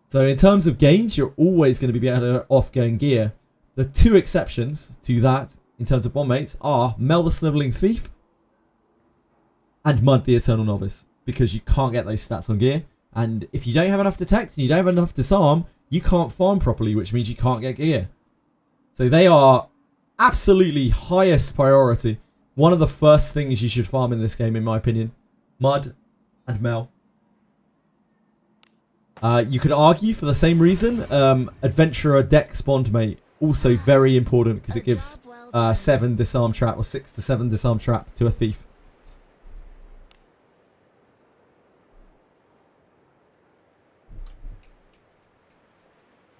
So in terms of gains, you're always going to be better off going gear. The two exceptions to that in terms of bomb mates are Mel the Sniveling Thief and Mud the Eternal Novice, because you can't get those stats on gear, and if you don't have enough detect and you don't have enough disarm, you can't farm properly, which means you can't get gear. So they are absolutely highest priority. One of the first things you should farm in this game, in my opinion. Mud and Mel. You could argue for the same reason, Adventurer Dex Bondmate, also very important because it gives 7 disarm trap or 6 to 7 disarm trap to a thief.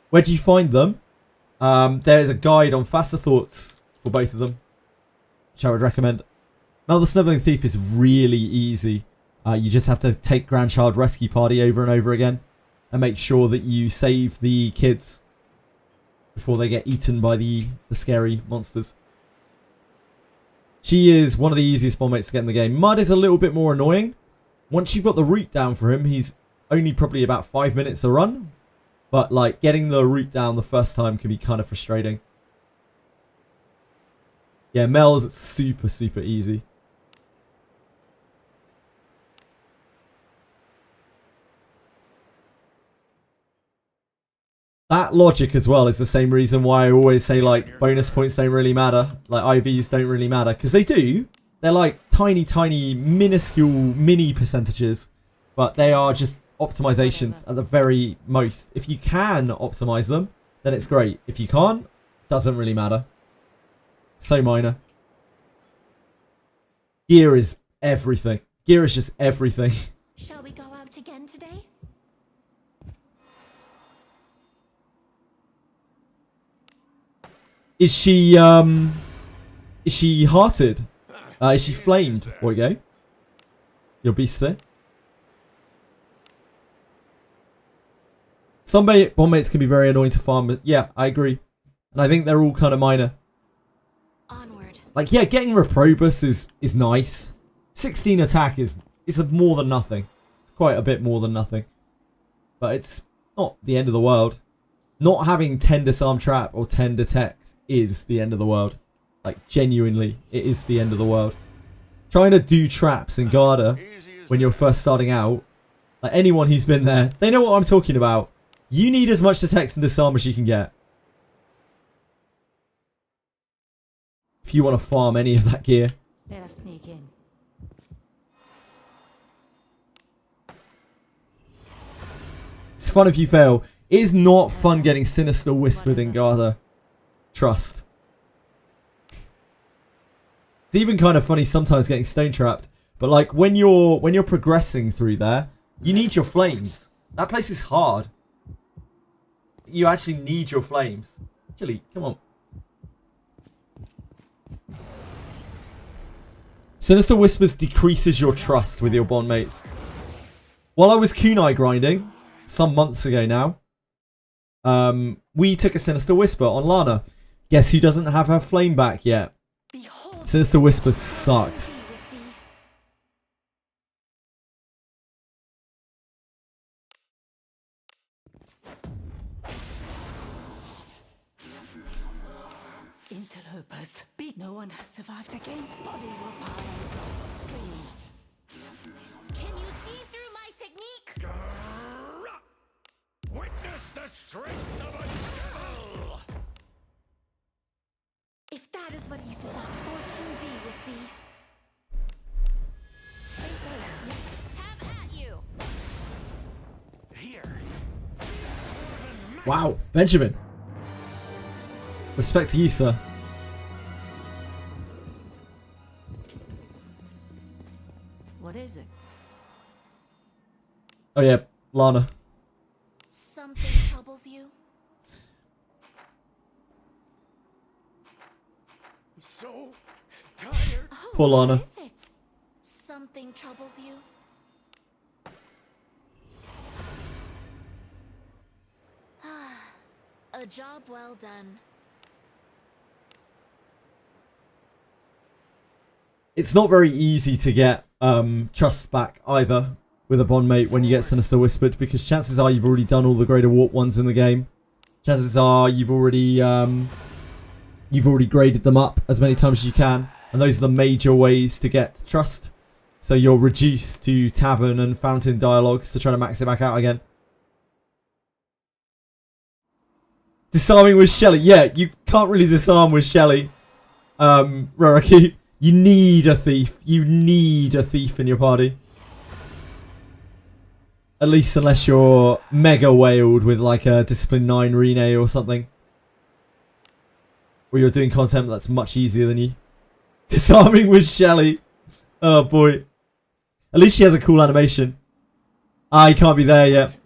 Where do you find them? There is a guide on Faster Thoughts for both of them, which I would recommend. Now, the Sniveling Thief is really easy. You just have to take Grandchild Rescue Party over and over again and make sure that you save the kids before they get eaten by the scary monsters. She is one of the easiest bomb mates to get in the game. Mud is a little bit more annoying. Once you've got the route down for him, he's only probably about 5 minutes a run. But, like, getting the route down the first time can be kind of frustrating. Yeah, Mel's super, super easy. That logic as well is the same reason why I always say, like, bonus points don't really matter. Like, IVs don't really matter. Because they do. They're, like, tiny, tiny, minuscule, mini percentages. But they are just optimizations at the very most. If you can optimize them, then it's great. If you can't, doesn't really matter. So minor. Gear is everything. Gear is just everything. Shall we go out again today? Is she hearted? Is she flamed? There we go. Your beast there. Some bomb mates can be very annoying to farm, but yeah, I agree. And I think they're all kind of minor. Onward. Like, yeah, getting Reprobus is nice. 16 attack is more than nothing. It's quite a bit more than nothing. But it's not the end of the world. Not having 10 disarm trap or 10 detect is the end of the world. Like, genuinely, it is the end of the world. Trying to do traps in Garda when you're first starting out, like anyone who's been there, they know what I'm talking about. You need as much detect and disarm as you can get. If you want to farm any of that gear. Let us sneak in. It's fun if you fail. It is not fun getting Sinister Whispered in Garda. Trust. It's even kind of funny sometimes getting Stone Trapped. But like when you're progressing through there, you need your flames. That place is hard. You actually need your flames. Chili, come on. Sinister Whispers decreases your trust with your bond mates. While I was kunai grinding, some months ago now, we took a Sinister Whisper on Lana. Guess who doesn't have her flame back yet? Behold, Sinister Whisper sucks. be with thee. Interlopers. No one has survived against bodies were piled across the streets. Can you see through my technique? Witness the strength of a devil! If that is what you desire, fortune be with thee. Stay safe. Have at you. Here. Wow, Benjamin. Respect to you, sir. What is it? Oh yeah, Lana. Something troubles you? I'm so tired. Oh, Poor Lana. what is it? Something troubles you? A job well done. It's not very easy to get trust back either with a bond mate when you get Sinister Whispered, because chances are you've already done all the greater warp ones in the game. Chances are you've already graded them up as many times as you can, and those are the major ways to get trust. So you're reduced to Tavern and Fountain dialogues to try to max it back out again. Disarming with Shelly. Yeah, you can't really disarm with Shelly. Raraki. You need a thief. You need a thief in your party. At least unless you're mega whaled with like a Discipline 9 Rene or something. Or you're doing content that's much easier than you. Disarming with Shelly. Oh boy. At least she has a cool animation. I can't be there yet.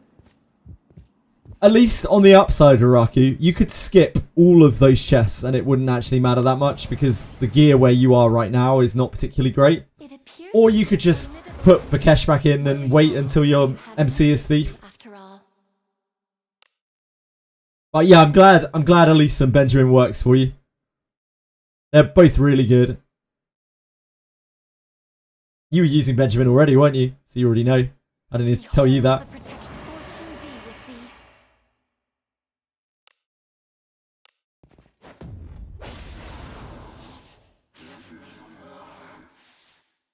At least on the upside, Araku, you could skip all of those chests and it wouldn't actually matter that much because the gear where you are right now is not particularly great. It appears Or you could just put Bakesh back in and wait until your MC is Thief. After all. But yeah, I'm glad Elise and Benjamin works for you. They're both really good. You were using Benjamin already, weren't you? So you already know. I didn't need to tell you that. The protection. Fortune be with thee.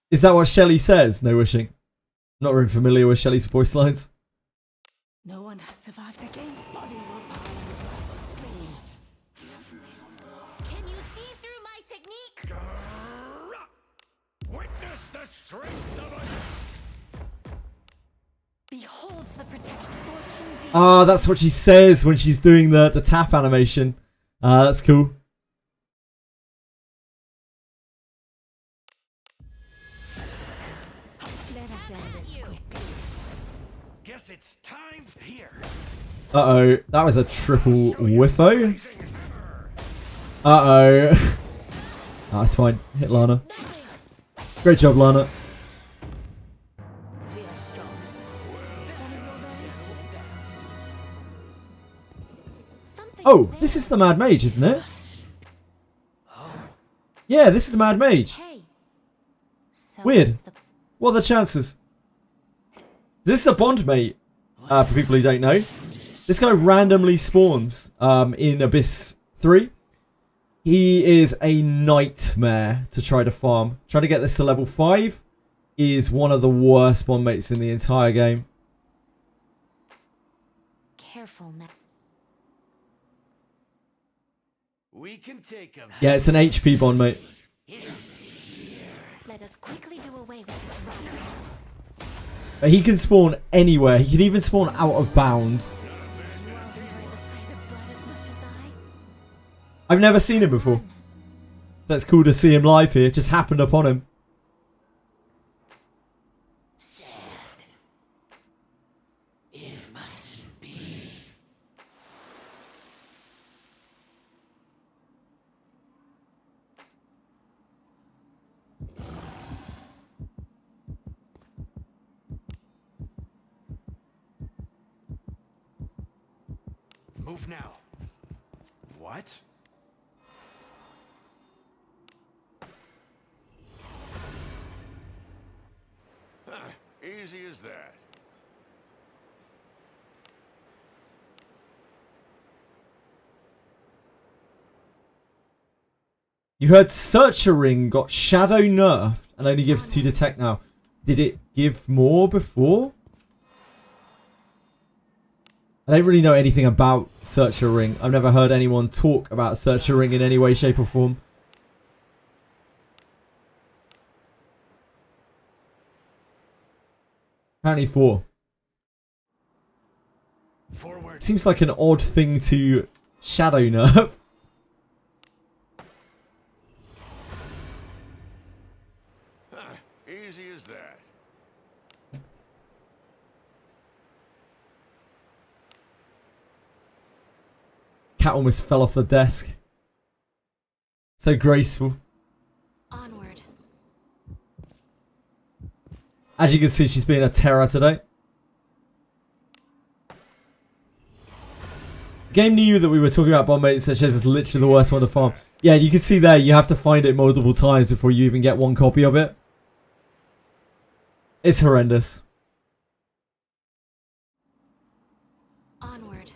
Is that what Shelley says? No wishing. Not very familiar with Shelley's voice lines. No one has survived against bodies were piled across the streets. Can you see through my technique? Witness the strength of a... Beholds the protection. Fortune be. Ah, that's what she says when she's doing the tap animation. That's cool. Guess it's time here. Uh-oh. That was a triple whiffo. Uh-oh. Oh, that's fine. Hit Lana. Great job, Lana. Oh, this is the Mad Mage, isn't it? Yeah, this is the Mad Mage. Weird. What are the chances? This is a Bond mate, for people who don't know. This guy randomly spawns in Abyss 3. He is a nightmare to try to farm. Trying to get this to level 5 is one of the worst Bond mates in the entire game. Careful now. We can take him. Yeah, it's an HP Bond mate. Let us quickly do away with this rabble. But he can spawn anywhere. He can even spawn out of bounds. You won't enjoy the sight of blood as much as I. I've never seen him before. That's cool to see him live here. Just happened upon him. It must be. Move now. What? Easy as that. You heard Searcher Ring got Shadow nerfed and only gives 2 detect now. Did it give more before? I don't really know anything about Searcher Ring. I've never heard anyone talk about Searcher Ring in any way, shape or form. Apparently 4. Forward. Seems like an odd thing to Shadow nerf. Easy as that. Cat almost fell off the desk. So graceful. Onward. As you can see, she's being a terror today. The game knew that we were talking about bomb mates, such as it's literally the worst one to farm. Yeah, you can see there, you have to find it multiple times before you even get one copy of it. It's horrendous. Onward.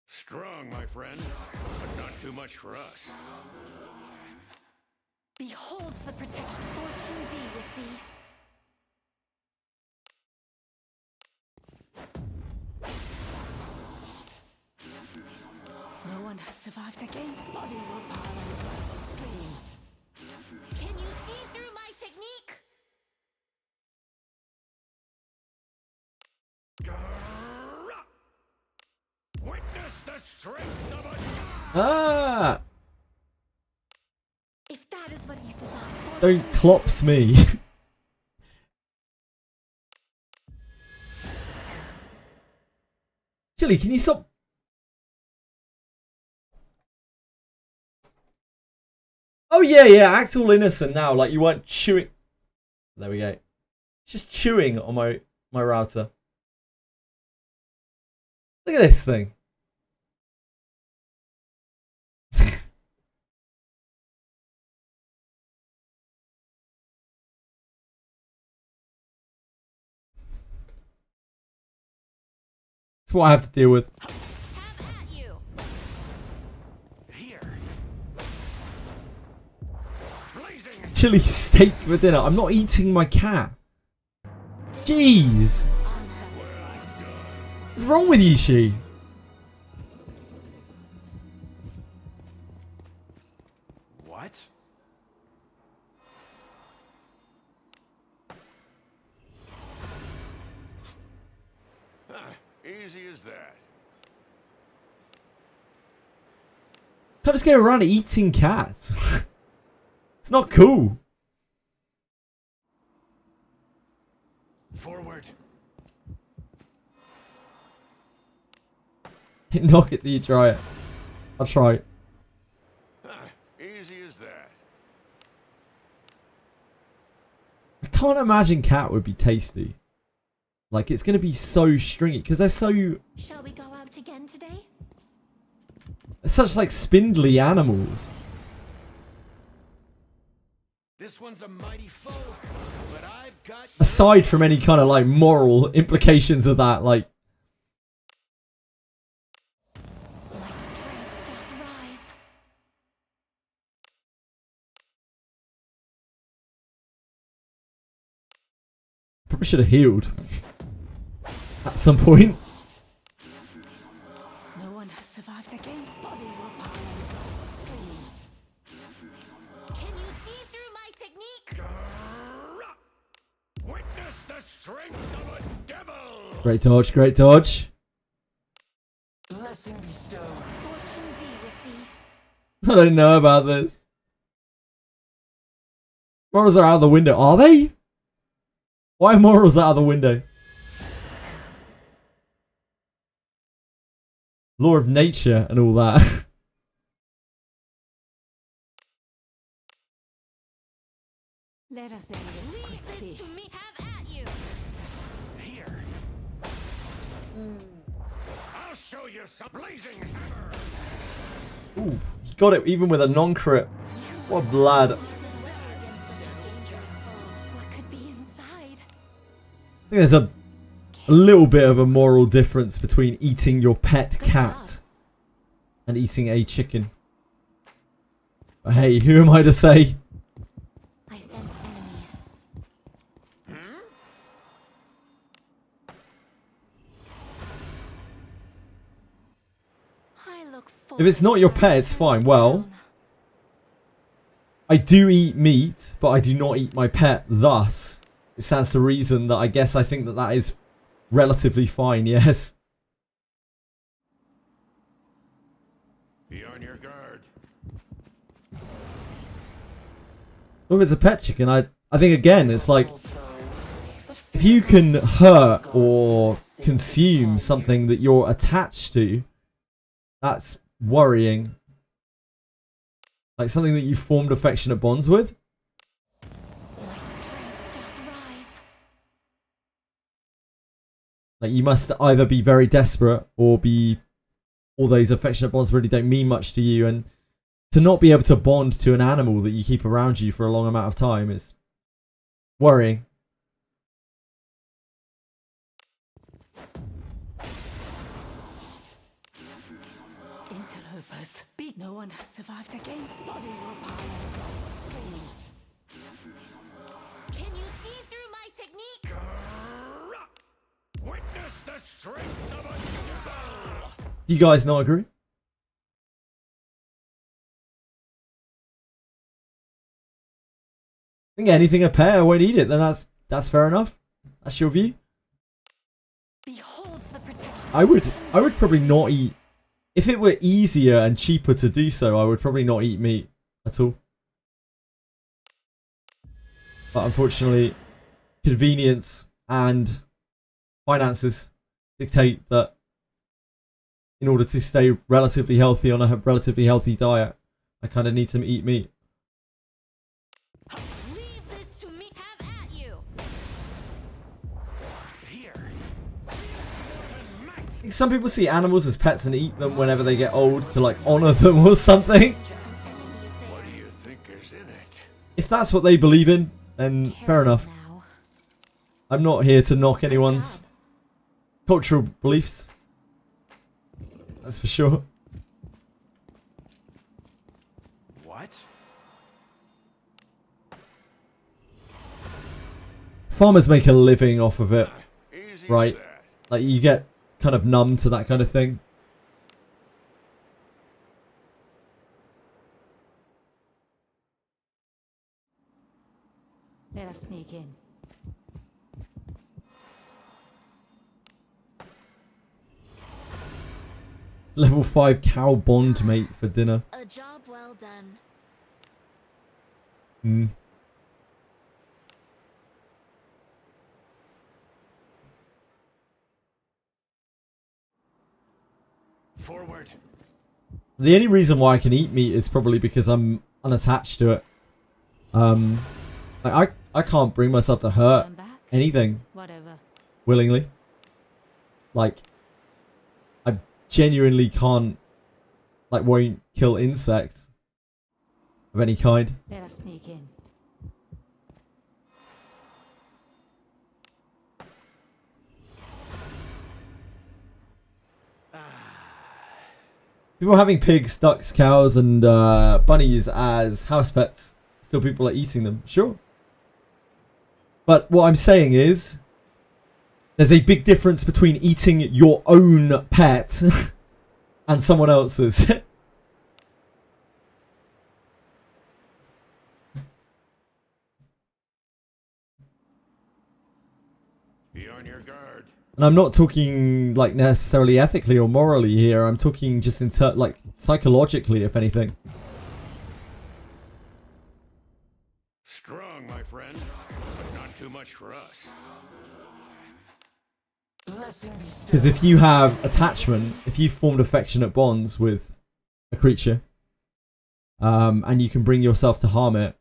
Strong, my friend, but not too much for us. Beholds the protection. Fortune be with thee. No one has survived against bodies will pile on the streets. Can you see through my technique? Witness the strength of a... Ah! If that is what you desire. Don't clops me. Chili, can you stop? Oh yeah, yeah, act all innocent now, like you weren't chewing. There we go. Just chewing on my router. Look at this thing. That's what I have to deal with. Have at you. Here. Blazing. Chili steak for dinner. I'm not eating my cat. Jeez. What's wrong with you, she? What? Easy as that. Can't just go around eating cats. It's not cool. Forward. Knock it till you try it. I'll try it. Easy as that. I can't imagine cat would be tasty. Like, it's going to be so stringy because they're Shall we go out again today? such like spindly animals. This one's a mighty foe, but I've got Aside from any kind of like moral implications of that, like, My strength doth rise. probably should have healed at some point. No one has survived against bodies were piling across the streets. Can you see through my technique? Witness the strength of a devil! Great dodge, great dodge. Blessing bestowed. Fortune be with thee. I don't know about this. Morals are out of the window. Are they? Why are morals out of the window? Law of nature and all that. Let us end this Leave quickly. this to me. Have at you. Here. I'll show you some blazing hammer! Ooh, he got it even with a non-crit. What a lad. You did well against such a dangerous foe. What could be inside? I think there's a little bit of a moral difference between eating your pet Good cat job. and eating a chicken. But hey, who am I to say? I sense enemies. I look If it's not your pet, it's fine. Well, I do eat meat, but I do not eat my pet. Thus, it stands to reason that I guess I think that that is relatively fine, yes. Be on your guard. Well, if it's a pet chicken, I think again, it's like, if you can hurt or consume something that you're attached to, that's worrying. Like something that you formed affectionate bonds with. My strength doth rise. Like you must either be very desperate or all those affectionate bonds really don't mean much to you, and to not be able to bond to an animal that you keep around you for a long amount of time is worrying. Interlopers. No one has survived against bodies were piling across the streets. Can you see through my technique? Witness the strength of a devil! Do you guys not agree? I think anything a pet, I won't eat it. Then that's fair enough. That's your view. Beholds the protection. I would probably not eat. If it were easier and cheaper to do so, I would probably not eat meat at all. But unfortunately, convenience and finances dictate that in order to stay relatively healthy on a relatively healthy diet, I kind of need to eat meat. Leave this to me. Have at you. Here. I think some people see animals as pets and eat them whenever they get old to like honor them or something. What do you think is in it? If that's what they believe in, then fair enough. Now. I'm not here to knock anyone's cultural beliefs. That's for sure. What? Farmers make a living off of it, Easy right? as that. Like you get kind of numb to that kind of thing. Let us sneak in. Level 5 cow bond mate for dinner. A job well done. Hmm. Forward. The only reason why I can eat meat is probably because I'm unattached to it. Like I can't bring myself to hurt I'm back. anything Whatever. willingly. Like, I genuinely can't, like, won't kill insects of any kind. Let us sneak in. People having pigs, ducks, cows, and bunnies as house pets. Still people are eating them. Sure. But what I'm saying is, there's a big difference between eating your own pet and someone else's. Be on your guard. And I'm not talking like necessarily ethically or morally here. I'm talking just in like psychologically, if anything. Strong, my friend, but not too much for us. Blessing be still. Because if you have attachment, if you've formed affectionate bonds with a creature, and you can bring yourself to harm it,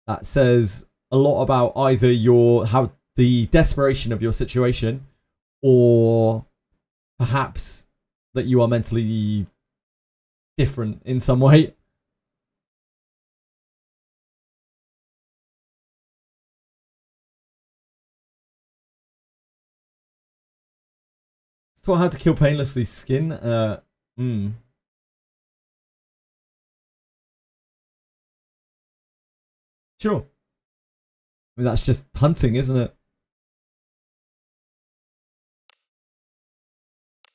that says a lot about either the desperation of your situation, or perhaps that you are mentally different in some way. It's taught how to kill painlessly. Skin. Sure. I mean, that's just hunting, isn't it?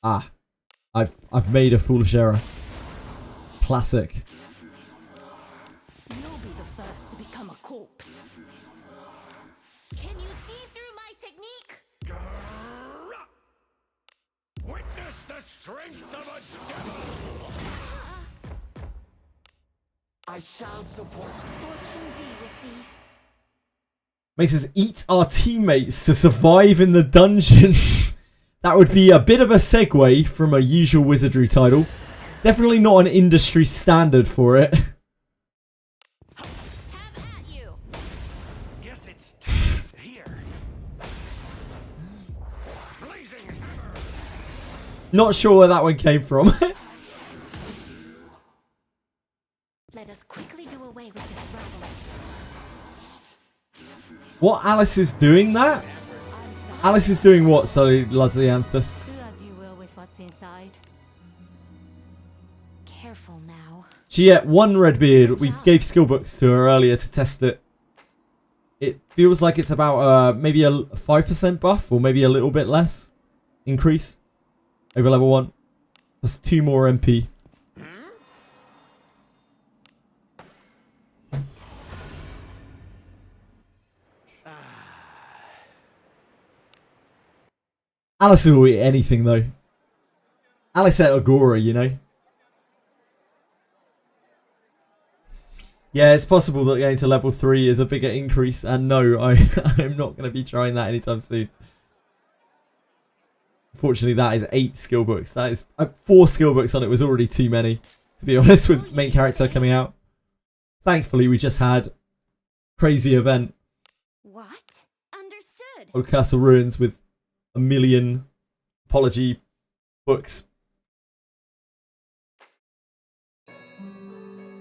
Ah, I've made a foolish error. Classic. You'll be the first to become a corpse. Can you see through my technique? Witness the strength of a devil! I shall support. Fortune be with thee. Makes us eat our teammates to survive in the dungeon. That would be a bit of a segue from a usual Wizardry title. Definitely not an industry standard for it. Have at you. Guess it's tough here. Blazing hammer! Not sure where that one came from. Let us quickly do away with this rabble. What Alice is doing that? Alice is doing what? Sorry, Lazianthus. Do as you will with what's inside. Careful now. She ate one Redbeard. We gave skill books to her earlier to test it. It feels like it's about maybe a 5% buff, or maybe a little bit less increase over level 1. Plus 2 more MP. Alice will eat anything though. Alice ate Agora, you know. Yeah, it's possible that getting to level 3 is a bigger increase, and no, I'm not going to be trying that anytime soon. Unfortunately, that is 8 skill books. That is 4 skill books on it was already too many, to be honest, with main character coming out. Thankfully, we just had crazy event. What? Understood. Old Castle Ruins with a million apology books.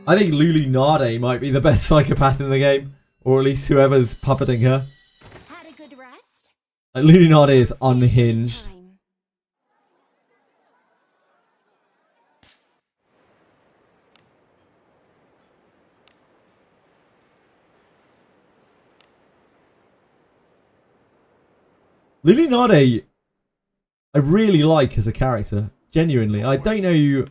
I think Lulu Nade might be the best psychopath in the game, or at least whoever's puppeting her. Had a good rest? Like, Lulu Nade is unhinged. Time. Lulu Nade, I really like as a character. Genuinely. I don't know...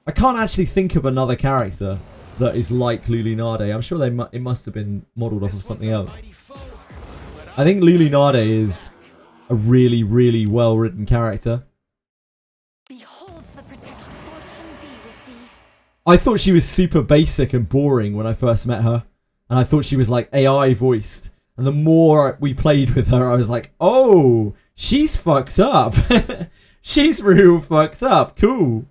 I can't actually think of another character that is like Lulu Nade. I'm sure it must have been modelled off of something else. I think Lulu Nade is a really, really well-written character. Beholds the protection. Fortune be with thee. I thought she was super basic and boring when I first met her. and I thought she was like AI voiced. And the more we played with her, I was like, oh, she's fucked up. She's real fucked up. Cool.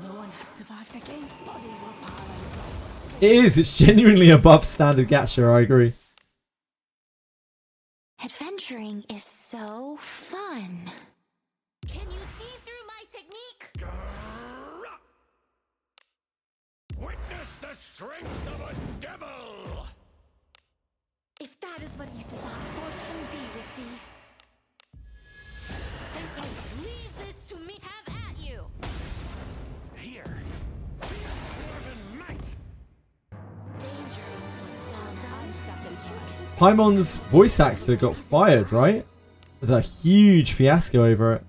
No one has survived against bodies were piled. It is. It's genuinely above standard gacha. I agree. Adventuring is so fun. Can you see through my technique? Witness the strength of a devil! If that is what you desire, fortune be with thee. Stay safe. Leave this to me. Have at you. Here, feel dwarven might! Danger was well done. Paimon's voice actor got fired, right? There's a huge fiasco over it.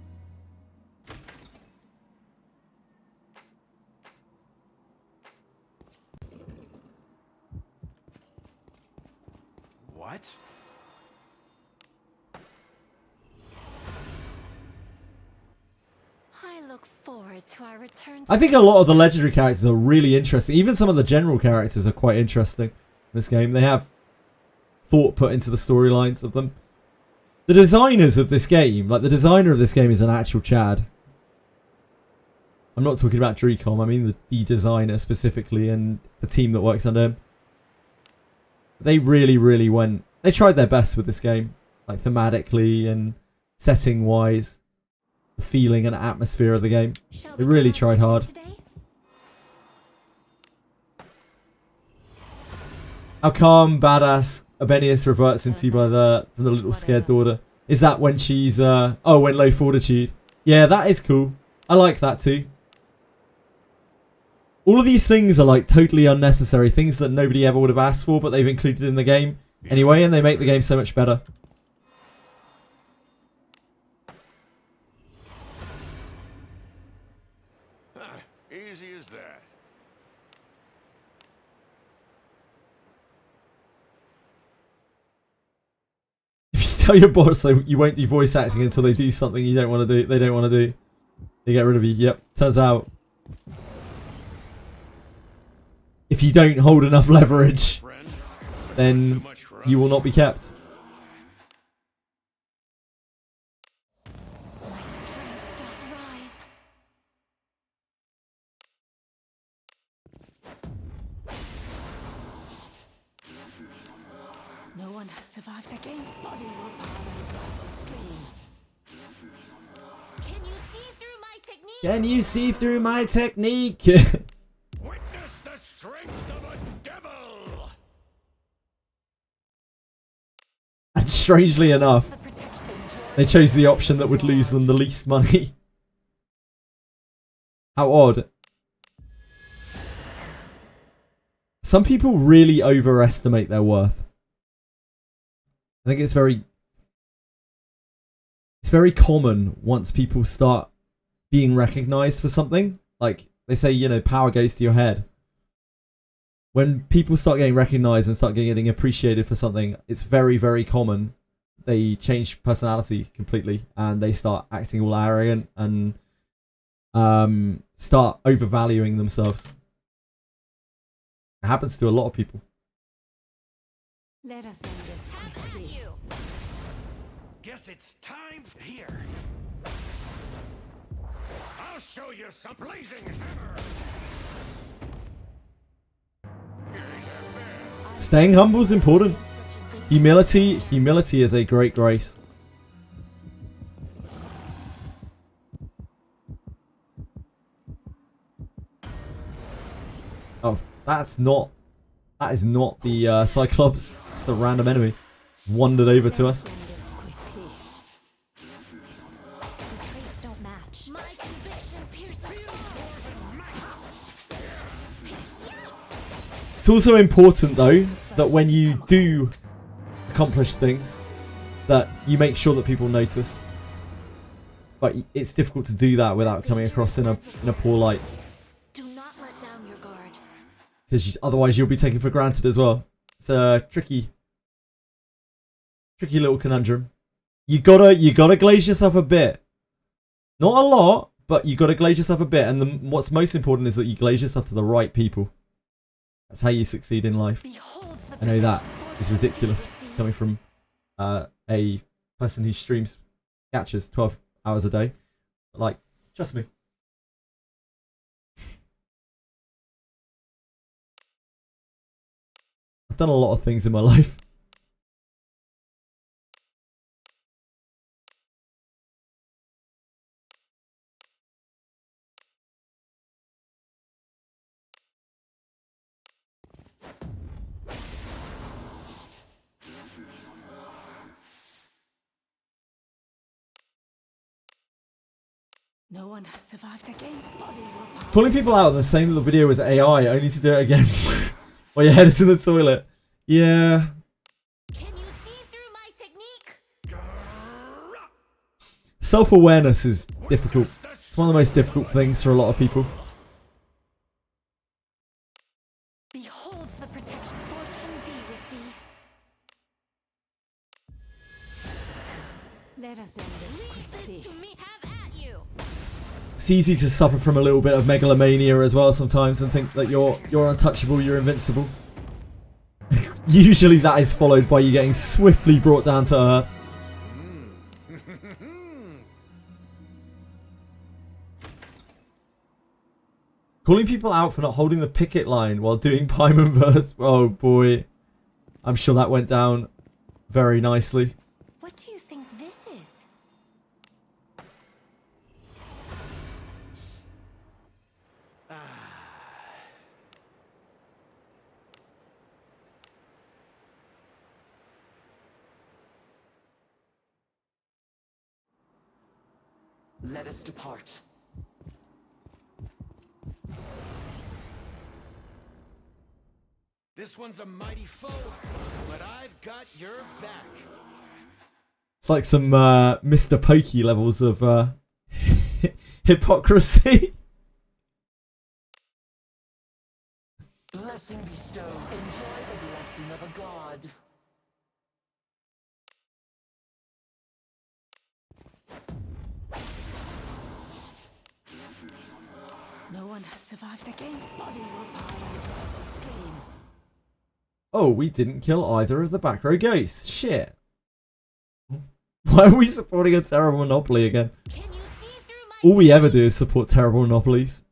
What? I look forward to our return. I think a lot of the legendary characters are really interesting. Even some of the general characters are quite interesting in this game. They have thought put into the storylines of them. The designers of this game, like the designer of this game is an actual Chad. I'm not talking about Dreecom, I mean the designer specifically and the team that works under him. They really, really went... They tried their best with this game. Like thematically and setting wise. The feeling and atmosphere of the game. They really tried hard. How calm, badass Abenius reverts into by the little scared daughter. Is that when she's oh, when low fortitude? Yeah, that is cool. I like that too. All of these things are like totally unnecessary, things that nobody ever would have asked for, but they've included in the game anyway, and they make the game so much better. Easy as that. If you tell your boss that you won't do voice acting until they do something you don't want to do, they don't want to do, they get rid of you. Yep, turns out. If you don't hold enough leverage, Friend, then you will not be kept. My strength doth rise. No one has survived against bodies were piled across the street. Can you see through my technique? Can you see through my technique? witness the strength of a devil! And strangely enough, The protection. they chose the option that would lose them the least money. How odd. Some people really overestimate their worth. I think it's very common once people start being recognized for something. Like they say, you know, power goes to your head. When people start getting recognized and start getting appreciated for something, it's very, very common. They change personality completely and they start acting all arrogant and start overvaluing themselves. It happens to a lot of people. Let us end this Have at quickly. you. Guess it's time here. I'll show you some blazing hammer! Staying humble is important. Humility is a great grace. Oh, that is not the Cyclops. Just a random enemy. Wandered over to us. End this quickly. The traits don't match. My conviction pierces It's also important though that when you do accomplish things, that you make sure that people notice. But it's difficult to do that without coming across in a poor light, Do not let down your guard. because otherwise you'll be taken for granted as well. It's a tricky little conundrum. You gotta glaze yourself a bit. Not a lot, but you got to glaze yourself a bit. And what's most important is that you glaze yourself to the right people. That's how you succeed in life. I know that is ridiculous coming from a person who streams catches 12 hours a day. But, like, trust me. I've done a lot of things in my life. No one has survived against bodies or power. Calling people out and saying that the video was AI only to do it again while your head is in the toilet. Yeah. Can you see through my technique? Self-awareness is difficult. It's one of the most difficult things for a lot of people. Beholds the protection. Fortune be with thee. Let us end this Leave quickly. this to me. Have at you. It's easy to suffer from a little bit of megalomania as well sometimes and think that you're untouchable, you're invincible. Usually that is followed by you getting swiftly brought down to earth. Calling people out for not holding the picket line while doing Paimon verse. Oh boy. I'm sure that went down very nicely. What do you think this is? Let us depart. This one's a mighty foe, but I've got your back. It's like some Mr. Pokey levels of hypocrisy. Blessing bestowed. Enjoy the blessing of a god. No one has survived against bodies or power across the stream. Oh, we didn't kill either of the back row ghosts. Shit. Why are we supporting a terrible monopoly again? Can you see through my All we ever do is support terrible monopolies.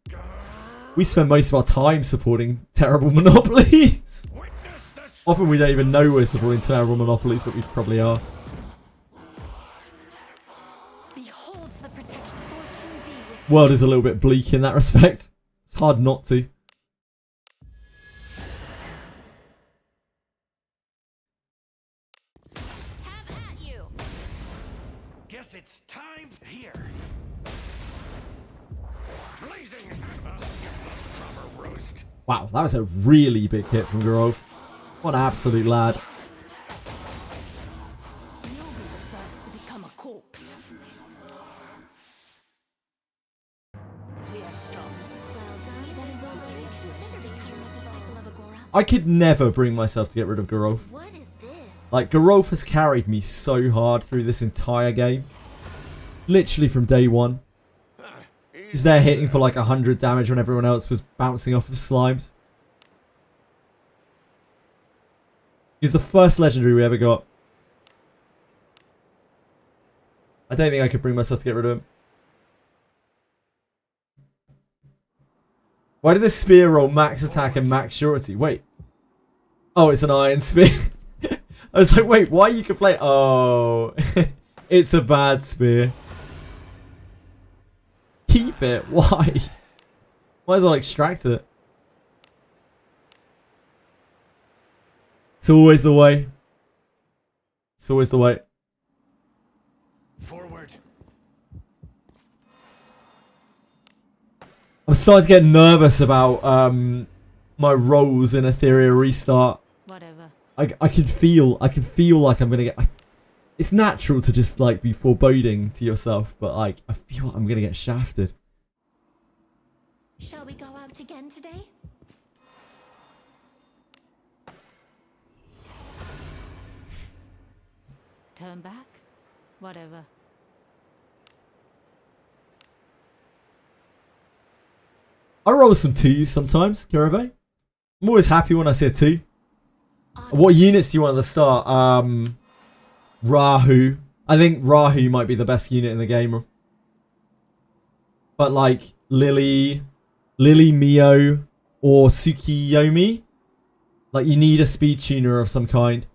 We spend most of our time supporting terrible monopolies. Often we don't even know we're supporting terrible monopolies, but we probably are. Beholds the protection. Fortune be with World is a little bit bleak in that respect. It's hard not to. Have at you. Guess it's time here. Blazing! I'll give them a proper roast. Wow, that was a really big hit from Grove. What an absolute lad. You'll be the first to become a corpse. We are strong. Well done. That is also considered dangerous to cycle of Agora. I could never bring myself to get rid of Garov. What is this? Like, Garov has carried me so hard through this entire game. Literally from day one. He's there hitting for like 100 damage when everyone else was bouncing off of slimes. He's the first legendary we ever got. I don't think I could bring myself to get rid of him. Why did the spear roll max attack and max surety? Wait. Oh, it's an iron spear. I was like, wait, why you can play? Oh, it's a bad spear. Keep it. Why? Might as well extract it. It's always the way. It's always the way. Forward. I'm starting to get nervous about my rolls in Ethereal Restart. Whatever. I can feel like I'm gonna get. It's natural to just like be foreboding to yourself, but like I feel like I'm gonna get shafted. Shall we go out again today? Turn back? Whatever. I roll some 2s sometimes, Kirove. I'm always happy when I see a 2. What units do you want at the start? Rahu. I think Rahu might be the best unit in the game. But like Lily Mio, or Tsukiyomi. Like you need a speed tuner of some kind.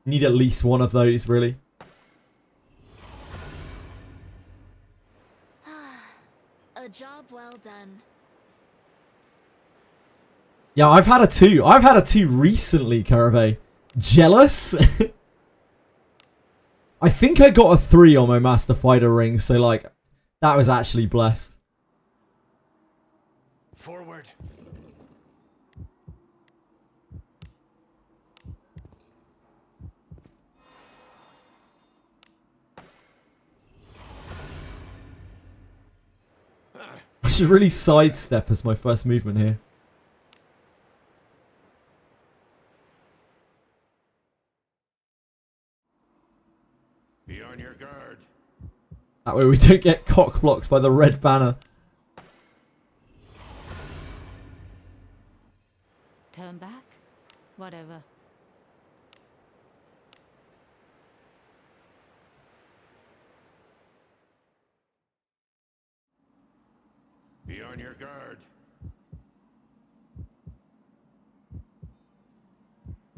You need at least one of those, really. A job well done. Yeah, I've had a 2. I've had a 2 recently, Karave. Jealous? I think I got a 3 on my Master Fighter ring, so like, that was actually blessed. Forward. I should really sidestep as my first movement here. Be on your guard. That way we don't get cock blocked by the red banner. Turn back? Whatever. Be on your guard.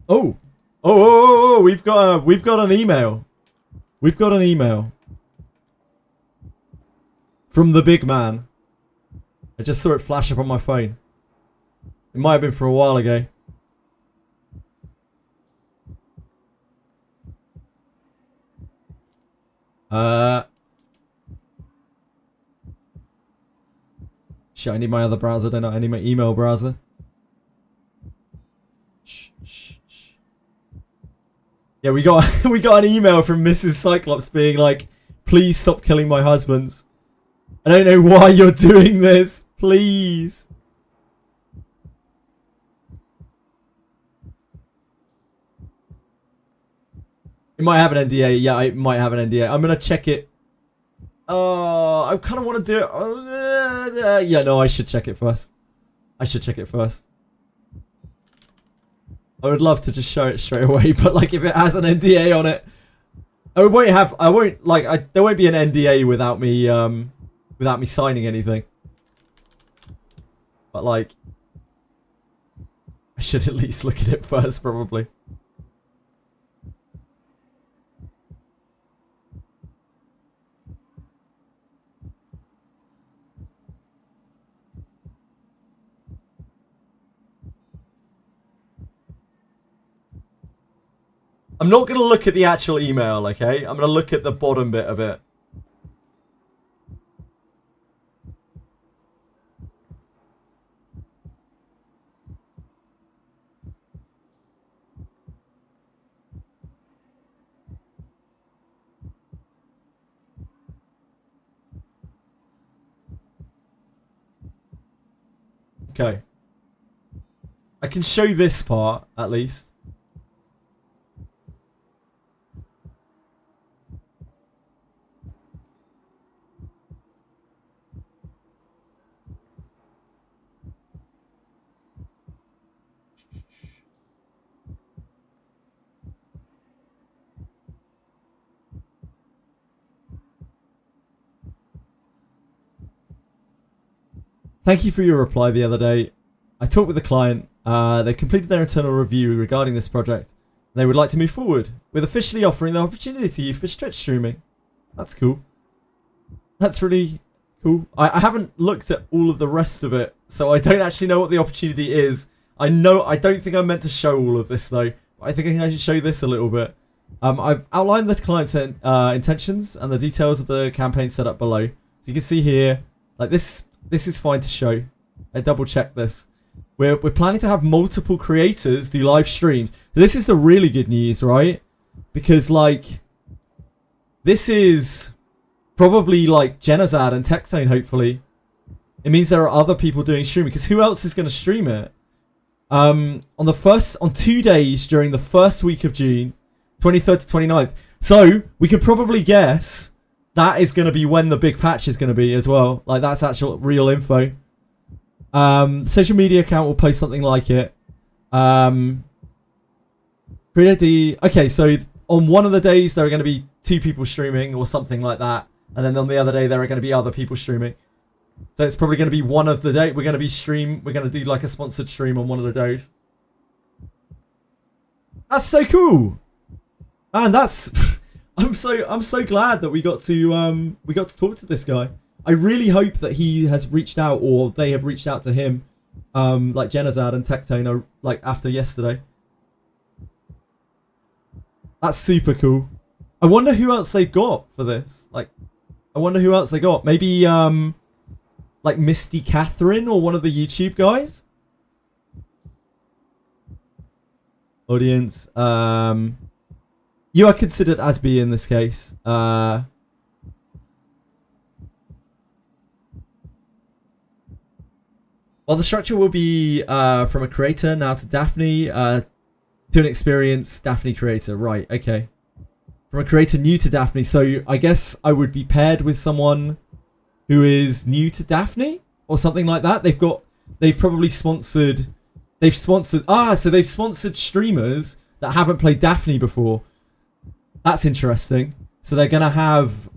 Oh, we've got an email. We've got an email. From the big man. I just saw it flash up on my phone. It might have been from a while ago. Shit, I need my other browser, don't I? I need my email browser. Yeah, we got an email from Mrs. Cyclops being like, please stop killing my husbands. I don't know why you're doing this. Please. It might have an NDA. Yeah, it might have an NDA. I'm going to check it. Oh, I kind of want to do it. Yeah, no, I should check it first. I should check it first. I would love to just show it straight away, but like if it has an NDA on it, there won't be an NDA without me signing anything. But like, I should at least look at it first, probably. I'm not going to look at the actual email, okay? I'm going to look at the bottom bit of it. Okay. I can show this part, at least. Thank you for your reply the other day. I talked with the client. They completed their internal review regarding this project. They would like to move forward with officially offering the opportunity to you for stretch streaming. That's cool. That's really cool. I haven't looked at all of the rest of it, so I don't actually know what the opportunity is. I don't think I'm meant to show all of this though. I think I should show this a little bit. I've outlined the client's intentions and the details of the campaign setup below. So you can see here, like this is fine to show. I double checked this. We're planning to have multiple creators do live streams. So this is the really good news, right? Because like, this is probably like Genazad and Tectone, hopefully. It means there are other people doing streaming, because who else is going to stream it? On 2 days during the first week of June, 23rd to 29th. So we could probably guess that is going to be when the big patch is going to be as well. Like, that's actual real info. Social media account will post something like it. Okay, so on one of the days there are going to be 2 people streaming or something like that, and then on the other day there are going to be other people streaming. So it's probably going to be one of the day we're going to do like a sponsored stream on one of the days. That's so cool. Man, that's I'm so glad that we got to talk to this guy. I really hope that he has reached out, or they have reached out to him, like Genazad and Tectone, like after yesterday. That's super cool. I wonder who else they've got for this. Like, I wonder who else they got. Maybe like Misty Catherine or one of the YouTube guys. Audience. You are considered as B in this case. Well, the structure will be from a creator now to Daphne, to an experienced Daphne creator. Right, okay. From a creator new to Daphne. So I guess I would be paired with someone who is new to Daphne or something like that. They've probably sponsored. They've sponsored streamers that haven't played Daphne before. That's interesting. So they're gonna have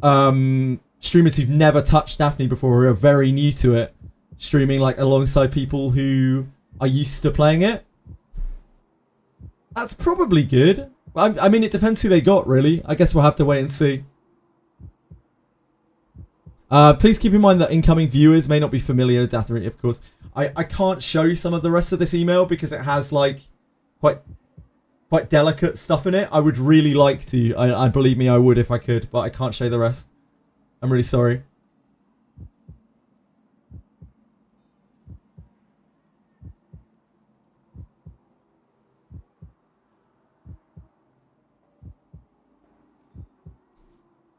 streamers who've never touched Daphne before, who are very new to it, streaming like alongside people who are used to playing it. That's probably good. I mean, it depends who they got, really. I guess we'll have to wait and see. Please keep in mind that incoming viewers may not be familiar with Daphne, of course. I can't show some of the rest of this email because it has like quite delicate stuff in it. I would really like to. I believe me, I would if I could, but I can't show the rest. I'm really sorry.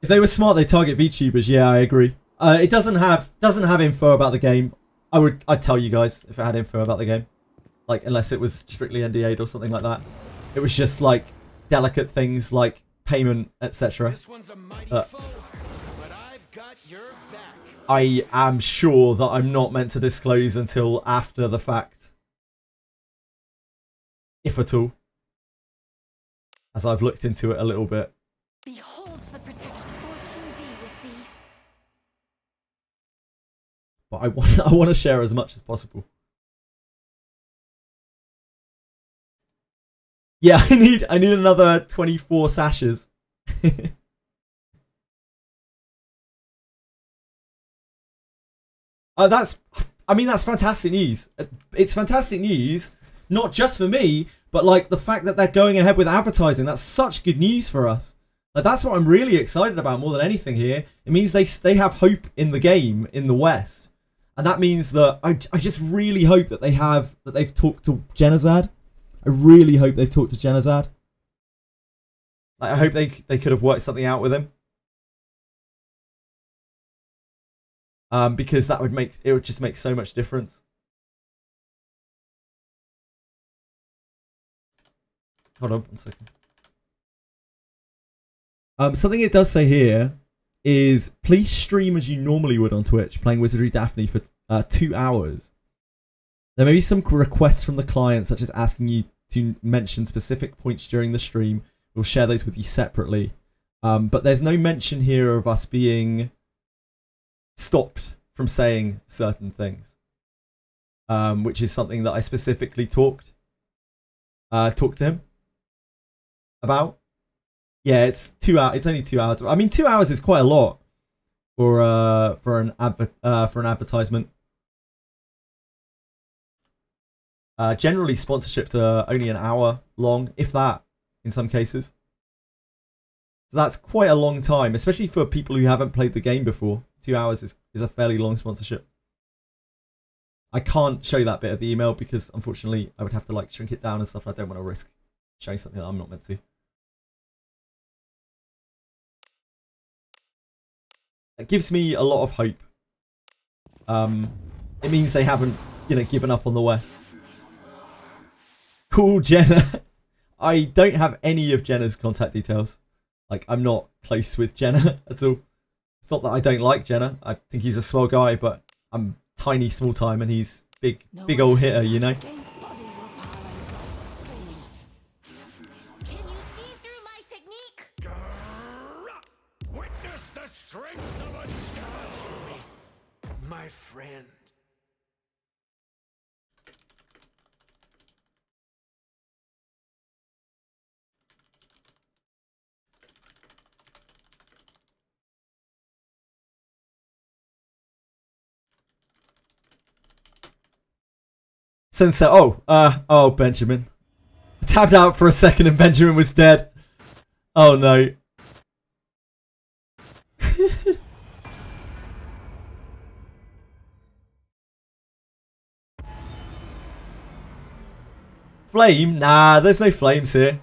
If they were smart, they'd target VTubers. Yeah, I agree. It doesn't have info about the game. I'd tell you guys if it had info about the game, like unless it was strictly NDA'd or something like that. It was just like delicate things like payment, etc. This one's a mighty foe, but I've got your back. I am sure that I'm not meant to disclose until after the fact, if at all, as I've looked into it a little bit. Beholds the protection. Fortune be with thee. But I want to share as much as possible. Yeah, I need another 24 sashes. That's fantastic news. It's fantastic news, not just for me, but like the fact that they're going ahead with advertising. That's such good news for us. Like, that's what I'm really excited about more than anything here. It means they have hope in the game in the West, and that means that I just really hope that they've talked to Genazad. I really hope they've talked to Genazad. Like, I hope they could have worked something out with him. Because it would just make so much difference. Hold on 1 second. Something it does say here is please stream as you normally would on Twitch, playing Wizardry Daphne for 2 hours. There may be some requests from the client, such as asking you to mention specific points during the stream. We'll share those with you separately. But there's no mention here of us being stopped from saying certain things, which is something that I specifically talked to him about. Yeah, it's 2 hours. It's only 2 hours. I mean, 2 hours is quite a lot for an advertisement. Generally, sponsorships are only an hour long, if that, in some cases. So that's quite a long time, especially for people who haven't played the game before. 2 hours is a fairly long sponsorship. I can't show that bit of the email because, unfortunately, I would have to like shrink it down and stuff. I don't want to risk showing something that I'm not meant to. It gives me a lot of hope. It means they haven't, given up on the West. Cool, Jenna. I don't have any of Jenna's contact details. Like, I'm not close with Jenna at all. It's not that I don't like Jenner. I think he's a swell guy, but I'm tiny, small time, and he's big old hitter, you know. Against bodies will pile across the streets. Can you see through my technique? Witness the strength of a devil! My friend. Sensei. Oh, Benjamin. I tapped out for a second and Benjamin was dead. Oh no. Flame? Nah, there's no flames here.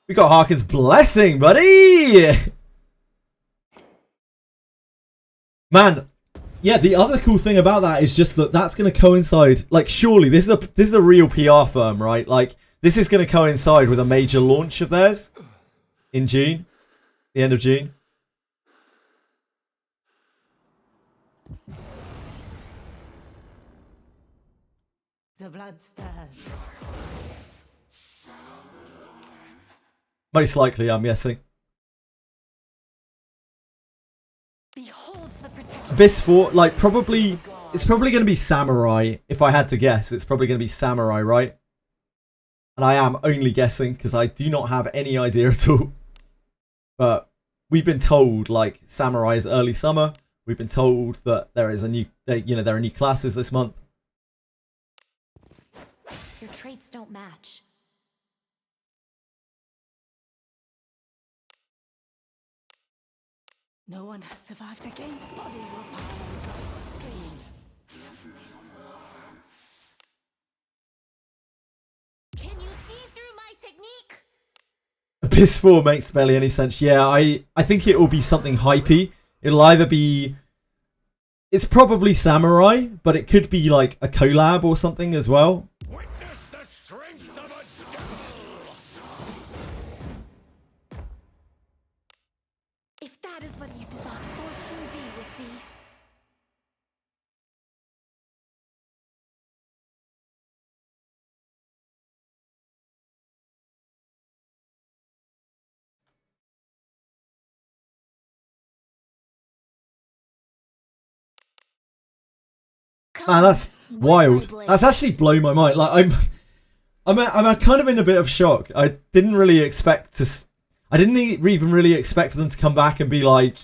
We got Harkin's blessing, buddy! Man, yeah, the other cool thing about that is just that that's going to coincide. Like, surely this is a real PR firm, right? Like, this is going to coincide with a major launch of theirs in June, the end of June. The blood stirs. Most likely, I'm guessing. Beholds the protection. Abyss 4, like, probably... It's probably going to be Samurai, if I had to guess. It's probably going to be Samurai, right? And I am only guessing, because I do not have any idea at all. But we've been told, like, Samurai is early summer. We've been told that there is a new... there are new classes this month. Your traits don't match. No one has survived against bodies will pile across the streets. Can you see through my technique? Abyss 4 makes barely any sense. Yeah, I think it will be something hypey. It'll either be... It's probably Samurai, but it could be like a collab or something as well. Witness the strength of a devil! If that is what you desire, fortune be with thee. Man, that's Come, wild. wet my blade. That's actually blown my mind. Like, I'm kind of in a bit of shock. I didn't really expect to... I didn't even really expect for them to come back and be like,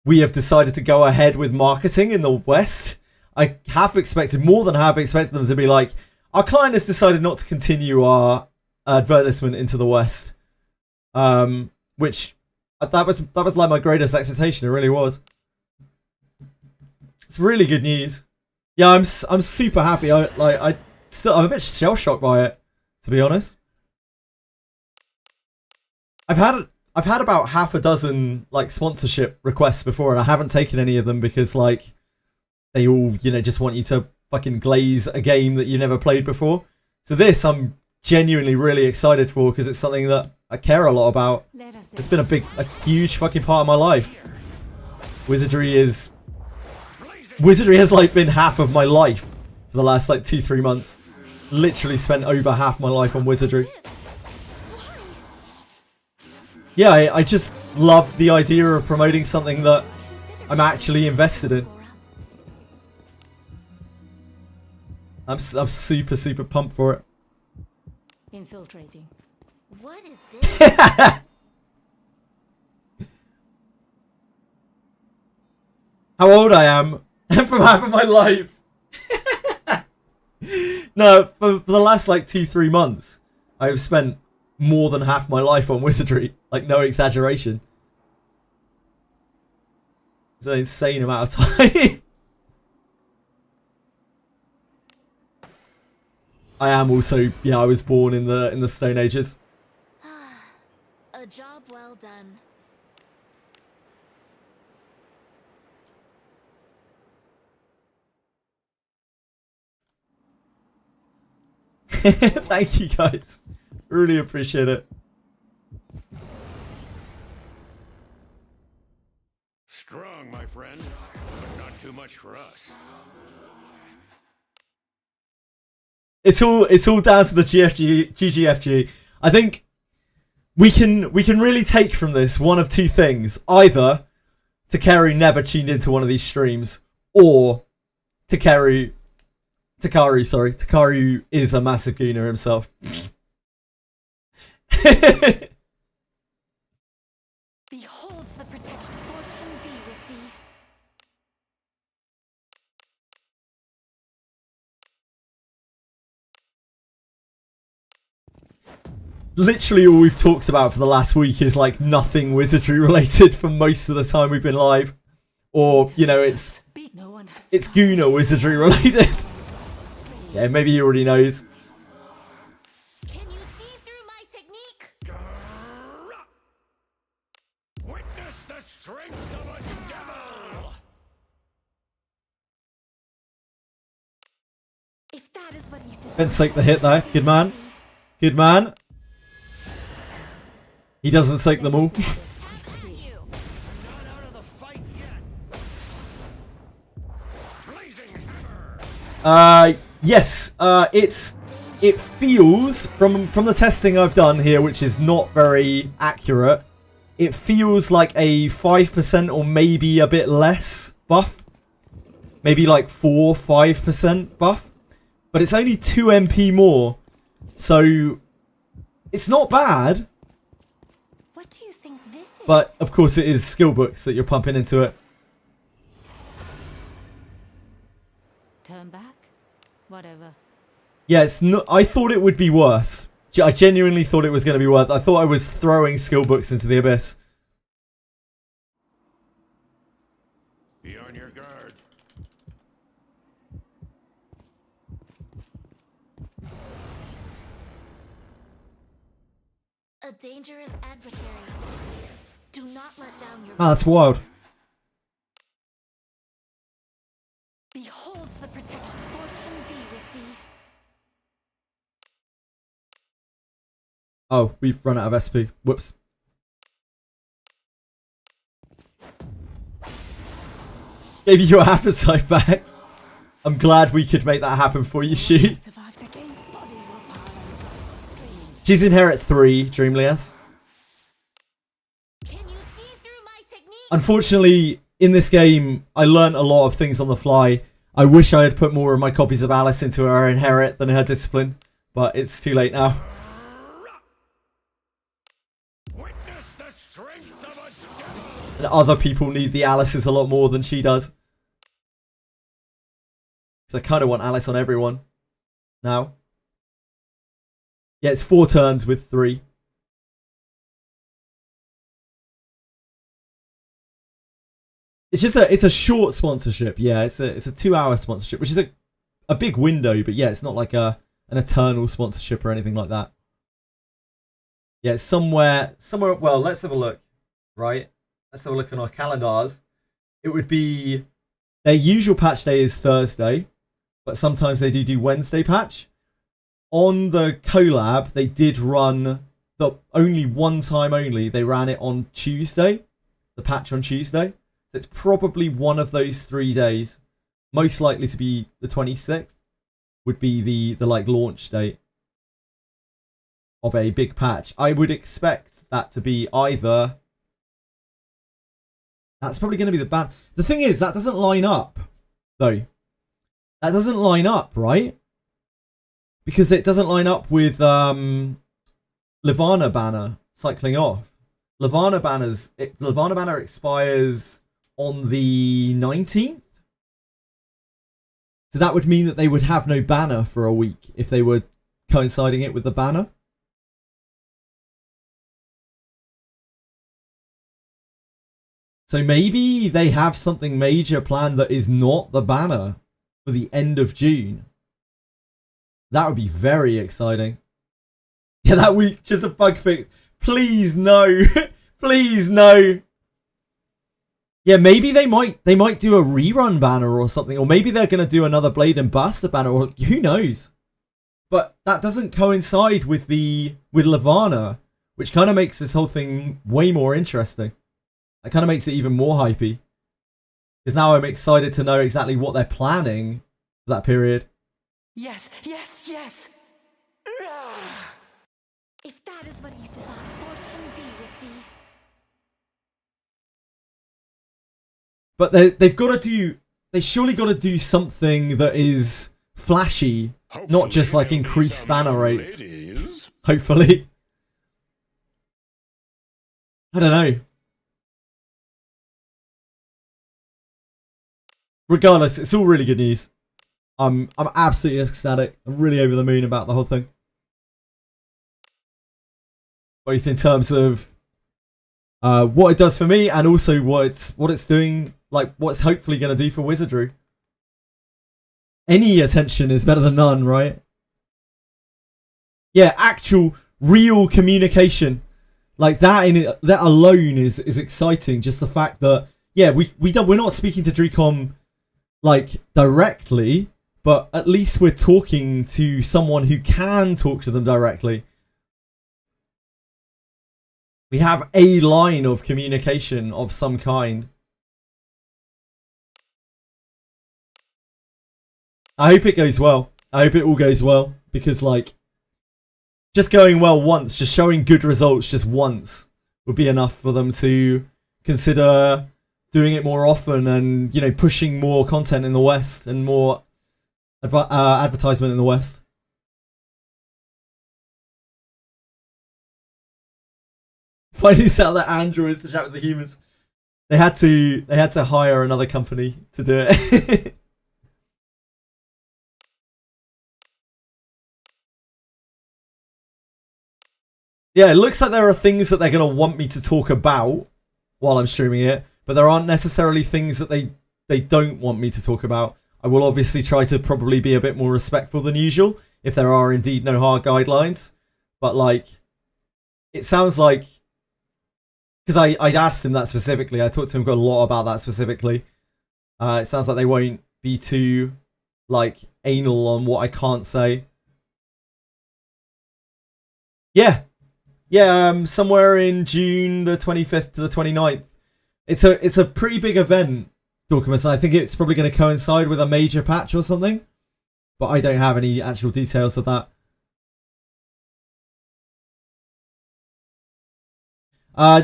we have decided to go ahead with marketing in the West. I have expected, more than have expected them to be like, our client has decided not to continue our advertisement into the West. Which, that was like my greatest expectation. It really was. It's really good news. Yeah, I'm super happy. I'm a bit shell shocked by it, to be honest. I've had about half a dozen like sponsorship requests before, and I haven't taken any of them because like they all just want you to fucking glaze a game that you never played before. So this I'm genuinely really excited for because it's something that I care a lot about. It's been a huge fucking part of my life. Wizardry has like been half of my life for the last like 2-3 months. Literally spent over half my life on Wizardry. Yeah, I just love the idea of promoting something that I'm actually invested in. I'm super pumped for it. Infiltrating. What is this? How old I am from half of my life. No, for the last like 2-3 months, I've spent more than half my life on Wizardry. Like, no exaggeration. It's an insane amount of time. I am also, I was born in the Stone Ages. A job well done. Thank you guys. Really appreciate it. Strong, my friend, but not too much for us. It's all down to the GGFG. I think we can really take from this one of two things. Either Takeru never tuned into one of these streams, or Takeru is a massive gooner himself. Beholds the protection. Fortune be with thee. Literally all we've talked about for the last week is like nothing wizardry related for most of the time we've been live. Or, you know, it's Gooner wizardry related. Yeah, maybe he already knows. Can you see through my technique? Witness the strength of a devil! If that is what you desire. Fence soak the hit there. Good man. Good man. He doesn't soak them all. Have at you. Not out of the fight yet. Blazing hammer! Yes. It feels from the testing I've done here, which is not very accurate. It feels like a 5% or maybe a bit less buff. Maybe like 4-5% buff. But it's only 2 MP more. So it's not bad. What do you think this is? But of course it is skill books that you're pumping into it. Turn back? Whatever. Yeah, it's not. I thought it would be worse. I genuinely thought it was going to be worse. I thought I was throwing skill books into the abyss. Be on your guard. A dangerous adversary. Do not let down your Ah, that's wild. Beholds the protection. Fortune be with thee. Oh, we've run out of SP. Whoops. Gave you your appetite back. I'm glad we could make that happen for you, Shoot. Survived against bodies were piling across the streets. She's inherit 3, Dreamlias. Can you see through my technique? Unfortunately, in this game, I learnt a lot of things on the fly. I wish I had put more of my copies of Alice into her inherit than her discipline, but it's too late now. Witness the strength of a devil! And other people need the Alices a lot more than she does. Because I kind of want Alice on everyone now. Yeah, it's 4 turns with 3. It's just it's a short sponsorship. Yeah, it's a 2-hour sponsorship, which is a big window, but yeah, it's not like an eternal sponsorship or anything like that. Yeah, it's somewhere. Well, let's have a look. Right, let's have a look on our calendars. It would be their usual patch day is Thursday, but sometimes they do Wednesday patch. On the collab, they did run only one time only. They ran it on Tuesday, the patch on Tuesday. So it's probably one of those 3 days. Most likely to be the 26th would be the like launch date of a big patch. I would expect that to be either. That's probably going to be the ban. The thing is, that doesn't line up, though. That doesn't line up, right? Because it doesn't line up with Levana banner cycling off. Levana banner expires on the 19th. So that would mean that they would have no banner for a week if they were coinciding it with the banner. So maybe they have something major planned that is not the banner for the end of June. That would be very exciting. Yeah, that week, just a bug fix. Please no. Please no. Yeah, maybe they might do a rerun banner or something, or maybe they're gonna do another Blade and Buster banner, or who knows. But that doesn't coincide with Levana, which kind of makes this whole thing way more interesting. That kind of makes it even more hypey. Because now I'm excited to know exactly what they're planning for that period. Yes, yes, yes. If that is what you desire, fortune be with thee. But they've got to do... They surely got to do something that is flashy, not just like Hopefully increased there'll be banner some rates. ladies. Hopefully. I don't know. Regardless, it's all really good news. I'm absolutely ecstatic. I'm really over the moon about the whole thing. Both in terms of what it does for me and also what it's doing, like what it's hopefully going to do for Wizardry. Any attention is better than none, right? Yeah, actual, real communication. Like that that alone is exciting. Just the fact that, yeah, we're not speaking to Dracom like directly, but at least we're talking to someone who can talk to them directly. We have a line of communication of some kind. I hope it goes well. I hope it all goes well. Because, like, just going well once, just showing good results just once would be enough for them to consider doing it more often and, you know, pushing more content in the West and more advertisement in the West. Finding out that androids to chat with the humans. They had to hire another company to do it. Yeah, it looks like there are things that they're going to want me to talk about while I'm streaming it, but there aren't necessarily things that they don't want me to talk about. I will obviously try to probably be a bit more respectful than usual if there are indeed no hard guidelines. But, like, it sounds like... Because I asked him that specifically. I talked to him a lot about that specifically. It sounds like they won't be too, like, anal on what I can't say. Yeah. Yeah, somewhere in June the 25th to the 29th. It's a pretty big event, Dorcamus, and I think it's probably going to coincide with a major patch or something. But I don't have any actual details of that.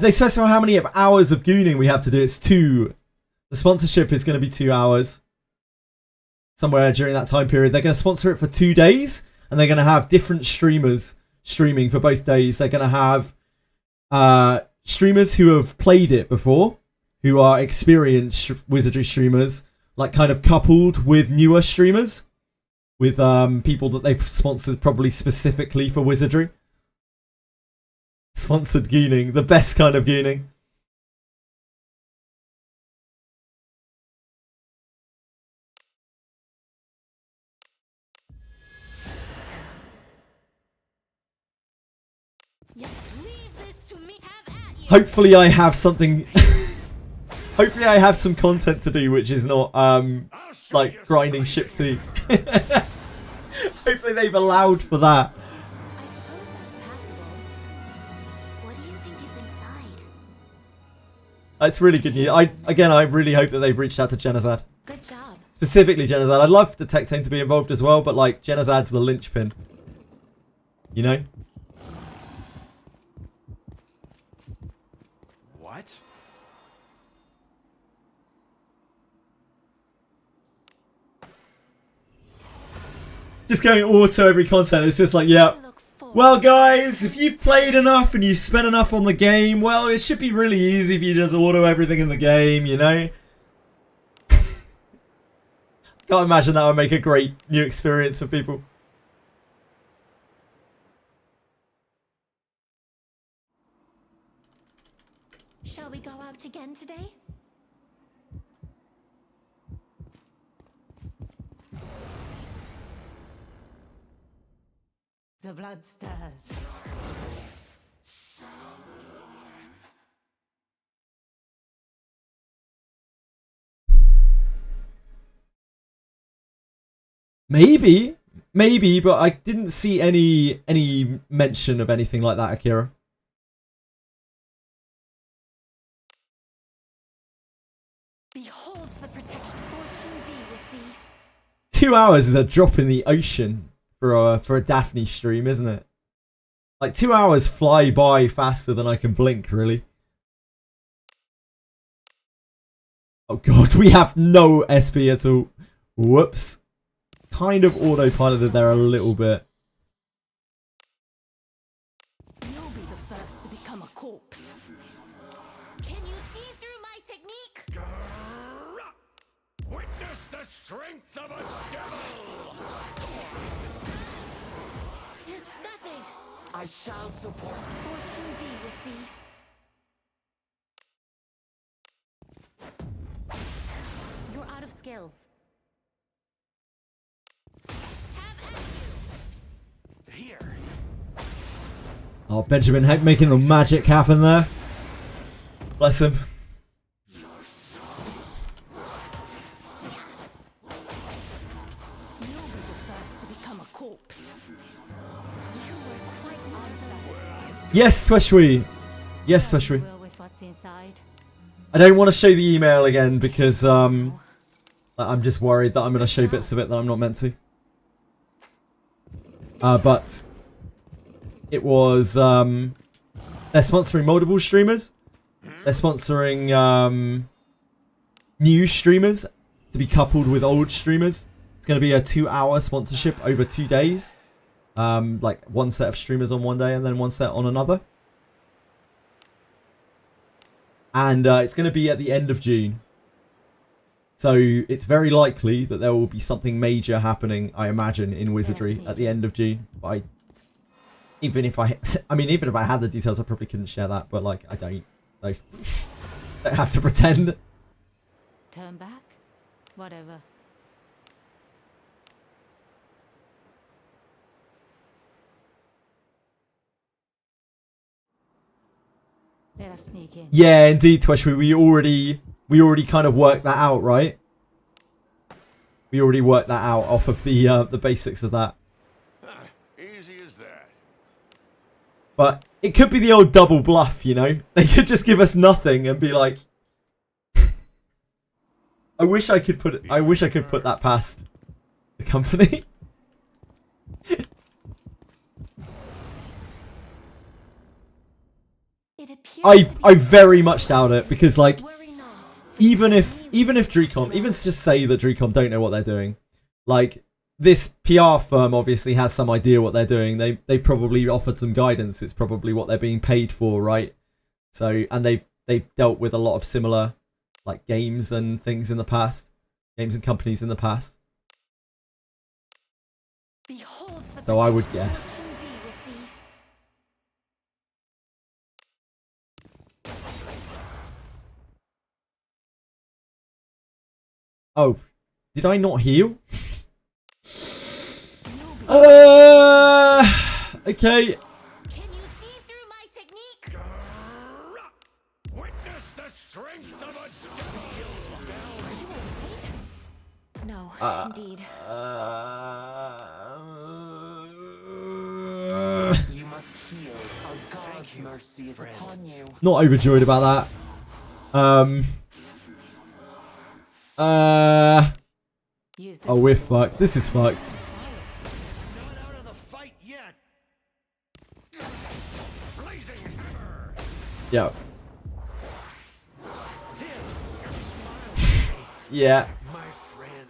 They specify how many hours of gooning we have to do. It's 2. The sponsorship is going to be 2 hours. Somewhere during that time period. They're going to sponsor it for 2 days. And they're going to have different streamers streaming for both days. They're going to have streamers who have played it before. Who are experienced Wizardry streamers. Like kind of coupled with newer streamers. With people that they've sponsored probably specifically for Wizardry. Sponsored gooning. The best kind of gooning. Yeah, leave this to me. Have at you. Hopefully I have something... Hopefully I have some content to do which is not, like, grinding ship tea. Hopefully they've allowed for that. I suppose that's passable. What do you think is inside? It's really good news. I really hope that they've reached out to Genazad. Good job. Specifically Genazad. I'd love the tech team to be involved as well, but, like, Genazad's the linchpin. You know? What? Just going auto every content. It's just like, yeah. Look forward. Well, guys, if you've played enough and you spent enough on the game, well, it should be really easy if you just auto everything in the game, you know? Can't imagine that would make a great new experience for people. Shall we go out again today? The blood stirs. Maybe, but I didn't see any mention of anything like that, Akira. beholds the protection. Fortune be with thee. 2 hours is a drop in the ocean for a Daphne stream, isn't it? Like 2 hours fly by faster than I can blink, really. Oh god, we have no SP at all. Whoops. Kind of autopiloted there a little bit. You'll be the first to become a corpse. Can you see through my technique? Witness the strength of a devil! Just nothing. I shall support. Fortune be with thee. You're out of skills. Have at you. Here. Oh, Benjamin Heck making the magic happen there. Bless him. You'll be the first to become a corpse. You were quite unsatisfied. Yes, Tweshwe. Yes, Tweshwe. Well, with what's inside. I don't want to show the email again because I'm just worried that I'm going to show bits of it that I'm not meant to. But it was they're sponsoring multiple streamers. They're sponsoring new streamers to be coupled with old streamers. It's going to be a 2-hour sponsorship over 2 days. Like one set of streamers on one day and then one set on another. And it's going to be at the end of June. So it's very likely that there will be something major happening, I imagine, in Wizardry at the end of June. But even if I had the details, I probably couldn't share that. But like, I don't. So don't have to pretend. Turn back? Whatever. Let us sneak in. Yeah, indeed, Tweshwe. We already kind of worked that out, right? We already worked that out off of the basics of that. Easy as that. But it could be the old double bluff, you know? They could just give us nothing and be like, I wish I could put that past the company. It appears to be I very much doubt it because like worry not. even if Dricom, even just say that Dricom don't know what they're doing, like this PR firm obviously has some idea what they're doing. They've probably offered some guidance. It's probably what they're being paid for, right? So and they've dealt with a lot of similar like games and things in the past, games and companies in the past. Beholds the So I would protection. guess. Fortune be with thee. Oh, did I not heal? Okay. Can you see through my technique? Witness the strength of a devil! No, indeed. You must heal. Our God's mercy is upon you. Not overjoyed about that. Use this Oh, we're fucked. This is fucked. Not out of the fight yet. Blazing hammer! Yeah. This Yeah. my friend.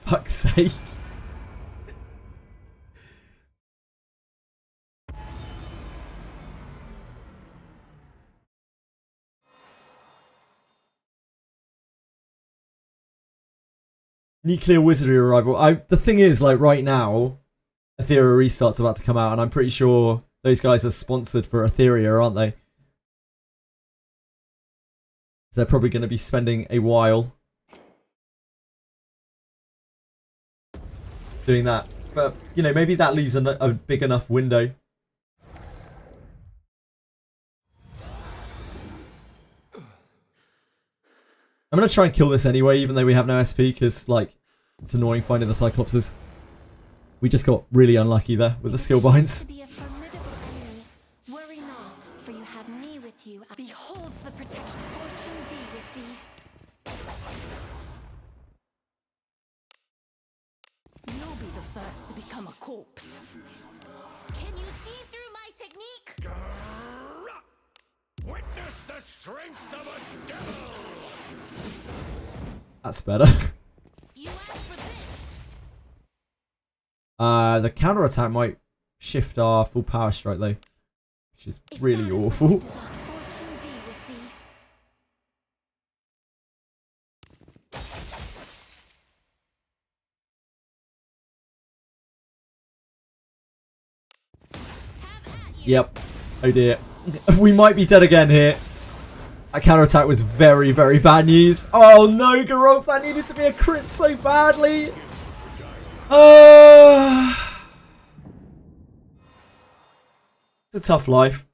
Fuck's sake. Nuclear Wizardry arrival. The thing is, like right now, Etheria Restart's about to come out, and I'm pretty sure those guys are sponsored for Etheria, aren't they? So they're probably going to be spending a while doing that. But, you know, maybe that leaves a big enough window. I'm going to try and kill this anyway, even though we have no SP, because, like, it's annoying finding the Cyclopses. We just got really unlucky there with the skill binds. To be a formidable enemy. Worry corpse. Can you see through my technique? Witness the strength of a devil! That's better. You asked for this. The counter attack might shift our full power strike though, which is If really that is what awful. you desire, fortune be with thee. Have at you. Yep. Oh dear. We might be dead again here. That counter attack was very, very bad news. Oh no, Garov, that needed to be a crit so badly. It's a tough life.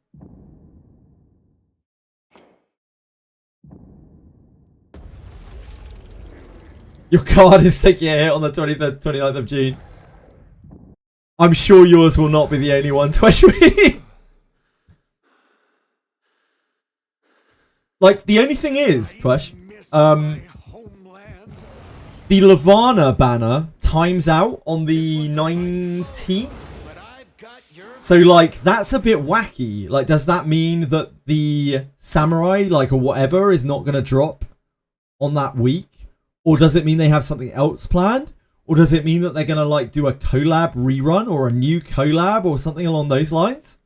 Your card is taking a hit on the 23rd, 29th of June. I'm sure yours will not be the only one, Tweshry. Like, the only thing is, Twesh, the Lavana banner times out on the 19th. So, like, that's a bit wacky. Like, does that mean that the Samurai, like, or whatever, is not going to drop on that week? Or does it mean they have something else planned? Or does it mean that they're going to, like, do a collab rerun or a new collab or something along those lines?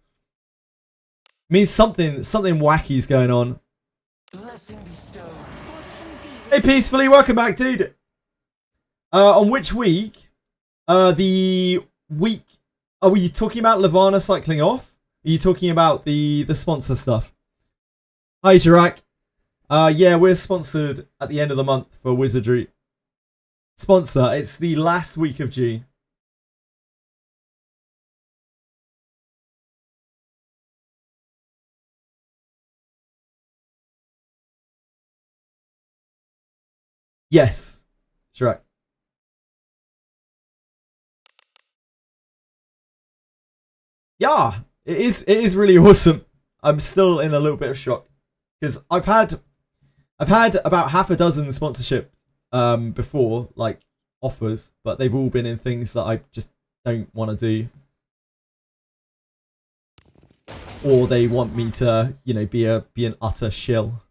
It means something wacky's going on. Blessing bestowed. Hey, Peacefully, welcome back, dude. On which week? The week... Are we talking about Lavana cycling off? Are you talking about the sponsor stuff? Hi, Jirak. Yeah, we're sponsored at the end of the month for Wizardry. Sponsor, it's the last week of June. Yes, Jirak. Yeah, it is really awesome. I'm still in a little bit of shock because I've had about half a dozen sponsorship before, like offers, but they've all been in things that I just don't want to do, or they want me to, you know, be an utter shill.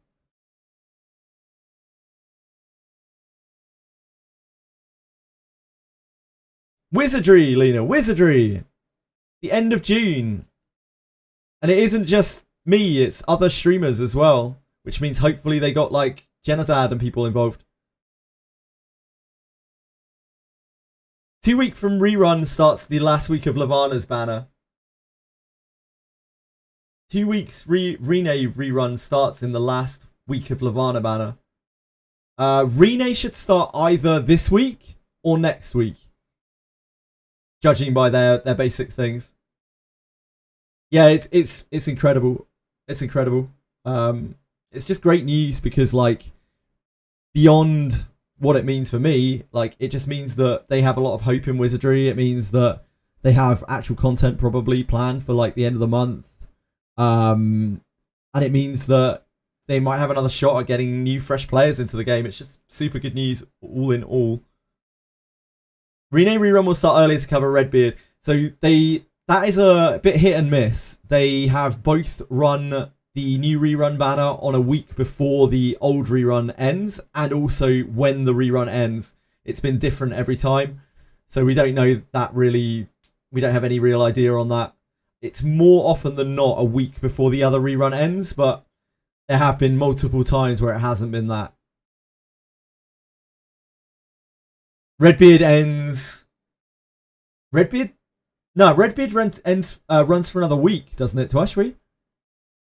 Wizardry, Lena, Wizardry. The end of June. And it isn't just me, it's other streamers as well. Which means hopefully they got like Genozad and people involved. 2 week from rerun starts the last week of Lavana's banner. 2 weeks Rene rerun starts in the last week of Lavana banner. Rene should start either this week or next week, judging by their basic things. Yeah, it's incredible. It's incredible. It's just great news because, like, beyond what it means for me, like, it just means that they have a lot of hope in Wizardry. It means that they have actual content probably planned for, like, the end of the month. And it means that they might have another shot at getting new, fresh players into the game. It's just super good news all in all. Rene rerun will start earlier to cover Redbeard. So that is a bit hit and miss. They have both run the new rerun banner on a week before the old rerun ends, and also when the rerun ends. It's been different every time, so we don't know that really. We don't have any real idea on that. It's more often than not a week before the other rerun ends, but there have been multiple times where it hasn't been that. Redbeard ends. Redbeard? No, Redbeard runs for another week, doesn't it, Twashri?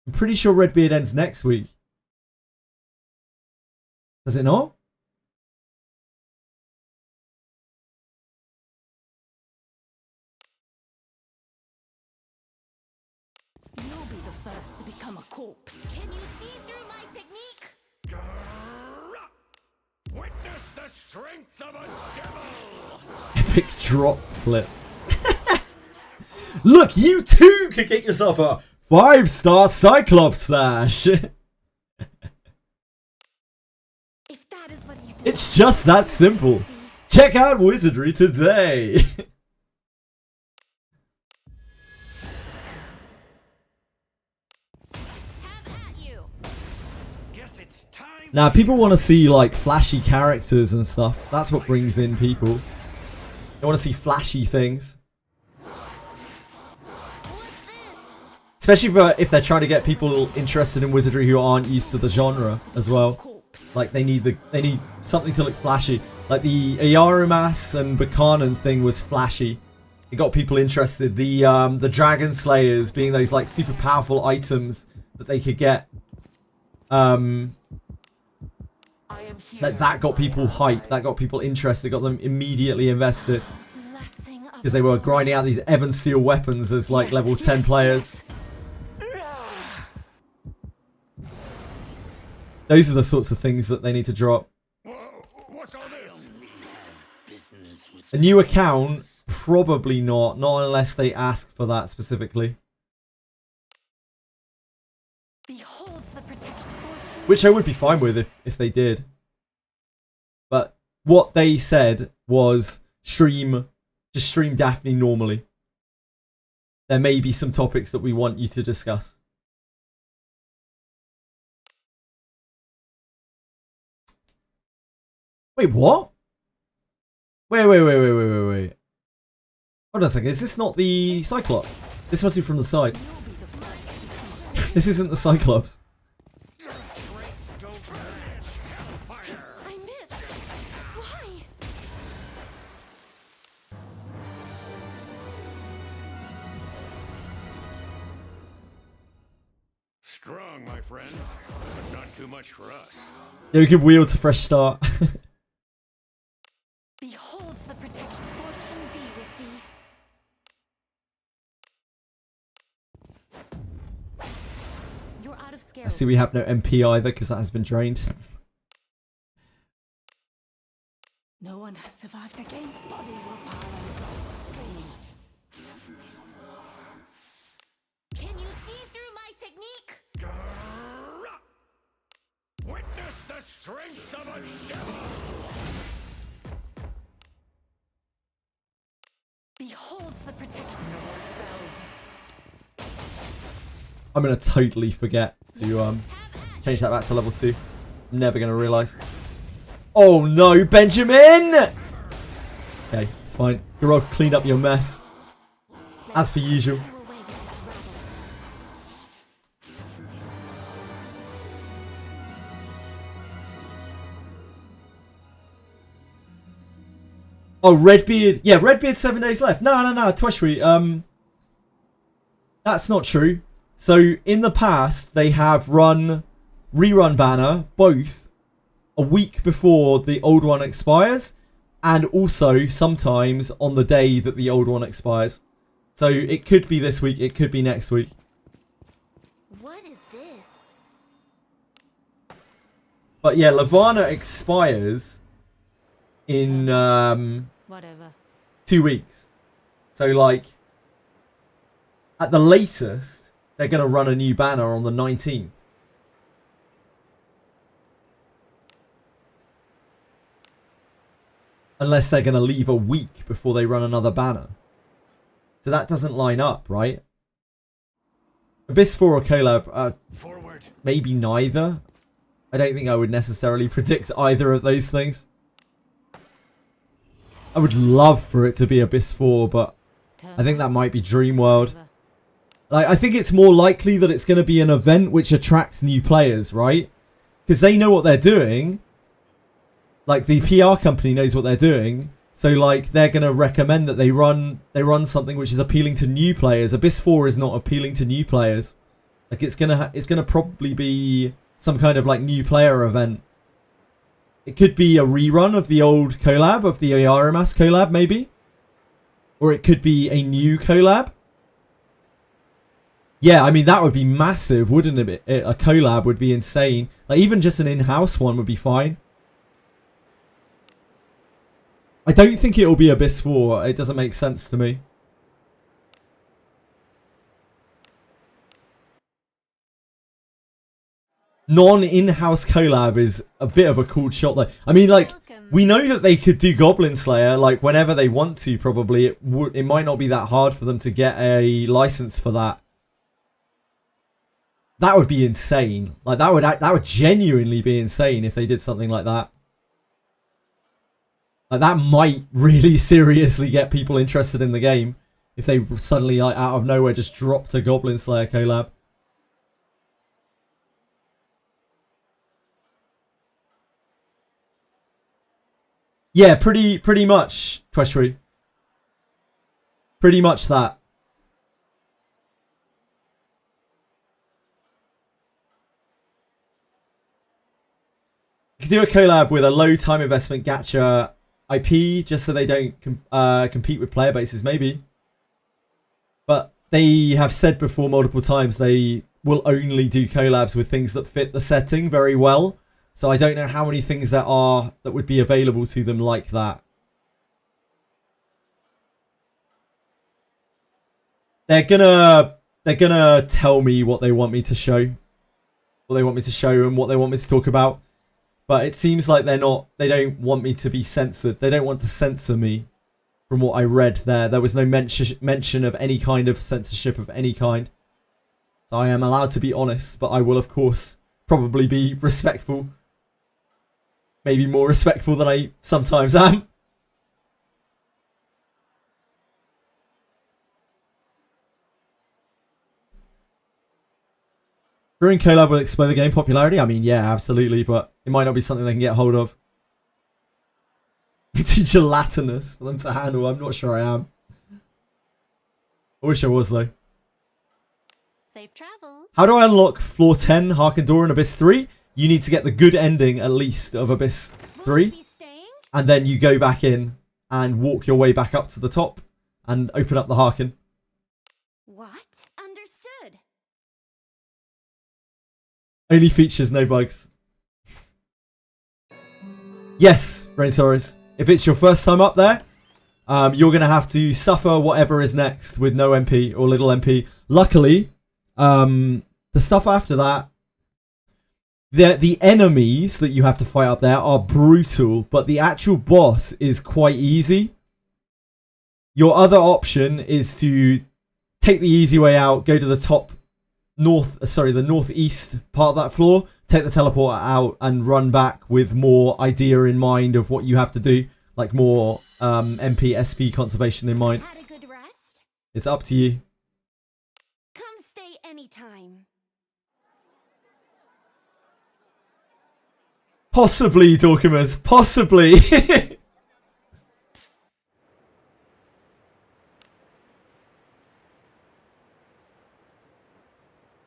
I'm pretty sure Redbeard ends next week. Does it not? You'll be the first to become a corpse. Can you see through my technique? Witness the strength of a devil! Epic drop clip. Look, you too could get yourself a 5-star Cyclops sash. If that is what you It's just that simple. Check out Wizardry today. It's time. Now, people want to see like flashy characters and stuff. That's what brings in people. They want to see flashy things. Especially if they're trying to get people interested in Wizardry who aren't used to the genre as well. Like they need something to look flashy. Like the Ayarumas and Buchanan thing was flashy. It got people interested. The Dragon Slayers being those like super powerful items that they could get. That got people hyped. That got people interested. Got them immediately invested. Because they were grinding out these Ebon Steel weapons as like level 10 players. Those are the sorts of things that they need to drop. What's all this? A new account? Probably not. Not unless they ask for that specifically. Which I would be fine with if they did. But what they said was just stream Daphne normally. There may be some topics that we want you to discuss. Wait, what? Wait. Hold on a second. Is this not the Cyclops? This must be from the side. This isn't the Cyclops. I missed. Why? Strong, my friend, but not too much for us. Yeah, we could wheel to fresh start. Beholds the protection. Fortune be with thee. You're out of I scales. see we have no MP either because that has been drained. No one has survived against bodies will piled across the streets. Can you see through my technique? Witness the strength of a devil! Beholds the protection. I'm gonna totally forget to change that back to level 2. I'm never gonna realise. Oh no, Benjamin! Okay, it's fine. Garov, clean up your mess. As per usual. Oh, Redbeard. Yeah, Redbeard 7 days left. No, Twishry. That's not true. So, in the past, they have run Rerun Banner, both, a week before the old one expires, and also sometimes on the day that the old one expires. So, it could be this week, it could be next week. What is this? But yeah, Lavana expires in Whatever. 2 weeks. So like at the latest they're going to run a new banner on the 19th. Unless they're going to leave a week before they run another banner. So that doesn't line up, right? Abyss 4 or collab, Forward. maybe neither. I don't think I would necessarily predict either of those things. I would love for it to be Abyss 4, but I think that might be Dreamworld. Like, I think it's more likely that it's going to be an event which attracts new players, right? Because they know what they're doing. Like, the PR company knows what they're doing. So, like, they're going to recommend that they run something which is appealing to new players. Abyss 4 is not appealing to new players. Like, it's gonna probably be some kind of, like, new player event. It could be a rerun of the old collab, of the Ayarumas collab, maybe. Or it could be a new collab. Yeah, I mean, that would be massive, wouldn't it? A collab would be insane. Like, even just an in-house one would be fine. I don't think it will be Abyss 4. It doesn't make sense to me. Non-in-house collab is a bit of a cool shot though. I mean, like, we know that they could do Goblin Slayer, like, whenever they want to, probably. It might not be that hard for them to get a license for that. That would be insane. Like that would genuinely be insane if they did something like that. Like that might really seriously get people interested in the game if they suddenly, like, out of nowhere just dropped a Goblin Slayer collab. Yeah, pretty much, Questry. Pretty much that. You could do a collab with a low time investment gacha IP just so they don't compete with player bases, maybe. But they have said before multiple times they will only do collabs with things that fit the setting very well. So I don't know how many things that would be available to them like that. They're gonna tell me what they want me to show. What they want me to show and what they want me to talk about. But it seems like they don't want me to be censored. They don't want to censor me from what I read there. There was no mention of any kind of censorship of any kind. So I am allowed to be honest, but I will, of course, probably be respectful. Maybe more respectful than I sometimes am. Brewing collab will explain the game popularity? I mean, yeah, absolutely, but it might not be something they can get hold of. Too gelatinous for them to handle. I'm not sure I am. I wish I was, though. Safe travels. How do I unlock floor 10, Harken Door, and Abyss 3? You need to get the good ending, at least, of Abyss 3. And then you go back in and walk your way back up to the top and open up the Harken. What? Understood. Only features, no bugs. Yes, Rainsaurus. If it's your first time up there, you're going to have to suffer whatever is next with no MP or little MP. Luckily, the stuff after that, the enemies that you have to fight up there are brutal, but the actual boss is quite easy. Your other option is to take the easy way out, go to the the northeast part of that floor, take the teleporter out and run back with more idea in mind of what you have to do, like more MP, SP conservation in mind. Had a good rest? It's up to you. Come stay anytime. Possibly, Dorkimus. Possibly.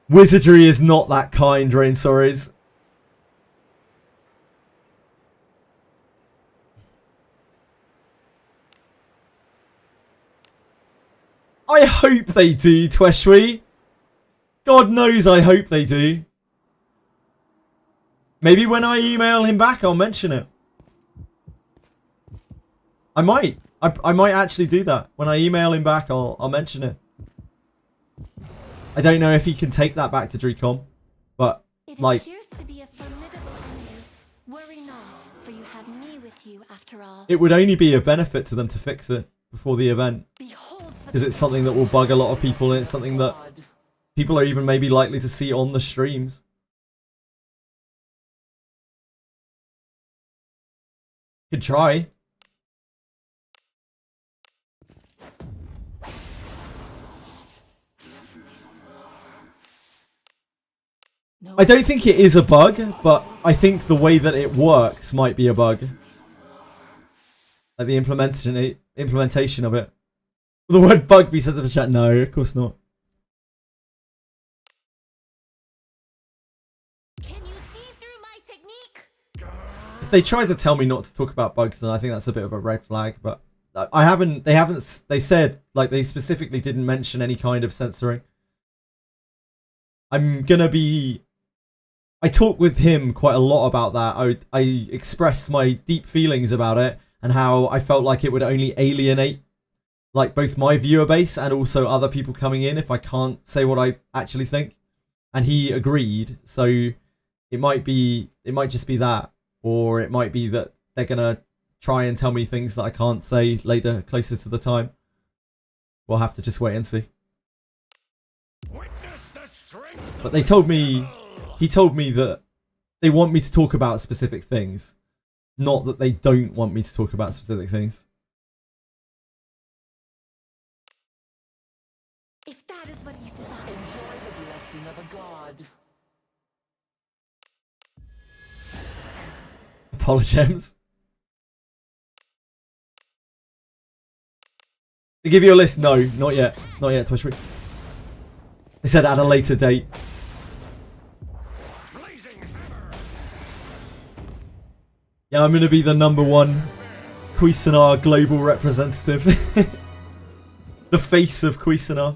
Wizardry is not that kind, Rainsaurus. I hope they do, Tweshwi. God knows I hope they do. Maybe when I email him back, I'll mention it. I might. I might actually do that. When I email him back, I'll mention it. I don't know if he can take that back to Dreecom, but It like, appears to be a formidable enemy. Worry not, for you have me with you after all. it would only be a benefit to them to fix it before the event, Behold the because it's something that will bug a lot of people, and it's something that God. people are even maybe likely to see on the streams. Could try. No I don't think it is a bug, but I think the way that it works might be a bug. Like the implementation of it. The word bug be sent to the chat? No, of course not. Can you see through my technique? If they try to tell me not to talk about bugs, then I think that's a bit of a red flag. But I haven't. They said, like, they specifically didn't mention any kind of censoring. I'm gonna be. I talked with him quite a lot about that. I expressed my deep feelings about it and how I felt like it would only alienate, like, both my viewer base and also other people coming in if I can't say what I actually think. And he agreed. So it might just be that, or it might be that they're gonna try and tell me things that I can't say later, closer to the time. We'll have to just wait and see. Witness the strength But But they told me, he told me that they want me to talk about specific things. Not that they don't want me to talk about specific things. If that is what you desire. Enjoy the blessing of a god. Apologems. They give you a list? No, not yet. Not yet, Twitch. They said at a later date. Yeah, I'm going to be the #1 Cuisinart global representative. The face of Cuisinart.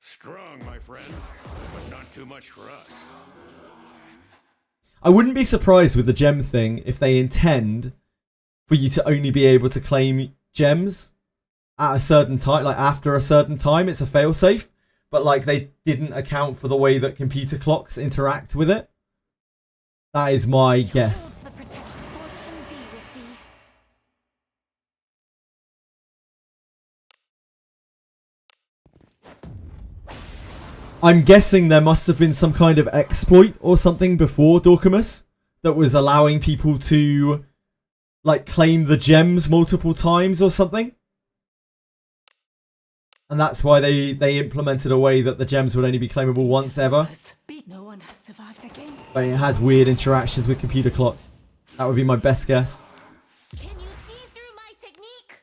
Strong, my friend, but not too much for us. I wouldn't be surprised with the gem thing if they intend for you to only be able to claim gems at a certain time, like after a certain time. It's a failsafe, but like they didn't account for the way that computer clocks interact with it. That is my guess. The protection fortune be with thee. I'm guessing there must have been some kind of exploit or something before Dorkamus that was allowing people to like claim the gems multiple times or something. And that's why they implemented a way that the gems would only be claimable once ever. No one has survived against. But it has weird interactions with computer clock. That would be my best guess. Can you see through my technique?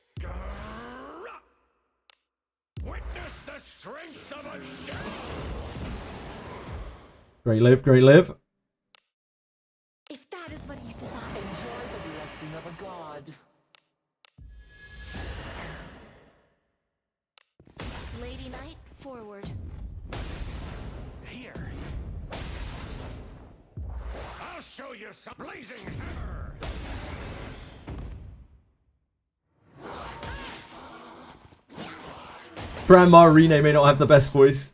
Witness the strength of a devil. Great live, great live. If that is what you desire. Enjoy the blessing of a god. Lady Knight, forward. Here. I'll show you some blazing hammer. Grandma Rene may not have the best voice.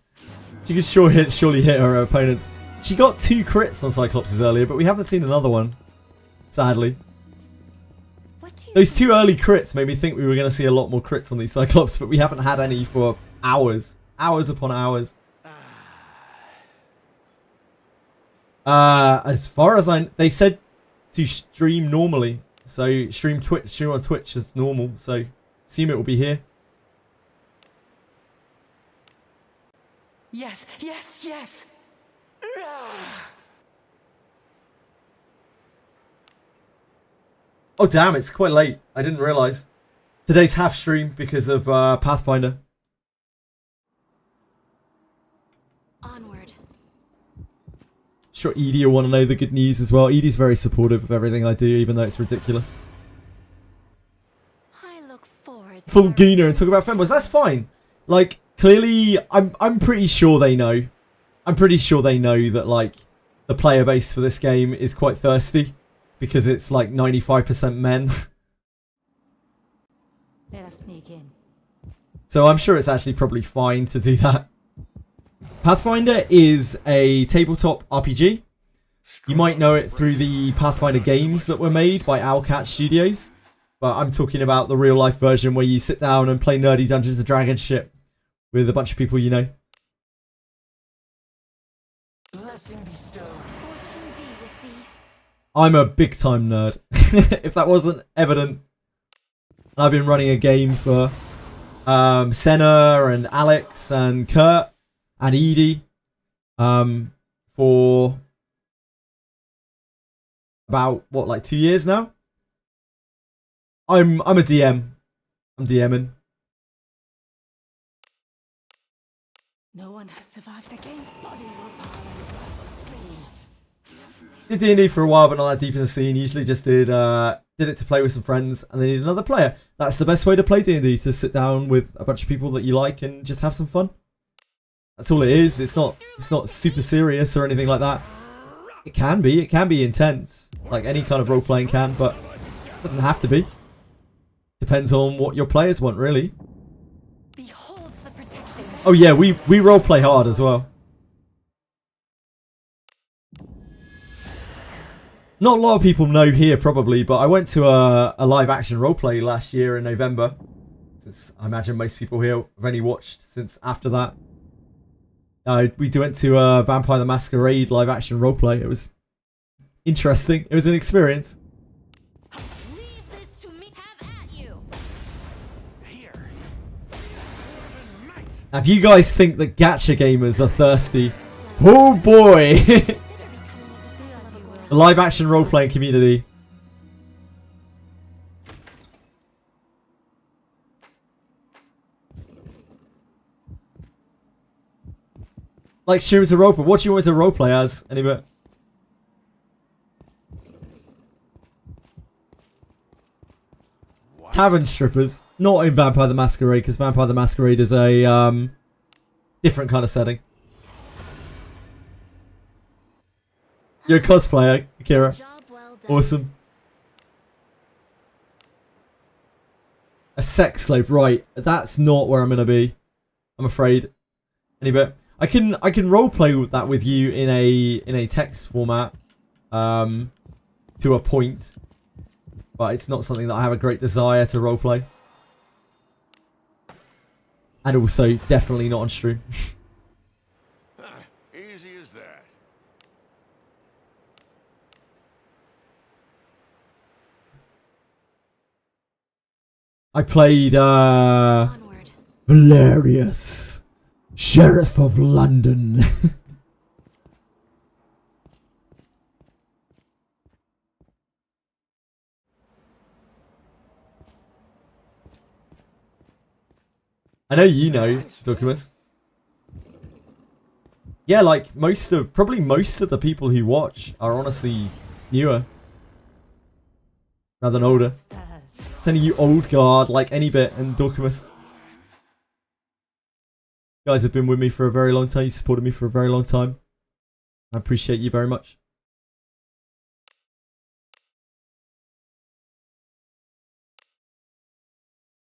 She could surely hit her opponents. She got 2 crits on Cyclops earlier, but we haven't seen another one. Sadly. What do you Those 2 early crits made me think we were going to see a lot more crits on these Cyclops, but we haven't had any for hours. Hours upon hours. As far as they said to stream normally. So stream on Twitch as normal. So assume it will be here. Yes, yes, yes. Oh damn, it's quite late. I didn't realise. Today's half stream because of Pathfinder. Onward. Sure, Edie will want to know the good news as well. Edie's very supportive of everything I do, even though it's ridiculous. I look forward to Full our Gooner and talk about fanboys. That's fine. Like, clearly, I'm pretty sure they know. I'm pretty sure they know that, like, the player base for this game is quite thirsty. Because it's, like, 95% men. Let us sneak in. So I'm sure it's actually probably fine to do that. Pathfinder is a tabletop RPG. You might know it through the Pathfinder games that were made by Owlcat Studios. But I'm talking about the real life version where you sit down and play nerdy Dungeons & Dragons shit with a bunch of people you know. Blessing bestowed. fortune be with thee. I'm a big time nerd. If that wasn't evident. I've been running a game for Senna and Alex and Kurt and Edie for about what, like 2 years now. I'm a DM. I'm DMing. No one has survived against bodies will pile across the streets. Did D&D for a while, but not that deep in the scene. Usually just did it to play with some friends, and they need another player. That's the best way to play D&D, to sit down with a bunch of people that you like and just have some fun. That's all it is. It's not super serious or anything like that. It can be intense, like any kind of role playing can, but it doesn't have to be. Depends on what your players want, really. Beholds the protection. Oh yeah, we role play hard as well. Not a lot of people know here probably, but I went to a live action roleplay last year in November Since I imagine most people here have only watched since after that. We went to Vampire the Masquerade live action roleplay. It was interesting. It was an experience. Leave this to me. Have at you. Here. Now, if you guys think that gacha gamers are thirsty, oh boy! The live action role playing community. Like streamers a roleplay. What do you want to roleplay as? Anybody? Tavern strippers. Not in Vampire the Masquerade, because Vampire the Masquerade is a different kind of setting. You're a cosplayer, Akira. Job well done. Awesome. A sex slave, right? That's not where I'm gonna be. I'm afraid. Anyway, I can roleplay that with you in a text format, to a point, but it's not something that I have a great desire to roleplay. And also, definitely not on stream. Easy as that. I played Onward. Valerius, Sheriff of London. I know you know, Documus. Yeah, like probably most of the people who watch are honestly newer rather than older. Stairs. It's only you old guard like Anybit and Documus. You guys have been with me for a very long time. You supported me for a very long time. I appreciate you very much.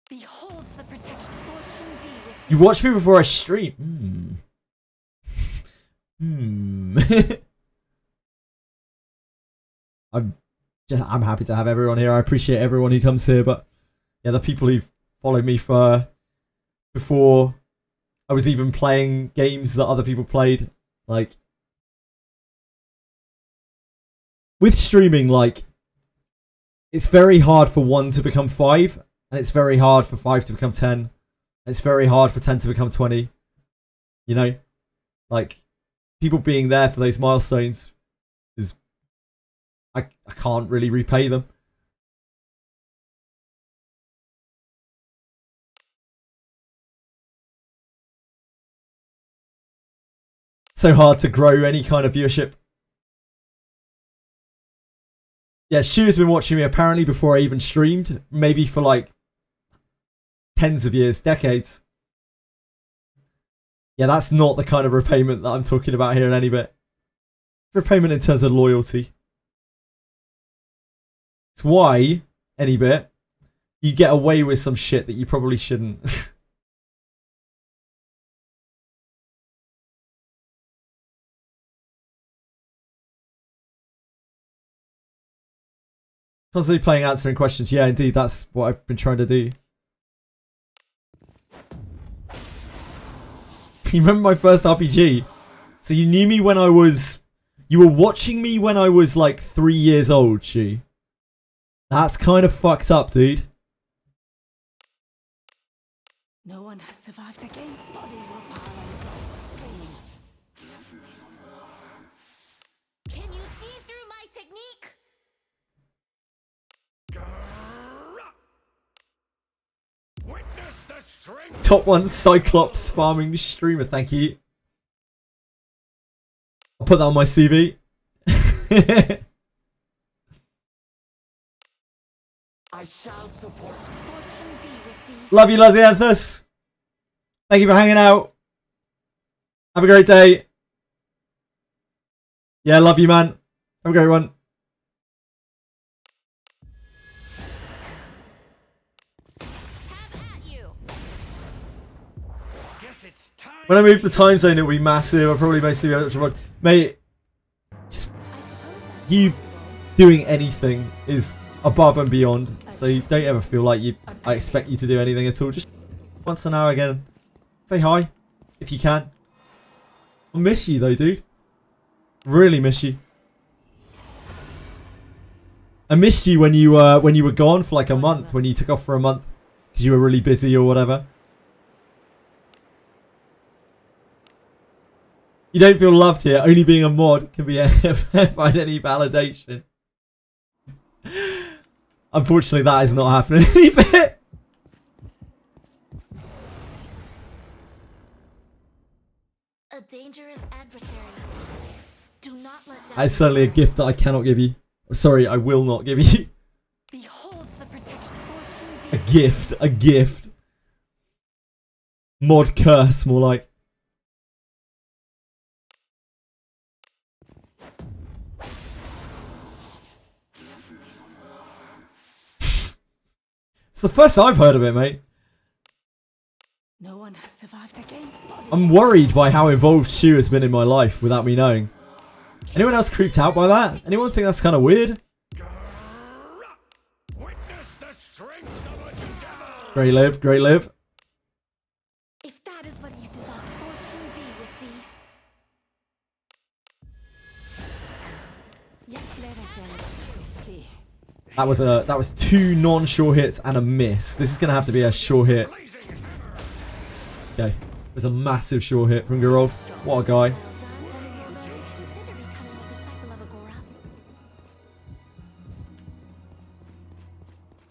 Beholds the protection. Fortune be with You watch me before I stream. I'm happy to have everyone here. I appreciate everyone who comes here, but yeah, the people who followed me for before I was even playing games that other people played, like with streaming, like it's very hard for 1 to become 5, and it's very hard for 5 to become 10. And it's very hard for 10 to become 20. You know, like people being there for those milestones is I can't really repay them. So hard to grow any kind of viewership. Yeah, Shu has been watching me apparently before I even streamed. Maybe for like tens of years, decades. Yeah, that's not the kind of repayment that I'm talking about here in any bit. Repayment in terms of loyalty. It's why, any bit, you get away with some shit that you probably shouldn't. Constantly playing answering questions. Yeah, indeed, that's what I've been trying to do. You remember my first RPG? So you knew me when I was... You were watching me when I was like 3 years old, Shu. That's kind of fucked up, dude. No one has survived against bodies will pile across the streets. Can you see through my technique? Witness the strength. Top 1 Cyclops farming streamer, thank you. I'll put that on my CV. I shall support you. Fortune be with thee. Love you, Lazianthus. Thank you for hanging out. Have a great day. Yeah, love you, man. Have a great one. Have at you. Guess it's time. When I move the time zone, it'll be massive. I'll probably basically be able to run. Mate, just I suppose that's you possible. doing anything is above and beyond. So you don't ever feel like I expect you to do anything at all. Just once an hour again. Say hi, if you can. I miss you though, dude. Really miss you. I missed you when you were gone for like a month, when you took off for a month because you were really busy or whatever. You don't feel loved here. Only being a mod can be find any validation. Unfortunately, that is not happening any bit. A dangerous adversary. Do not let down. That is certainly a gift that I cannot give you. Sorry, I will not give you. Beholds the protection. A gift. A gift. Mod curse, more like. It's the first I've heard of it, mate. No one has survived against bodies. I'm worried by how involved Shu has been in my life without me knowing. Anyone else creeped out by that? Anyone think that's kind of weird? Witness the strength of a devil. Great live, great live. If that is what you desire, fortune be with thee. Yet let us end quickly. That was 2 non-sure hits and a miss. This is gonna have to be a sure hit. Blazing hammer. Okay, there's a massive sure hit from Garov. What a guy. Well done. Then you might consider becoming a disciple of Agora.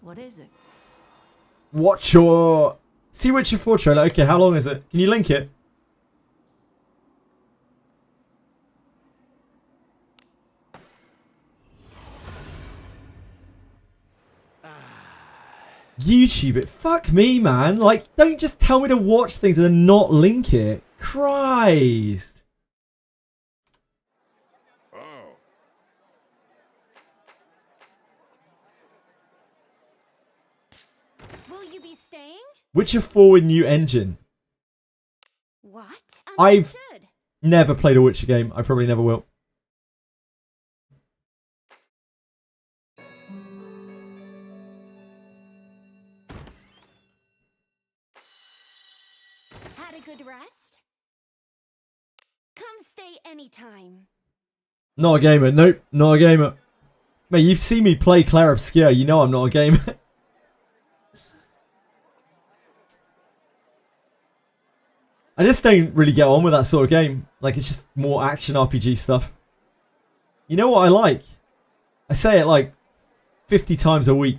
What is it? Watch your See Witcher 4 trailer. Okay, how long is it? Can you link it? YouTube it. Fuck me, man. Like, don't just tell me to watch things and then not link it. Christ. Oh. Will you be staying? Witcher 4 with new engine. What? I've- Understood. Never played a Witcher game. I probably never will. Had a good rest? Come stay anytime. Not a gamer. Nope, not a gamer. Mate, you've seen me play Claire Obscure. You know I'm not a gamer. I just don't really get on with that sort of game. Like, it's just more action RPG stuff. You know what I like? I say it like 50 times a week.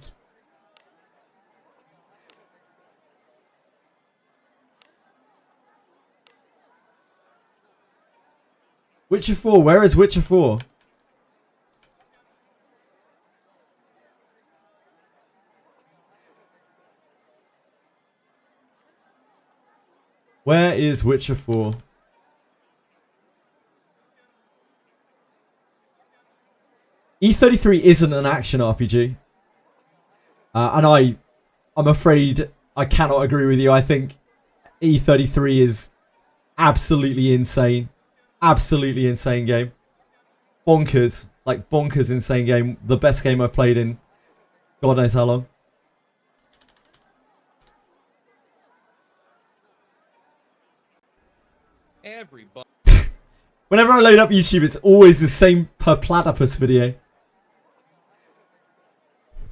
Witcher 4, where is Witcher 4? Where is Witcher 4? E33 isn't an action RPG. And I'm afraid I cannot agree with you. I think E33 is absolutely insane. Absolutely insane game. Bonkers. Like, bonkers insane game. The best game I've played in God knows how long. Everybody. Whenever I load up YouTube, it's always the same per platypus video.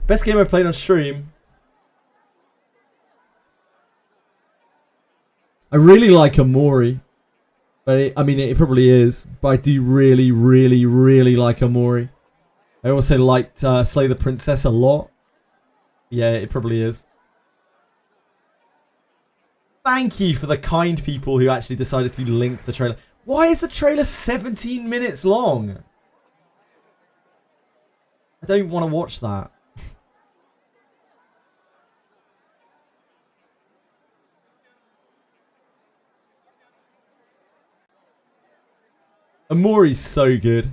Best game I've played on stream. I really like Amori. But it probably is. But I do really, really, really like Amori. I also liked Slay the Princess a lot. Yeah, it probably is. Thank you for the kind people who actually decided to link the trailer. Why is the trailer 17 minutes long? I don't want to watch that. Amori's so good.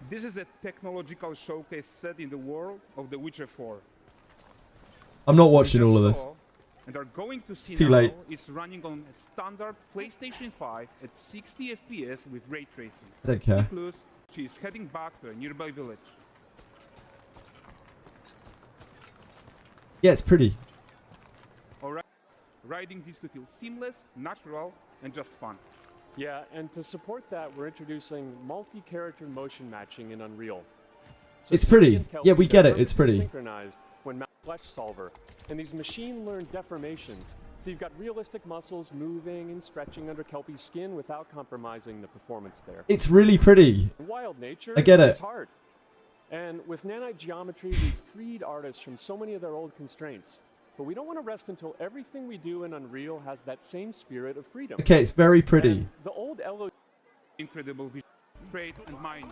This is a technological showcase set in the world of The Witcher 4. I'm not watching all of this. And are going to see Too now late. is running on a standard PlayStation 5 at 60 FPS with ray tracing. I don't care. Plus, she is heading back to a nearby village. Yeah, it's pretty. Alright? Riding these to feel seamless, natural, and just fun. Yeah, and to support that, we're introducing multi-character motion matching in Unreal. So It's pretty. Siri and Yeah, we Kelpie get are it. It's perfectly pretty. synchronized when Flesh Solver, and these machine-learned deformations. So you've got realistic muscles moving and stretching under Kelpie's skin without compromising the performance there. It's really pretty. In wild nature, I get it. it's hard. And with nanite geometry, we've freed artists from so many of their old constraints. But we don't want to rest until everything we do in Unreal has that same spirit of freedom. Okay, it's very pretty. And the old LO Incredible vision, trade, and mining.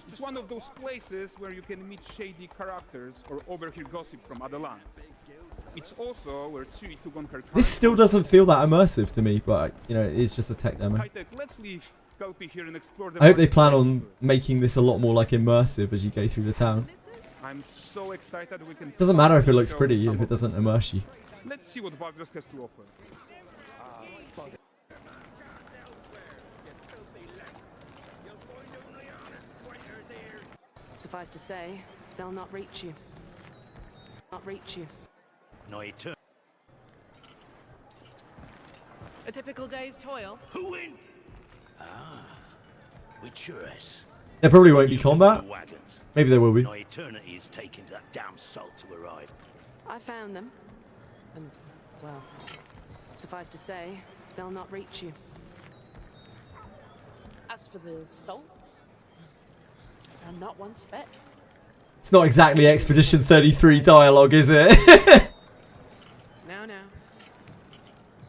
It's one of those places where you can meet shady characters or overhear gossip from other lands. It's also where Ciri took on her. This still doesn't feel that immersive to me, but you know, it is just a tech demo. High-tech. Let's leave Kelpie here and explore the I hope they market plan together. on making this a lot more like immersive as you go through the towns. I'm so excited we can. Doesn't matter if it finally looks show pretty some if it of this doesn't immerse you. Let's see what Baldur's has to offer. Suffice to say, they'll not reach you. Not reach you. No eternal. A typical day's toil. Who in? Ah, with yours. There probably won't be combat. Wagons. Maybe there will be. No eternity is taking that damn salt to arrive. I found them. And, well, suffice to say, they'll not reach you. As for the salt, I found not one speck. It's not exactly Expedition 33 dialogue, is it? No, no.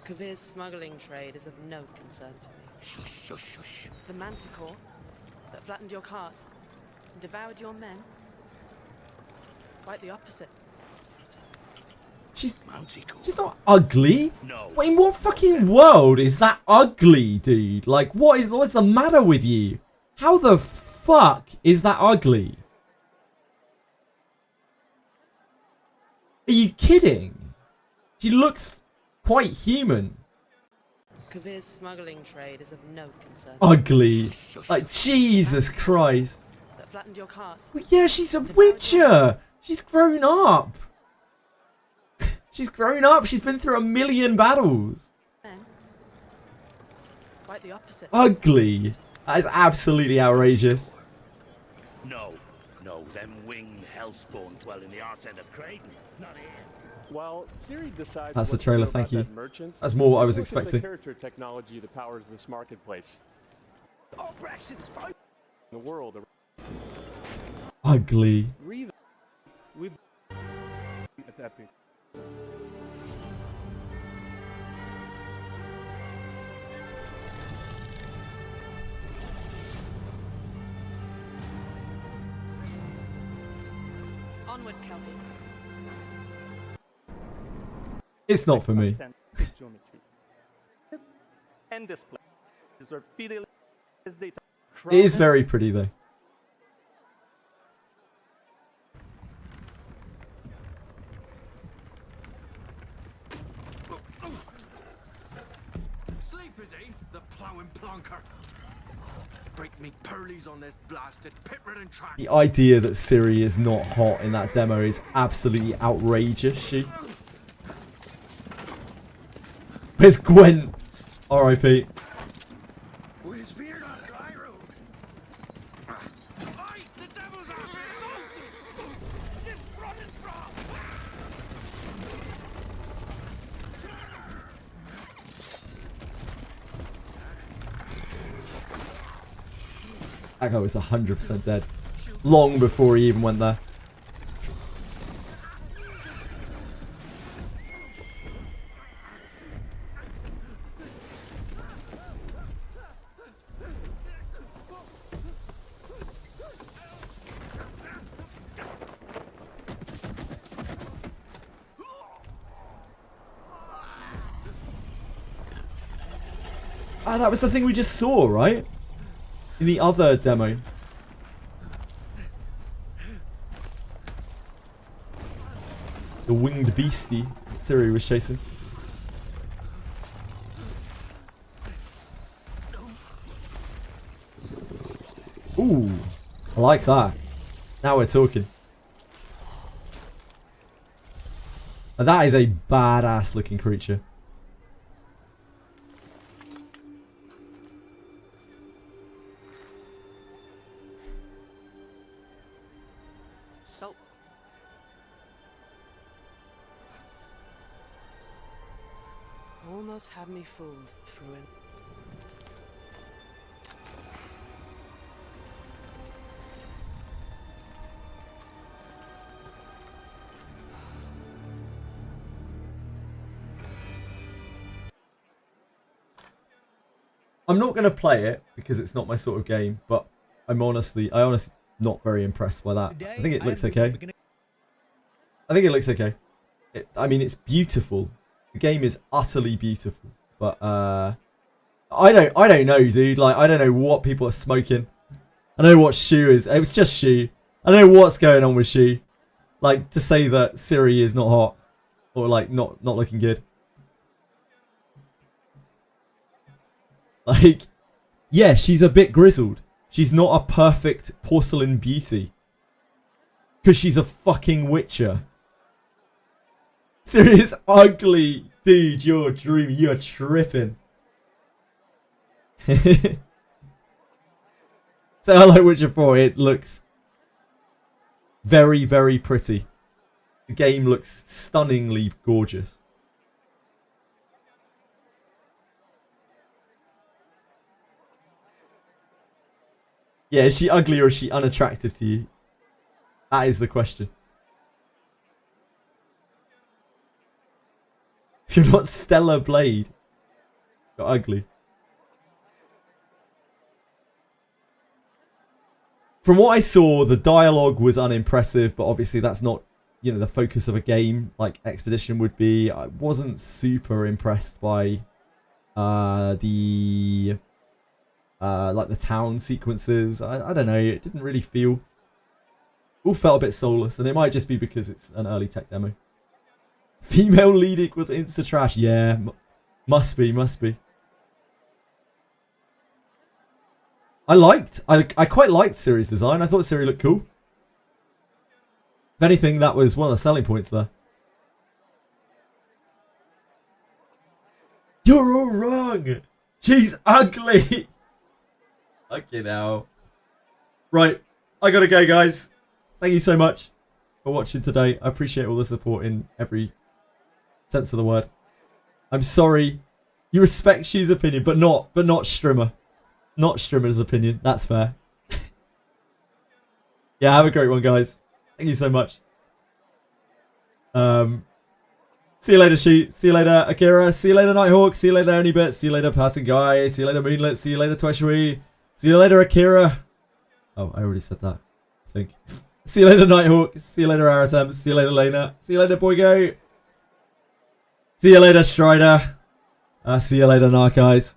Kavir's smuggling trade is of no concern to me. Shush, shush, shush. The manticore that flattened your cart and devoured your men. Quite the opposite. She's Manticore. not ugly. No. What, in what fucking world is that ugly, dude? Like, what's the matter with you? How the fuck is that ugly? Are you kidding? She looks quite human. Kavir's smuggling trade is of no concern. Ugly. Like, Jesus Christ. That flattened your cart. Well, yeah, she's a witcher. She's grown up. She's grown up. She's been through 1,000,000 battles. Men. Quite the opposite. Ugly. That is absolutely outrageous. No, no, them winged hellspawn dwell in the arse end of Creighton. Not here. Well, Siri decides That's the what to trailer, do thank about you. that merchant. That's more what I was Let's look at expecting. The character technology that powers this marketplace. The world. Ugly. Breathe with at Epic. Onward, Kelpie. It's not for me. And display deserve fidelity as data. It is very pretty though. Sleep is he, the ploughing plonker. Break me pearlies on this blasted pit-ridden track. The idea that Siri is not hot in that demo is absolutely outrageous. Where's Gwen? R.I.P. Where's Veer on dry road? Oi, the devil's after you! You're running from! That guy was 100% dead. Long before he even went there. Ah, that was the thing we just saw, right? In the other demo. The winged beastie Siri was chasing. Ooh, I like that. Now we're talking. That is a badass looking creature. Salt. Almost had me fooled, Fruin. I'm not going to play it because it's not my sort of game, but I honestly not very impressed by that. I think it looks okay. I think it looks okay. I mean, it's beautiful. The game is utterly beautiful, but I don't know, dude. Like, I don't know what people are smoking. I know what Shu is. It was just Shu. I don't know what's going on with Shu. Like, to say that Ciri is not hot or like not looking good. Like, yeah, she's a bit grizzled. She's not a perfect porcelain beauty. Because she's a fucking witcher. Serious ugly. Dude, you're dreaming. You're tripping. So I like Witcher 4. It looks very, very pretty. The game looks stunningly gorgeous. Yeah, is she ugly or is she unattractive to you? That is the question. If you're not Stellar Blade, you're ugly. From what I saw, the dialogue was unimpressive, but obviously that's not, you know, the focus of a game like Expedition would be. I wasn't super impressed by the town sequences. I don't know, it didn't really feel... all felt a bit soulless, and it might just be because it's an early tech demo. Female lead equals insta trash. Yeah, must be. I quite liked Ciri's design. I thought Ciri looked cool. If anything, that was one of the selling points there. You're all wrong. She's ugly. Okay, now. Right, I gotta go, guys. Thank you so much for watching today. I appreciate all the support in every sense of the word. I'm sorry. You respect Shu's opinion, but not Strimmer. Not Strimmer's opinion. That's fair. Yeah, have a great one, guys. Thank you so much. See you later, Shu. See you later, Akira. See you later, Nighthawk. See you later, Onybit. See you later, Passing Guy. See you later, Moonlit. See you later, Tweshui. See you later, Akira. Oh, I already said that, I think. See you later, Nighthawk. See you later, Aratem. See you later, Lena. See you later, Boygo. See you later, Strider. See you later, Narkeyes.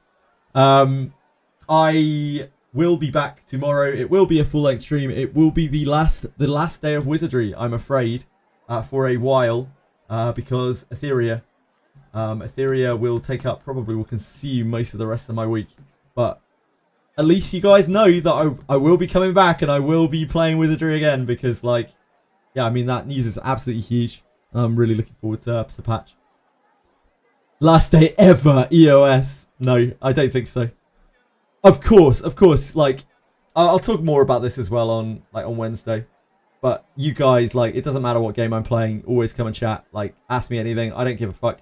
I will be back tomorrow. It will be a full-length stream. It will be the last day of Wizardry, I'm afraid, for a while, because Etheria will take up, probably will consume most of the rest of my week. But at least you guys know that I will be coming back and I will be playing Wizardry again, because, like, yeah, I mean, that news is absolutely huge. I'm really looking forward to patch. Last day ever, EOS. No, I don't think so. Of course, like, I'll talk more about this as well on Wednesday. But you guys, like, it doesn't matter what game I'm playing, always come and chat. Like, ask me anything. I don't give a fuck.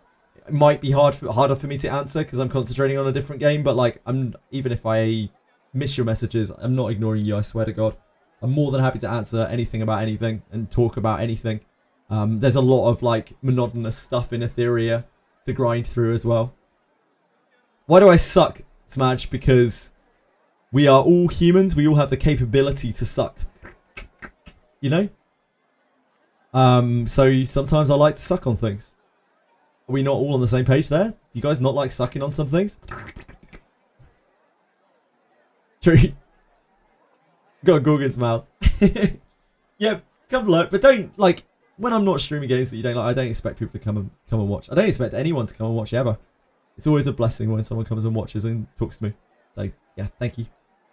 It might be harder for me to answer because I'm concentrating on a different game, but, like, even if I miss your messages, I'm not ignoring you, I swear to God. I'm more than happy to answer anything about anything and talk about anything. There's a lot of, like, monotonous stuff in Etheria to grind through as well. Why do I suck, Smadge? Because we are all humans. We all have the capability to suck. You know? So sometimes I like to suck on things. Are we not all on the same page there? Do you guys not like sucking on some things? True. Got a Gorgon's mouth. Yeah, come look. But don't, like, when I'm not streaming games that you don't like, I don't expect people to come and watch. I don't expect anyone to come and watch ever. It's always a blessing when someone comes and watches and talks to me. So, yeah, thank you.